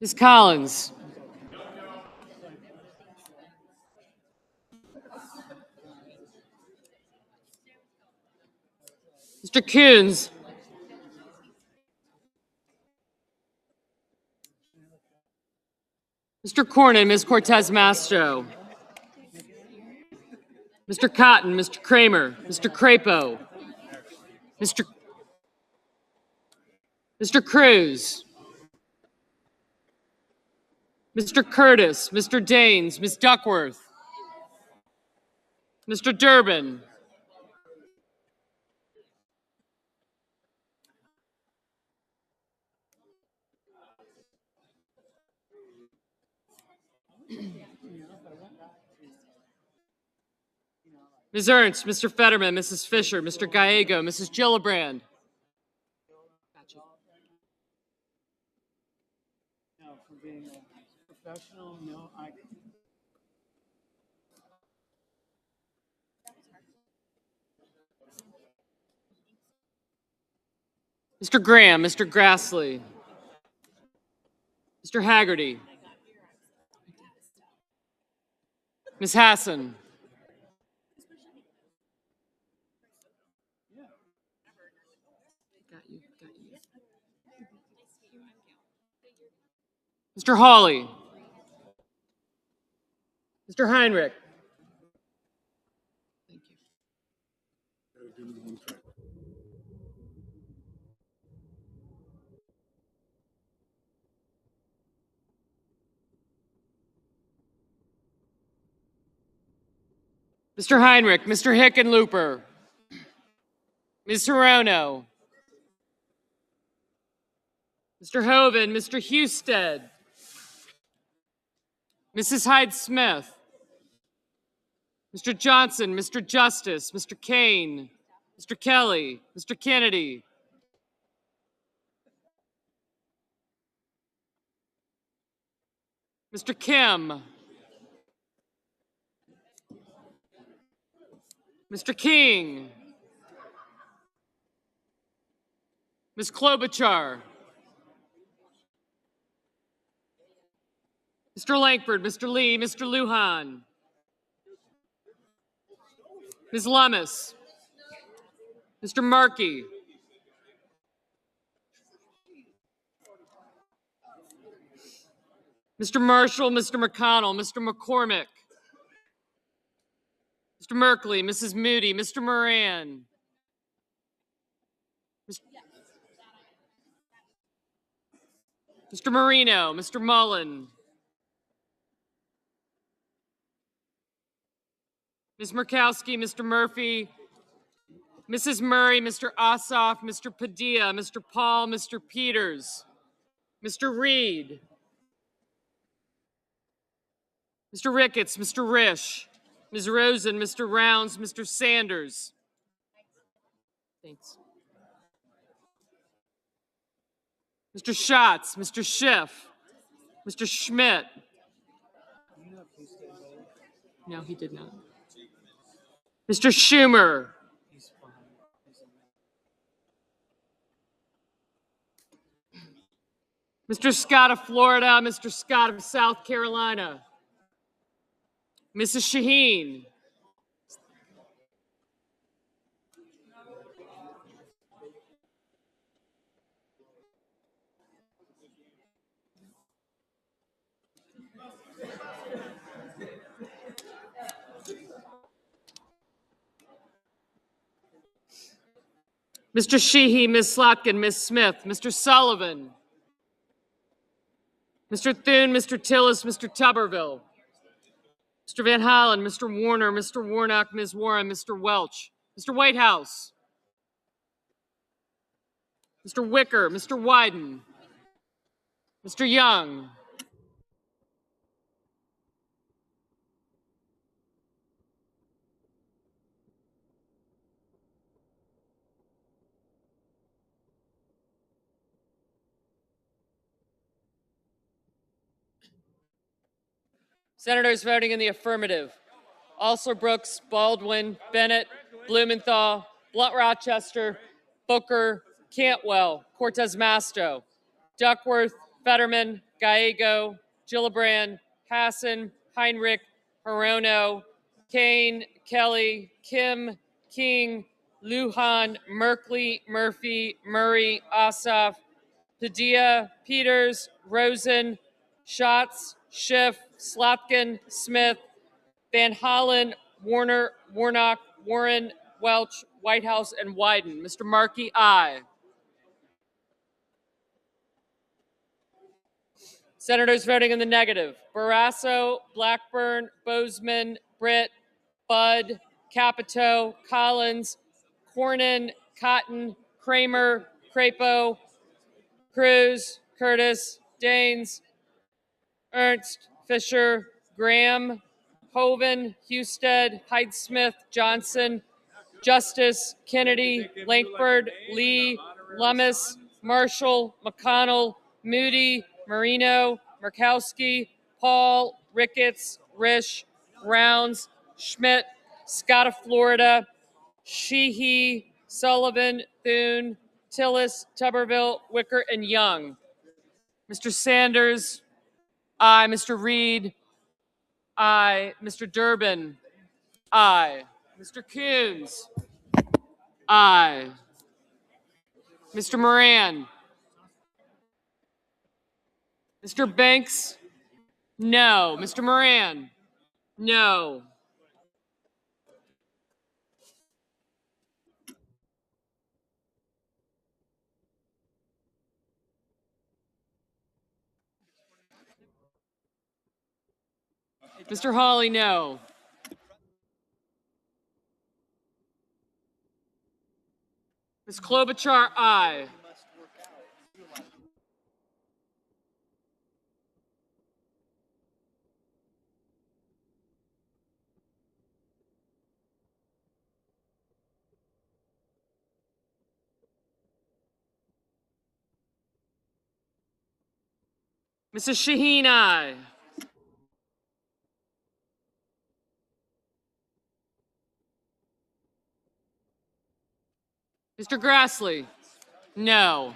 Ms. Collins, Mr. Coons, Mr. Cornyn, Ms. Cortez Mastro, Mr. Cotton, Mr. Kramer, Mr. Crapo, Mr. Cruz, Mr. Curtis, Mr. Daines, Ms. Duckworth, Mr. Durbin, Ms. Ernst, Mr. Fetterman, Mrs. Fisher, Mr. Gallego, Mrs. Gillibrand, No, for being a professional, no, Mr. Graham, Mr. Grassley, Mr. Haggerty, Ms. Hassan, Mr. Hawley, Mr. Heinrich, Mr. Heinrich, Mr. Hickenlooper, Ms. Hirono, Mr. Hoven, Mr. Husted, Mrs. Hyde-Smith, Mr. Johnson, Mr. Justice, Mr. Kane, Mr. Kelly, Mr. Kennedy, Mr. Kim, Mr. King, Ms. Klobuchar, Mr. Langford, Mr. Lee, Mr. Lujan, Ms. Lummis, Mr. Markey, Mr. Marshall, Mr. McConnell, Mr. McCormick, Mr. Merkley, Mrs. Moody, Mr. Moran, Mr. Marino, Mr. Mullen, Ms. Murkowski, Mr. Murphy, Mrs. Murray, Mr. Ossoff, Mr. Padilla, Mr. Paul, Mr. Peters, Mr. Reed, Mr. Ricketts, Mr. Risch, Ms. Rosen, Mr. Rounds, Mr. Sanders. Thanks. Mr. Schatz, Mr. Schiff, Mr. Schmidt. No, he did not. Mr. Schumer. Mr. Scott of Florida, Mr. Scott of South Carolina. Mrs. Shaheen. Mr. Sheehy, Ms. Slotkin, Ms. Smith, Mr. Sullivan, Mr. Thune, Mr. Tillis, Mr. Tuberville, Mr. Van Hollen, Mr. Warner, Mr. Warnock, Ms. Warren, Mr. Welch, Mr. Whitehouse, Mr. Wicker, Mr. Wyden, Mr. Young, Senators voting in the affirmative: Alsor-Brooks, Baldwin, Bennett, Blumenthal, Blunt-Rochester, Booker, Cantwell, Cortez Masto, Duckworth, Fetterman, Gallego, Gillibrand, Hassan, Heinrich, Hirono, Kane, Kelly, Kim, King, Lujan, Merkley, Murphy, Murray, Ossoff, Padilla, Peters, Rosen, Schatz, Schiff, Slotkin, Smith, Van Hollen, Warner, Warnock, Warren, Welch, Whitehouse, and Wyden. Mr. Markey, aye. Senators voting in the negative: Barrasso, Blackburn, Bozeman, Britt, Budd, Capito, Collins, Cornyn, Cotton, Kramer, Crapo, Cruz, Curtis, Daines, Ernst, Fisher, Graham, Hoven, Husted, Hyde-Smith, Johnson, Justice, Kennedy, Lankford, Lee, Lummis, Marshall, McConnell, Moody, Marino, Murkowski, Paul, Ricketts, Risch, Rounds, Schmidt, Scott of Florida, Sheehy, Sullivan, Thune, Tillis, Tuberville, Wicker, and Young. Mr. Sanders, aye. Mr. Reed, aye. Mr. Durbin, aye. Mr. Coons, aye. Mr. Moran, Mr. Banks, no. Mr. Moran, no. Mr. Hawley, no. Ms. Klobuchar, aye. Mrs. Shaheen, aye. Mr. Grassley, no.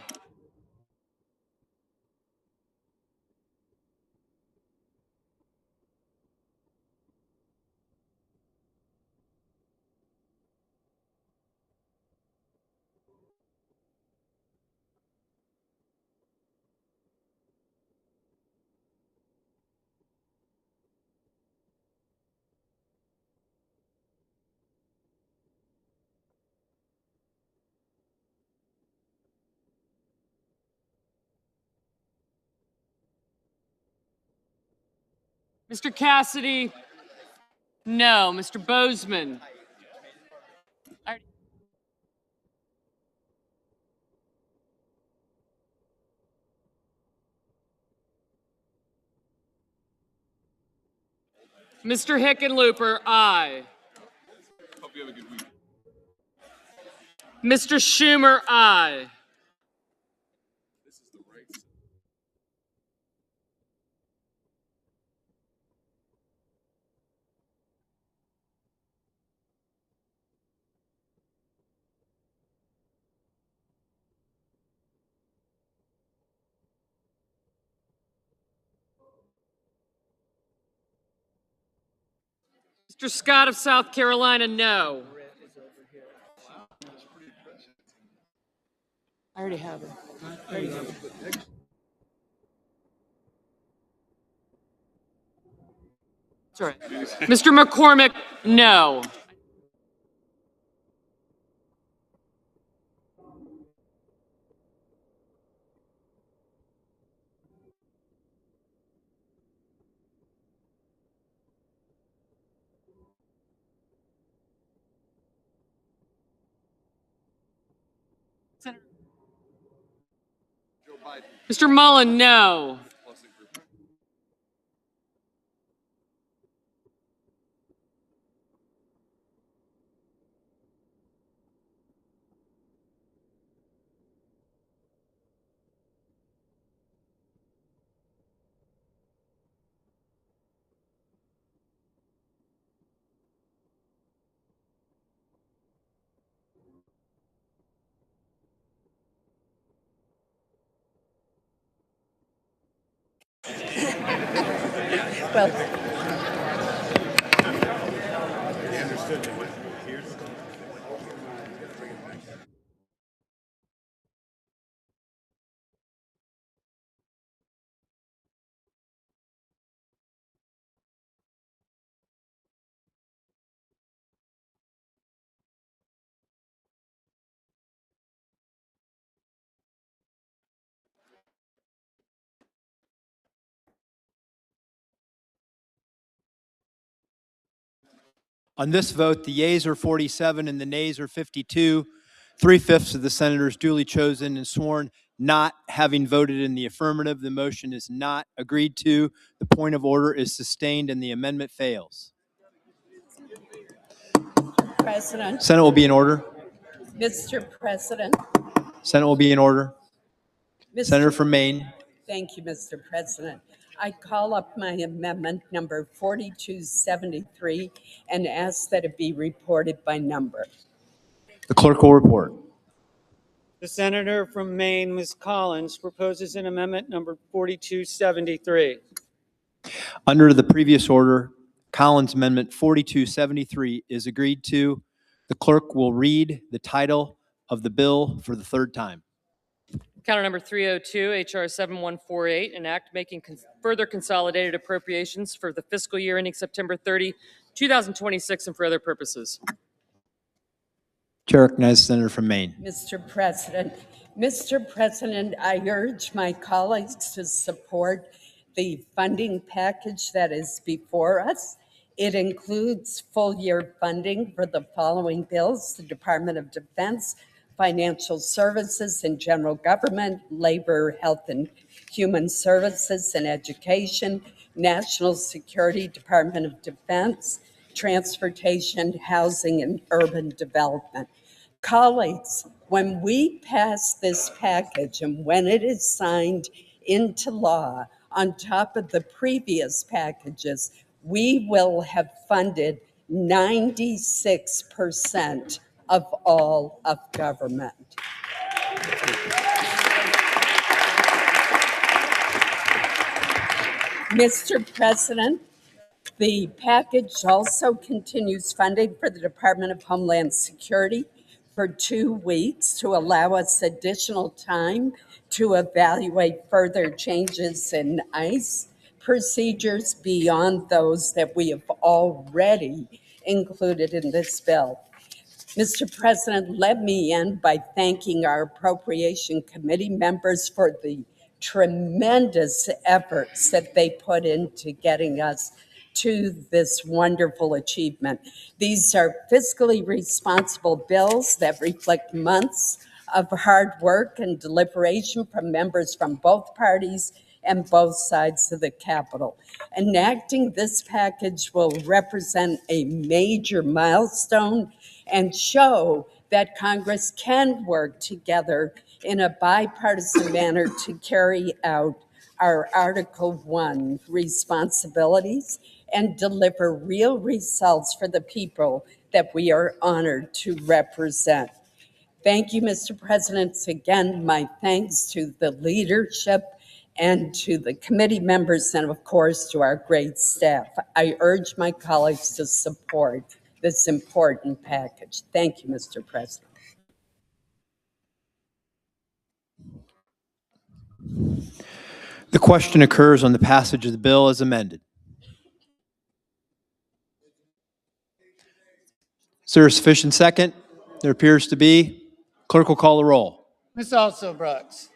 Mr. Cassidy, no. Mr. Bozeman. Mr. Hickenlooper, aye. Hope you have a good week. Mr. Schumer, aye. Mr. Scott of South Carolina, no. I already have it. It's all right. Mr. McCormick, no. Mr. Mullen, no. Well, On this vote, the yeas are 47 and the nays are 52. 3/5 of the senators duly chosen and sworn not having voted in the affirmative. The motion is not agreed to. The point of order is sustained and the amendment fails. President, Senate will be in order. Mr. President, Senate will be in order. Senator Mr. from Maine. Thank you, Mr. President. I call up my amendment number 4273 and ask that it be reported by number. The clerk will report. The senator from Maine, Ms. Collins, proposes an amendment number 4273. Under the previous order, Collins Amendment 4273 is agreed to. The clerk will read the title of the bill for the third time. Counter number 302, HR 7148, an act making further consolidated appropriations for the fiscal year ending September 30, 2026, and for other purposes. Chair recognizes the senator from Maine. Mr. President, I urge my colleagues to support the funding package that is before us. It includes full-year funding for the following bills: the Department of Defense, Financial Services and General Government, Labor, Health and Human Services and Education, National Security, Department of Defense, Transportation, Housing and Urban Development. Colleagues, when we pass this package and when it is signed into law on top of the previous packages, we will have funded 96% of all of government. Mr. President, the package also continues funding for the Department of Homeland Security for 2 weeks to allow us additional time to evaluate further changes in ICE procedures beyond those that we have already included in this bill. Mr. President, let me end by thanking our Appropriation Committee members for the tremendous efforts that they put into getting us to this wonderful achievement. These are fiscally responsible bills that reflect months of hard work and deliberation from members from both parties and both sides of the Capitol. Enacting this package will represent a major milestone and show that Congress can work together in a bipartisan manner to carry out our Article 1 responsibilities and deliver real results for the people that we are honored to represent. Thank you, Mr. President. Again, my thanks to the leadership and to the committee members and, of course, to our great staff. I urge my colleagues to support this important package. Thank you, Mr. President. The question occurs on the passage of the bill as amended. Is there a sufficient second? There appears to be. Clerk will call the roll. Ms. Also Brooks.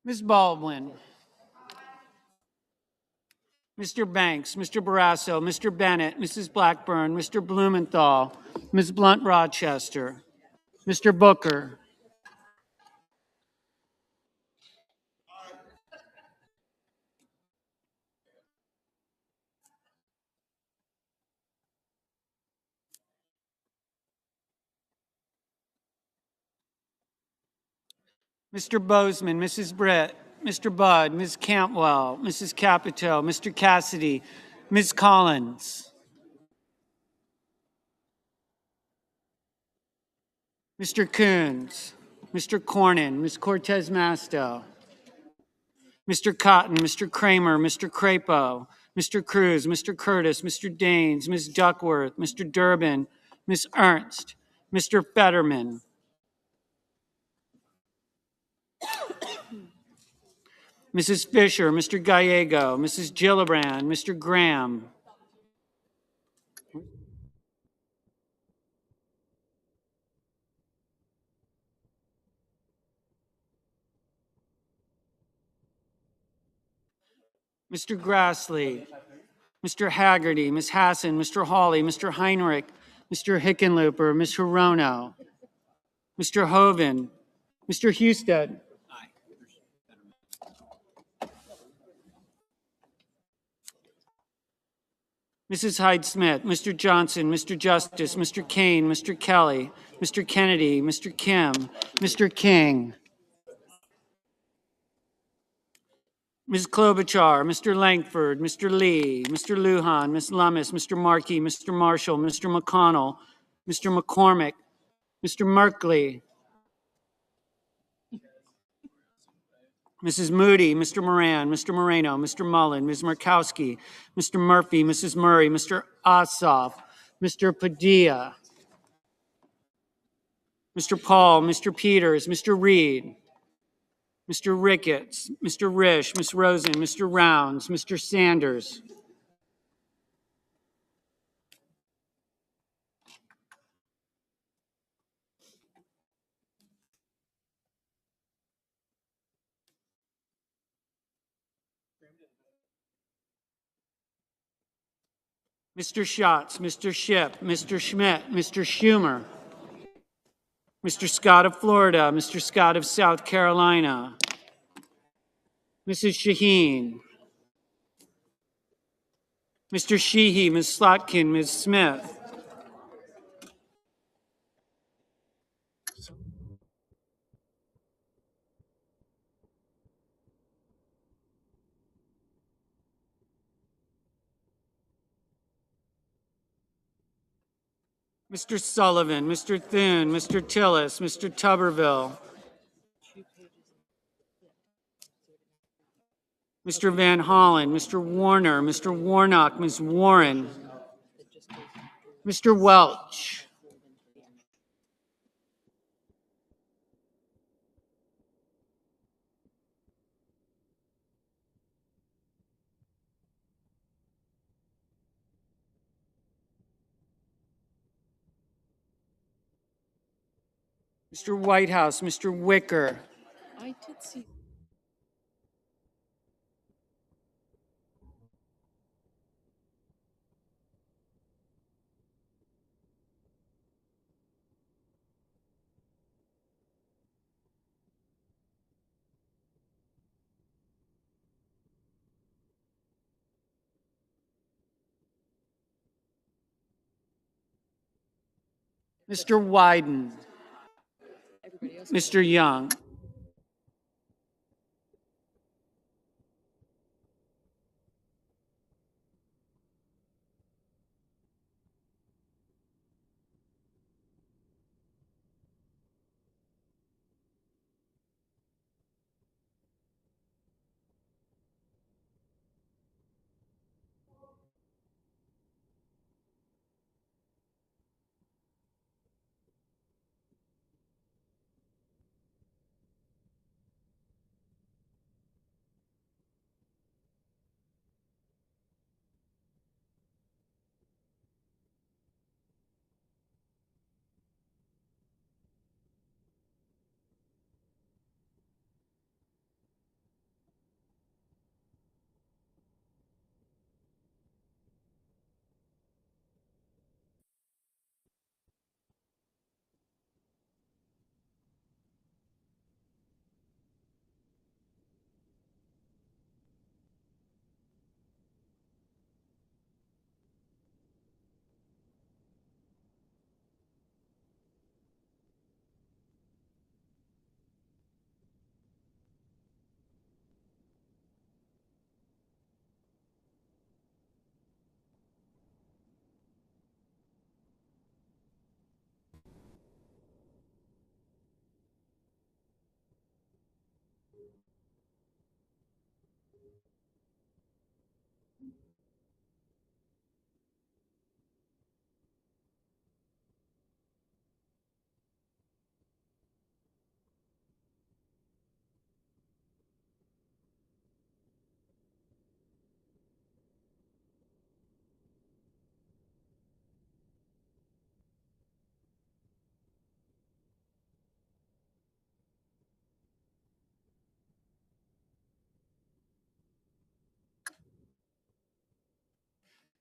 Ms. Baldwin. Mr. Banks, Mr. Barrasso, Mr. Bennett, Mrs. Blackburn, Mr. Blumenthal, Ms. Blunt Rochester, Mr. Booker, Mr. Bozeman, Mrs. Britt, Mr. Budd, Ms. Cantwell, Mrs. Capito, Mr. Cassidy, Ms. Collins, Mr. Coons, Mr. Cornyn, Ms. Cortez Masto, Mr. Cotton, Mr. Kramer, Mr. Crapo, Mr. Cruz, Mr. Curtis, Mr. Daines, Ms. Duckworth, Mr. Durbin, Ms. Ernst, Mr. Fetterman, Mrs. Fisher, Mr. Gallego, Mrs. Gillibrand, Mr. Graham, Mr. Grassley, Mr. Haggerty, Ms. Hassan, Mr. Hawley, Mr. Heinrich, Mr. Hickenlooper, Ms. Hirono, Mr. Hoven, Mr. Husted, Mrs. Hyde-Smith, Mr. Johnson, Mr. Justice, Mr. Kane, Mr. Kelly, Mr. Kennedy, Mr. Kim, Mr. King, Ms. Klobuchar, Mr. Langford, Mr. Lee, Mr. Lujan, Ms. Lummis, Mr. Markey, Mr. Marshall, Mr. McConnell, Mr. McCormick, Mr. Merkley, Mrs. Moody, Mr. Moran, Mr. Moreno, Mr. Mullen, Ms. Murkowski, Mr. Murphy, Mrs. Murray, Mr. Ossoff, Mr. Padilla, Mr. Paul, Mr. Peters, Mr. Reed, Mr. Ricketts, Mr. Risch, Ms. Rosen, Mr. Rounds, Mr. Sanders, Mr. Schatz, Mr. Schiff, Mr. Schmidt, Mr. Schumer, Mr. Scott of Florida, Mr. Scott of South Carolina, Mrs. Shaheen, Mr. Sheehy, Ms. Slotkin, Ms. Smith, Mr. Sullivan, Mr. Thune, Mr. Tillis, Mr. Tuberville, Mr. Van Hollen, Mr. Warner, Mr. Warnock, Ms. Warren, Mr. Welch, Mr. Whitehouse, Mr. Wicker, I did see. Mr. Wyden, Mr. Young,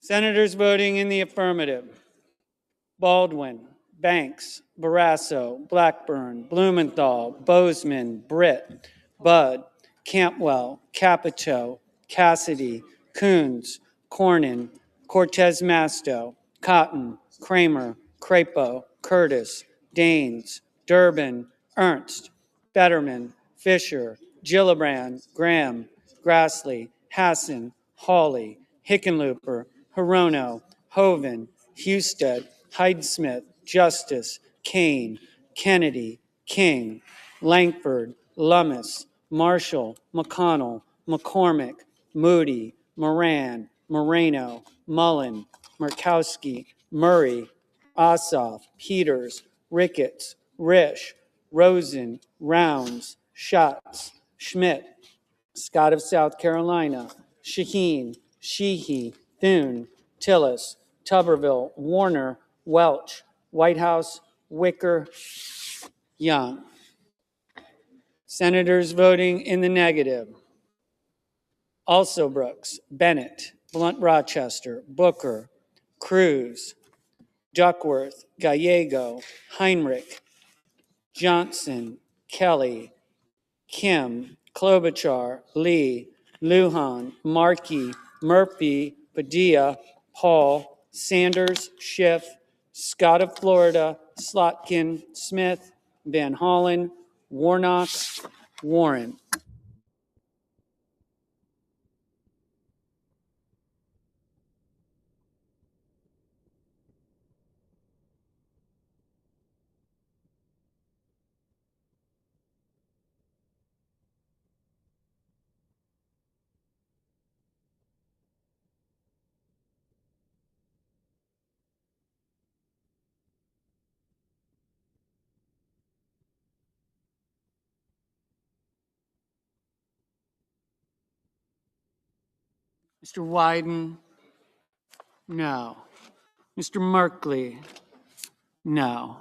Senators voting in the affirmative: Baldwin, Banks, Barrasso, Blackburn, Blumenthal, Bozeman, Britt, Budd, Campwell, Capito, Cassidy, Coons, Cornyn, Cortez Masto, Cotton, Kramer, Crapo, Curtis, Daines, Durbin, Ernst, Fetterman, Fisher, Gillibrand, Graham, Grassley, Hassan, Hawley, Hickenlooper, Hirono, Hoven, Husted, Hyde-Smith, Justice, Kane, Kennedy, King, Langford, Lummis, Marshall, McConnell, McCormick, Moody, Moran, Moreno, Mullen, Murkowski, Murray, Ossoff, Peters, Ricketts, Risch, Rosen, Rounds, Schatz, Schmidt, Scott of South Carolina, Shaheen, Sheehy, Thune, Tillis, Tuberville, Warner, Welch, Whitehouse, Wicker, Young. Senators voting in the negative: Also Brooks, Bennett, Blunt Rochester, Booker, Cruz, Duckworth, Gallego, Heinrich, Johnson, Kelly, Kim, Klobuchar, Lee, Lujan, Markey, Murphy, Padilla, Paul, Sanders, Schiff, Scott of Florida, Slotkin, Smith, Van Hollen, Warnock, Warren. Mr. Wyden, no. Mr. Merkley, no.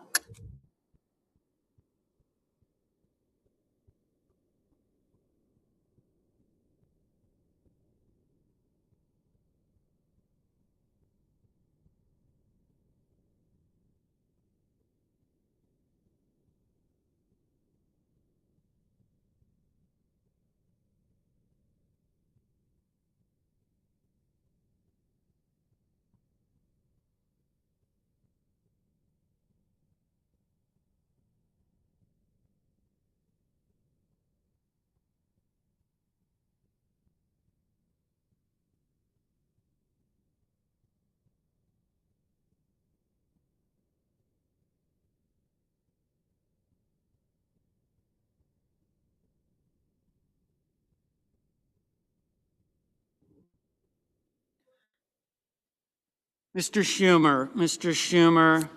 Mr. Schumer,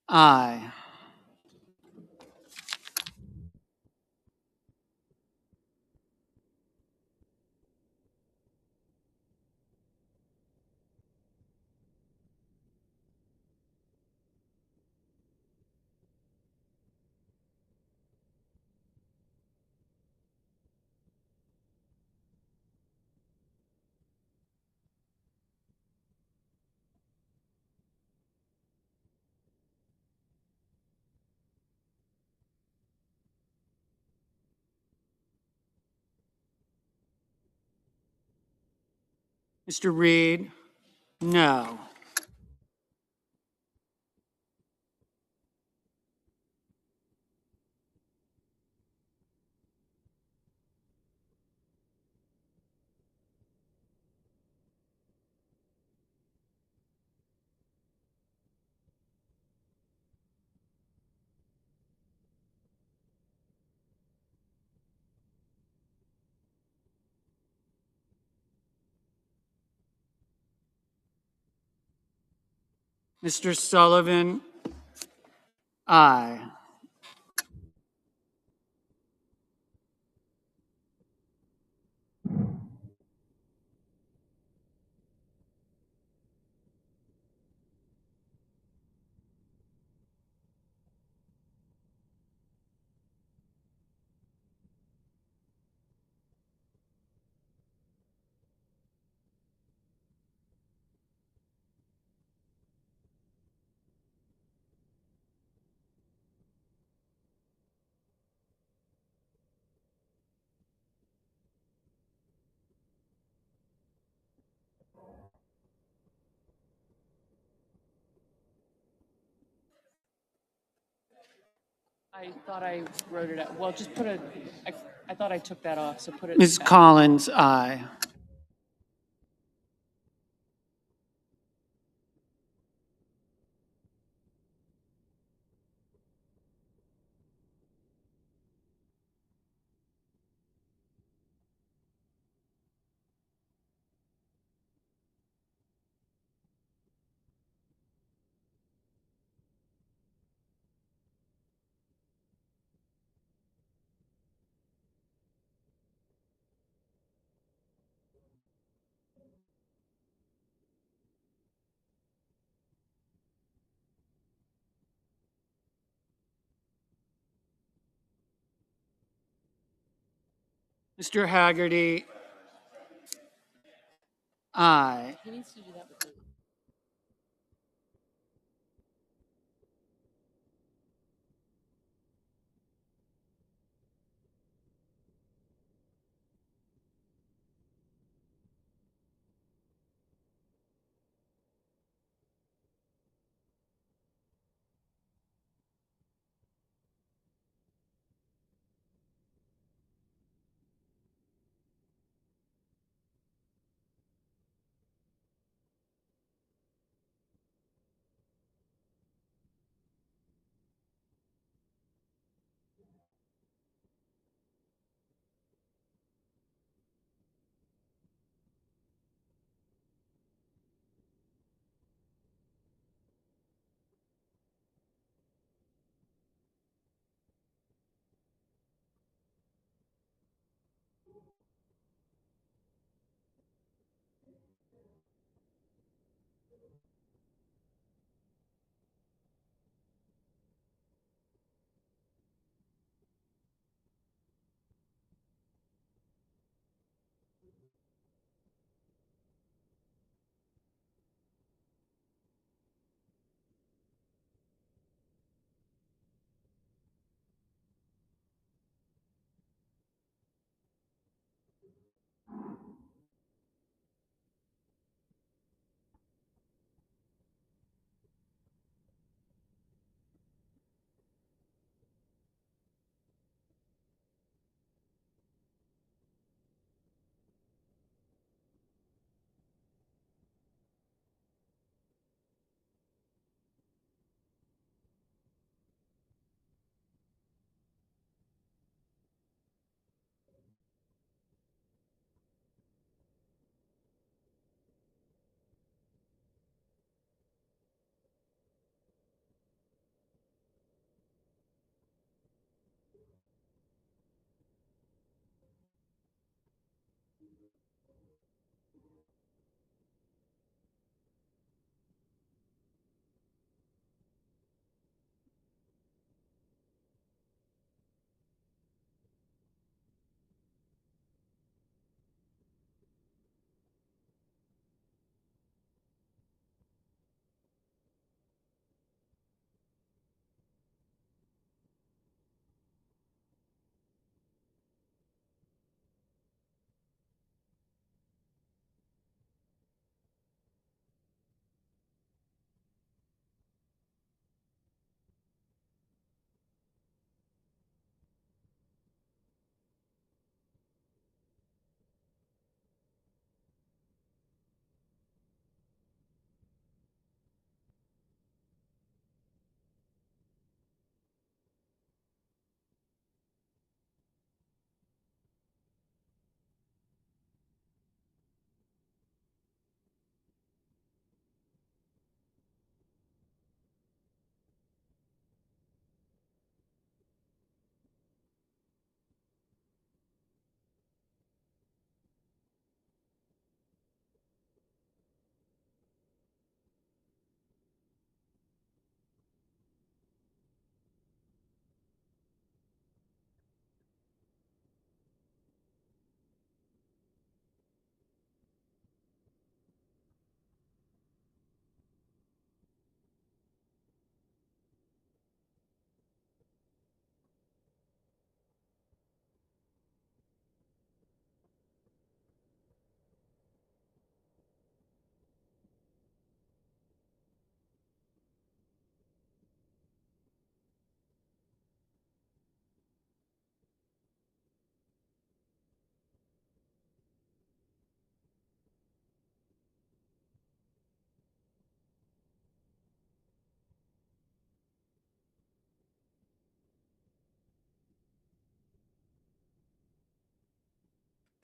aye. Mr. Reed, no. Mr. Sullivan, aye. I thought I wrote it out. Well, just put a, I thought I took that off, so put it. Ms. back. Collins, aye. Mr. Haggerty, aye. He needs to do that with the.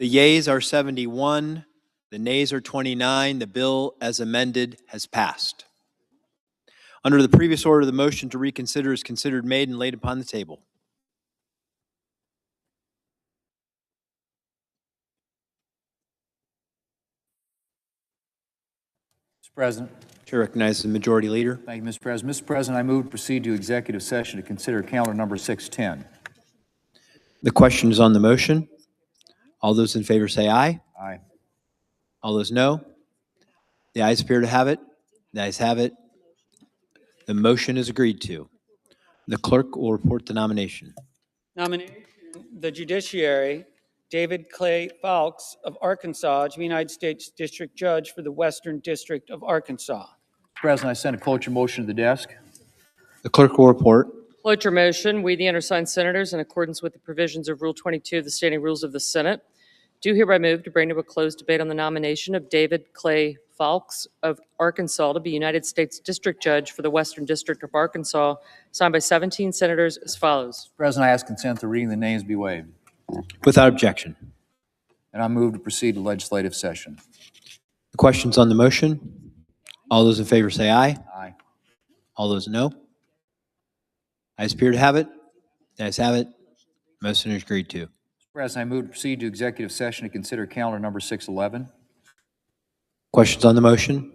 The yeas are 71, the nays are 29. The bill as amended has passed. Under the previous order, the motion to reconsider is considered made and laid upon the table. Mr. President. Chair recognizes the majority leader. Thank you, Mr. President. Mr. President, I move to proceed to executive session to consider calendar number 610. The question is on the motion. All those in favor say aye. Aye. All those no. The ayes appear to have it. The ayes have it. The motion is agreed to. The clerk will report the nomination. Nomination, the judiciary, David Clay Fawkes of Arkansas to be United States District Judge for the Western District of Arkansas. Mr. President, I send a cloture motion to the desk. The clerk will report. Cloture motion, we, the undersigned senators, in accordance with the provisions of Rule 22 of the Standing Rules of the Senate, do hereby move to bring to a closed debate on the nomination of David Clay Fawkes of Arkansas to be United States District Judge for the Western District of Arkansas, signed by 17 senators as follows. Mr. President, I ask consent to reading the names be waived. Without objection. And I move to proceed to legislative session. The questions on the motion. All those in favor say aye. Aye. All those no. Ayes appear to have it. The ayes have it. Motion is agreed to. Mr. President, I move to proceed to executive session to consider calendar number 611. Questions on the motion.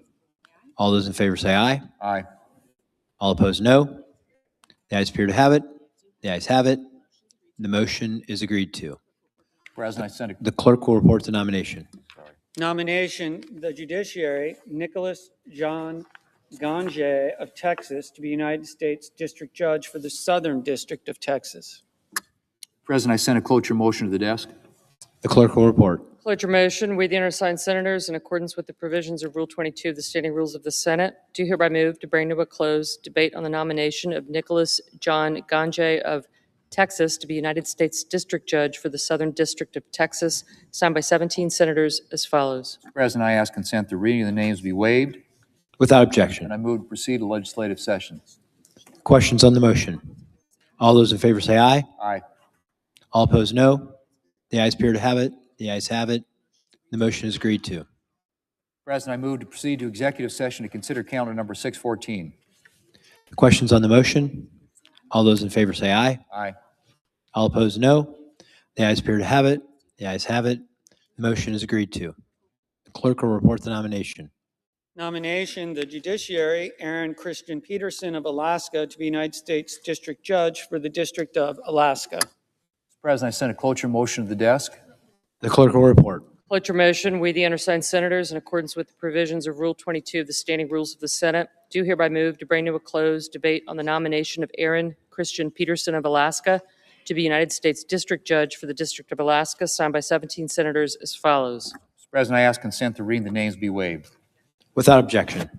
All those in favor say aye. Aye. All opposed, no. The ayes appear to have it. The ayes have it. The motion is agreed to. Mr. President, I send a... The clerk will report the nomination. Nomination, the judiciary, Nicholas John Gange of Texas to be United States District Judge for the Southern District of Texas. President, I send a cloture motion to the desk. The clerk will report. Cloture motion, we, the undersigned senators, in accordance with the provisions of Rule 22 of the Standing Rules of the Senate, do hereby move to bring to a close debate on the nomination of Nicholas John Gange of Texas to be United States District Judge for the Southern District of Texas, signed by 17 senators as follows. Mr. President, I ask consent the reading of the names be waived. Without objection. And I move to proceed to legislative session. Questions on the motion. All those in favor say aye. Aye. All opposed, no. The ayes appear to have it. The ayes have it. The motion is agreed to. President, I move to proceed to executive session to consider calendar number 614. Questions on the motion. All those in favor say aye. Aye. All opposed, no. The ayes appear to have it. The ayes have it. The motion is agreed to. The clerk will report the nomination. Nomination, the judiciary, Aaron Christian Peterson of Alaska to be United States District Judge for the District of Alaska. Mr. President, I send a cloture motion to the desk. The clerk will report. Cloture motion, we, the undersigned senators, in accordance with the provisions of Rule 22 of the Standing Rules of the Senate, do hereby move to bring to a close debate on the nomination of Aaron Christian Peterson of Alaska to be United States District Judge for the District of Alaska, signed by 17 senators as follows. Mr. President, I ask consent to reading the names be waived. Without objection.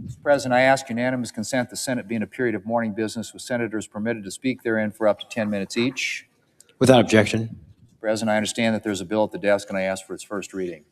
Mr. President, I ask unanimous consent the Senate be in a period of morning business with senators permitted to speak therein for up to 10 minutes each. Without objection. Mr. President, I understand that there's a bill at the desk, and I ask for its first reading.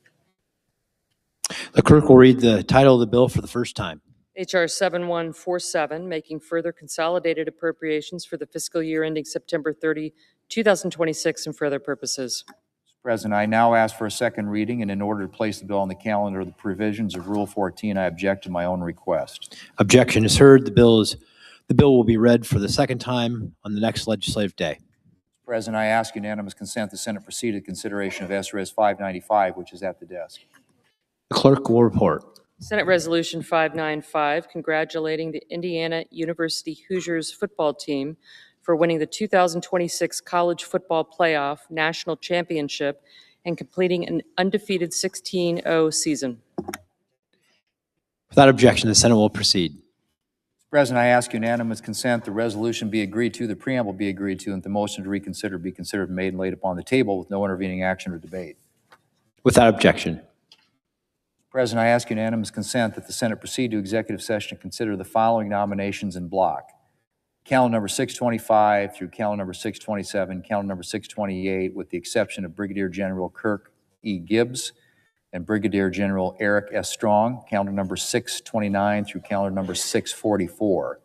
The clerk will read the title of the bill for the first time. H.R. 7147, making further consolidated appropriations for the fiscal year ending September 30, 2026, and for other purposes. Mr. President, I now ask for a second reading, and in order to place the bill on the calendar of the provisions of Rule 14, I object to my own request. Objection is heard. The bill will be read for the second time on the next legislative day. Mr. President, I ask unanimous consent the Senate proceed to consideration of S.Res. 595, which is at the desk. The clerk will report. Senate Resolution 595, congratulating the Indiana University Hoosiers football team for winning the 2026 College Football Playoff National Championship and completing an undefeated 16-0 season. Without objection, the Senate will proceed. Mr. President, I ask unanimous consent the resolution be agreed to, the preamble be agreed to, and the motion to reconsider be considered and made and laid upon the table with no intervening action or debate. Without objection. President, I ask unanimous consent that the Senate proceed to executive session to consider the following nominations in block. Calendar number 625 through calendar number 627, calendar number 628, with the exception of Brigadier General Kirk E. Gibbs and Brigadier General Eric S. Strong, calendar number 629 through calendar number 644.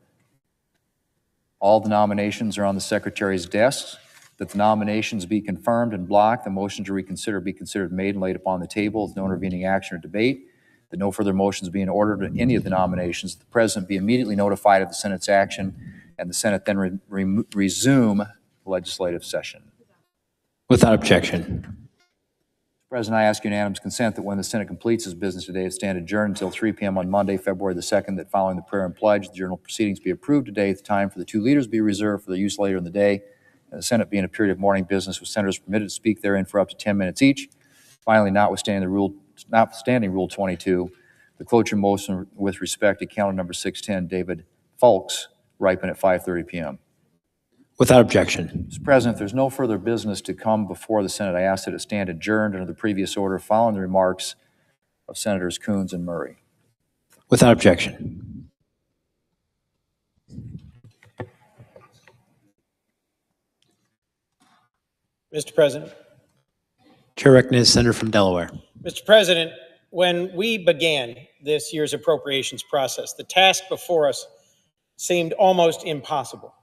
All the nominations are on the Secretary's desk. that the nominations be confirmed and blocked, the motion to reconsider be considered made and laid upon the table with no intervening action or debate, that no further motions be in order to any of the nominations, the President be immediately notified of the Senate's action, and the Senate then resume legislative session. Without objection. President, I ask unanimous consent that when the Senate completes its business today, it stand adjourned until 3 p.m. on Monday, February the 2nd, that following the prayer and pledge, the journal proceedings be approved today, the time for the two leaders be reserved for their use later in the day, and the Senate be in a period of morning business with senators permitted to speak therein for up to 10 minutes each. Finally, notwithstanding Rule 22, the cloture motion with respect to calendar number 610, David Fulks, ripen at 5:30 p.m. Without objection. Mr. President, if there's no further business to come before the Senate, I ask that it stand adjourned under the previous order following the remarks of Senators Coons and Murray. Without objection. Mr. President. Chair recognizes Senator from Delaware. Mr. President, when we began this year's appropriations process, the task before us seemed almost impossible.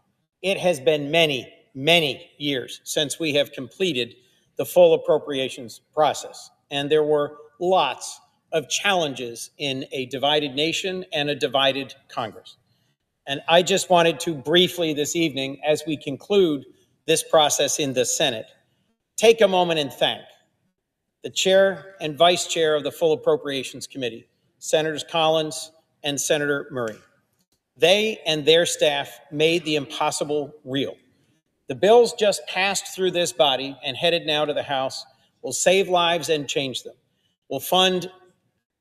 It has been many, many years since we have completed the full appropriations process, and there were lots of challenges in a divided nation and a divided Congress. And I just wanted to briefly this evening, as we conclude this process in the Senate, take a moment and thank the chair and vice chair of the Full Appropriations Committee, Senators Collins and Senator Murray. They and their staff made the impossible real. The bills just passed through this body and headed now to the House will save lives and change them, will fund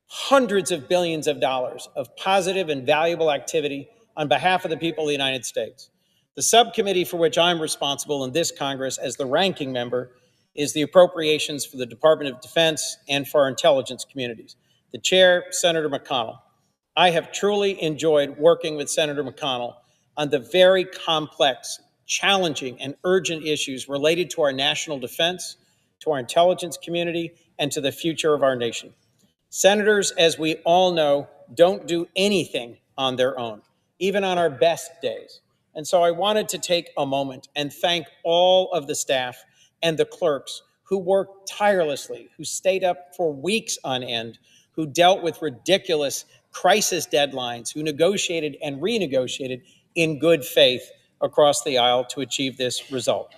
hundreds of billions of dollars of positive and valuable activity on behalf of the people of the United States. The subcommittee for which I'm responsible in this Congress as the ranking member is the Appropriations for the Department of Defense and for our intelligence communities. The chair, Senator McConnell. I have truly enjoyed working with Senator McConnell on the very complex, challenging, and urgent issues related to our national defense, to our intelligence community, and to the future of our nation. Senators, as we all know, don't do anything on their own, even on our best days. And so I wanted to take a moment and thank all of the staff and the clerks who worked tirelessly, who stayed up for weeks on end, who dealt with ridiculous crisis deadlines, who negotiated and renegotiated in good faith across the aisle to achieve this result.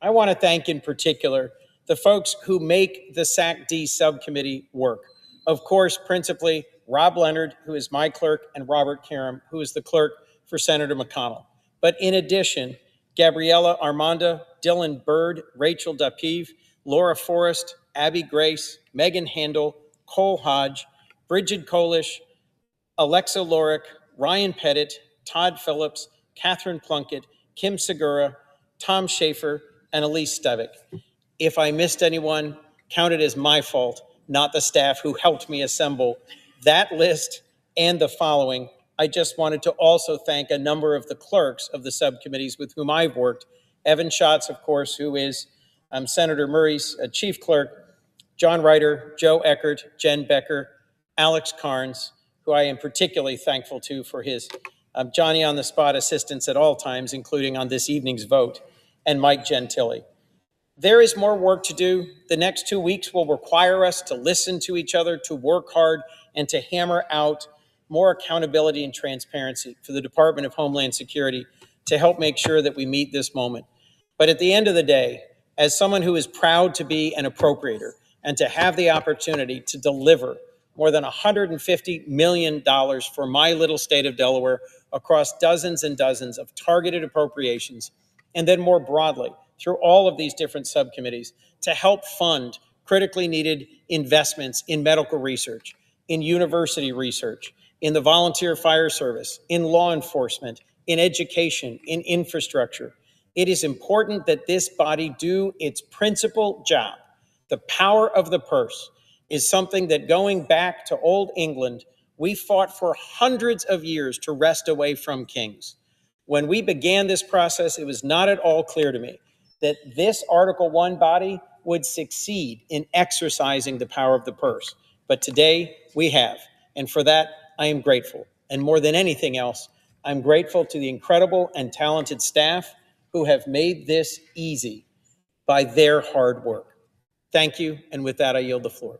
I want to thank in particular the folks who make the SAC-D subcommittee work. Of course, principally Rob Leonard, who is my clerk, and Robert Karam, who is the clerk for Senator McConnell. But in addition, Gabriella Armanda, Dylan Bird, Rachel Dapiv, Laura Forrest, Abby Grace, Megan Handel, Cole Hodge, Bridget Kolish, Alexa Lorick, Ryan Pettit, Todd Phillips, Catherine Plunkett, Kim Segura, Tom Schaefer, and Elise Stevick. If I missed anyone, count it as my fault, not the staff who helped me assemble that list and the following. I just wanted to also thank a number of the clerks of the subcommittees with whom I've worked. Evan Schatz, of course, who is Senator Murray's chief clerk, John Ryder, Joe Eckert, Jen Becker, Alex Carnes, who I am particularly thankful to for his Johnny-on-the-spot assistance at all times, including on this evening's vote, and Mike Gentili. There is more work to do. The next 2 weeks will require us to listen to each other, to work hard, and to hammer out more accountability and transparency for the Department of Homeland Security to help make sure that we meet this moment. But at the end of the day, as someone who is proud to be an appropriator and to have the opportunity to deliver more than $150 million for my little state of Delaware across dozens and dozens of targeted appropriations, and then more broadly through all of these different subcommittees to help fund critically needed investments in medical research, in university research, in the volunteer fire service, in law enforcement, in education, in infrastructure. It is important that this body do its principal job. The power of the purse is something that, going back to Old England, we fought for hundreds of years to wrest away from kings. When we began this process, it was not at all clear to me that this Article I body would succeed in exercising the power of the purse. But today we have, and for that I am grateful. And more than anything else, I'm grateful to the incredible and talented staff who have made this easy by their hard work. Thank you, and with that, I yield the floor.